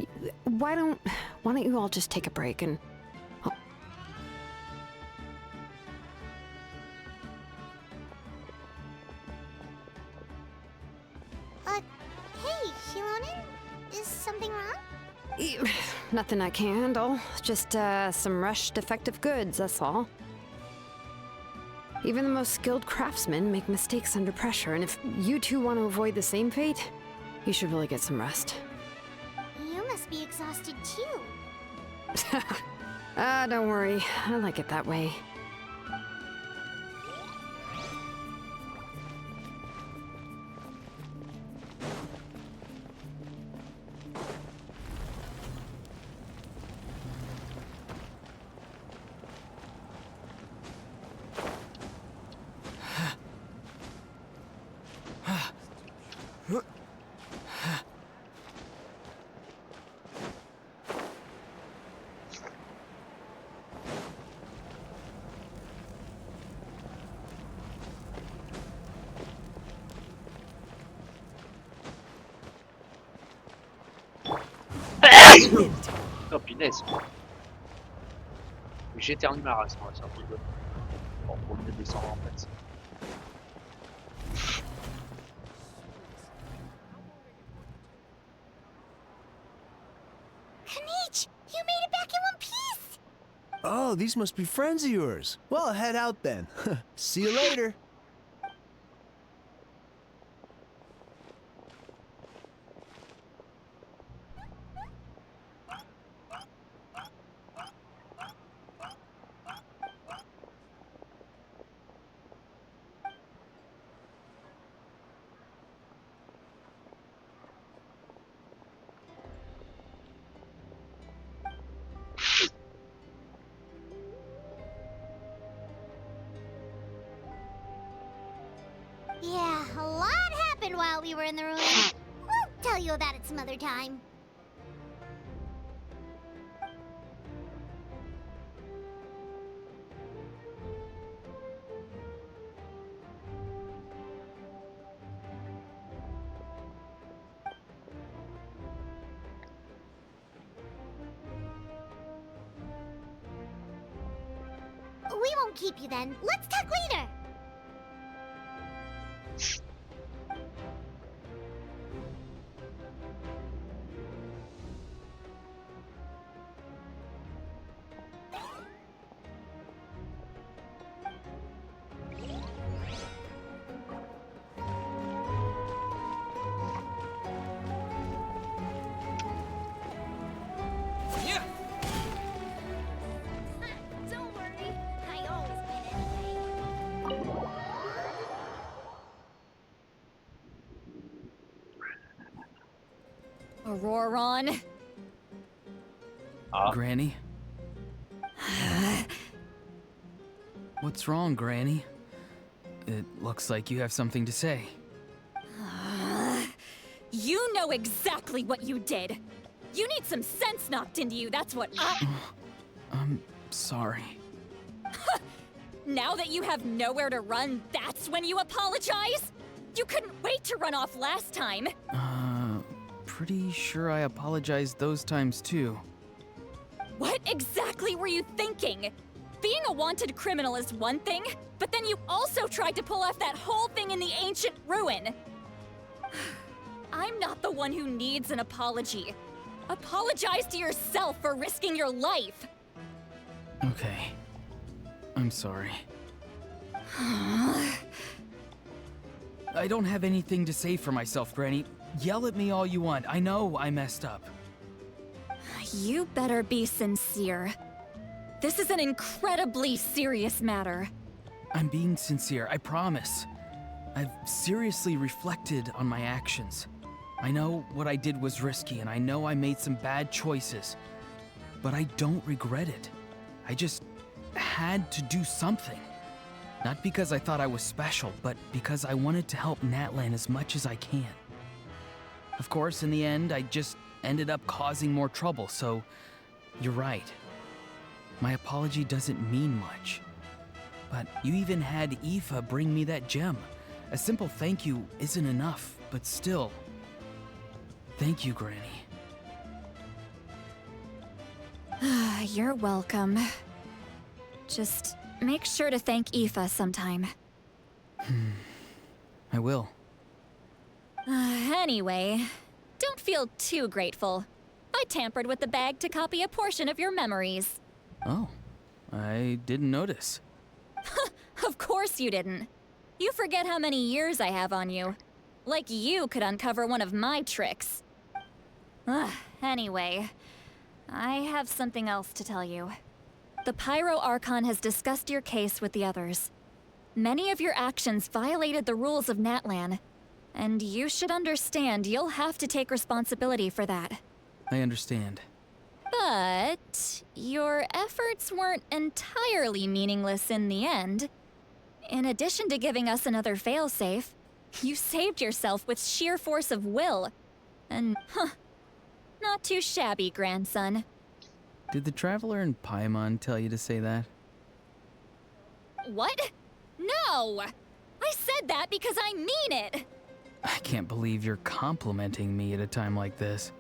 Why don't you all just take a break and... Hey, Shilonen? Is something wrong? Nothing I can handle. Just, some rushed defective goods, that's all. Even the most skilled craftsmen make mistakes under pressure, and if you two want to avoid the same fate, you should really get some rest. You must be exhausted too. Don't worry. I like it that way. Oh punaise. J'éternue ma race, moi, c'est un truc de... Bon, faut mieux descendre en fait. Kanich, you made it back in one piece! Oh, these must be friends of yours. Well, head out then. See you later. Yeah, a lot happened while we were in the room. We'll tell you about it some other time. We won't keep you then. Let's talk later. Don't worry, I always win anyway. Auroron. Granny? What's wrong, Granny? It looks like you have something to say. You know exactly what you did. You need some sense knocked into you, that's what I'm sorry. Now that you have nowhere to run, that's when you apologize? You couldn't wait to run off last time. Pretty sure I apologized those times too. What exactly were you thinking? Being a wanted criminal is one thing, but then you also tried to pull off that whole thing in the ancient ruin. I'm not the one who needs an apology. Apologize to yourself for risking your life. Okay. I'm sorry. I don't have anything to say for myself, Granny. Yell at me all you want. I know I messed up. You better be sincere. This is an incredibly serious matter. I'm being sincere, I promise. I've seriously reflected on my actions. I know what I did was risky, and I know I made some bad choices. But I don't regret it. I just had to do something. Not because I thought I was special, but because I wanted to help Natlan as much as I can. Of course, in the end, I just ended up causing more trouble, so you're right. My apology doesn't mean much. But you even had Aoife bring me that gem. A simple thank you isn't enough, but still. Thank you, Granny. You're welcome. Just make sure to thank Aoife sometime. I will. Anyway, don't feel too grateful. I tampered with the bag to copy a portion of your memories. Oh, I didn't notice. Of course you didn't. You forget how many years I have on you. Like you could uncover one of my tricks. Anyway, I have something else to tell you. The Pyro Archon has discussed your case with the others. Many of your actions violated the rules of Natlan, and you should understand you'll have to take responsibility for that. I understand. But your efforts weren't entirely meaningless in the end. In addition to giving us another failsafe, you saved yourself with sheer force of will. And, not too shabby, grandson. Did the Traveler in Paimon tell you to say that? What? No! I said that because I mean it! I can't believe you're complimenting me at a time like this.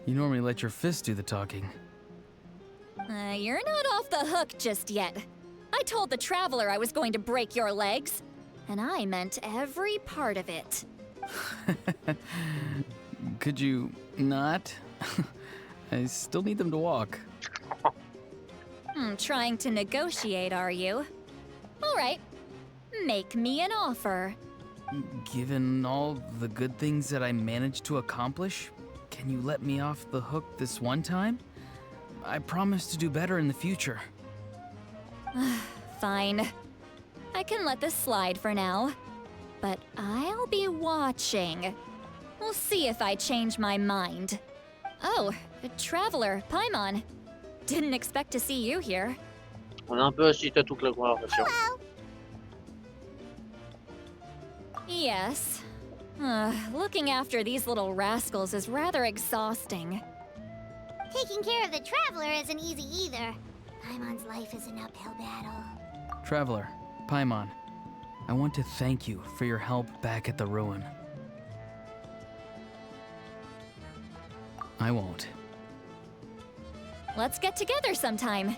You normally let your fist do the talking. You're not off the hook just yet. I told the Traveler I was going to break your legs, and I meant every part of it. Could you not? I still need them to walk. Trying to negotiate, are you? All right. Make me an offer. Given all the good things that I managed to accomplish, can you let me off the hook this one time? I promise to do better in the future. Fine. I can let this slide for now. But I'll be watching. We'll see if I change my mind. Oh, Traveler, Paimon. Didn't expect to see you here. On a un peu assisté à toute la conversation. Hello. Yes. Looking after these little rascals is rather exhausting. Taking care of the Traveler isn't easy either. Paimon's life is an uphill battle. Traveler, Paimon, I want to thank you for your help back at the ruin. I won't. Let's get together sometime.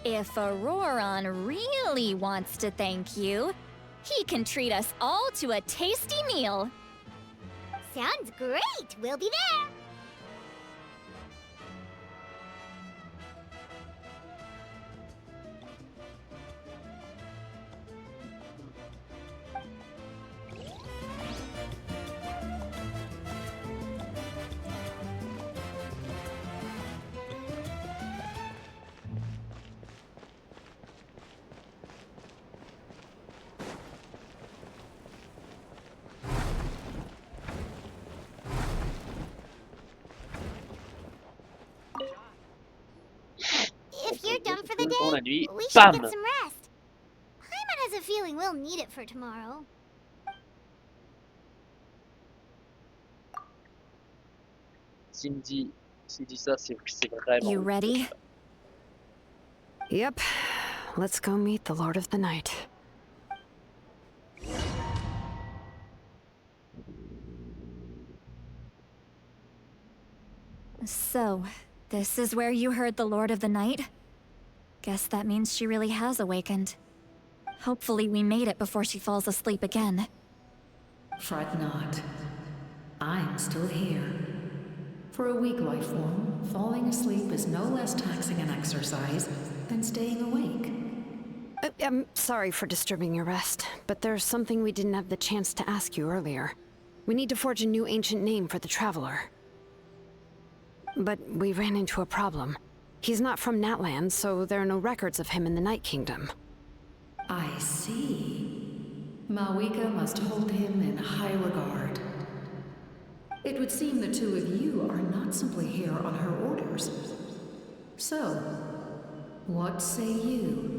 If Auroron really wants to thank you, he can treat us all to a tasty meal. Sounds great! We'll be there! If you're done for the Pour la day, nuit, we should bam! get some rest. Paimon has a feeling we'll need it for tomorrow. S'il dit ça, c'est vraiment. You ready? Yep. Let's go meet the Lord of the Night. So, this is where you heard the Lord of the Night? Guess that means she really has awakened. Hopefully we made it before she falls asleep again. Fret not. I'm still here. For a weak life form, falling asleep is no less taxing an exercise than staying awake. I'm sorry for disturbing your rest, but there's something we didn't have the chance to ask you earlier. We need to forge a new ancient name for the Traveler. But we ran into a problem. He's not from Natland, so there are no records of him in the Night Kingdom. I see. Malwika must hold him in high regard. It would seem the two of you are not simply here on her orders. So, what say you?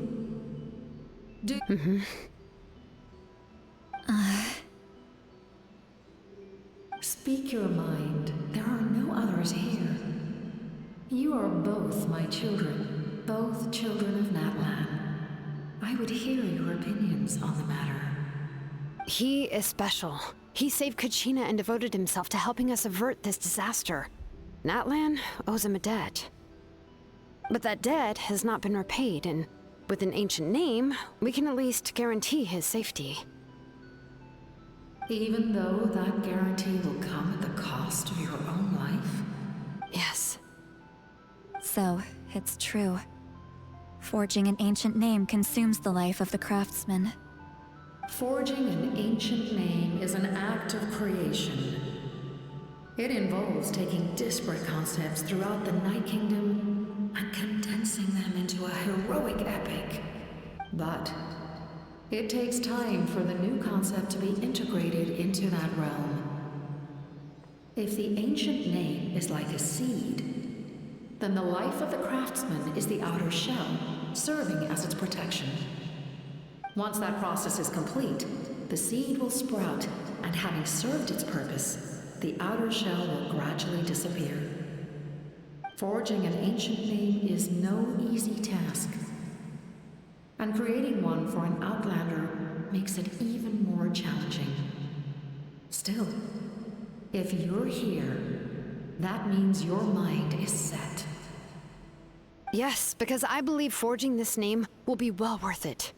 Speak your mind. There are no others here. You are both my children, both children of Natlan. I would hear your opinions on the matter. He is special. He saved Kachina and devoted himself to helping us avert this disaster. Natlan owes him a debt. But that debt has not been repaid, and with an ancient name, we can at least guarantee his safety. Even though that guarantee will come at the cost of your own life? Yes. So, it's true. Forging an ancient name consumes the life of the craftsman. Forging an ancient name is an act of creation. It involves taking disparate concepts throughout the Night Kingdom and condensing them into a heroic epic. But it takes time for the new concept to be integrated into that realm. If the ancient name is like a seed, then the life of the craftsman is the outer shell, serving as its protection. Once that process is complete, the seed will sprout, and having served its purpose, the outer shell will gradually disappear. Forging an ancient name is no easy task, and creating one for an outlander makes it even more challenging. Still, if you're here, that means your mind is set. Yes, because I believe forging this name will be well worth it.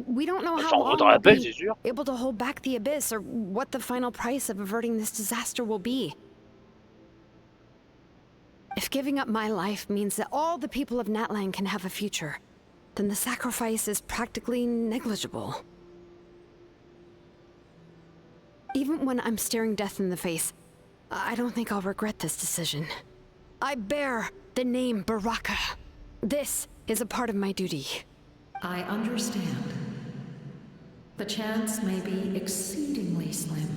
We don't know how long we'll be able to hold back the Abyss or what the final price of averting this disaster will be. If giving up my life means that all the people of Natlan can have a future, then the sacrifice is practically negligible. Even when I'm staring death in the face, I don't think I'll regret this decision. I bear the name Baraka. This is a part of my duty. I understand. The chance may be exceedingly slim,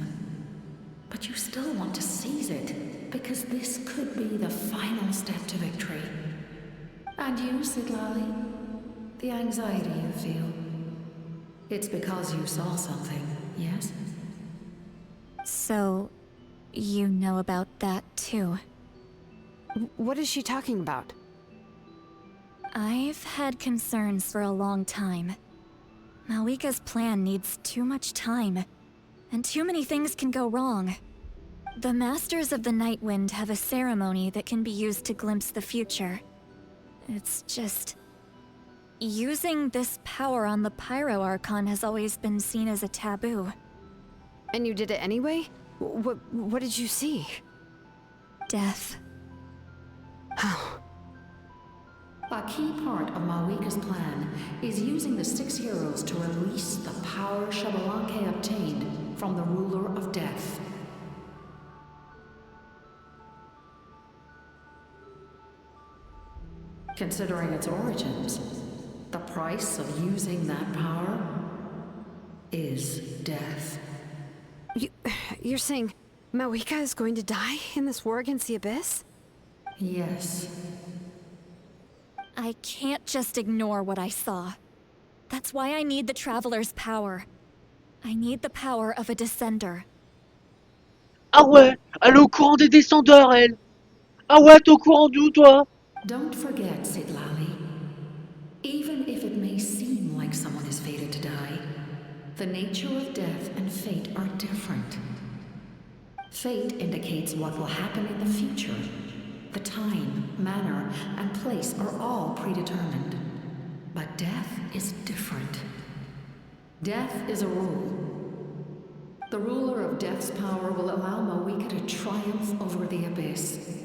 but you still want to seize it, because this could be the final step to victory. And you, Sidlali, the anxiety you feel, it's because you saw something, yes? So, you know about that too. What is she talking about? I've had concerns for a long time. Malwika's plan needs too much time, and too many things can go wrong. The Masters of the Night Wind have a ceremony that can be used to glimpse the future. It's just... using this power on the Pyro Archon has always been seen as a taboo. And you did it anyway? What did you see? Death. Oh. A key part of Malwika's plan is using the 6 heroes to release the power Xbalanque obtained from the Ruler of Death. Considering its origins, the price of using that power is death. You're saying Malwika is going to die in this war against the Abyss? Yes. I can't just ignore what I saw. That's why I need the Traveler's power. I need the power of a Descender. Ah ouais, elle est au courant des descendeurs, elle. Ah ouais, t'es au courant d'où, toi? Don't forget, Sidlali. Even if it may seem like someone is fated to die, the nature of death and fate are different. Fate indicates what will happen in the future. The time, manner, and place are all predetermined. But death is different. Death is a rule. The ruler of Death's power will allow Mawika to triumph over the Abyss.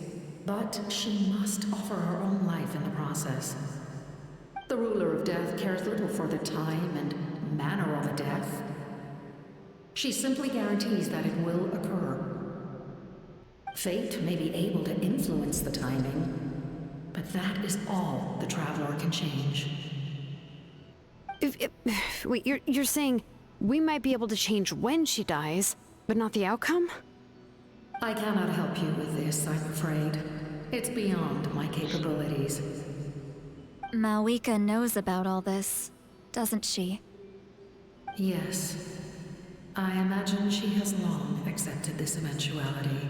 But she must offer her own life in the process. The ruler of Death cares little for the time and manner of a death. She simply guarantees that it will occur. Fate may be able to influence the timing, but that is all the Traveler can change. Wait, you're saying we might be able to change when she dies, but not the outcome? I cannot help you with this, I'm afraid. It's beyond my capabilities. Mawika knows about all this, doesn't she? Yes. I imagine she has long accepted this eventuality.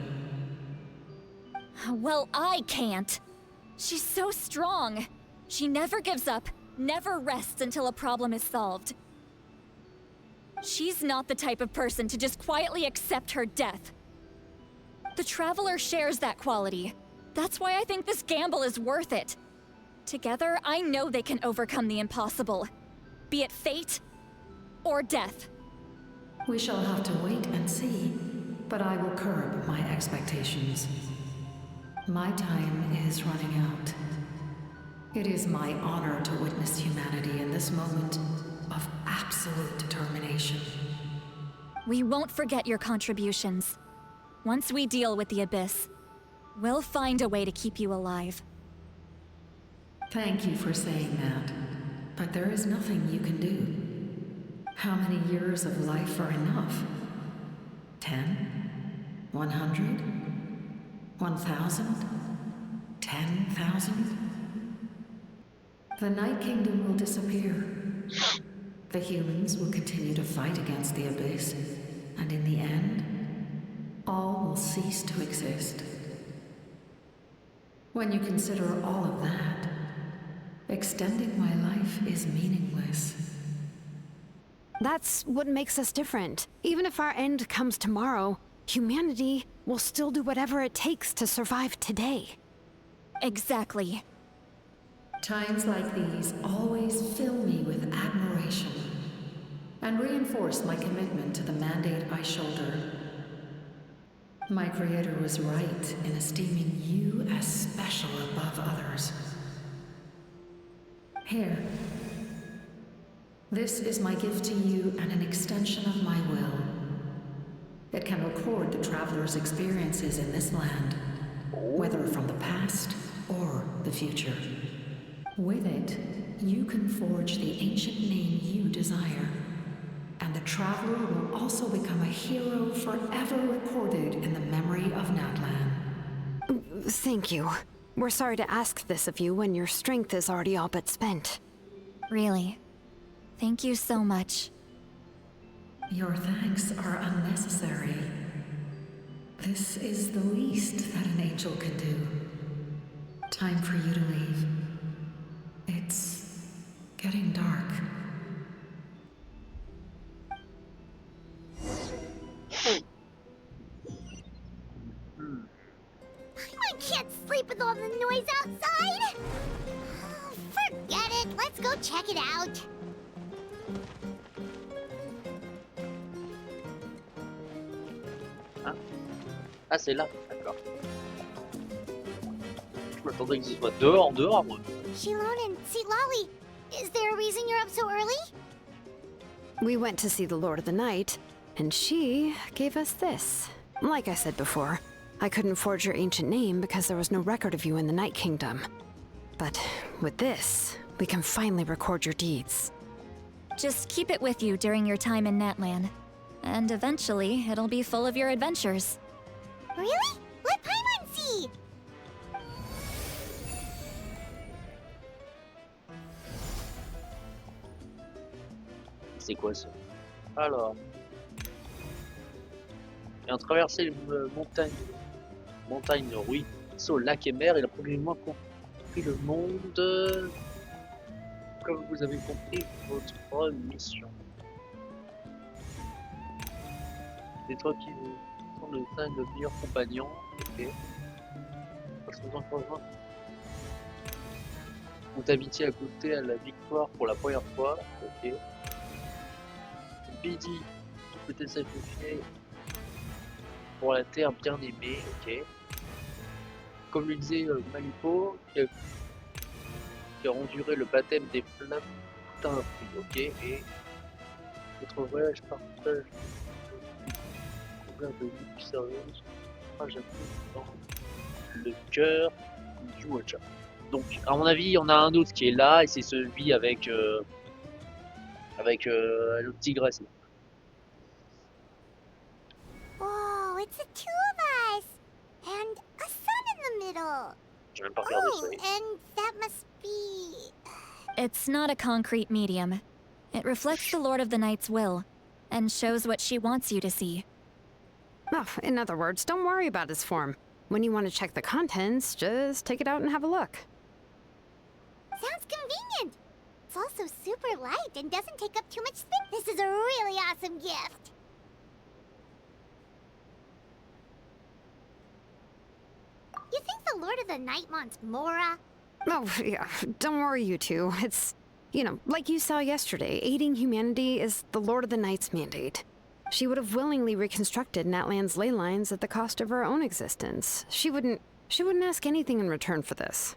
Well, I can't. She's so strong. She never gives up, never rests until a problem is solved. She's not the type of person to just quietly accept her death. The Traveler shares that quality. That's why I think this gamble is worth it. Together, I know they can overcome the impossible. Be it fate or death. We shall have to wait and see, but I will curb my expectations. My time is running out. It is my honor to witness humanity in this moment of absolute determination. We won't forget your contributions. Once we deal with the Abyss, we'll find a way to keep you alive. Thank you for saying that, but there is nothing you can do. How many years of life are enough? 10? 100? 1,000? 10,000? The Night Kingdom will disappear. The humans will continue to fight against the Abyss, and in the end, all will cease to exist. When you consider all of that, extending my life is meaningless. That's what makes us different. Even if our end comes tomorrow, humanity will still do whatever it takes to survive today. Exactly. Times like these always fill me with admiration and reinforce my commitment to the mandate I shoulder. My Creator was right in esteeming you as special above others. Here. This is my gift to you and an extension of my will. It can record the Traveler's experiences in this land, whether from the past or the future. With it, you can forge the ancient name you desire, and the Traveler will also become a hero forever recorded in the memory of Natlan. Thank you. We're sorry to ask this of you when your strength is already all but spent. Really. Thank you so much. Your thanks are unnecessary. This is the least that an angel can do. Time for you to leave. It's getting dark. I can't sleep with all the noise outside! Forget it, let's go check it out. Ah, c'est là, d'accord. Je m'attendais que ce soit dehors, moi. Shilon and Lolly, is there a reason you're up so early? We went to see the Lord of the Night, and she gave us this. Like I said before, I couldn't forge your ancient name because there was no record of you in the Night Kingdom. But with this, we can finally record your deeds. Just keep it with you during your time in Natlan. And eventually, it'll be full of your adventures. Really? Let Paimon see! C'est quoi ça? Alors... Ayant traversé les montagnes, ruisseaux, lacs et mers, il a progressivement compris le monde. Comme vous avez compris votre mission. C'est toi qui prends le temps de meilleur compagnon. Ok. Parce que Toute amitié a goûté à la victoire pour la première fois. Ok. Bidi qui peut être sacrifié pour la terre bien aimée. Ok. Comme le disait Malipo, qui a enduré le baptême des flammes tout un prix. Ok. Et votre voyage partage couvert de vie sérieuse. Moi j'avoue dans le cœur du Watcha. Donc, à mon avis, il y en a un autre qui est là, et c'est celui avec l'autre tigresse. Oh, it's the two of us! And a sun in the middle! J'ai même pas regardé Oh, ça. and that must be... It's not a concrete medium. It reflects the Lord of the Night's will, and shows what she wants you to see. Oh, in other words, don't worry about his form. When you want to check the contents, just take it out and have a look. Sounds convenient! It's also super light and doesn't take up too much space. This is a really awesome gift! You think the Lord of the Night wants Mora? Oh, yeah, don't worry, you two. It's, you know, like you saw yesterday, aiding humanity is the Lord of the Night's mandate. She would have willingly reconstructed Natlan's ley lines at the cost of her own existence. She wouldn't ask anything in return for this.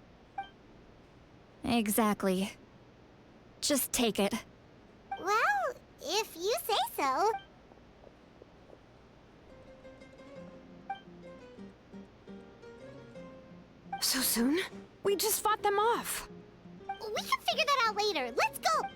Exactly. Just take it. Well, if you say so. So soon? We just fought them off. We can figure that out later. Let's go!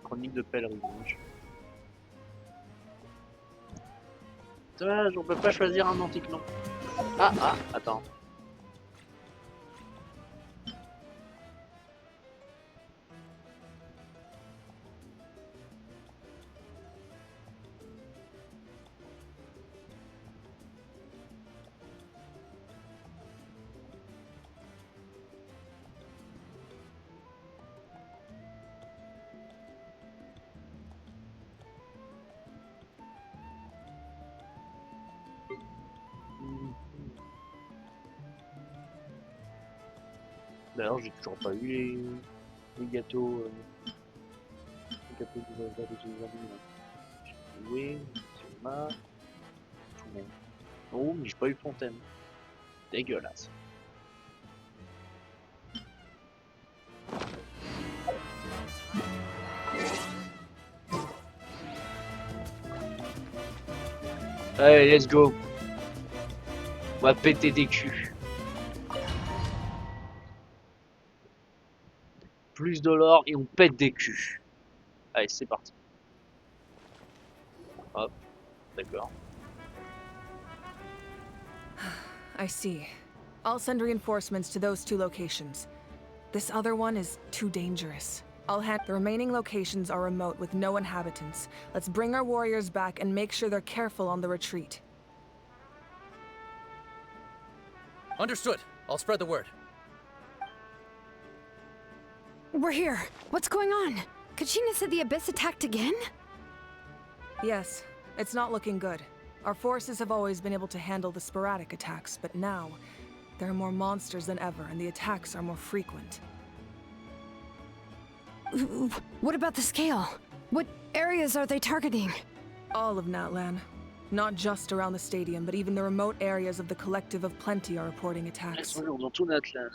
Chronique de pèlerinage. Dommage, on peut pas choisir un anticlon. Ah, attends. D'ailleurs, j'ai toujours pas eu les gâteaux. Les gâteaux de amis là. J'ai joué, c'est ma. Oh, mais j'ai pas eu fontaine. Dégueulasse. Allez, let's go. On va péter des culs. Plus de l'or et on pète des culs. Allez, c'est parti. Hop, d'accord. I see. I'll send reinforcements to those two locations. This other one is too dangerous. The remaining locations are remote with no inhabitants. Let's bring our warriors back and make sure they're careful on the retreat. Understood. I'll spread the word. We're here. What's going on? Kachina said the Abyss attacked again? Yes, it's not looking good. Our forces have always been able to handle the sporadic attacks, but now, there are more monsters than ever, and the attacks are more frequent. What about the scale? What areas are they targeting? All of Natlan. Not just around the stadium, but even the remote areas of the Collective of Plenty are reporting attacks. Dans tout Natlan.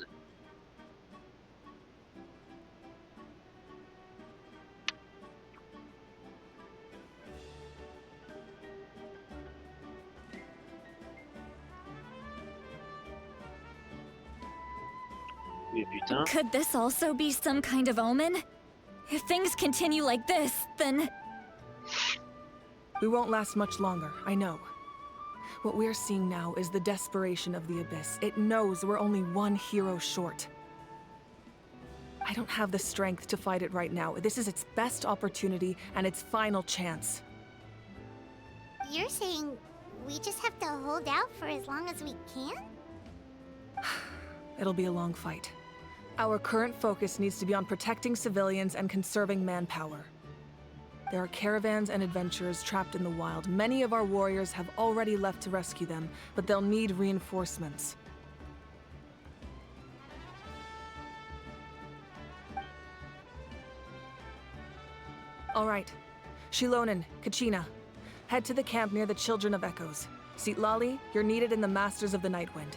Could this also be some kind of omen? If things continue like this, then... We won't last much longer, I know. What we're seeing now is the desperation of the Abyss. It knows we're only one hero short. I don't have the strength to fight it right now. This is its best opportunity and its final chance. You're saying we just have to hold out for as long as we can? It'll be a long fight. Our current focus needs to be on protecting civilians and conserving manpower. There are caravans and adventurers trapped in the wild. Many of our warriors have already left to rescue them, but they'll need reinforcements. All right. Shilonen, Kachina, head to the camp near the Children of Echoes. Lali, you're needed in the Masters of the Nightwind.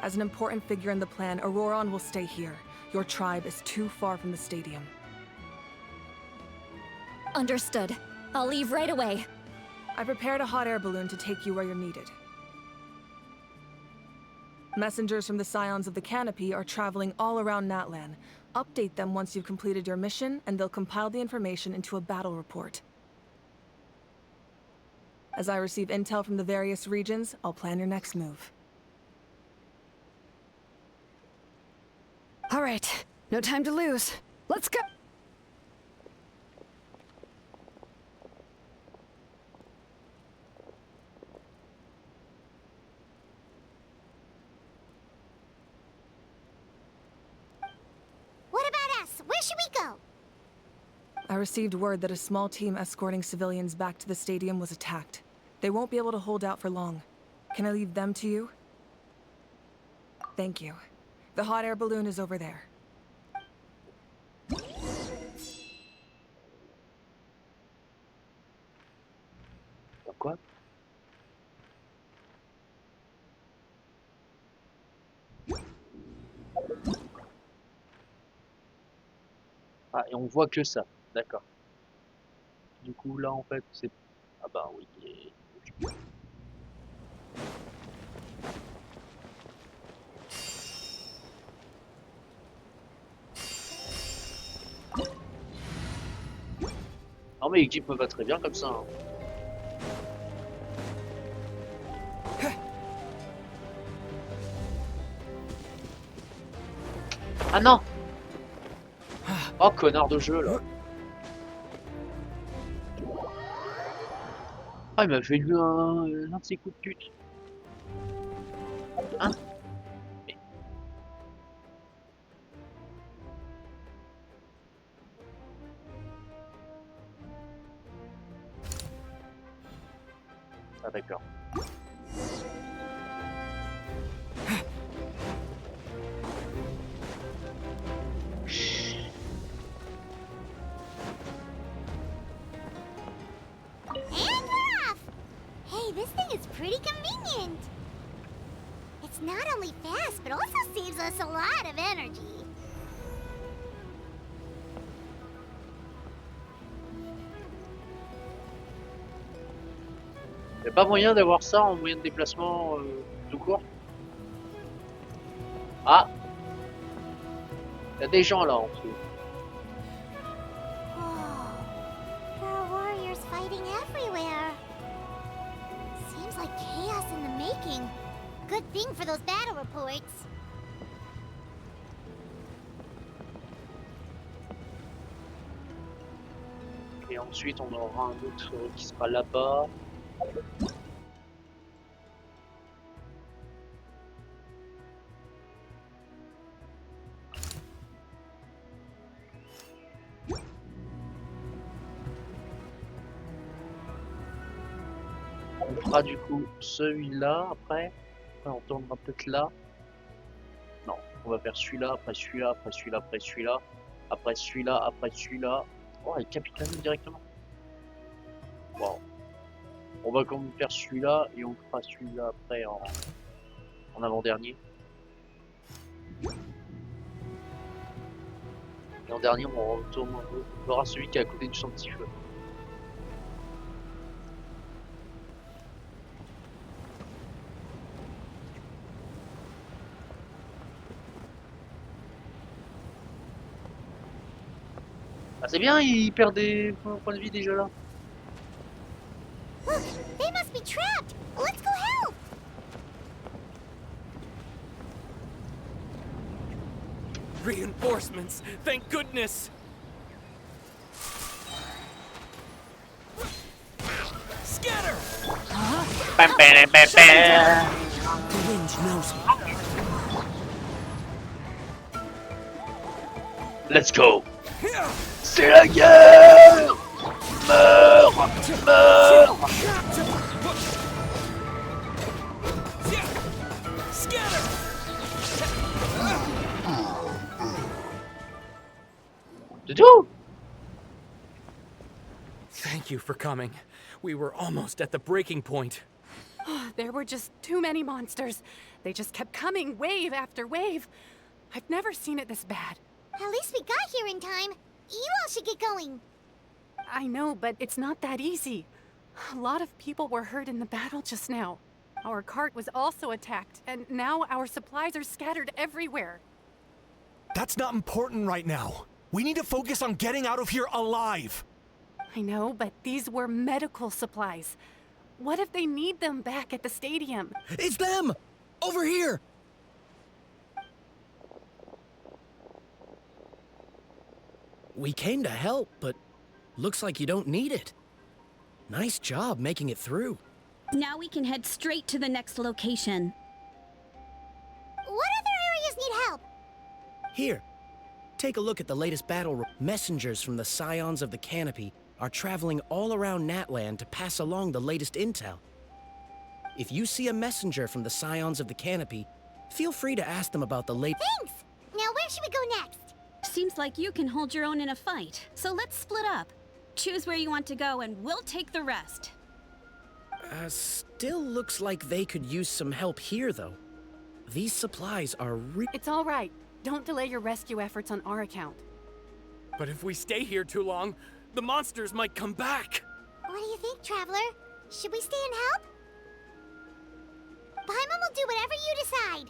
As an important figure in the plan, Auroron will stay here. Your tribe is too far from the stadium. Understood. I'll leave right away. I prepared a hot air balloon to take you where you're needed. Messengers from the Scions of the Canopy are traveling all around Natlan. Update them once you've completed your mission, and they'll compile the information into a battle report. As I receive intel from the various regions, I'll plan your next move. All right, no time to lose. Let's go! What about us? Where should we go? I received word that a small team escorting civilians back to the stadium was attacked. They won't be able to hold out for long. Can I leave them to you? Thank you. The hot air balloon is over there. Quoi? Ah, et on voit que ça. D'accord. Du coup, là, en fait, c'est... Ah bah oui. Non mais l'équipe me va très bien comme ça. Hein. Ah non! Oh connard de jeu là! Ah il m'a fait lui un de ses coups de pute. Hein? Ah d'accord. Pretty convenient. It's not only fast, but also saves us a lot of energy. Y'a pas moyen d'avoir ça en moyen de déplacement tout court? Ah! Y'a des gens là en dessous. Oh, there are warriors fighting everywhere. Seems like chaos in the making. Good thing for those battle reports. Et ensuite on aura un autre qui sera là-bas. On fera du coup celui-là après. Après on tournera peut-être là. Non, on va faire celui-là, après celui-là, après celui-là, après celui-là, après celui-là, après celui-là. Oh, il capitale directement. Wow. On va quand même faire celui-là et on fera celui-là après en avant-dernier. Et en dernier, on retourne, on fera celui qui est à côté du champ de petit feu. Ah, c'est bien, il perd des points de vie déjà là. Look, they must be trapped. Let's go help. Reinforcements! Thank goodness! Scatter! Bam, bam, bam, bam. The wind knows me. Let's go. C'est la guerre. Meurs, meurs. Doudou. Thank you for coming. We were almost at the breaking point. There were just too many monsters. They just kept coming, wave after wave. I've never seen it this bad. At least we got here in time. You all should get going. I know, but it's not that easy. A lot of people were hurt in the battle just now. Our cart was also attacked, and now our supplies are scattered everywhere. That's not important right now. We need to focus on getting out of here alive. I know, but these were medical supplies. What if they need them back at the stadium? It's them! Over here! We came to help, but looks like you don't need it. Nice job making it through. Now we can head straight to the next location. What other areas need help? Here, take a look at the latest battle. Messengers from the Scions of the Canopy are traveling all around Natland to pass along the latest intel. If you see a messenger from the Scions of the Canopy, feel free to ask them about the latest. Thanks! Now where should we go next? Seems like you can hold your own in a fight, so let's split up. Choose where you want to go and we'll take the rest. Still looks like they could use some help here, though. These supplies are It's all right. Don't delay your rescue efforts on our account. But if we stay here too long, the monsters might come back. What do you think, Traveler? Should we stay and help? Paimon will do whatever you decide.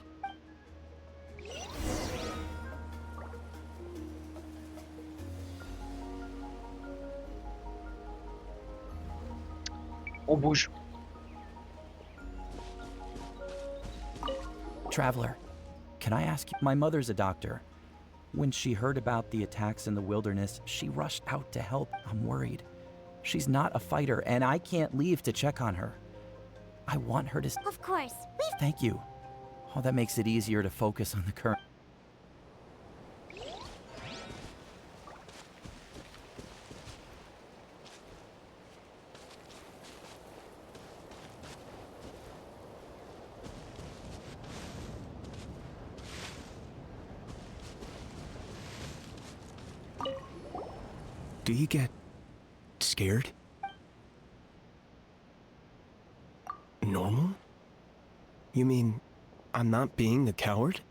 On bouge. Traveler, can I ask you? My mother's a doctor. When she heard about the attacks in the wilderness, she rushed out to help. I'm worried. She's not a fighter, and I can't leave to check on her. I want her to... Of course. Thank you. Oh, that makes it easier to focus on the current... Do you get scared? Normal? You mean I'm not being a coward?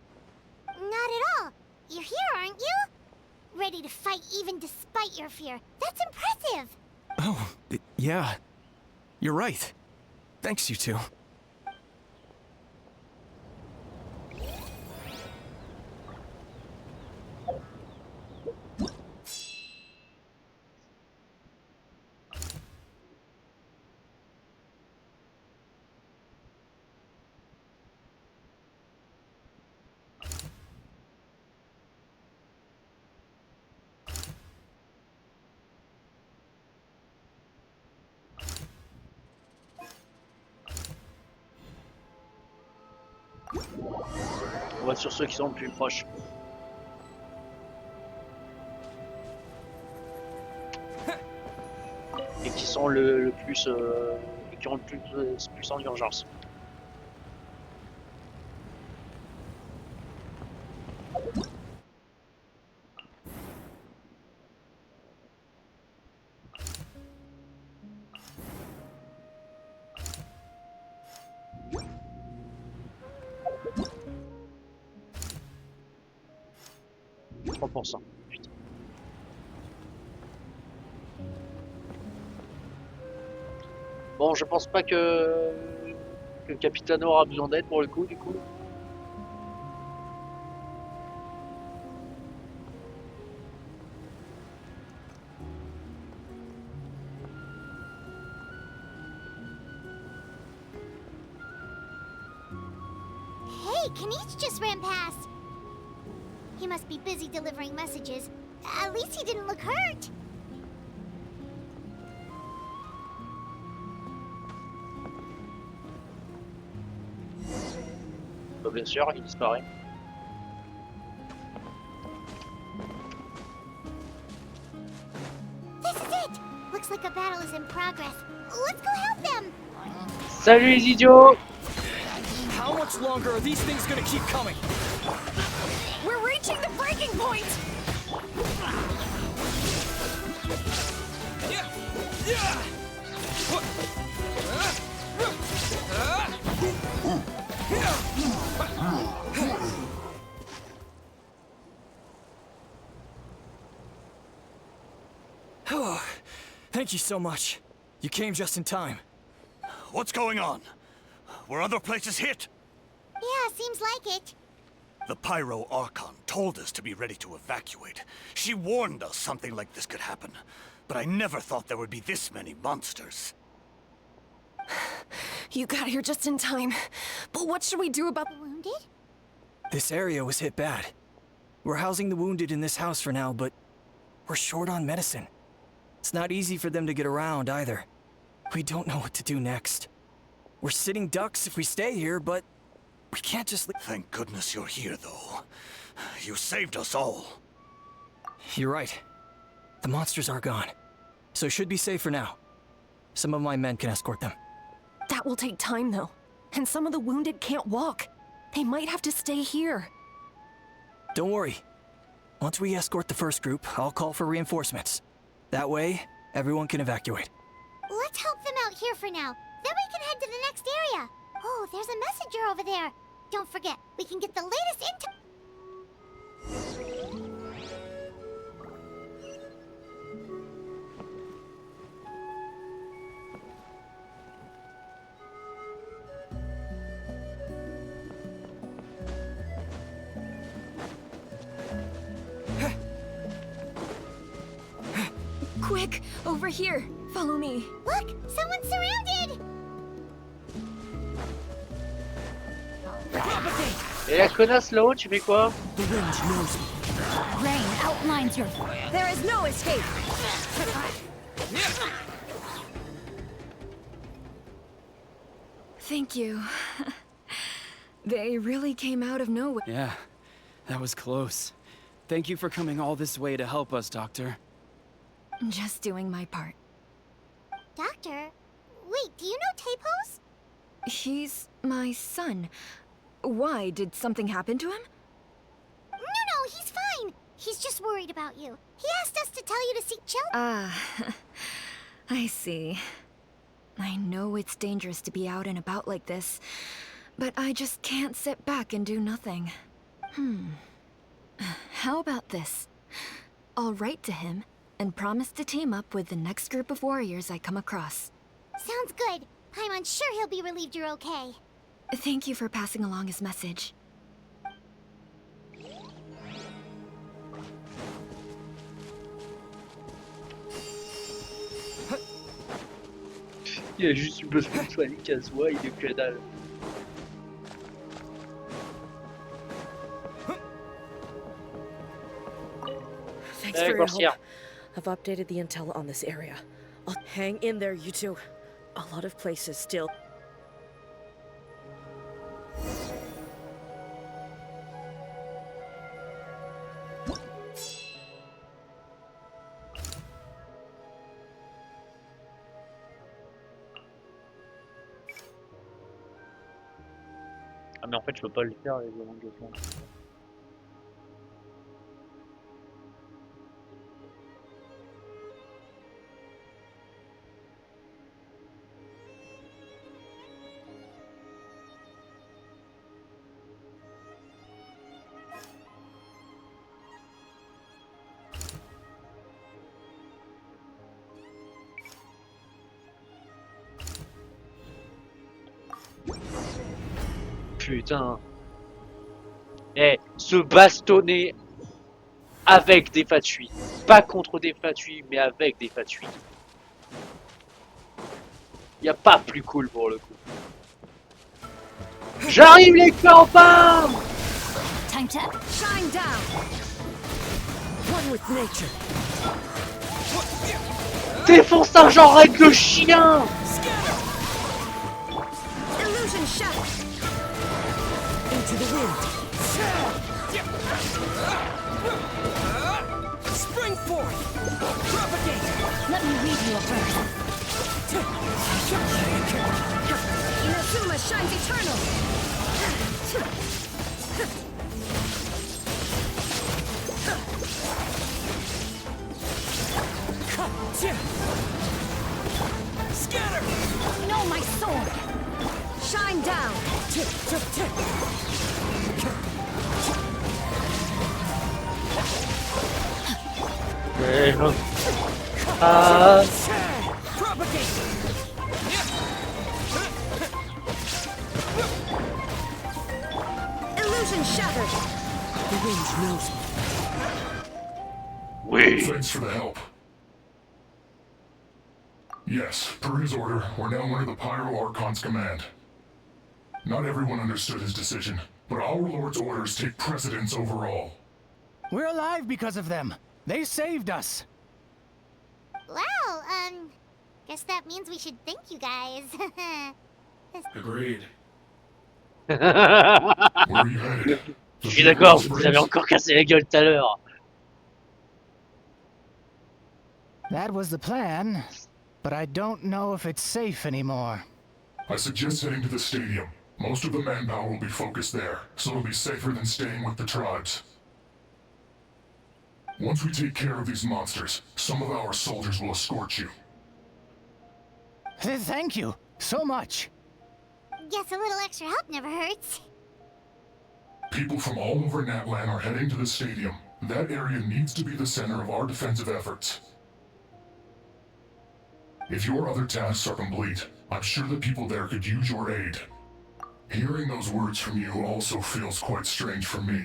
Not at all. You're here, aren't you? Ready to fight even despite your fear. That's impressive. Oh, yeah. You're right. Thanks, you two. On va sur ceux qui sont le plus proches. Et qui sont le plus... et qui ont le plus en urgence. Putain. Bon, je pense pas que le capitaine aura besoin d'aide pour le coup, du coup. Hey, Kanich just ran past. He must be busy delivering messages. At least he didn't look hurt. Bah, bien sûr, il disparaît. This is it! Looks like a battle is in progress. Let's go help them! Salut les idiots! How much longer are these things gonna keep coming? We're reaching the breaking point! Oh, thank you so much. You came just in time. What's going on? Were other places hit? Yeah, seems like it. The Pyro Archon told us to be ready to evacuate. She warned us something like this could happen. But I never thought there would be this many monsters. You got here just in time. But what should we do about the wounded? This area was hit bad. We're housing the wounded in this house for now, but we're short on medicine. It's not easy for them to get around either. We don't know what to do next. We're sitting ducks if we stay here, but we can't just leave. Thank goodness you're here, though. You saved us all. You're right. The monsters are gone, so it should be safe for now. Some of my men can escort them. That will take time, though. And some of the wounded can't walk. They might have to stay here. Don't worry. Once we escort the first group, I'll call for reinforcements. That way, everyone can evacuate. Let's help them out here for now. Then we can head to the next area. Oh, there's a messenger over there. Don't forget, we can get the latest intel. Quick, over here. Follow me. Look, someone's surrounded. Et la connasse là-haut, tu fais quoi? Rain outlines your... There is no escape. Thank you. They really came out of nowhere. Yeah, that was close. Thank you for coming all this way to help us, Doctor. Just doing my part. Doctor? Wait, do you know Tapos? He's my son. Why? Did something happen to him? No, he's fine. He's just worried about you. He asked us to tell you to seek shelter. Ah, I see. I know it's dangerous to be out and about like this, but I just can't sit back and do nothing. How about this? I'll write to him and promise to team up with the next group of warriors I come across. Sounds good. I'm sure he'll be relieved you're okay. Thank you for passing along his message. Il a juste eu besoin de soigner casse-voix, il est que dalle. Thanks for your help. I've updated the intel on this area. I'll hang in there, you two. A lot of places still. Ah mais en fait je peux pas le faire avec le engagement. Putain. Eh, se bastonner avec des fatuis. Pas contre des fatuis, mais avec des fatuis. Y a pas plus cool pour le coup. J'arrive les campins! Time to shine down. One with nature. Défonce un genre avec le chien. Illusion shadow. Into the wind. Spring forth. Propagate. let me read you a verse. Inazuma shines eternal. Scatter! No, my sword! Shine down! Illusion shattered! The wind knows me. Thanks for the help. Yes, per his order, we're now under the Pyro Archon's command. Not everyone understood his decision, but our Lord's orders take precedence over all. We're alive because of them. They saved us. Well, guess that means we should thank you guys. Agreed. Je suis d'accord, vous avez encore cassé la gueule tout à l'heure. That was the plan, but I don't know if it's safe anymore. I suggest heading to the stadium. Most of the manpower will be focused there, so it'll be safer than staying with the tribes. Once we take care of these monsters, some of our soldiers will escort you. Thank you so much. Guess a little extra help never hurts. People from all over Natlan are heading to the stadium. That area needs to be the center of our defensive efforts. If your other tasks are complete, I'm sure the people there could use your aid. Hearing those words from you also feels quite strange for me,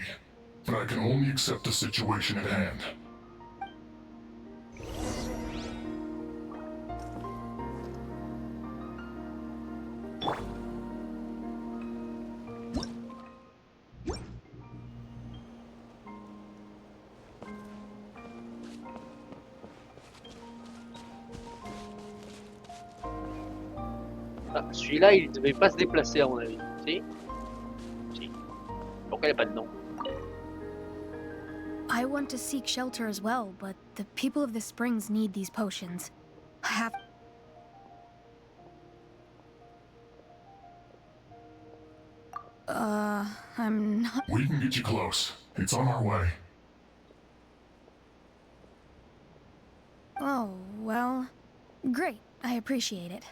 but I can only accept the situation at hand. Ah, celui-là, il devait pas se déplacer à mon avis. Si? Si. Pourquoi il n'y a pas de nom? I want to seek shelter as well, but the people of the springs need these potions. I have... I'm not... We can get you close. It's on our way. Oh, well... Great, I appreciate it.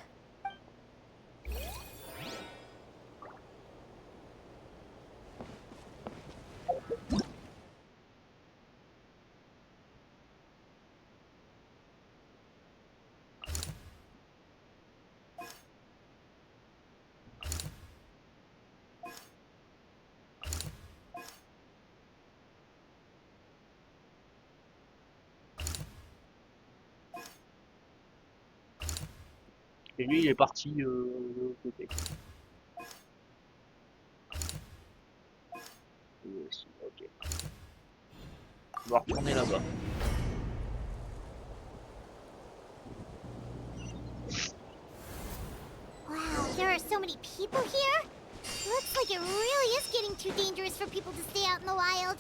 Et lui, il est parti de l'autre côté. Ok. On va retourner là-bas. Wow, there are so many people here? Looks like it really is getting too dangerous for people to stay out in the wild.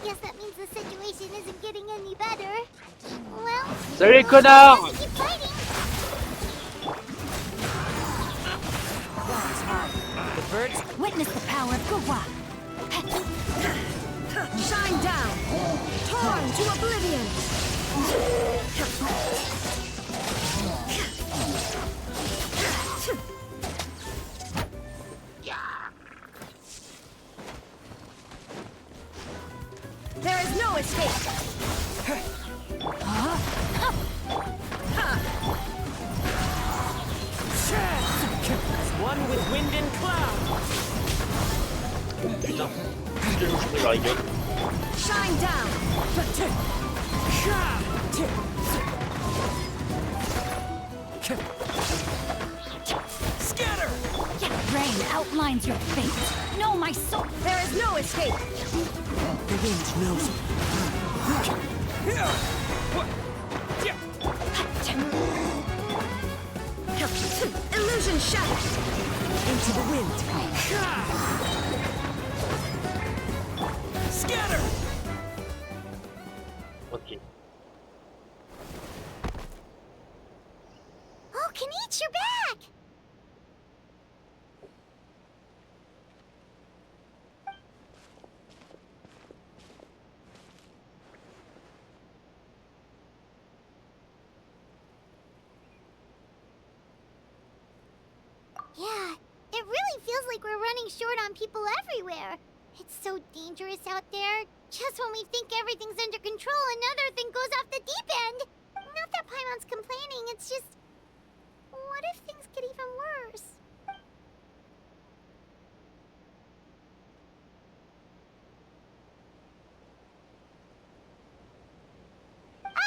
Guess that means the situation isn't getting any better. Well, salut les connards! keep fighting. The birds witness the power of Guerre. Shine down! Torn to oblivion! There is no escape! One with wind and cloud! Putain, je louche de la rigole. Shine down! Scatter! Rain outline. defines your fate. Know my soul. There is no escape. The wind knows. Illusion shattered. Into the wind. Scatter. Ok. Oh, Kenichi, you're back! Yeah, it really feels like we're running short on people everywhere. It's so dangerous out there. Just when we think everything's under control, another thing goes off the deep end. Not that Paimon's complaining, it's just... What if things get even worse?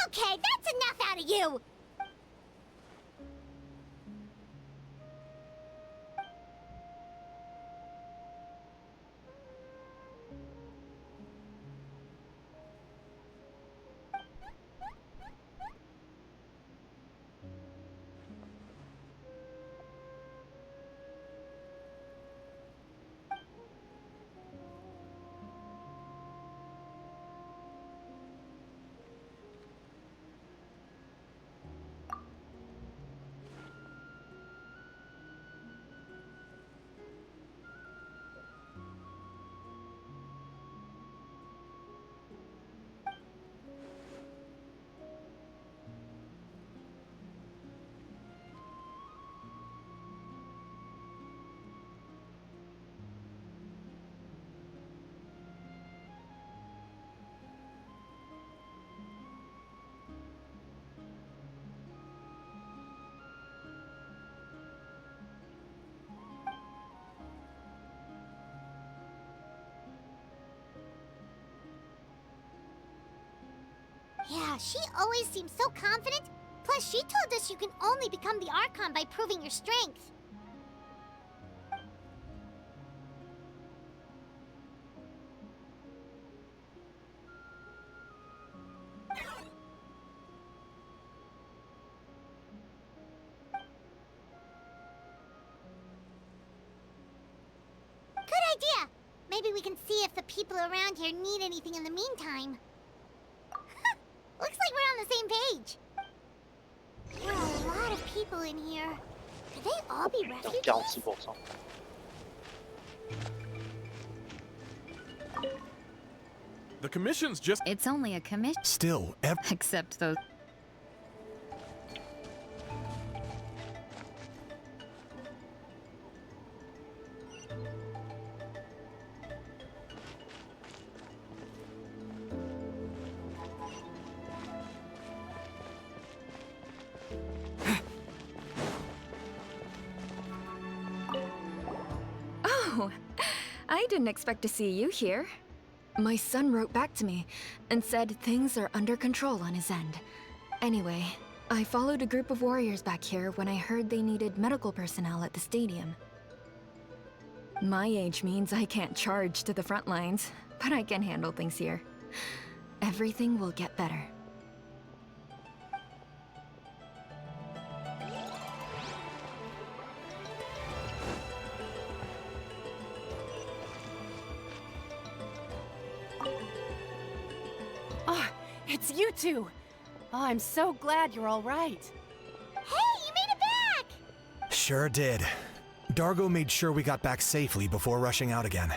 Okay, that's enough out of you! Yeah, she always seems so confident. Plus, she told us you can only become the Archon by proving your strength. Good idea! Maybe we can see if the people around here need anything in the meantime. Looks like we're on the same page. There are a lot of people in here. Could they all be refugees? 46%. The commission's just... It's only a commission. Still, Except those... Oh, I didn't expect to see you here. My son wrote back to me and said things are under control on his end. Anyway, I followed a group of warriors back here when I heard they needed medical personnel at the stadium. My age means I can't charge to the front lines, but I can handle things here. Everything will get better. It's you two! Oh, I'm so glad you're all right. Hey, you made it back! Sure did. Dargo made sure we got back safely before rushing out again.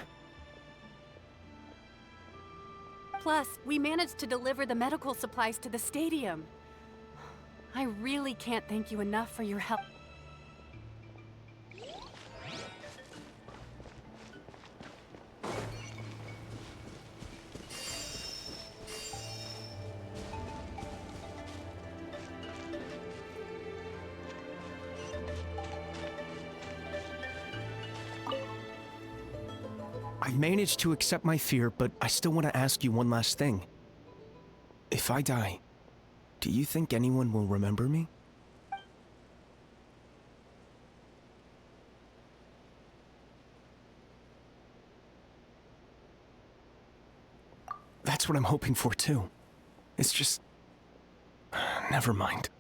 Plus, we managed to deliver the medical supplies to the stadium. I really can't thank you enough for your help. I managed to accept my fear, but I still want to ask you one last thing. If I die, do you think anyone will remember me? That's what I'm hoping for too. It's just... never mind.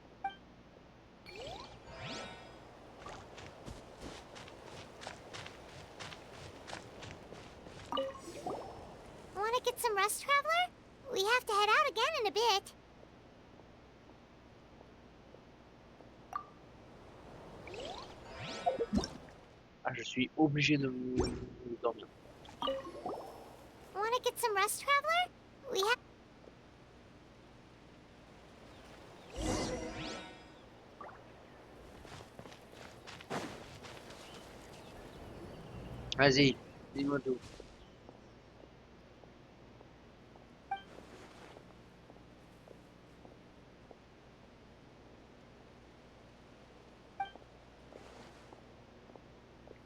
Wanna get some rest, Traveler? We have to head out again in a bit. Ah, je suis obligé de dormir. Wanna get some rest, Traveler? We have... Vas-y, dis-moi tout.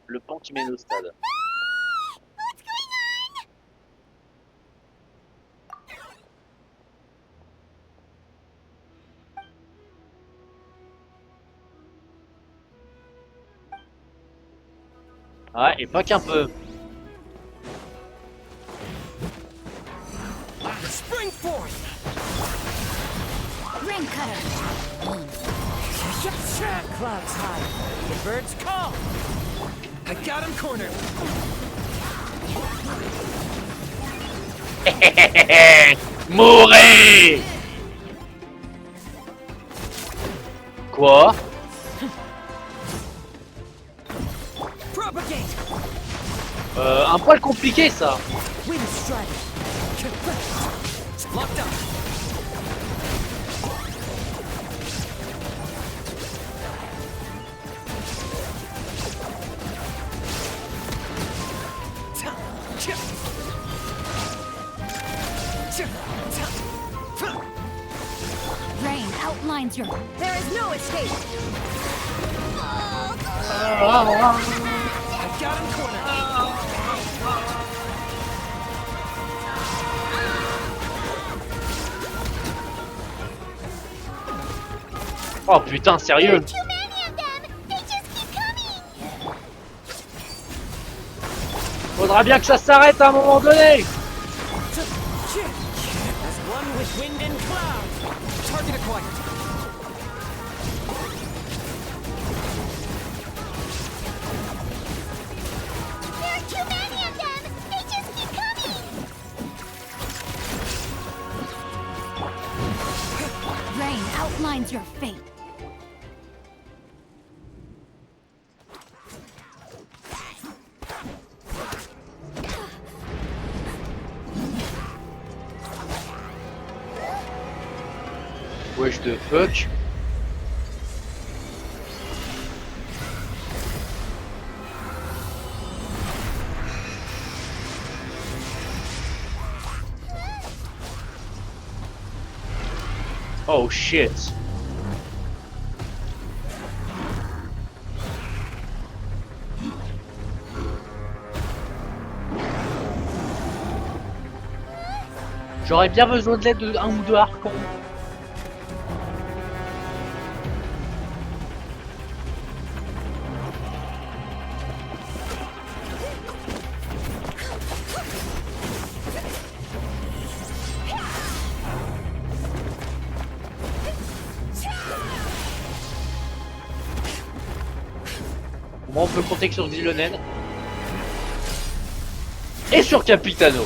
Le pont qui mène au stade. What's going on? Ouais, et pas qu'un peu. Spring forth! Ring cutter. Clouds high. The birds call. I got him cornered. Mourez! Quoi? Propagate. Un poil compliqué ça. Wind strike. Locked up. Rain outlines your... There is no escape! I got him cornered. Oh putain, sérieux? Too many of them! They just keep coming! Faudra bien que ça s'arrête à un moment donné! As one with wind and cloud. Target acquired. There are too many of them! They just keep coming! Rain outlines your fate. Wesh the fuck? Oh shit. J'aurais bien besoin de l'aide d'un ou deux archons. Moi on peut compter que sur Zilonen. Et sur Capitano.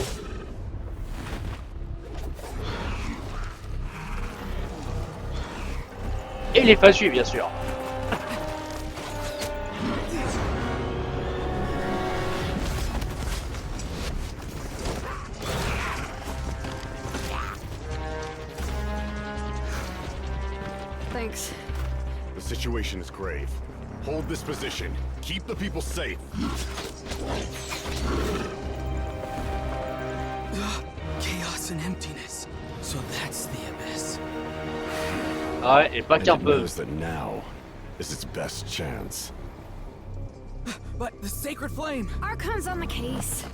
Et les pas suivre bien sûr. Thanks. The situation is grave. Hold this position. Keep the people safe. Chaos and emptiness. So that's the abyss. Ah ouais, et pas qu'un peu. Knows that now is its best chance. But the sacred flame! Archon's on the case.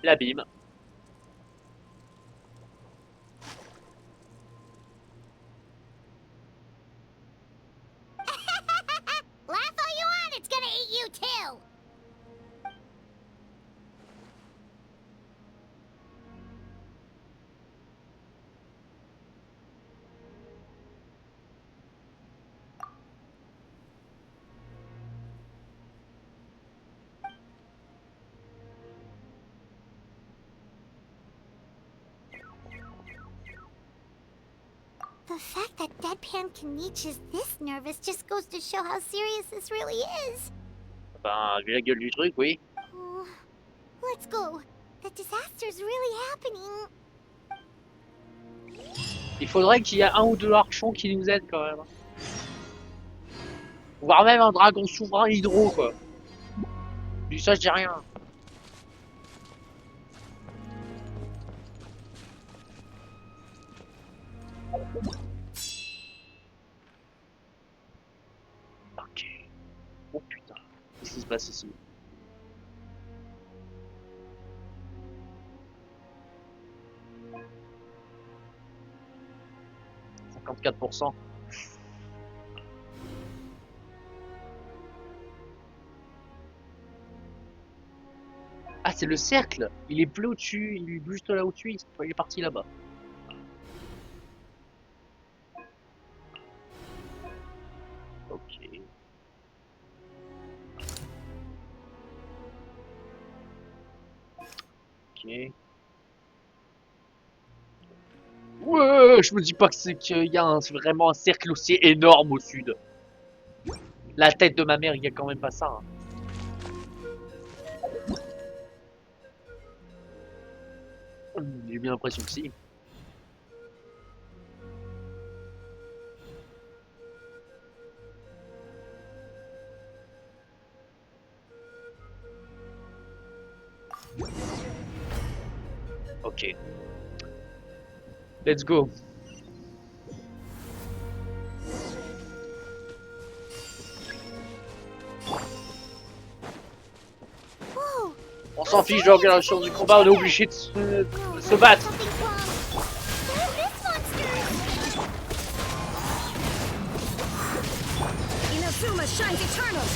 L'abîme. Laugh all you want, it's gonna eat you too! The fact that Deadpan Kanich is this nervous just goes to show how serious this really is. Ben, vu la gueule du truc, oui. Oh, let's go. The disaster's really happening. Il faudrait qu'il y ait un ou deux archons qui nous aident quand même. Voire même un dragon souverain hydro, quoi. Du ça, je dis rien. Ok. Oh putain. Qu'est-ce qui se passe ici? « 54%. Ah, c'est le cercle. Il est bleu au-dessus. Il est juste là au-dessus. Il est parti là-bas. Ok. Ok. Ouais, je me dis pas que c'est qu'il y a vraiment un cercle aussi énorme au sud. La tête de ma mère, il y a quand même pas ça. Hein. J'ai bien l'impression que si. Ok. Let's go. On s'en fiche de l'organisation du combat, on est obligé de se battre. Inazuma shines eternal.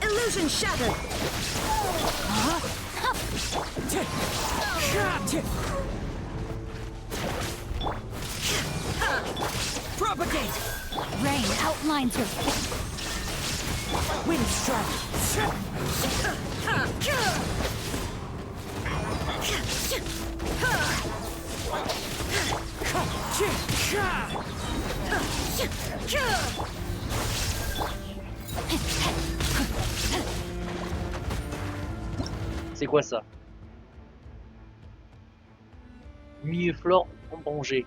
Illusion shattered. Propagate! Rain outlines your wind strike. C'est quoi ça? Mille-flore en danger.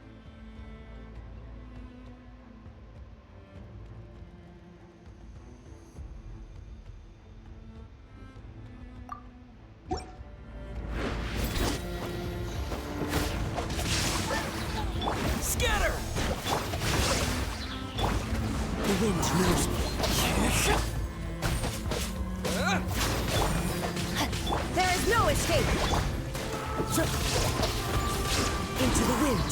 Scatter! The wind knows me. There is no escape. Into the wind.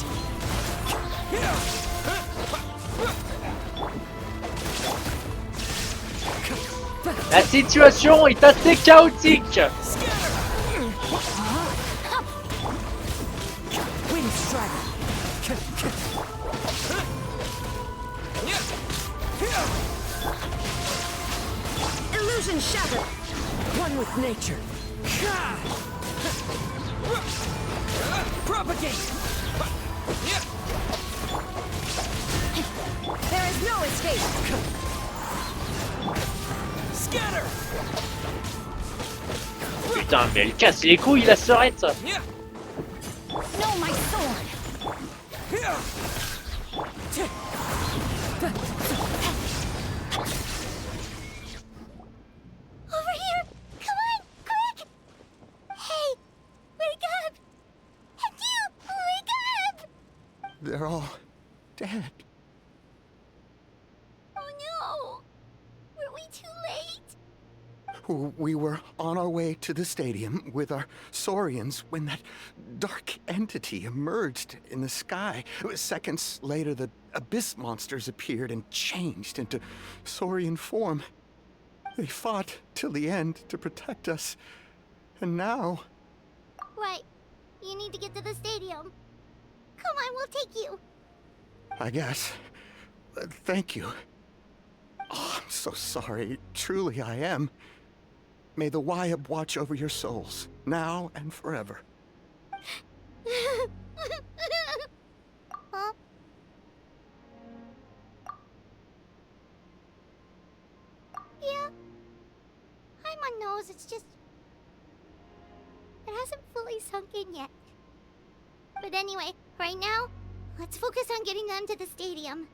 La situation est assez chaotique. Wind strike. Illusion shattered. One with nature. Propagate. There is no escape. Scatter. Putain, mais elle casse les couilles la sœurette. No, my sword. Over here! Come on, quick! Hey, wake up! And you, wake up! They're all dead. Oh no! We were on our way to the stadium with our Saurians when that dark entity emerged in the sky. Seconds later, the abyss monsters appeared and changed into Saurian form. They fought till the end to protect us. And now... Right. You need to get to the stadium. Come on, we'll take you. I guess. Thank you. Oh, I'm so sorry. Truly, I am. May the Wyab watch over your souls, now and forever. Huh? Yeah. I'm on nose, it's just... It hasn't fully sunk in yet. But anyway, right now, let's focus on getting them to the stadium.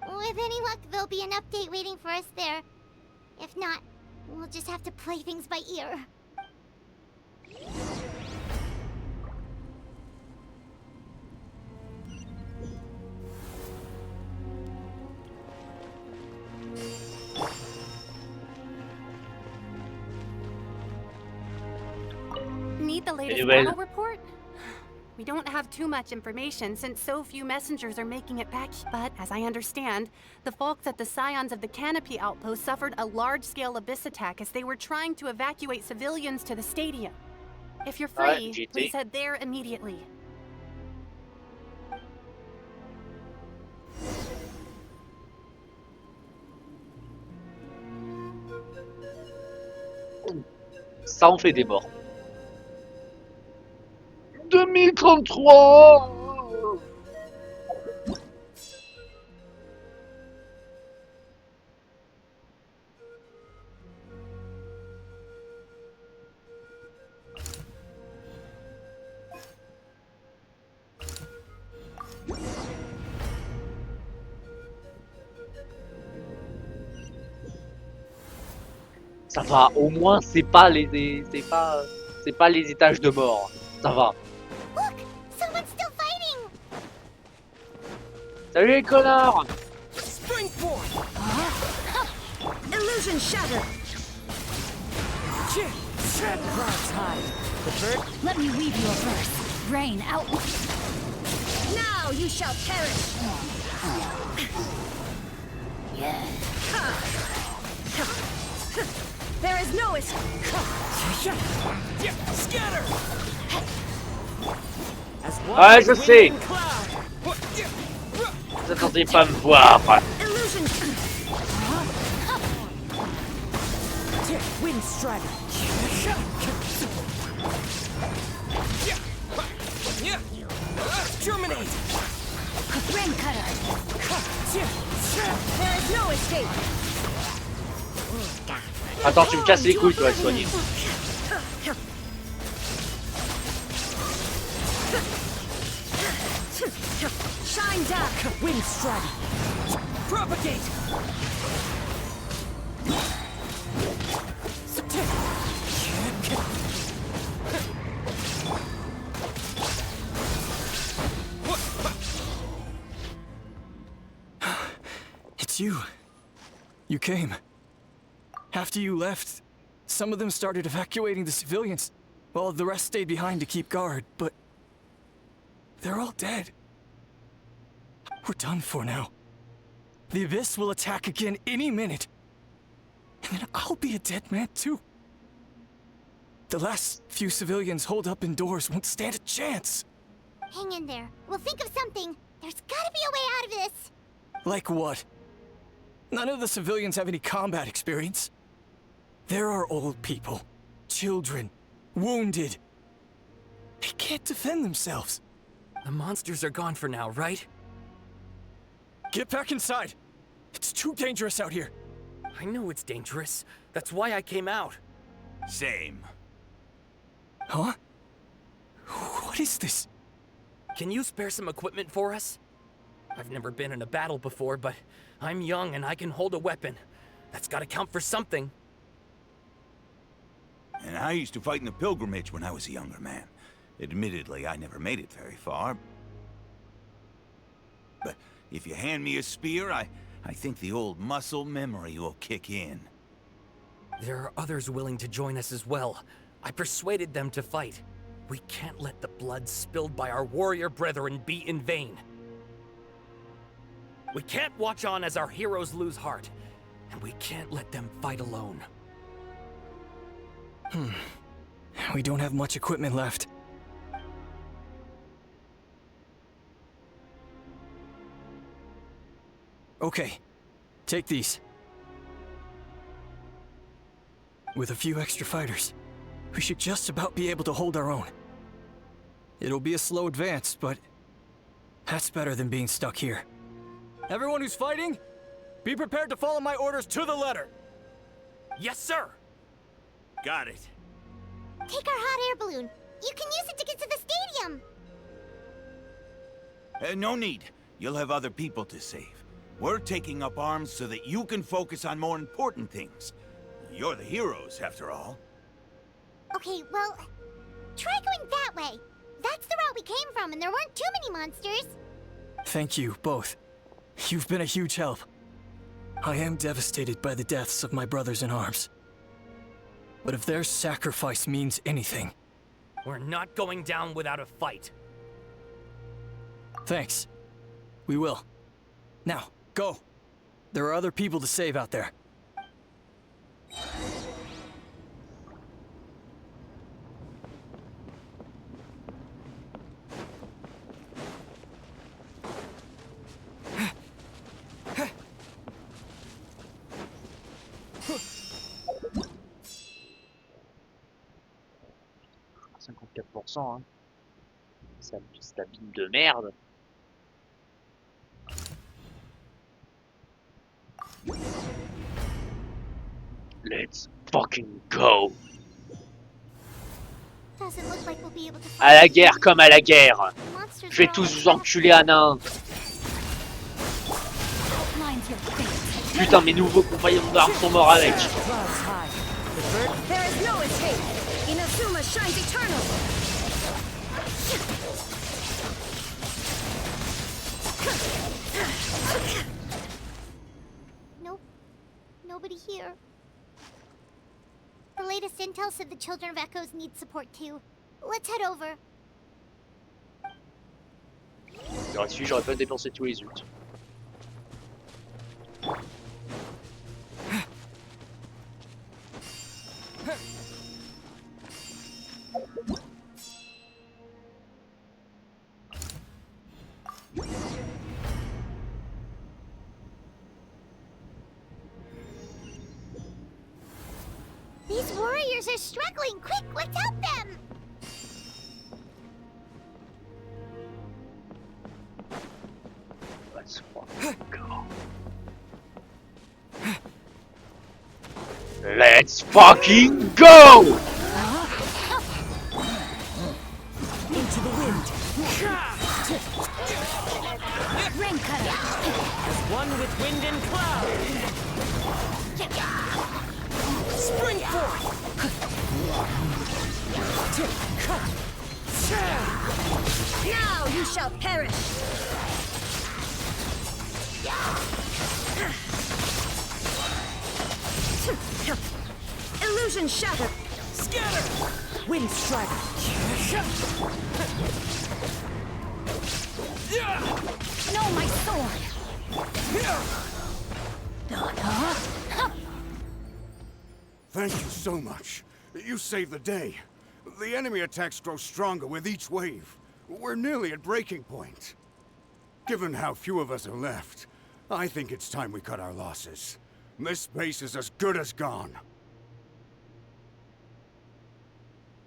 With any luck, there'll be an update waiting for us there. If not, we'll just have to play things by ear. Need the latest Anyway. battle report? We don't have too much information since so few messengers are making it back. But as I understand, the folks at the Scions of the Canopy outpost suffered a large-scale abyss attack as they were trying to evacuate civilians to the stadium. If you're free, GT. please head there immediately. Ça en fait des morts. 2033. Ça va, au moins c'est pas les étages de mort. Ça va. Look! Someone's still fighting! Salut les connards! Springboard! Illusion shattered! Cloud's hide. The bird? Let me weave you a verse. Rain out. Now you shall perish! There is no escape! Scatter! As Ouais, je sais. wind cloud. Vous attendez pas à me voir. Illusion. Wind strider. Germinate! Rain cutter. There is no escape. Attends, tu me casses les couilles, toi, soigner. Shine down. Wind strider. Propagate! It's you. You came. After you left, some of them started evacuating the civilians, while the rest stayed behind to keep guard, but... they're all dead. We're done for now. The Abyss will attack again any minute. And then I'll be a dead man too. The last few civilians holed up indoors won't stand a chance. Hang in there. We'll think of something. There's gotta be a way out of this. Like what? None of the civilians have any combat experience. There are old people, children, wounded. They can't defend themselves. The monsters are gone for now, right? Get back inside. It's too dangerous out here. I know it's dangerous. That's why I came out. Same. Huh? What is this? Can you spare some equipment for us? I've never been in a battle before, but I'm young and I can hold a weapon. That's gotta count for something. And I used to fight in the pilgrimage when I was a younger man. Admittedly, I never made it very far. But if you hand me a spear, I think the old muscle memory will kick in. There are others willing to join us as well. I persuaded them to fight. We can't let the blood spilled by our warrior brethren be in vain. We can't watch on as our heroes lose heart, and we can't let them fight alone. We don't have much equipment left. Okay, take these. With a few extra fighters, we should just about be able to hold our own. It'll be a slow advance, but that's better than being stuck here. Everyone who's fighting, be prepared to follow my orders to the letter. Yes, sir! Got it. Take our hot air balloon. You can use it to get to the stadium. No need. You'll have other people to save. We're taking up arms so that you can focus on more important things. You're the heroes, after all. Okay, well, try going that way. That's the route we came from, and there weren't too many monsters. Thank you, both. You've been a huge help. I am devastated by the deaths of my brothers in arms. But if their sacrifice means anything... We're not going down without a fight. Thanks. We will. Now, go. There are other people to save out there. Hein. C'est la pile de merde. Let's fucking go. À la guerre comme à la guerre. Je vais tous vous enculer à nain. Putain, mes nouveaux compagnons d'armes sont morts avec. Nope. Nobody here. The latest intel said the Children of Echoes need support too. Let's head over. J'aurais pas dépensé tous les ult. These warriors are struggling. Quick, let's help them! Let's fucking go. Let's fucking go! Into the wind. Rain cutter. As one with wind and cloud. Spring forth! Now you shall perish! Illusion shattered! Scatter! Wind strike! No, my sword! Thank you so much. You saved the day. The enemy attacks grow stronger with each wave. We're nearly at breaking point. Given how few of us are left, I think it's time we cut our losses. This base is as good as gone.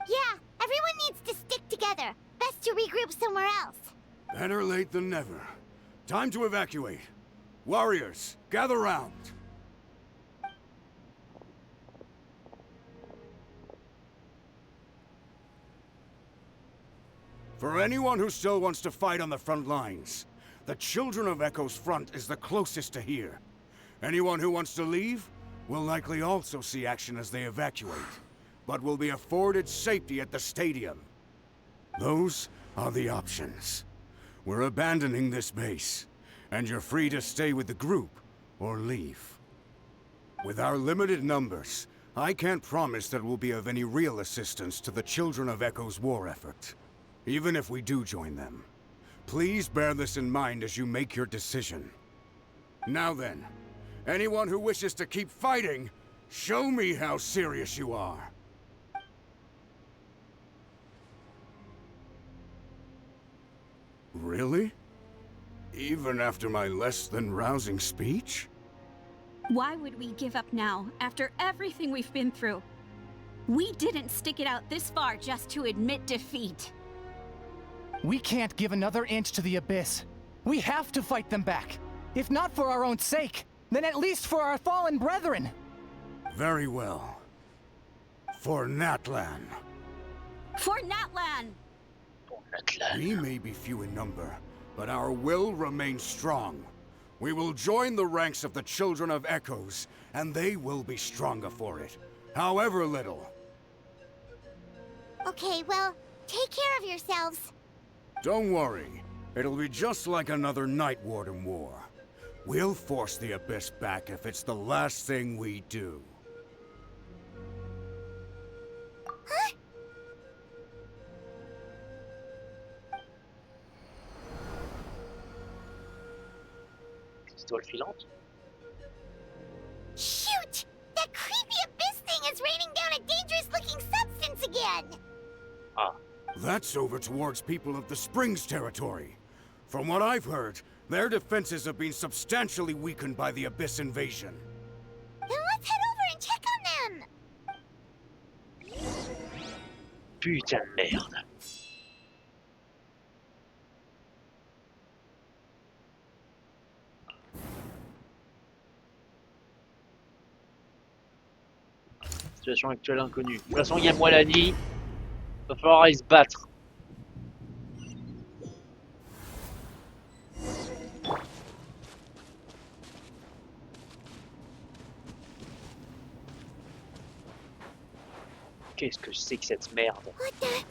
Yeah, everyone needs to stick together. Best to regroup somewhere else. Better late than never. Time to evacuate. Warriors, gather round. For anyone who still wants to fight on the front lines, the Children of Echo's front is the closest to here. Anyone who wants to leave will likely also see action as they evacuate, but will be afforded safety at the stadium. Those are the options. We're abandoning this base, and you're free to stay with the group or leave. With our limited numbers, I can't promise that we'll be of any real assistance to the Children of Echo's war effort, even if we do join them. Please bear this in mind as you make your decision. Now then, anyone who wishes to keep fighting, show me how serious you are. Really? Even after my less than rousing speech? Why would we give up now, after everything we've been through? We didn't stick it out this far just to admit defeat. We can't give another inch to the Abyss. We have to fight them back. If not for our own sake, then at least for our fallen brethren. Very well. For Natlan. For Natlan! We may be few in number, but our will remains strong. We will join the ranks of the Children of Echoes, and they will be stronger for it, however little. Okay, well, take care of yourselves. Don't worry. It'll be just like another Night Warden war. We'll force the Abyss back if it's the last thing we do. Huh? Pistole filante. Shoot! That creepy Abyss thing is raining down a dangerous-looking substance again! Ah. That's over towards people of the Springs territory. From what I've heard, their defenses have been substantially weakened by the Abyss invasion. Then let's head over and check on them! Putain de merde. Situation actuelle inconnue. De toute façon, il y a moi la nuit. Va falloir aller se battre. Qu'est-ce que c'est que cette merde? What the?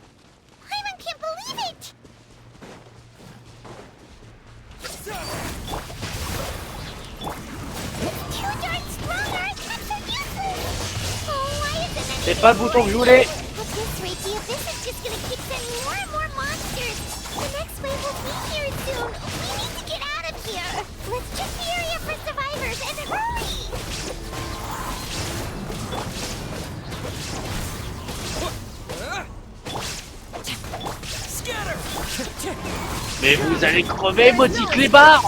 Hyman can't believe it! It's too darn strong, our attacks are useless! Oh, why isn't it? C'est pas le bouton que je voulais! At this rate, the Abyss is just gonna keep sending more and more monsters! The next wave will be here soon! We need to get out of here! Let's check the area for survivors, and hurry! Mais vous allez crever, maudit clébard!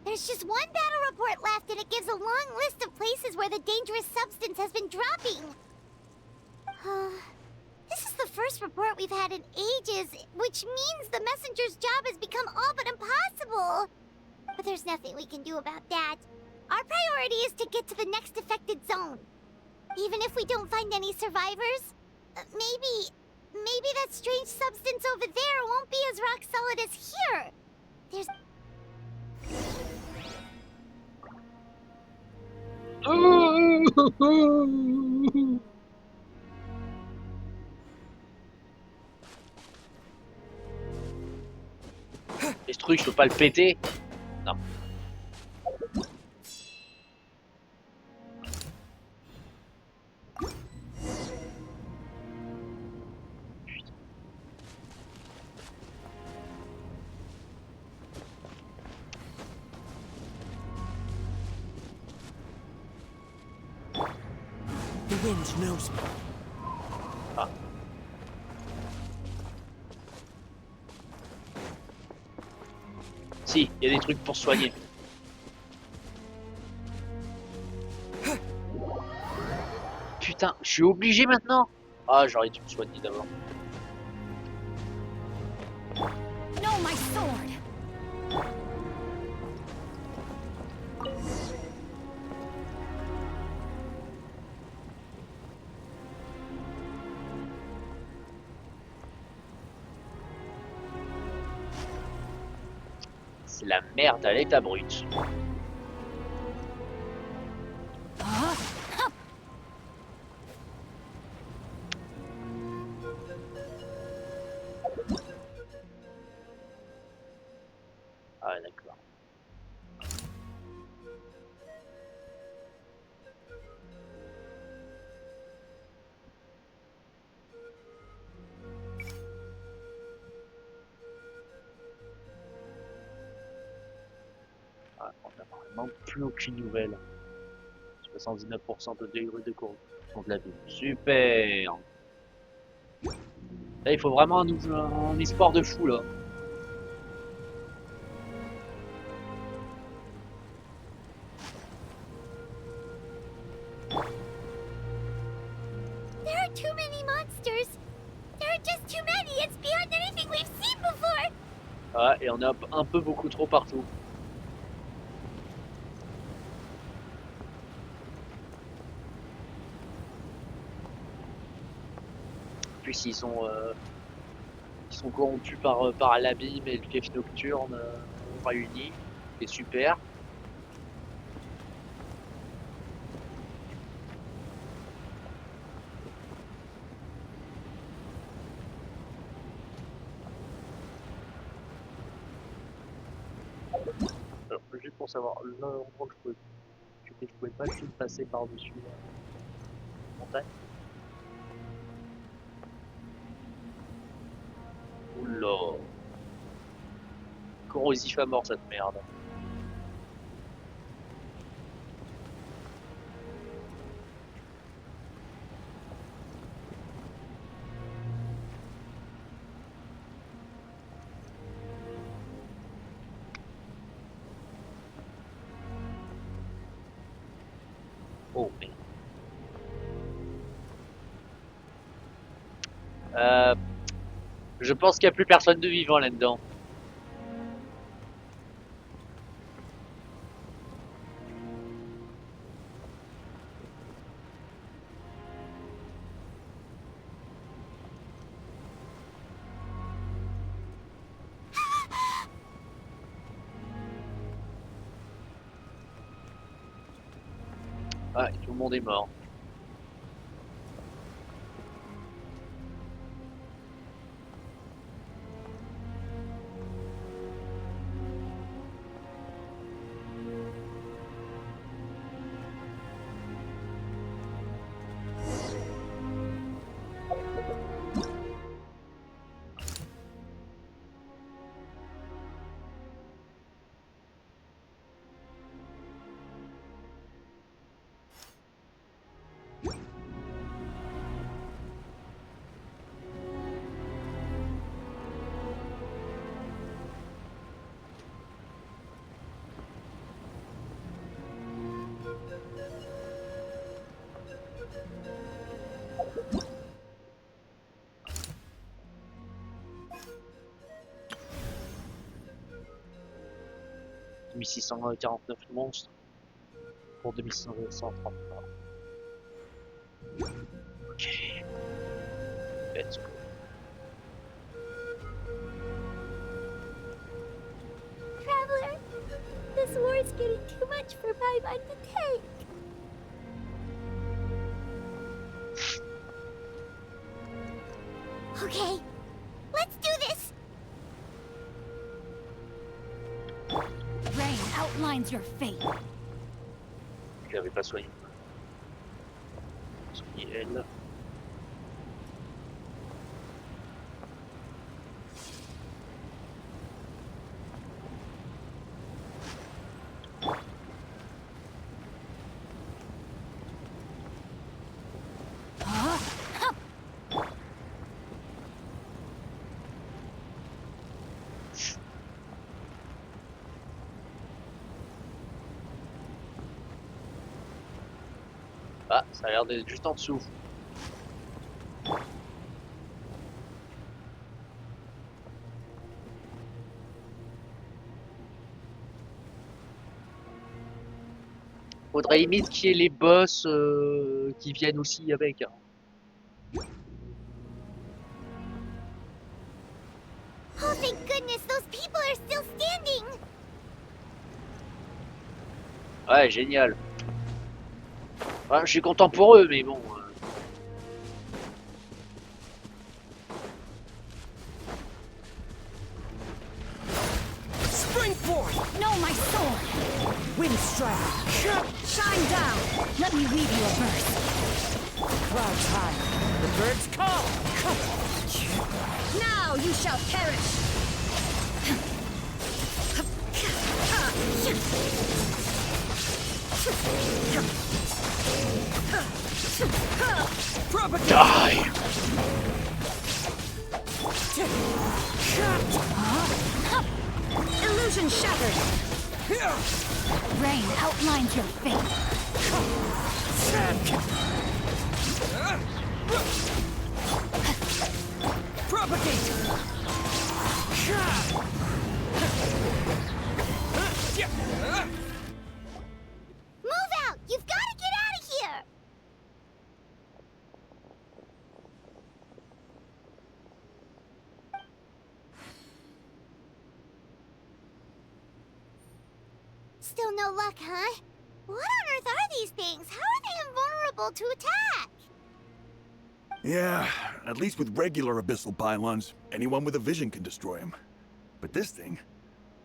There's just one battle report left, and it gives a long list of places where the dangerous substance has been dropping. This is the first report we've had in ages, which means the messenger's job has become all but impossible. But there's nothing we can do about that. Our priority is to get to the next affected zone. Even if we don't find any survivors, maybe that strange substance over there won't be as rock solid as here. There's... Et ce truc, je peux pas le péter? Non. The wind knows me. Ah. Si, il y a des trucs pour soigner. Putain, je suis obligé maintenant? Ah, j'aurais dû me soigner d'abord. No, my sword! C'est la merde à l'état brut. Ah, on n'a vraiment plus aucune nouvelle. 79% de degré de corruption de la ville. Super. Là, il faut vraiment un espoir de fou, là. There are too many monsters. There are just too many. It's beyond anything we've seen before. Ah, et on est un peu beaucoup trop partout. Puis ils sont corrompus par l'abîme et le fief nocturne réunis. C'est super. Alors, juste pour savoir, l'endroit que je pouvais pas juste passer par-dessus la montagne. Oula. Corrosif à mort cette merde. Oh merde. Je pense qu'il n'y a plus personne de vivant là-dedans. Ah, tout le monde est mort. « 2649 monstres pour 2130 morts. » Ok. Let's go. Traveler, this war is getting too much for my mind to take. Okay, let's do this. Rain outlines your fate. Je l'avais pas soigné. Soigner elle. Ah, ça a l'air d'être juste en dessous. Faudrait limite qu'il y ait les boss qui viennent aussi avec. Hein. Oh, thank goodness, those people are still standing. Ouais, génial. Ouais, je suis content pour eux, mais bon. Spring forth! No, my sword! Wind strike! Shine down! Let me weave you a verse. Clouds high. The birds call! Now you shall perish! Die! Illusion shattered! Rain outlines your fate. Propagate! Move out! You've got to get out of here! Still no luck, huh? What on earth are these things? How are they invulnerable to attack? Yeah, at least with regular abyssal pylons, anyone with a vision can destroy them. But this thing,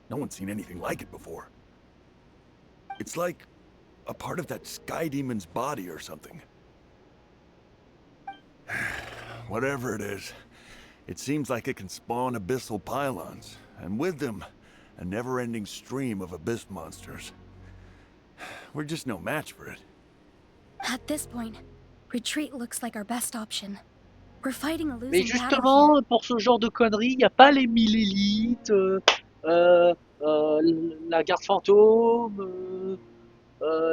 no one's seen anything like it before. It's like a part of that sky demon's body or something. Whatever it is, it seems like it can spawn abyssal pylons, and with them, a never-ending stream of abyss monsters. We're just no match for it. At this point, retreat looks like our best option. We're fighting a Mais losing battle justement, pour ce genre de conneries, il n'y a pas les 1000 élites, la garde fantôme,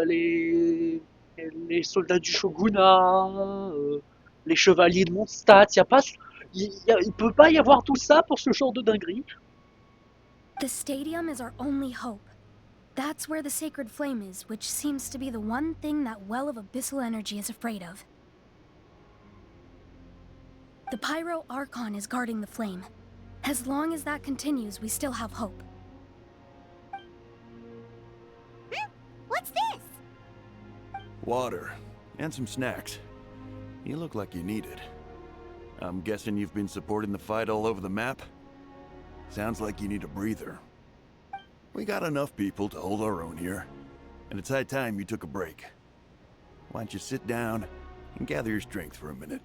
les soldats du shogunat, les chevaliers de Mondstadt. Il peut pas y avoir tout ça pour ce genre de dinguerie. The stadium is our only hope. That's where the sacred flame is, which seems to be the one thing that well of abyssal energy is afraid of. The Pyro Archon is guarding the flame. As long as that continues, we still have hope. What's this? Water, and some snacks. You look like you need it. I'm guessing you've been supporting the fight all over the map? Sounds like you need a breather. We got enough people to hold our own here, and it's high time you took a break. Why don't you sit down and gather your strength for a minute?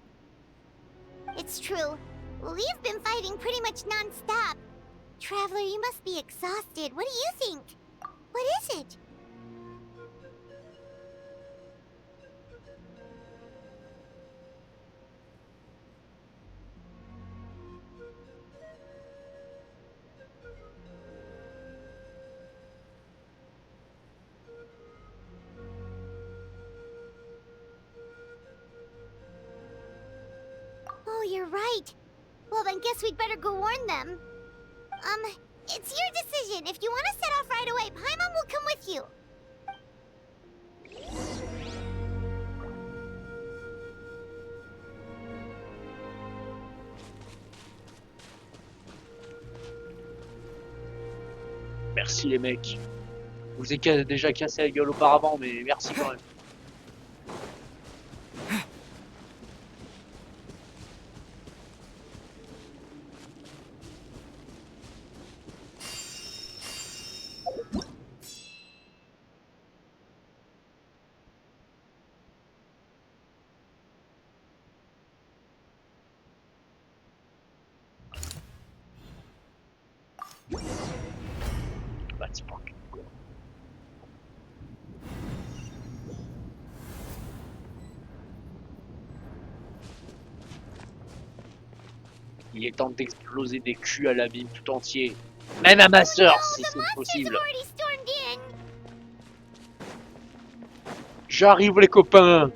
It's true. We've been fighting pretty much non-stop. Traveler, you must be exhausted. What do you think? What is it? Oh, you're right. Well, then guess we'd better go warn them. It's your decision. If you want to set off right away, Paimon will come with you. Merci les mecs. Je vous ai déjà cassé la gueule auparavant, mais merci quand même. Let's fucking go. Il est temps d'exploser des culs à la ville tout entier. Même à ma sœur, si c'est possible. J'arrive les copains.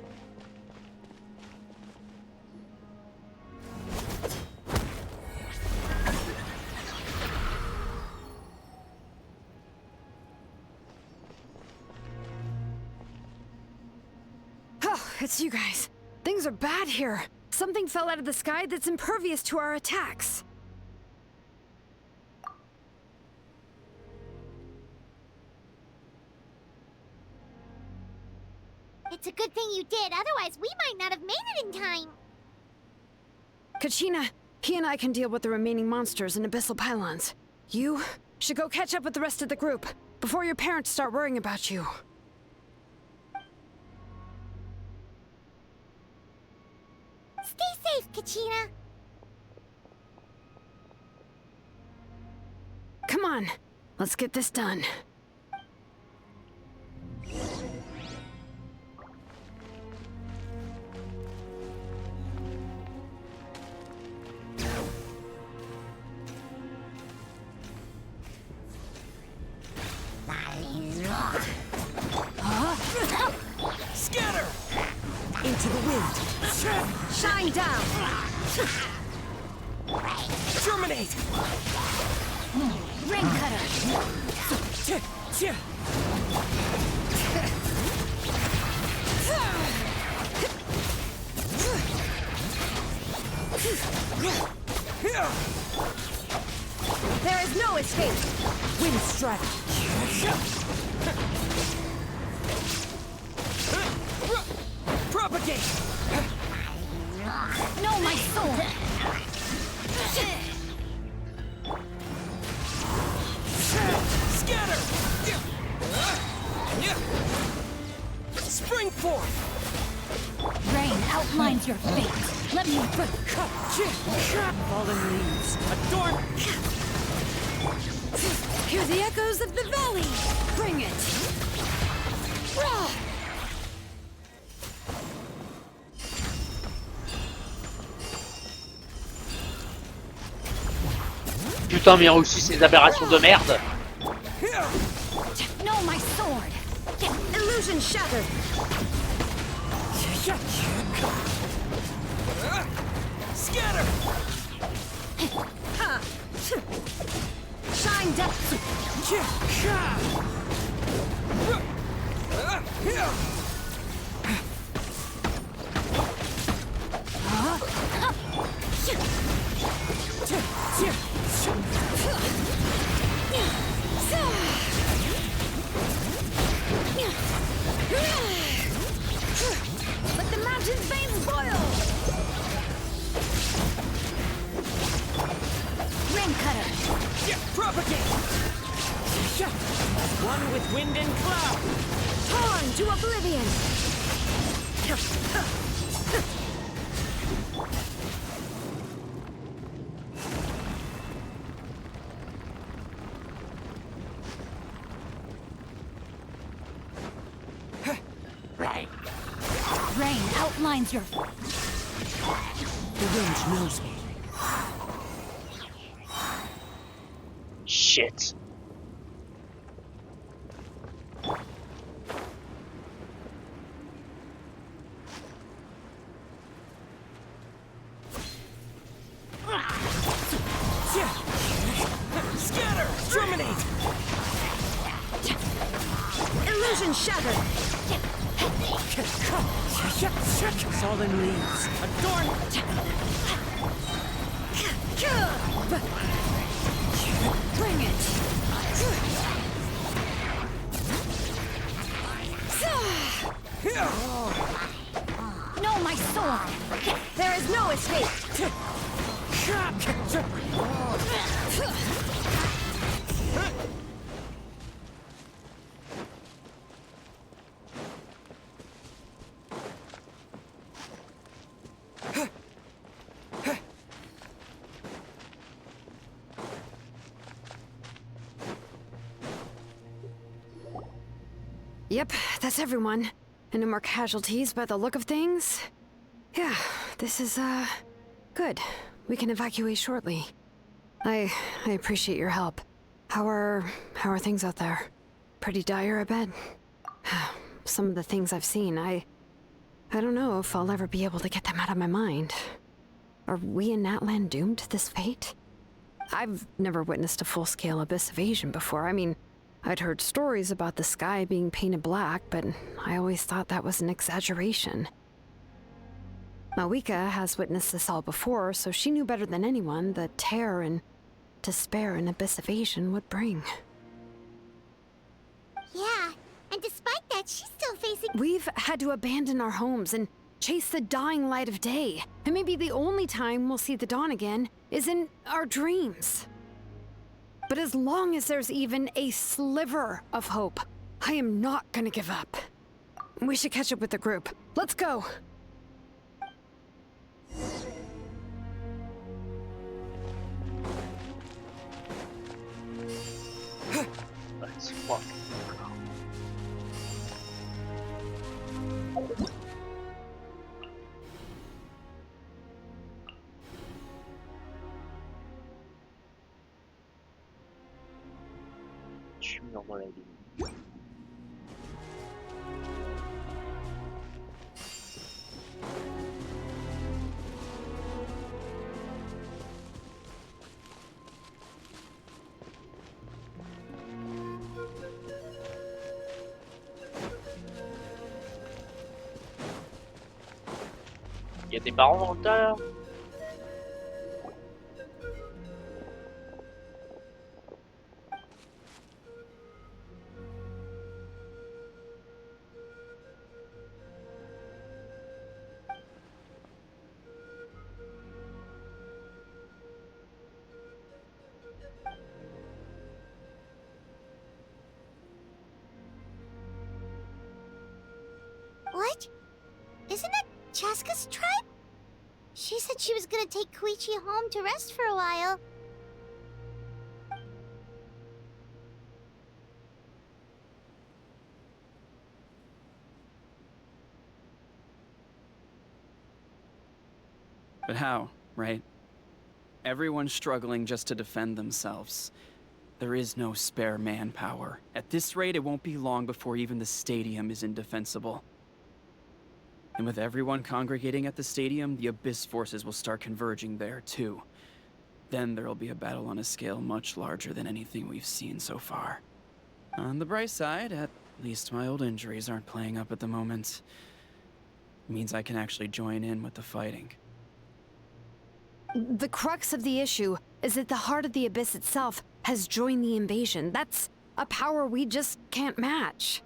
Oh, it's you guys. Things are bad here. Something fell out of the sky that's impervious to our attacks. It's a good thing you did, otherwise we might not have made it in time. Kachina, he and I can deal with the remaining monsters and abyssal pylons. You should go catch up with the rest of the group before your parents start worrying about you. Stay safe, Kachina. Come on, let's get this done. Scatter! Into the wind. Shine down! Terminate! Ring cutter! There is no escape! Wind strike! Propagate! No, my sword! Scatter! Spring forth! Rain outlines your fate. Let me... Fallen leaves, adorn... Hear the echoes of the valley! Bring it! Rah! Putain, mais aussi ces aberrations de merde. No, my sword! Illusion shattered! Scatter! Shine down! Let the mountain's veins boil! Ring cutter! Propagate! One with wind and cloud! Torn to oblivion! Rain outlines your... The wind knows me. Shit. Scatter! Terminate! Illusion shattered! Fallen leaves, adorn... Bring it! No, my sword! There is no escape! Yep, that's everyone. And no more casualties by the look of things. Yeah, this is, good. We can evacuate shortly. I appreciate your help. How are things out there? Pretty dire, I bet. Some of the things I've seen, I don't know if I'll ever be able to get them out of my mind. Are we in Natlan doomed to this fate? I've never witnessed a full-scale abyss invasion before. I mean, I'd heard stories about the sky being painted black, but I always thought that was an exaggeration. Mawika has witnessed this all before, so she knew better than anyone the terror and despair an abyss invasion would bring. Yeah, and despite that, she's still facing... We've had to abandon our homes and chase the dying light of day. And maybe the only time we'll see the dawn again is in our dreams. But as long as there's even a sliver of hope, I am not gonna give up. We should catch up with the group. Let's go! Let's fuck. Je suis dans la ligne. y a tes parents dans le tas là? What? Isn't that Chaska's tribe? She said she was gonna take Koichi home to rest for a while. But how, right? Everyone's struggling just to defend themselves. There is no spare manpower. At this rate, it won't be long before even the stadium is indefensible. And with everyone congregating at the stadium, the Abyss forces will start converging there, too. Then there'll be a battle on a scale much larger than anything we've seen so far. On the bright side, at least my old injuries aren't playing up at the moment. It means I can actually join in with the fighting. The crux of the issue is that the heart of the Abyss itself has joined the invasion. That's a power we just can't match.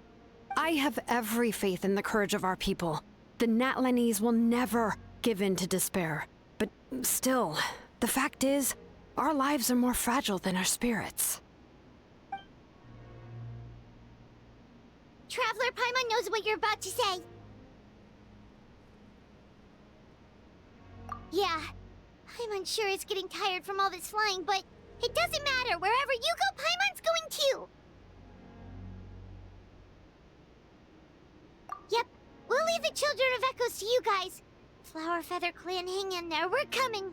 I have every faith in the courage of our people. The Natlanese will never give in to despair. But still, the fact is, our lives are more fragile than our spirits. Traveler Paimon knows what you're about to say. Yeah, Paimon sure is getting tired from all this flying, but it doesn't matter. Wherever you go, Paimon's going too. Yep, we'll leave the Children of Echoes to you guys. Flower Feather Clan, hang in there. We're coming.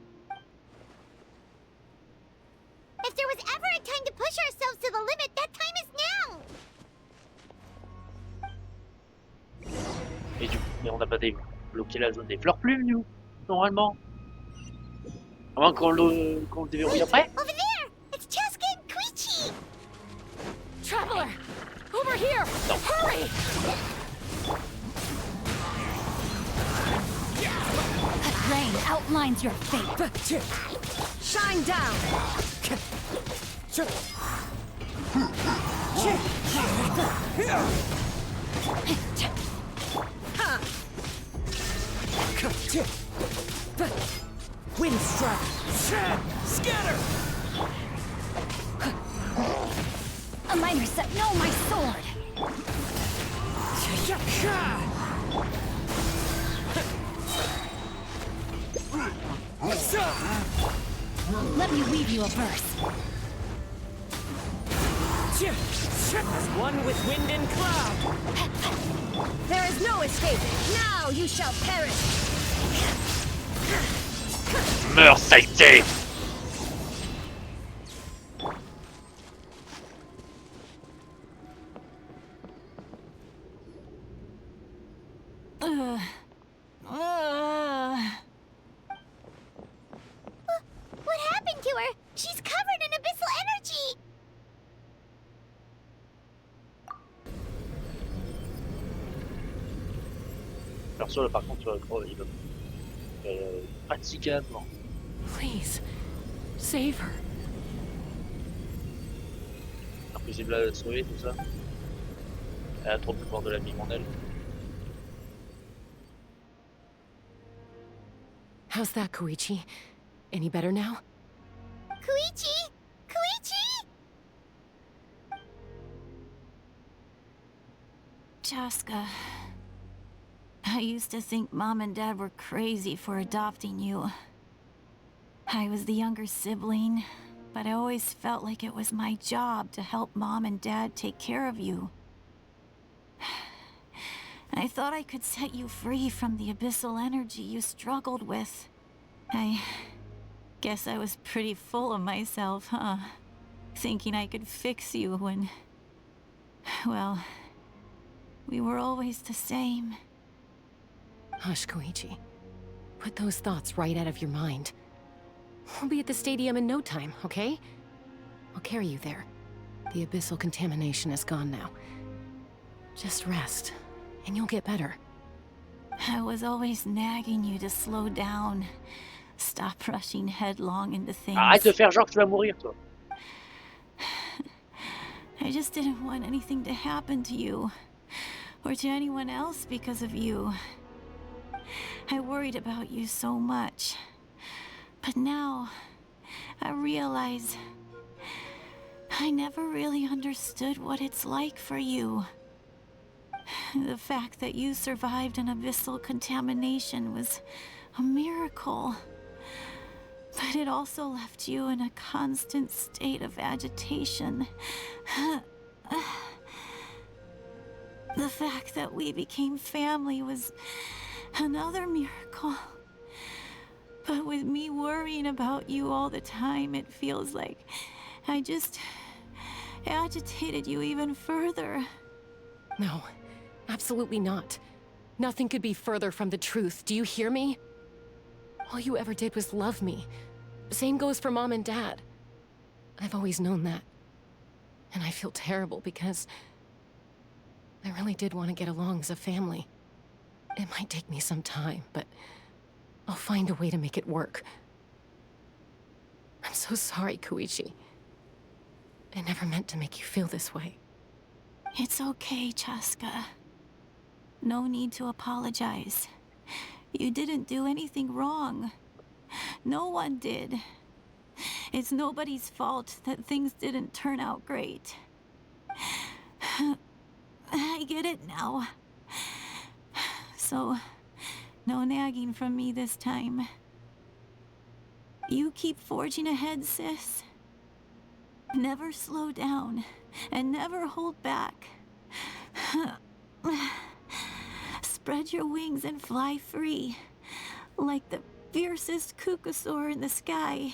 If there was ever a time to push ourselves to the limit, that time is now. Et du coup, mais on n'a pas débloqué la zone des fleurs plumes, nous, normalement. Avant qu'on le déverrouille après. Over there! It's Chaska and Koichi! Traveler! Over here! No. Hurry! That rain outlines your fate. Shine down! Wind strike! Scatter! A minor set. No, my sword! Let me weave you a verse. As one with wind and cloud! There is no escape! Now you shall perish! Meurs, saleté! What happened to her? She's covered in abyssal energy! Perso, là, par contre, il va fatiguer à mort. Please, save her. Impossible à sauver, tout ça. Elle a trop de pouvoir de la vie en elle. How's that, Koichi? Any better now? Koichi! Koichi! Chaska, I used to think Mom and Dad were crazy for adopting you. I was the younger sibling, but I always felt like it was my job to help Mom and Dad take care of you. I thought I could set you free from the abyssal energy you struggled with. I guess I was pretty full of myself, huh? Thinking I could fix you when... well, we were always the same. Hush, Koichi. Put those thoughts right out of your mind. We'll be at the stadium in no time, okay? I'll carry you there. The abyssal contamination is gone now. Just rest, and you'll get better. I was always nagging you to slow down. Stop rushing headlong into things. Arrête de faire genre que tu vas mourir, toi. I just didn't want anything to happen to you. Or to anyone else because of you. I worried about you so much. But now, I realize I never really understood what it's like for you. The fact that you survived an abyssal contamination was a miracle. But it also left you in a constant state of agitation. The fact that we became family was another miracle. But with me worrying about you all the time, it feels like I just agitated you even further. No, absolutely not. Nothing could be further from the truth. Do you hear me? All you ever did was love me. Same goes for Mom and Dad. I've always known that. And I feel terrible because I really did want to get along as a family. It might take me some time, but I'll find a way to make it work. I'm so sorry, Koichi. I never meant to make you feel this way. It's okay, Chaska. No need to apologize. You didn't do anything wrong. No one did. It's nobody's fault that things didn't turn out great. I get it now. So, no nagging from me this time. You keep forging ahead, sis. Never slow down, and never hold back. Spread your wings and fly free, like the fiercest kukasaur in the sky.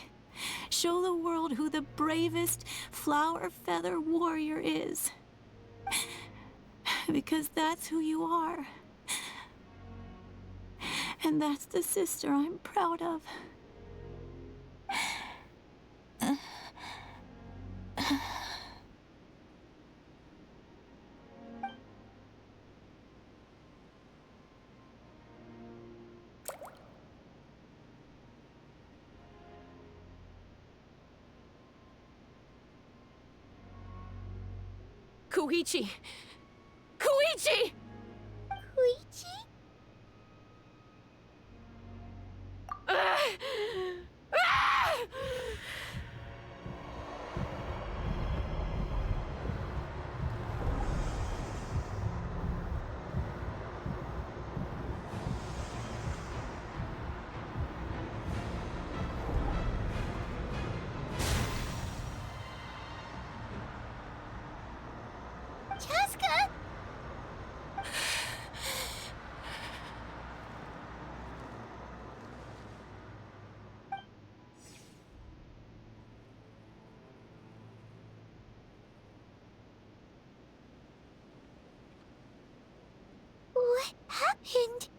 Show the world who the bravest flower feather warrior is. Because that's who you are. And that's the sister I'm proud of. Koichi! Koichi! Koichi? Chaska? What happened?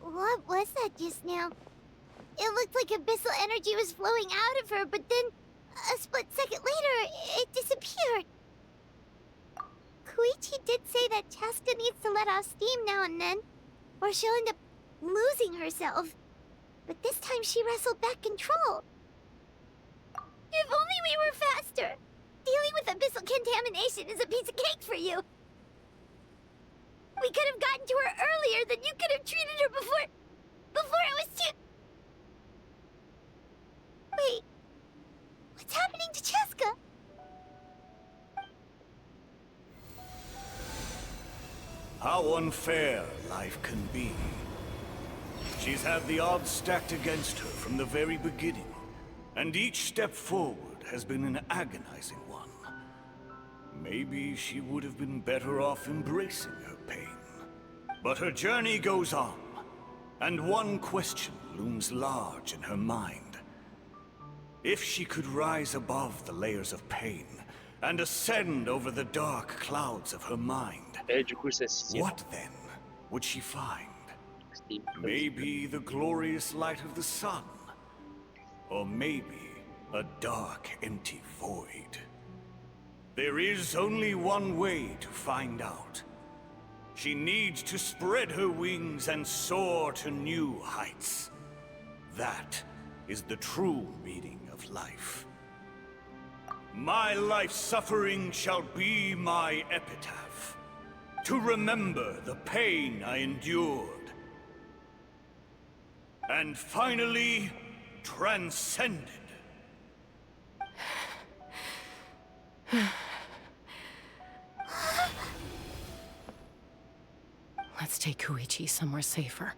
What was that just now? It looked like abyssal energy was flowing out of her, but then a split second later, it disappeared. Koichi did say that Chaska needs to let off steam now and then, or she'll end up losing herself. But this time she wrestled back control. If only we were faster! Dealing with abyssal contamination is a piece of cake for you. We could have gotten to her earlier, then you could have treated her before it was too... Wait, what's happening to Chaska? How unfair life can be. She's had the odds stacked against her from the very beginning, and each step forward has been an agonizing one. Maybe she would have been better off embracing her pain. But her journey goes on, and one question looms large in her mind. If she could rise above the layers of pain and ascend over the dark clouds of her mind, what then would she find? Maybe the glorious light of the sun. Or maybe a dark, empty void. There is only one way to find out. She needs to spread her wings and soar to new heights. That is the true meaning of life. My life's suffering shall be my epitaph, to remember the pain I endured. And finally, transcended. Let's take Koichi somewhere safer.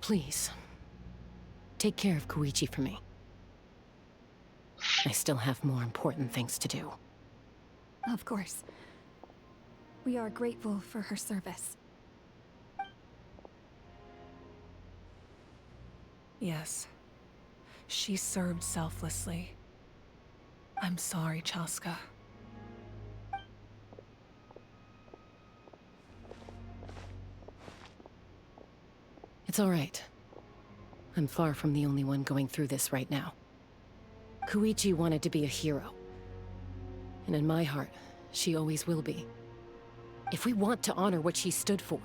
Please, take care of Koichi for me. I still have more important things to do. Of course. We are grateful for her service. Yes. She served selflessly. I'm sorry, Chaska. It's all right. I'm far from the only one going through this right now. Koichi wanted to be a hero. And in my heart, she always will be. If we want to honor what she stood for,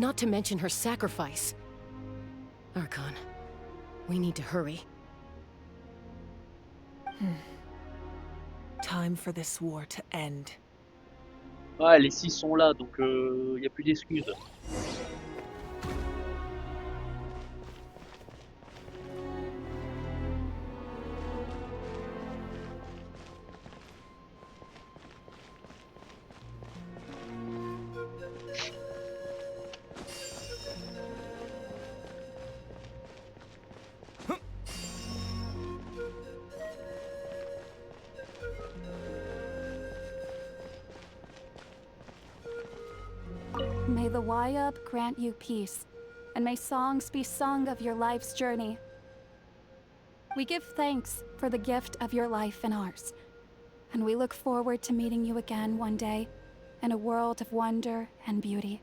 not to mention her sacrifice, Archon, we need to hurry. Time for this war to end. Ouais, les 6 sont là, donc y a plus d'excuses. May the Wayub grant you peace, and may songs be sung of your life's journey. We give thanks for the gift of your life and ours, and we look forward to meeting you again one day in a world of wonder and beauty.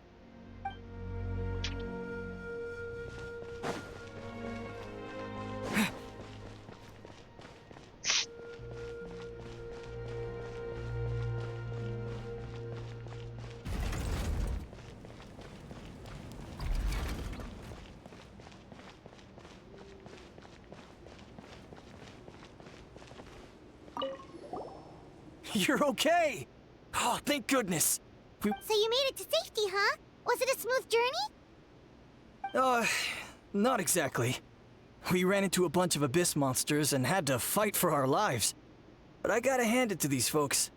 You're okay! Oh, thank goodness! So you made it to safety, huh? Was it a smooth journey? Not exactly. We ran into a bunch of abyss monsters and had to fight for our lives. But I gotta hand it to these folks.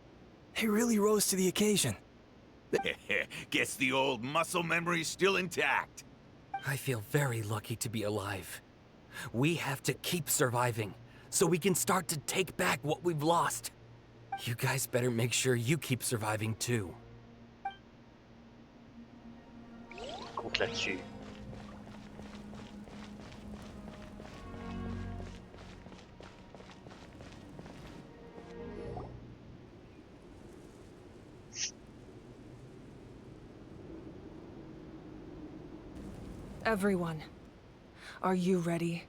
They really rose to the occasion. Guess the old muscle memory's still intact. I feel very lucky to be alive. We have to keep surviving, so we can start to take back what we've lost. You guys better make sure you keep surviving too. Compte là-dessus. Everyone, are you ready?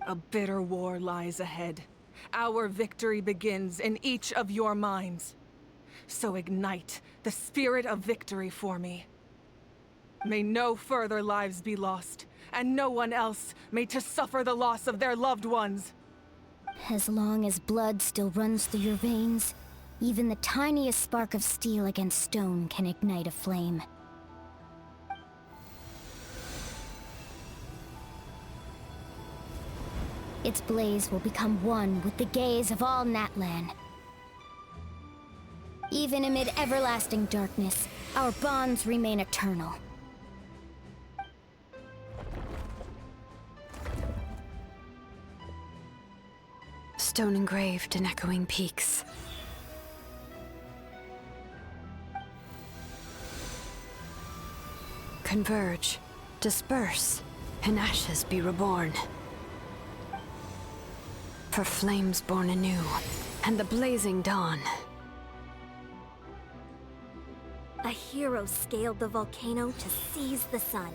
A bitter war lies ahead. Our victory begins in each of your minds. So ignite the spirit of victory for me. May no further lives be lost, and no one else may to suffer the loss of their loved ones. As long as blood still runs through your veins, even the tiniest spark of steel against stone can ignite a flame. Its blaze will become one with the gaze of all Natlan. Even amid everlasting darkness, our bonds remain eternal. Stone engraved in echoing peaks. Converge, disperse, in ashes be reborn. For flames born anew, and the blazing dawn. A hero scaled the volcano to seize the sun.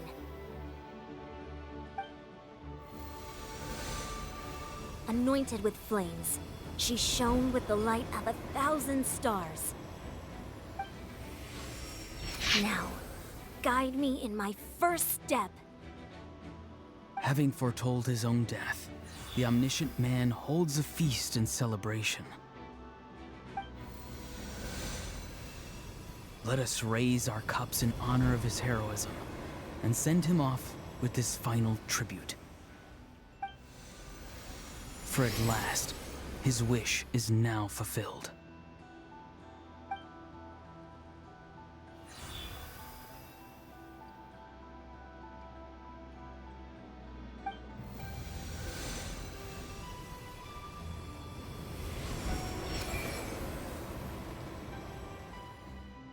Anointed with flames, she shone with the light of 1,000 stars. Now, guide me in my first step. Having foretold his own death, the omniscient man holds a feast in celebration. Let us raise our cups in honor of his heroism, and send him off with this final tribute. For at last, his wish is now fulfilled.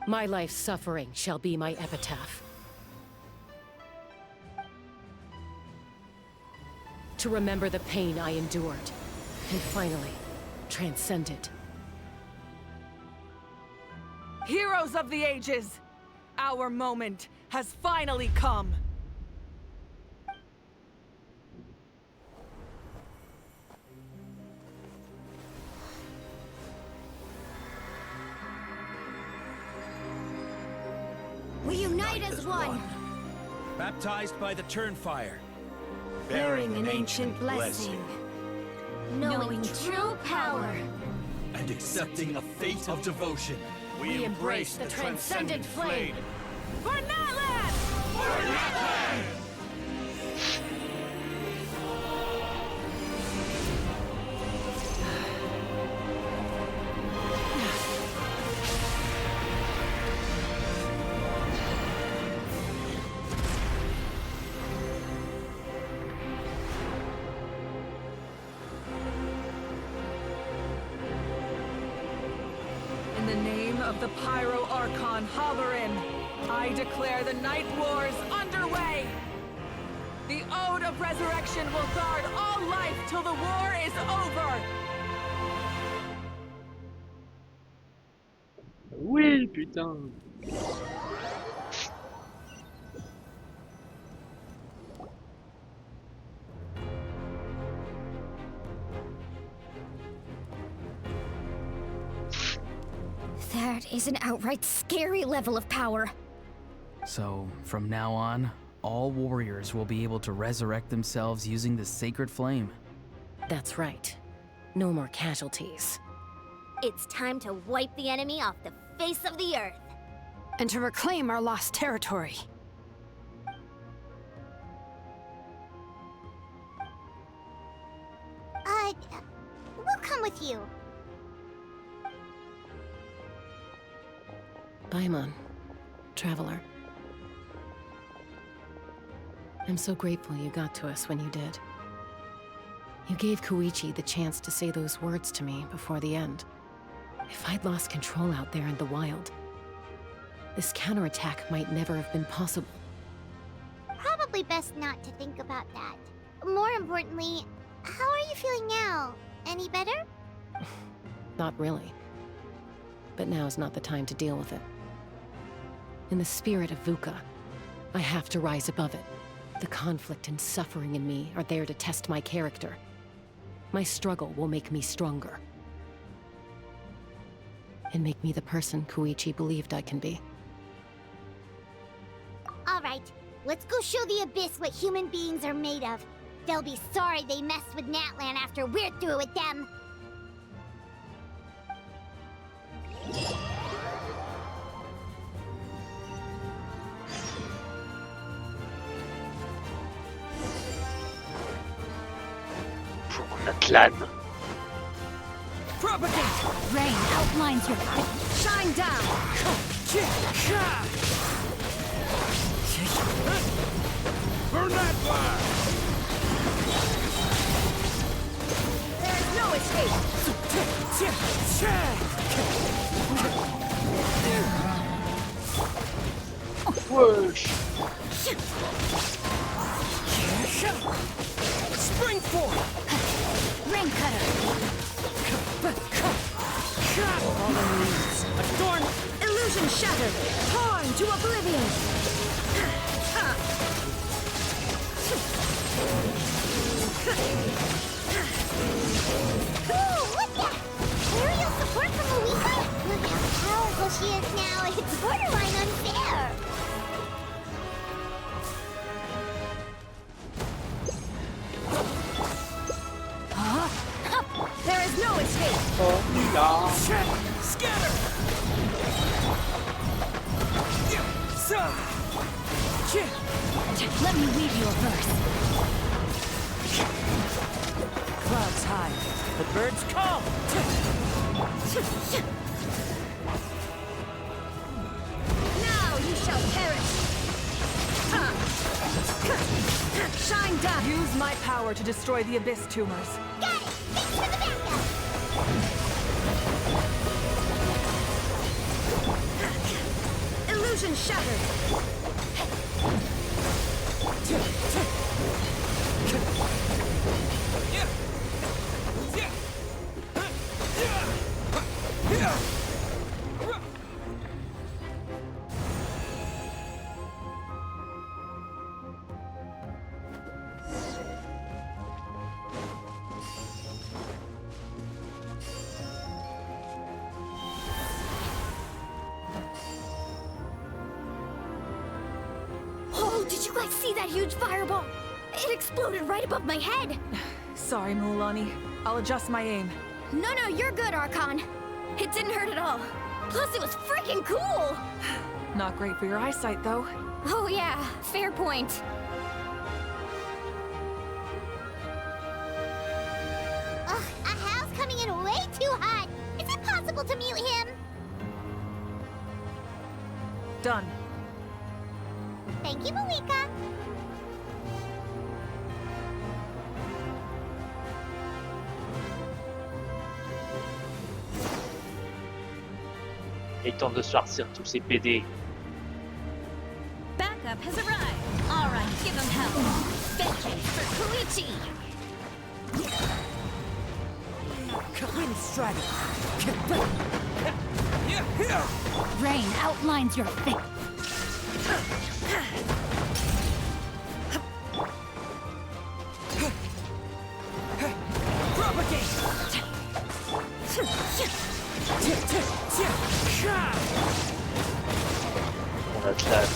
My life's suffering shall be my epitaph. To remember the pain I endured, and finally, transcend it. Heroes of the ages! Our moment has finally come! We unite as one! Baptized by the Turnfire. Bearing an ancient blessing. Knowing true power. And accepting a fate of devotion. We embrace the transcendent flame. For Natlan! For Natlan! In the name of the Pyro Archon Halloran, I declare the Night Wars underway! The Ode of Resurrection will guard all life till the war is over! Oui, putain. That is an outright scary level of power. So, from now on, all warriors will be able to resurrect themselves using the sacred flame. That's right. No more casualties. It's time to wipe the enemy off the face of the earth. And to reclaim our lost territory. We'll come with you. Paimon, traveler. I'm so grateful you got to us when you did. You gave Koichi the chance to say those words to me before the end. If I'd lost control out there in the wild, this counterattack might never have been possible. Probably best not to think about that. More importantly, how are you feeling now? Any better? Not really. But now's not the time to deal with it. In the spirit of VUCA, I have to rise above it. The conflict and suffering in me are there to test my character. My struggle will make me stronger. And make me the person Koichi believed I can be. All right, let's go show the Abyss what human beings are made of. They'll be sorry they messed with Natlan after we're through with them. Pour Natlan. Propagate! Rain outlines your shine down! Burn that fire! There's no escape! Wesh. Spring forth! Rain cutter! Fallen leaves! Adorn! Illusion shattered! Torn to oblivion! Ooh, look at! Aerial support from Luika? Look how powerful she is now. It's borderline unfair. Huh? There is no escape! Oh, yeah. Scatter! Let me weave you a verse. Clouds high, the birds come! Now you shall perish! Shine down! Use my power to destroy the Abyss tumors. Got it! Thanks for the backup! Illusion shattered! Oh, did you guys see that huge fireball? It exploded right above my head. Sorry, Mulan. I'll adjust my aim. No, you're good, Archon. It didn't hurt at all. Plus, it was freaking cool. Not great for your eyesight, though. Oh yeah, fair point. Ugh, Ahal's coming in way too hot. Is it possible to mute him? Done. Thank you, Malika. Il est temps de sortir tous ces PD. Backup has arrived. All right, give him hell. Vengeance for Koichi. Wind strike! Rain outlines your fate. Propagate! Pour Natlan.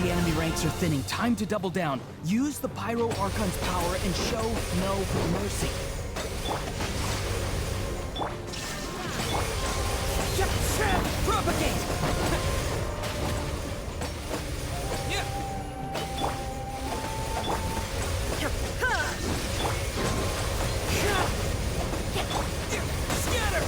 The enemy ranks are thinning. Time to double down. Use the Pyro Archon's power and show no mercy. Propagate! Scatter!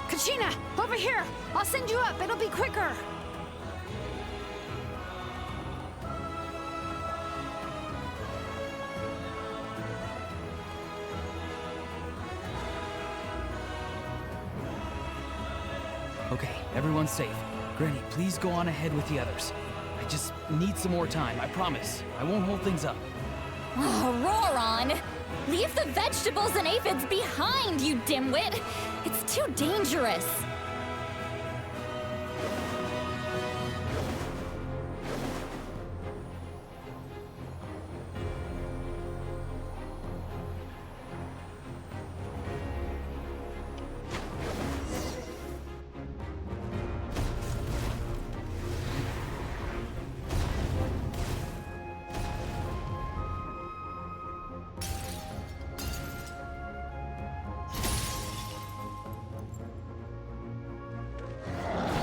Kachina, over here! I'll send you up, it'll be quicker! Okay, everyone's safe. Granny, please go on ahead with the others. I just need some more time, I promise. I won't hold things up. Oh, Roron! Leave the vegetables and aphids behind, you dimwit! It's too dangerous!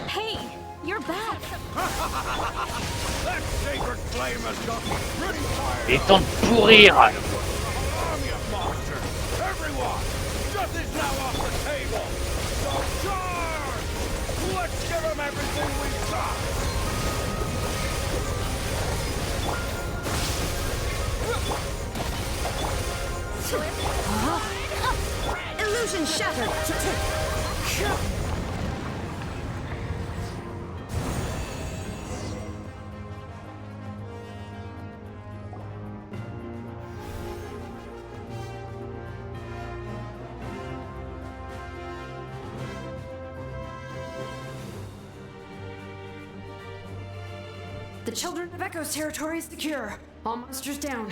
Hey, you're back. That sacred flame has got me pretty fired. Il est temps de pourrir! Army of monsters! Everyone! Death is now off the table! So charge! Let's give them everything we've got! Illusion shattered! The Children of Echo's territory is secure. All monsters down.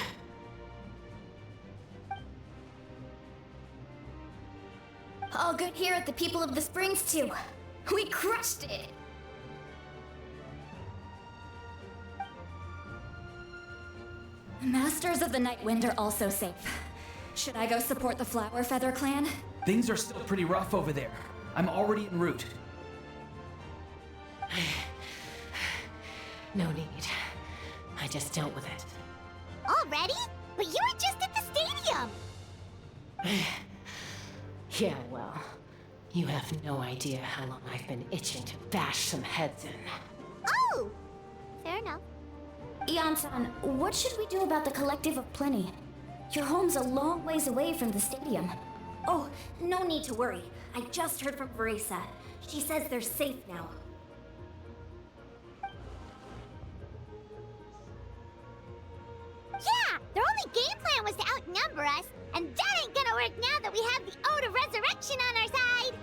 All good here at the People of the Springs, too. We crushed it! The Masters of the Night Wind are also safe. Should I go support the Flower Feather clan? Things are still pretty rough over there. I'm already en route. No need. I just dealt with it. Already? But you were just at the stadium! Yeah, well, you have no idea how long I've been itching to bash some heads in. Oh! Fair enough. Ian-san, what should we do about the Collective of Plenty? Your home's a long ways away from the stadium. Oh, no need to worry. I just heard from Verisa. She says they're safe now. Yeah! Their only game plan was to outnumber us, and that ain't gonna work now that we have the Ode of Resurrection on our side!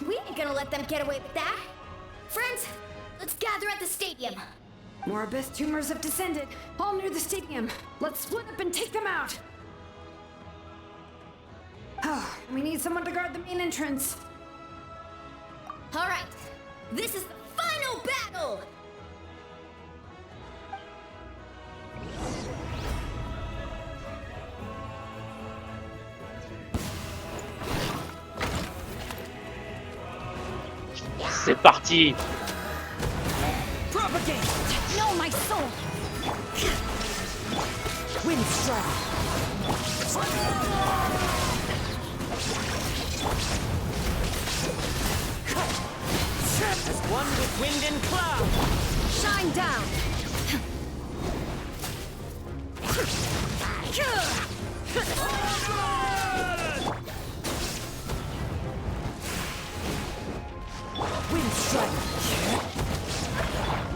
We ain't gonna let them get away with that. Friends, let's gather at the stadium. More abyss tumors have descended, all near the stadium. Let's split up and take them out. Oh, we need someone to guard the main entrance. All right, this is the final battle! C'est parti! Propagate! No, my soul! Wind strike! As one with wind and cloud! Shine down! Wind strike!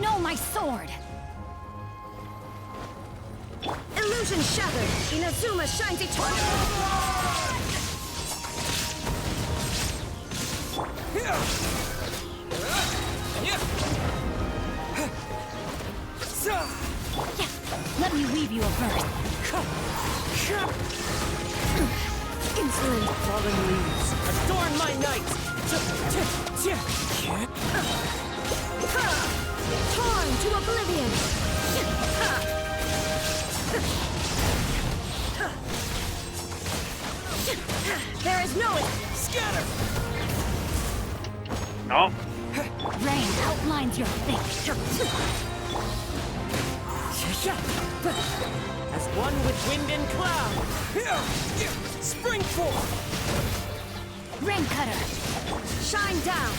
No, my sword! Illusion shattered! Inazuma shines Let me weave you a verse. Insolent fallen leaves! Adorn my night! Torn to oblivion! There is no scatter! No. Rain outlines your fate. As one with wind and cloud! Spring forth! Rain cutter! Shine down!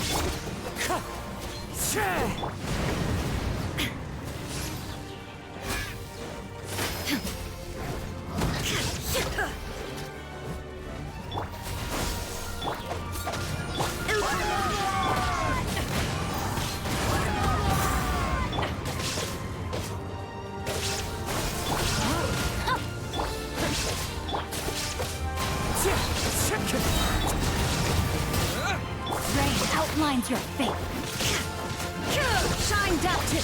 defines your fate. Shine down to...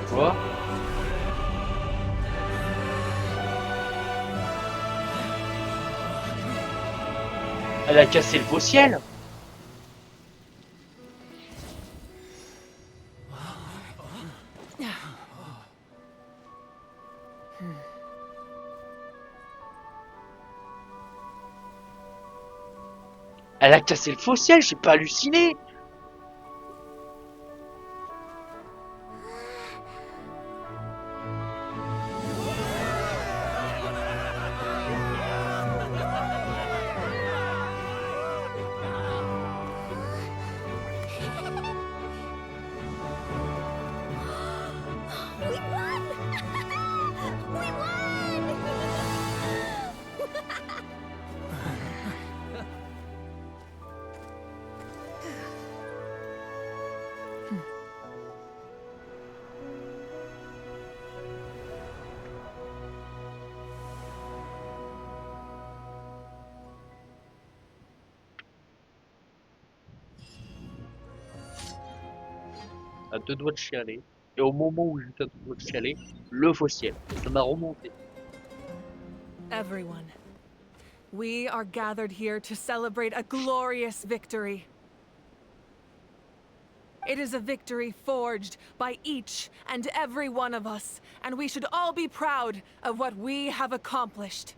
Quoi? Elle a cassé le beau ciel. Elle a cassé le faux ciel, j'ai pas halluciné. We won! We won! À deux doigts de chialer. Et au moment où j'étais à deux doigts de chialer, le faux ciel. Ça m'a remonté. Everyone, we are gathered here to celebrate a glorious victory. It is a victory forged by each and every one of us, and we should all be proud of what we have accomplished.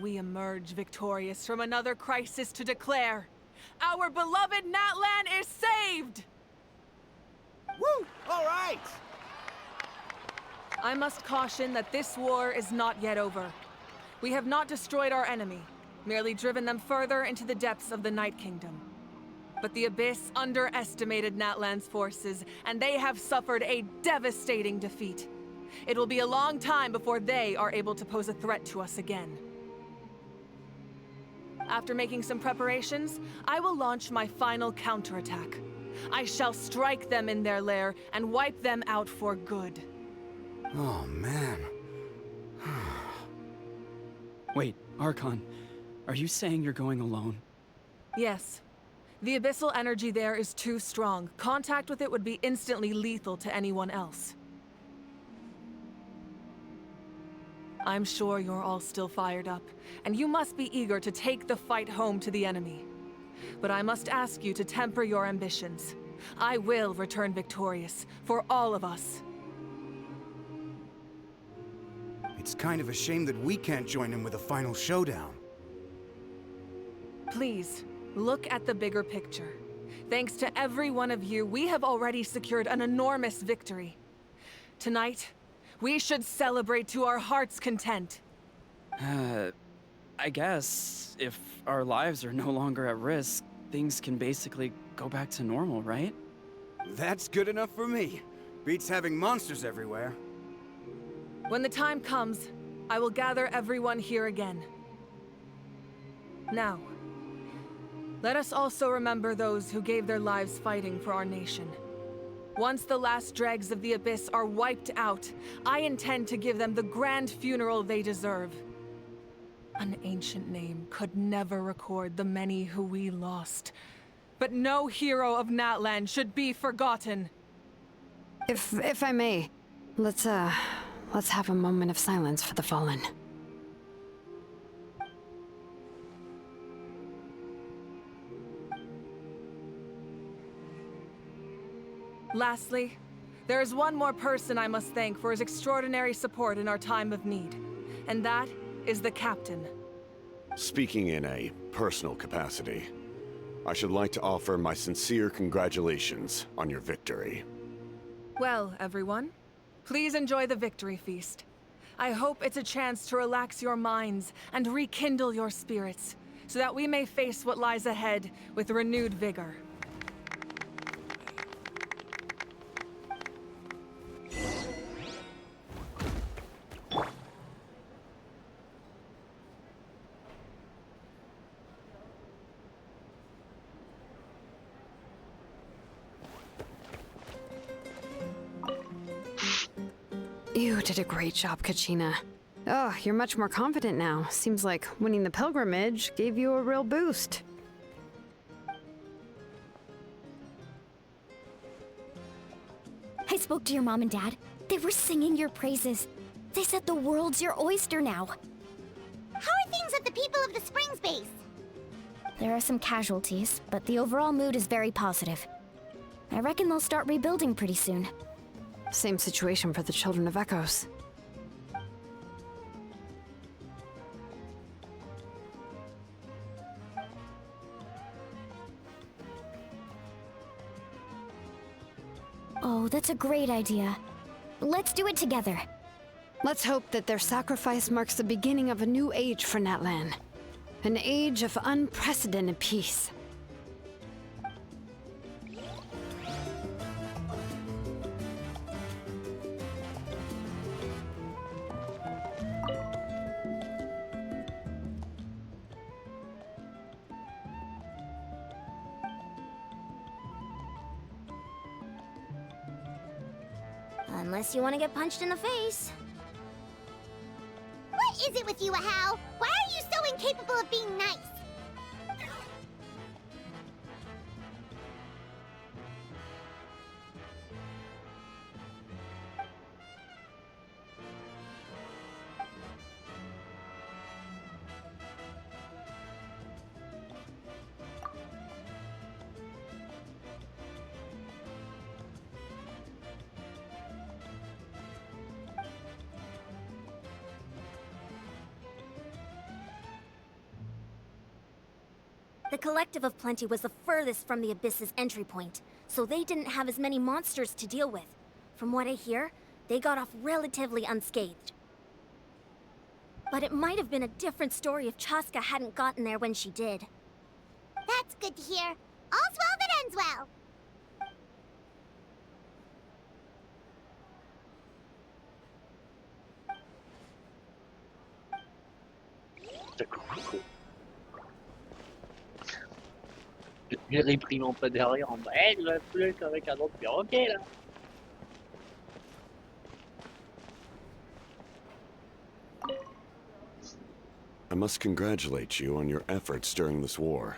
We emerge victorious from another crisis to declare, our beloved Natlan is saved! Woo! All right! I must caution that this war is not yet over. We have not destroyed our enemy, merely driven them further into the depths of the Night Kingdom. But the Abyss underestimated Natlan's forces, and they have suffered a devastating defeat. It will be a long time before they are able to pose a threat to us again. After making some preparations, I will launch my final counterattack. I shall strike them in their lair and wipe them out for good. Oh, man. Wait, Archon, are you saying you're going alone? Yes. The abyssal energy there is too strong. Contact with it would be instantly lethal to anyone else. I'm sure you're all still fired up, and you must be eager to take the fight home to the enemy. But I must ask you to temper your ambitions. I will return victorious, for all of us. It's kind of a shame that we can't join in with a final showdown. Please, look at the bigger picture. Thanks to every one of you, we have already secured an enormous victory. Tonight, we should celebrate to our heart's content. I guess if our lives are no longer at risk, things can basically go back to normal, right? That's good enough for me. Beats having monsters everywhere. When the time comes, I will gather everyone here again. Now, let us also remember those who gave their lives fighting for our nation. Once the last dregs of the Abyss are wiped out, I intend to give them the grand funeral they deserve. An ancient name could never record the many who we lost. But no hero of Natlan should be forgotten. If I may, let's have a moment of silence for the fallen. Lastly, there is one more person I must thank for his extraordinary support in our time of need, and that is the Captain. Speaking in a personal capacity, I should like to offer my sincere congratulations on your victory. Well, everyone, please enjoy the victory feast. I hope it's a chance to relax your minds and rekindle your spirits, so that we may face what lies ahead with renewed vigor. You did a great job, Kachina. Oh, you're much more confident now. Seems like winning the pilgrimage gave you a real boost. I spoke to your mom and dad. They were singing your praises. They said the world's your oyster now. How are things at the People of the Springs base? There are some casualties, but the overall mood is very positive. I reckon they'll start rebuilding pretty soon. Same situation for the Children of Echoes. Oh, that's a great idea. Let's do it together. Let's hope that their sacrifice marks the beginning of a new age for Natlan. An age of unprecedented peace. Unless you want to get punched in the face. What is it with you, Ahau? Why are you so incapable of being nice? The Collective of Plenty was the furthest from the Abyss's entry point, so they didn't have as many monsters to deal with. From what I hear, they got off relatively unscathed. But it might have been a different story if Chaska hadn't gotten there when she did. That's good to hear. All's well that ends well. Les réprimant pas derrière en mode hey, tu vas plus avec un autre perroquet là. I must congratulate you on your efforts during this war.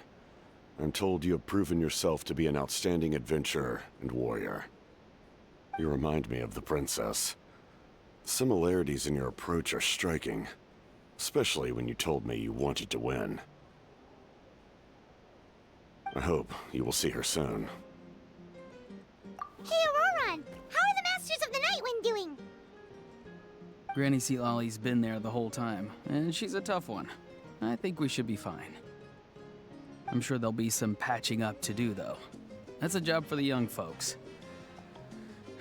I'm told you have proven yourself to be an outstanding adventurer and warrior. You remind me of the princess. The similarities in your approach are striking, especially when you told me you wanted to win. I hope you will see her soon. Hey, Auroron! How are the Masters of the Nightwind doing? Granny Sealolly's been there the whole time, and she's a tough one. I think we should be fine. I'm sure there'll be some patching up to do, though. That's a job for the young folks.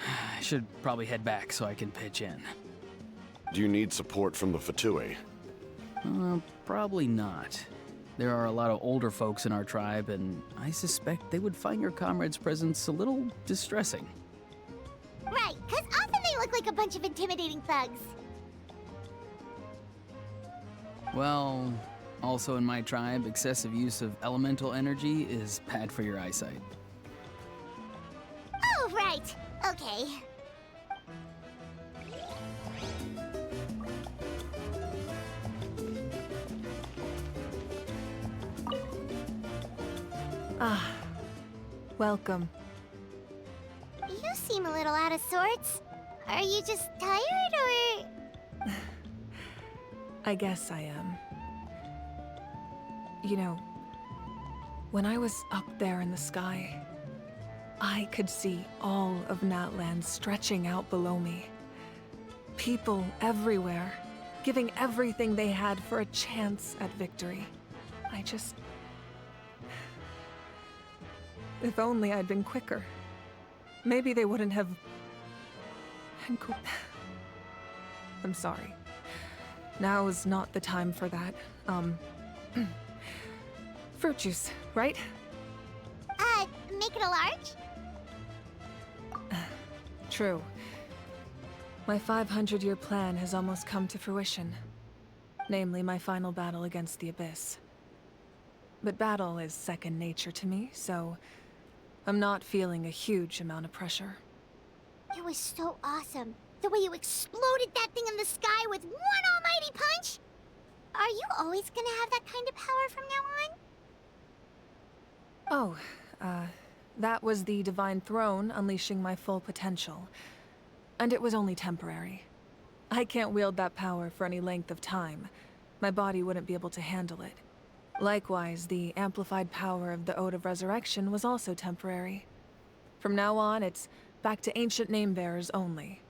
I should probably head back so I can pitch in. Do you need support from the Fatui? Probably not. There are a lot of older folks in our tribe, and I suspect they would find your comrade's presence a little distressing. Right, because often they look like a bunch of intimidating thugs. Well, also in my tribe, excessive use of elemental energy is bad for your eyesight. Oh, right. Okay. Ah, welcome. You seem a little out of sorts. Are you just tired, or...? I guess I am. You know, when I was up there in the sky, I could see all of Natlan stretching out below me. People everywhere, giving everything they had for a chance at victory. If only I'd been quicker. Maybe they wouldn't have... I'm sorry. Now is not the time for that. Fruit juice, right? Make it a large? True. My 500-year plan has almost come to fruition. Namely, my final battle against the Abyss. But battle is second nature to me, so I'm not feeling a huge amount of pressure. It was so awesome. The way you exploded that thing in the sky with one almighty punch! Are you always gonna have that kind of power from now on? Oh, that was the Divine Throne unleashing my full potential. And it was only temporary. I can't wield that power for any length of time. My body wouldn't be able to handle it. Likewise, the amplified power of the Ode of Resurrection was also temporary. From now on, it's back to ancient name-bearers only.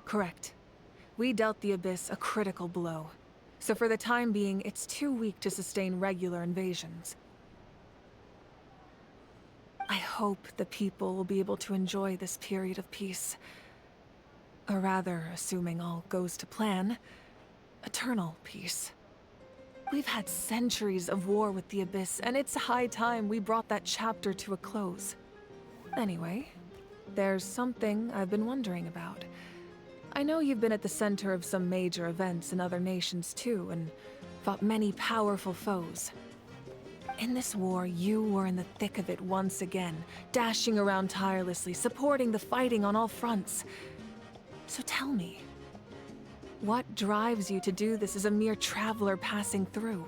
Correct. We dealt the Abyss a critical blow. So for the time being, it's too weak to sustain regular invasions. I hope the people will be able to enjoy this period of peace. Or rather, assuming all goes to plan, eternal peace. We've had centuries of war with the Abyss, and it's high time we brought that chapter to a close. Anyway, there's something I've been wondering about. I know you've been at the center of some major events in other nations too, and fought many powerful foes. In this war, you were in the thick of it once again, dashing around tirelessly, supporting the fighting on all fronts. So tell me, what drives you to do this as a mere traveler passing through?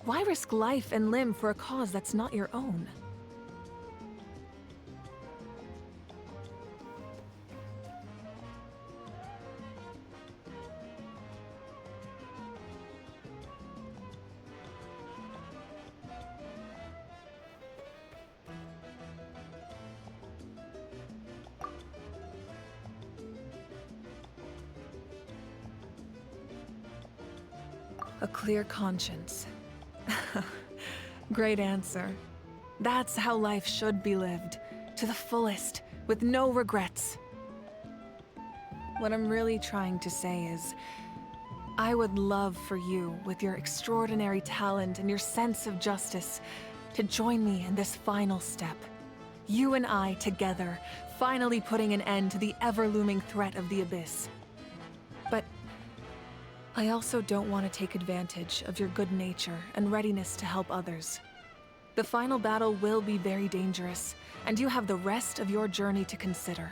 Why risk life and limb for a cause that's not your own? A clear conscience. Great answer. That's how life should be lived, to the fullest, with no regrets. What I'm really trying to say is, I would love for you, with your extraordinary talent and your sense of justice, to join me in this final step. You and I together, finally putting an end to the ever-looming threat of the Abyss. But I also don't want to take advantage of your good nature and readiness to help others. The final battle will be very dangerous, and you have the rest of your journey to consider.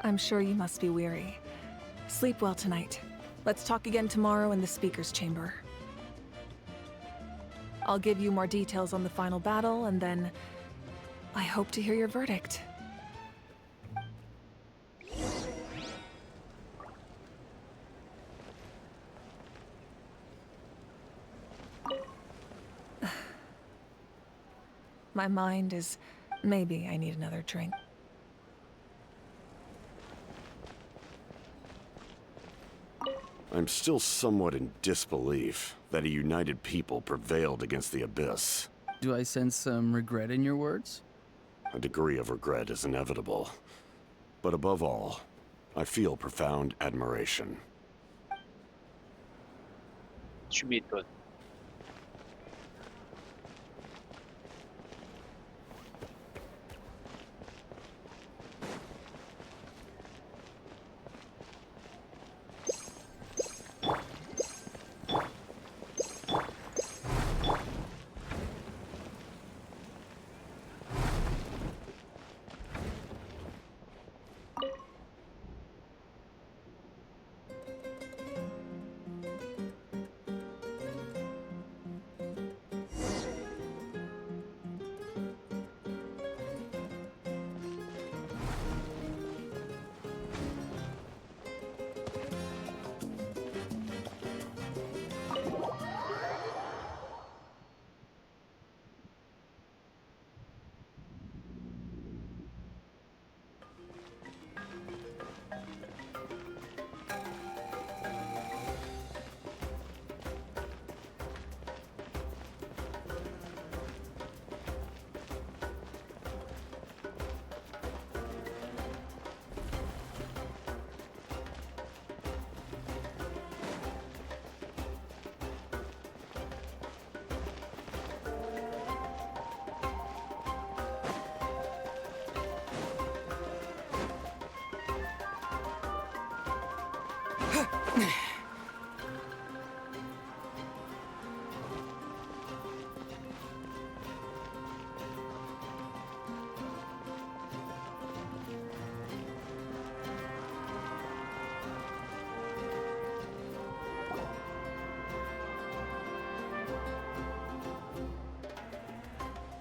I'm sure you must be weary. Sleep well tonight. Let's talk again tomorrow in the speaker's chamber. I'll give you more details on the final battle, and then I hope to hear your verdict. My mind is... maybe I need another drink. I'm still somewhat in disbelief that a united people prevailed against the Abyss. Do I sense some regret in your words? A degree of regret is inevitable. But above all, I feel profound admiration. Tu m'étonnes.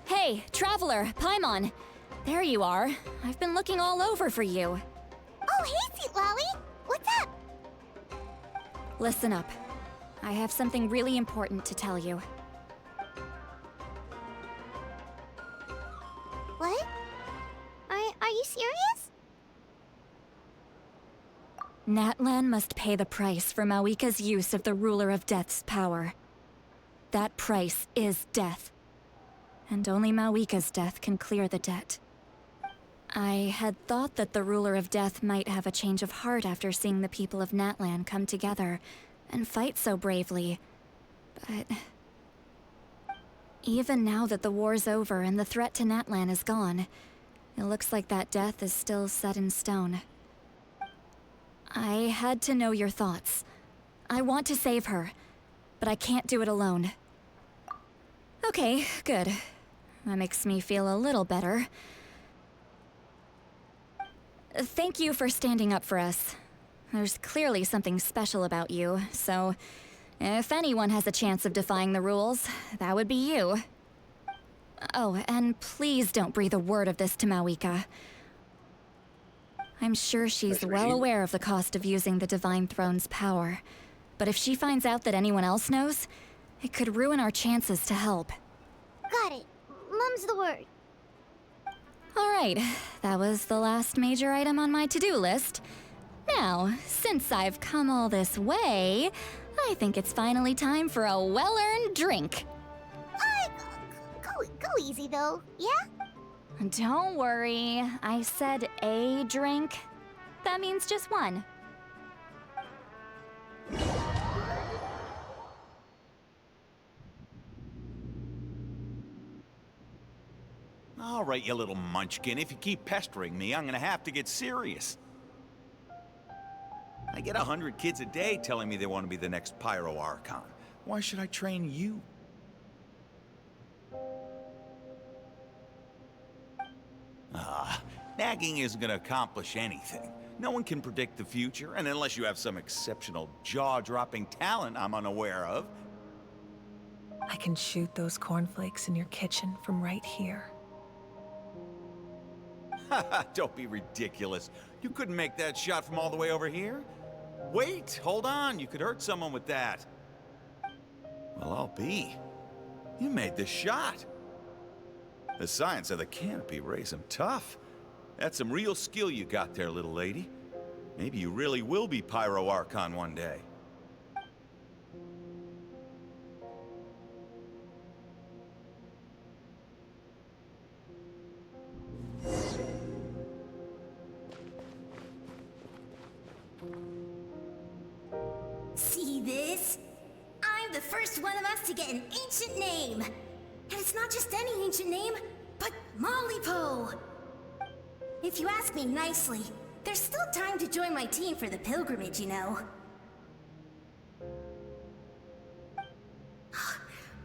Hey, Traveler, Paimon. There you are. I've been looking all over for you. Oh, hey, Sweet Lolly! What's up? Listen up. I have something really important to tell you. What? Are you serious? Natlan must pay the price for Mawika's use of the Ruler of Death's power. That price is death. And only Mawika's death can clear the debt. I had thought that the Ruler of Death might have a change of heart after seeing the people of Natlan come together and fight so bravely, but... even now that the war's over and the threat to Natlan is gone, it looks like that death is still set in stone. I had to know your thoughts. I want to save her, but I can't do it alone. Okay, good. That makes me feel a little better. Thank you for standing up for us. There's clearly something special about you, so if anyone has a chance of defying the rules, that would be you. Oh, and please don't breathe a word of this to Mawika. I'm sure she's well aware of the cost of using the Divine Throne's power, but if she finds out that anyone else knows, it could ruin our chances to help. Got it. Mum's the word. Alright, that was the last major item on my to-do list. Now, since I've come all this way, I think it's finally time for a well-earned drink. Go easy though, yeah? Don't worry, I said a drink. That means just one. All right, you little munchkin. If you keep pestering me, I'm gonna have to get serious. I get 100 kids a day telling me they want to be the next Pyro Archon. Why should I train you? Nagging isn't gonna accomplish anything. No one can predict the future, and unless you have some exceptional jaw-dropping talent I'm unaware of. I can shoot those cornflakes in your kitchen from right here. Don't be ridiculous. You couldn't make that shot from all the way over here? Wait, hold on. You could hurt someone with that. Well, I'll be. You made the shot. The science of the canopy raised him tough. That's some real skill you got there, little lady. Maybe you really will be Pyro Archon one day. See this? I'm the first one of us to get an ancient name. And it's not just any ancient name, but Mollypo. If you ask me nicely, there's still time to join my team for the pilgrimage, you know.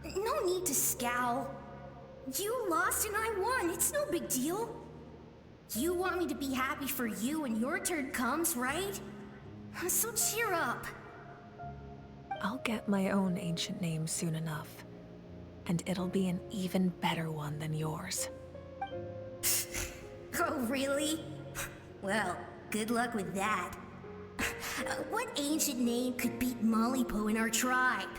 No need to scowl. You lost and I won, it's no big deal. You want me to be happy for you when your turn comes, right? So cheer up. I'll get my own ancient name soon enough. And it'll be an even better one than yours. Oh, really? Well, good luck with that. What ancient name could beat Mollypo in our tribe?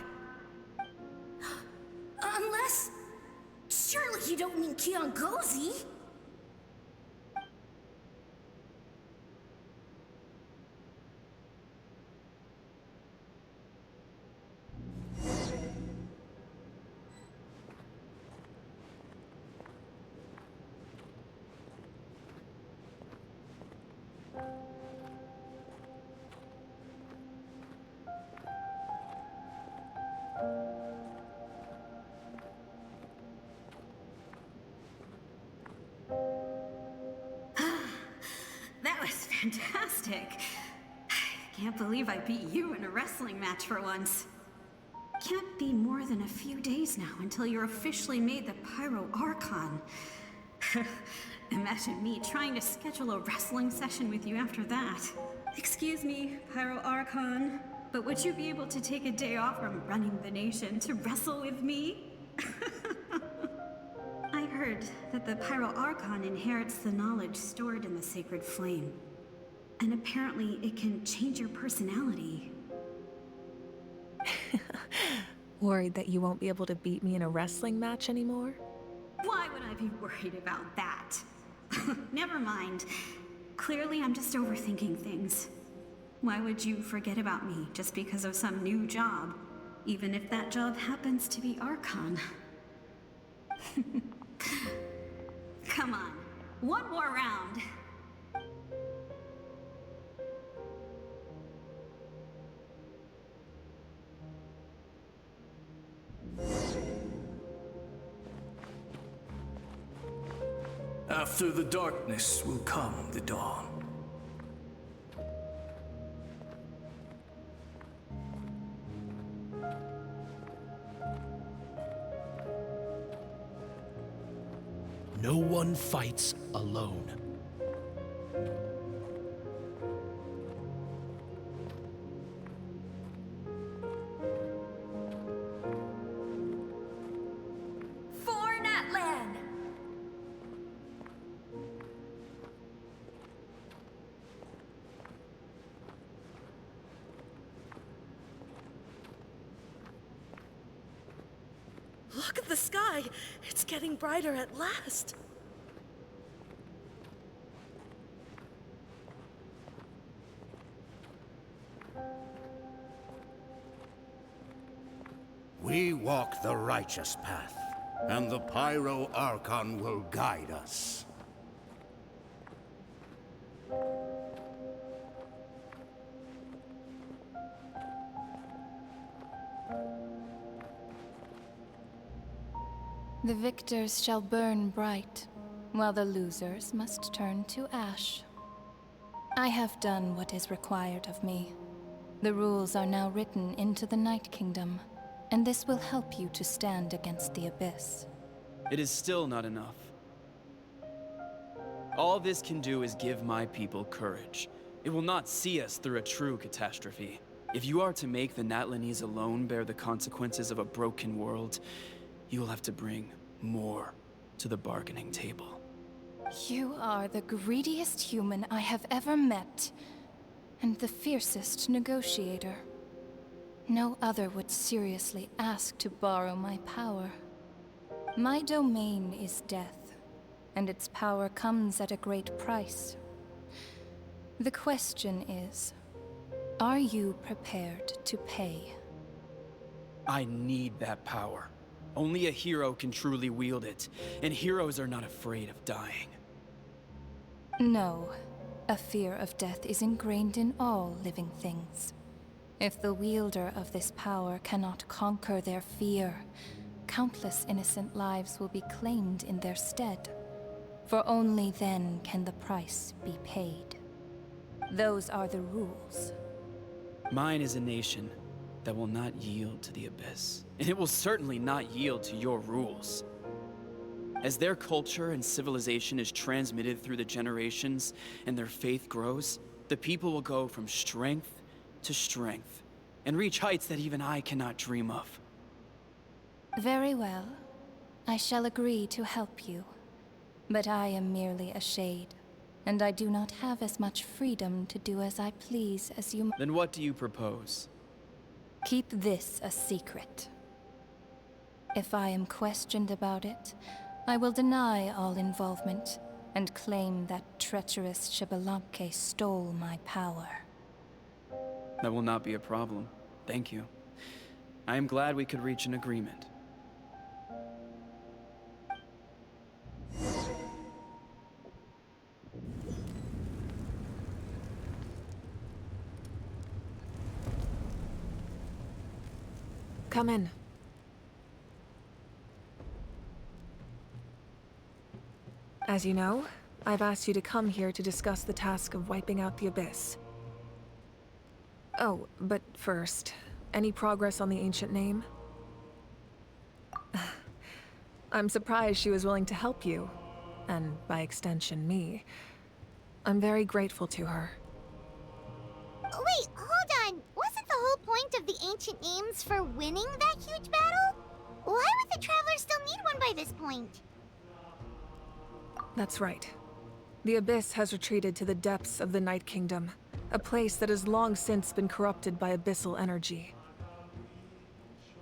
Unless... surely you don't mean Kiangozi? That was fantastic. can't believe I beat you in a wrestling match for once. Can't be more than a few days now until you're officially made the Pyro Archon. Imagine me trying to schedule a wrestling session with you after that. Excuse me, Pyro Archon, but would you be able to take a day off from running the nation to wrestle with me? I heard that the Pyro Archon inherits the knowledge stored in the Sacred Flame. And apparently it can change your personality. Worried that you won't be able to beat me in a wrestling match anymore? Why would I be worried about that? Never mind. Clearly I'm just overthinking things. Why would you forget about me just because of some new job? Even if that job happens to be Archon. Come on, one more round. After the darkness will come the dawn. No one fights alone. For Natlan! Look at the sky! It's getting brighter at last! We walk the righteous path, and the Pyro Archon will guide us. The victors shall burn bright, while the losers must turn to ash. I have done what is required of me. The rules are now written into the Night Kingdom, and this will help you to stand against the Abyss. It is still not enough. All this can do is give my people courage. It will not see us through a true catastrophe. If you are to make the Natlanese alone bear the consequences of a broken world, you will have to bring more to the bargaining table. You are the greediest human I have ever met, and the fiercest negotiator. No other would seriously ask to borrow my power. My domain is death, and its power comes at a great price. The question is, are you prepared to pay? I need that power. Only a hero can truly wield it, and heroes are not afraid of dying. No. A fear of death is ingrained in all living things. If the wielder of this power cannot conquer their fear, countless innocent lives will be claimed in their stead. For only then can the price be paid. Those are the rules. Mine is a nation that will not yield to the Abyss, and it will certainly not yield to your rules. As their culture and civilization is transmitted through the generations and their faith grows, the people will go from strength to strength and reach heights that even I cannot dream of. Very well. I shall agree to help you. But I am merely a shade, and I do not have as much freedom to do as I please as you. Then what do you propose? Keep this a secret. If I am questioned about it, I will deny all involvement and claim that treacherous Xbalanque stole my power. That will not be a problem. Thank you. I am glad we could reach an agreement. Come in. As you know, I've asked you to come here to discuss the task of wiping out the Abyss. Oh, but first, any progress on the ancient name? I'm surprised she was willing to help you, and by extension, me. I'm very grateful to her. Wait, hold on. Wasn't the whole point of the ancient names for winning that huge battle? Why would the Travelers still need one by this point? That's right. The Abyss has retreated to the depths of the Night Kingdom, a place that has long since been corrupted by abyssal energy.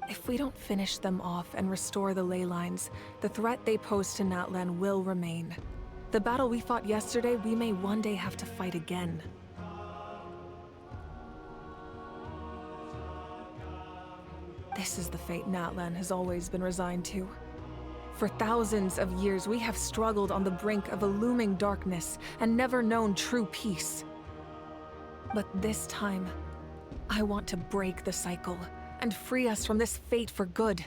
If we don't finish them off and restore the ley lines, the threat they pose to Natlan will remain. The battle we fought yesterday, we may one day have to fight again. This is the fate Natlan has always been resigned to. For thousands of years, we have struggled on the brink of a looming darkness and never known true peace. But this time, I want to break the cycle and free us from this fate for good.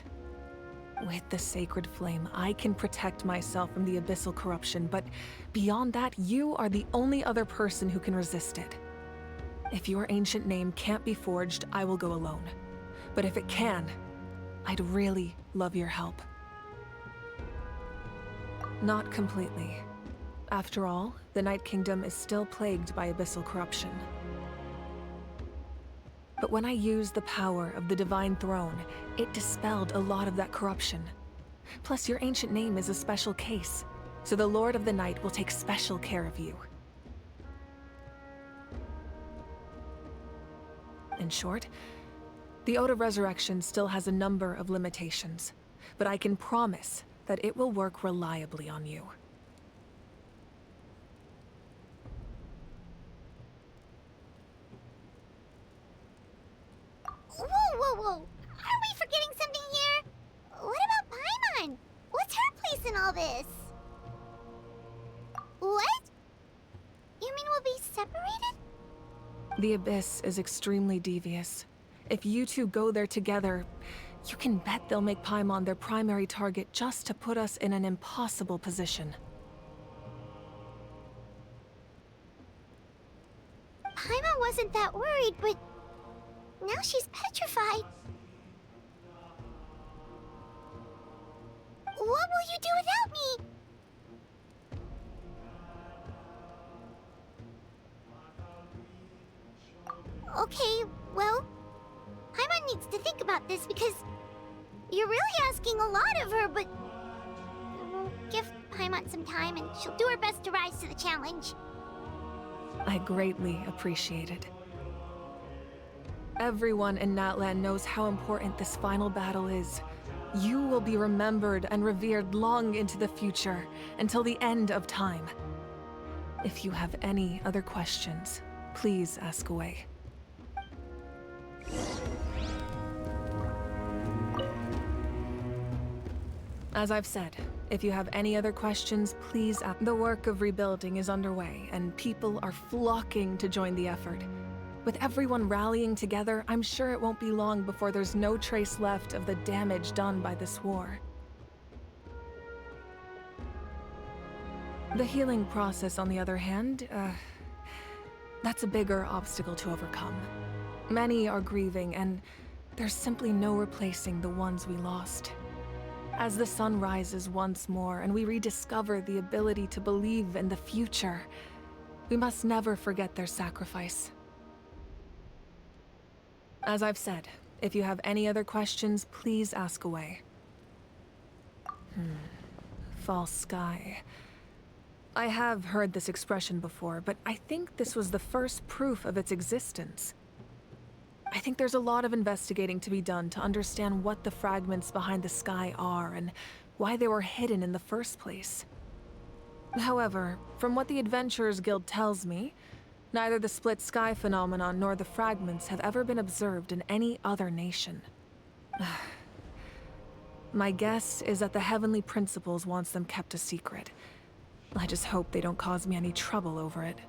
With the sacred flame, I can protect myself from the abyssal corruption, but beyond that, you are the only other person who can resist it. If your ancient name can't be forged, I will go alone. But if it can, I'd really love your help. Not completely. After all, the Night Kingdom is still plagued by abyssal corruption. But when I used the power of the Divine Throne, it dispelled a lot of that corruption. Plus, your ancient name is a special case, so the Lord of the Night will take special care of you. In short, the Ode of Resurrection still has a number of limitations, but I can promise that it will work reliably on you. Whoa, whoa, whoa! Are we forgetting something here? What about Paimon? What's her place in all this? What? You mean we'll be separated? The Abyss is extremely devious. If you two go there together, you can bet they'll make Paimon their primary target just to put us in an impossible position. Paimon wasn't that worried, but now she's petrified. What will you do without me? Okay, well, Paimon needs to think about this because you're really asking a lot of her, but we'll give Paimon some time and she'll do her best to rise to the challenge. I greatly appreciate it. Everyone in Natlan knows how important this final battle is. You will be remembered and revered long into the future, until the end of time. If you have any other questions, please ask away. As I've said, if you have any other questions, please ask. The work of rebuilding is underway, and people are flocking to join the effort. With everyone rallying together, I'm sure it won't be long before there's no trace left of the damage done by this war. The healing process, on the other hand, that's a bigger obstacle to overcome. Many are grieving, and there's simply no replacing the ones we lost. As the sun rises once more and we rediscover the ability to believe in the future, we must never forget their sacrifice. As I've said, if you have any other questions, please ask away. False sky. I have heard this expression before, but I think this was the first proof of its existence. I think there's a lot of investigating to be done to understand what the fragments behind the sky are and why they were hidden in the first place. However, from what the Adventurers Guild tells me, neither the split sky phenomenon nor the fragments have ever been observed in any other nation. My guess is that the Heavenly Principles wants them kept a secret. I just hope they don't cause me any trouble over it.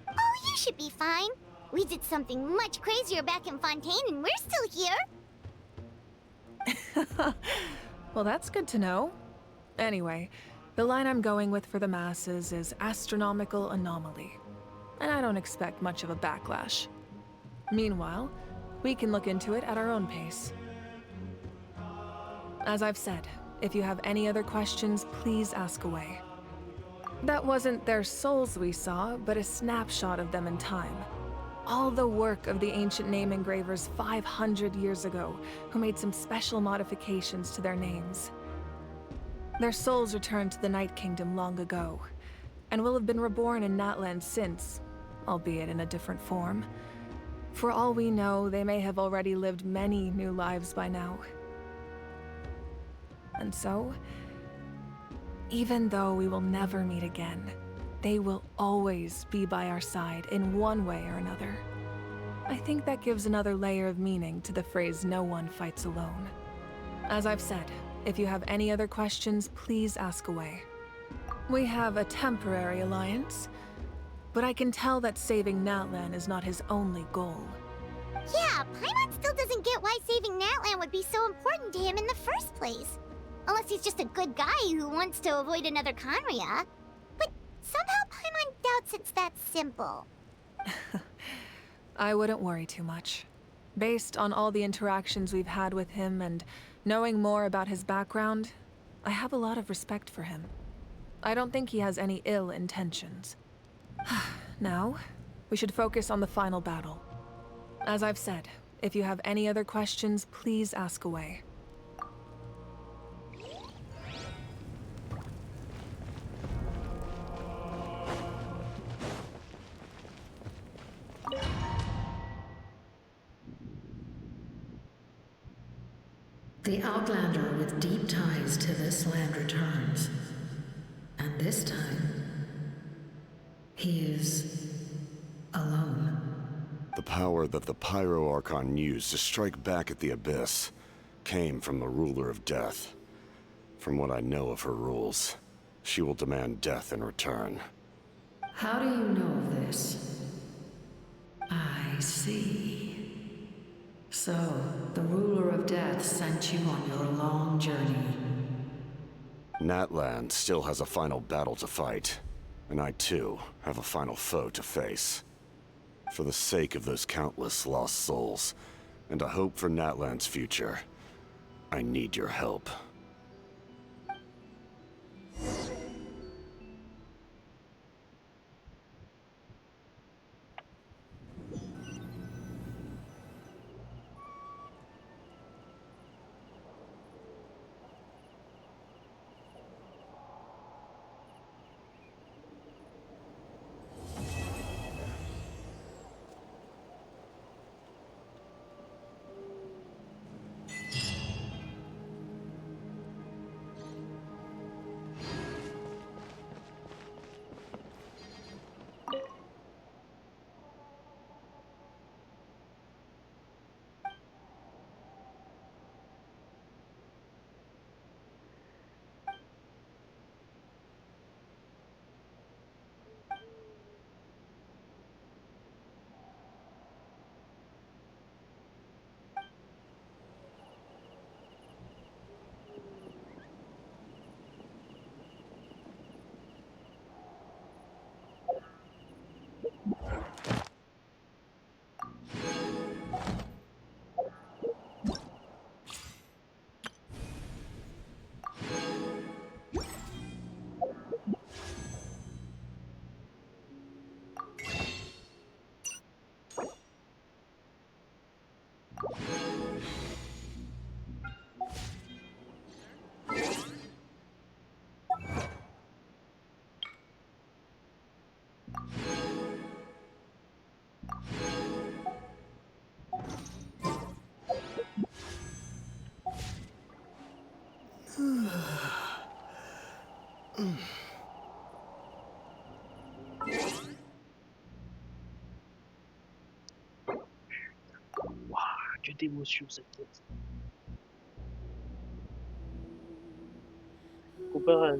Oh, you should be fine. We did something much crazier back in Fontaine and we're still here. Well, that's good to know. Anyway, the line I'm going with for the masses is astronomical anomaly. And I don't expect much of a backlash. Meanwhile, we can look into it at our own pace. As I've said, if you have any other questions, please ask away. That wasn't their souls we saw, but a snapshot of them in time. All the work of the ancient name engravers 500 years ago, who made some special modifications to their names. Their souls returned to the Night Kingdom long ago, and will have been reborn in Natland since, albeit in a different form. For all we know, they may have already lived many new lives by now. And so, even though we will never meet again, they will always be by our side in one way or another. I think that gives another layer of meaning to the phrase, "No one fights alone." As I've said, if you have any other questions, please ask away. We have a temporary alliance, but I can tell that saving Natlan is not his only goal. Yeah, Paimon still doesn't get why saving Natlan would be so important to him in the first place. Unless he's just a good guy who wants to avoid another Conria. But somehow Paimon doubts it's that simple. I wouldn't worry too much. Based on all the interactions we've had with him and knowing more about his background, I have a lot of respect for him. I don't think he has any ill intentions. Now, we should focus on the final battle. As I've said, if you have any other questions, please ask away. The Outlander with deep ties to this land returns. And this time, he is alone. The power that the Pyro Archon used to strike back at the Abyss came from the Ruler of Death. From what I know of her rules, she will demand death in return. How do you know this? I see. So, the Ruler of Death sent you on your long journey. Natlan still has a final battle to fight, and I too have a final foe to face. For the sake of those countless lost souls, and a hope for Natlan's future, I need your help. Waouh, que d'émotion cette pièce. Comparé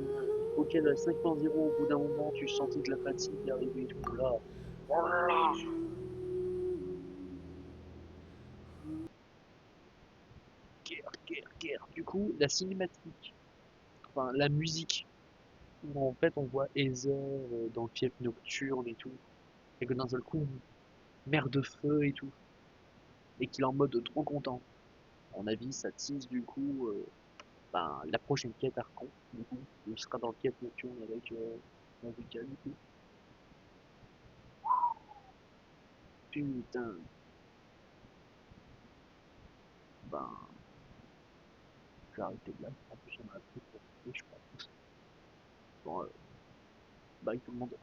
auquel à 5.0, au bout d'un moment, tu sentais que la fatigue arrivait et tout là. Voilà. Guerre, guerre, guerre. Du coup, la cinématique, enfin la musique, où en fait on voit Aether dans le fief nocturne et tout, et que d'un seul coup, mer de feu et tout. et qu'il est en mode trop content. À mon avis, ça tease du coup la prochaine quête Archon, du coup, il sera dans le quête nocturne avec Vika, du coup. Putain. Ben, je vais arrêter de là. En plus, on a un truc pour couper, je crois. Bon, bye tout le monde.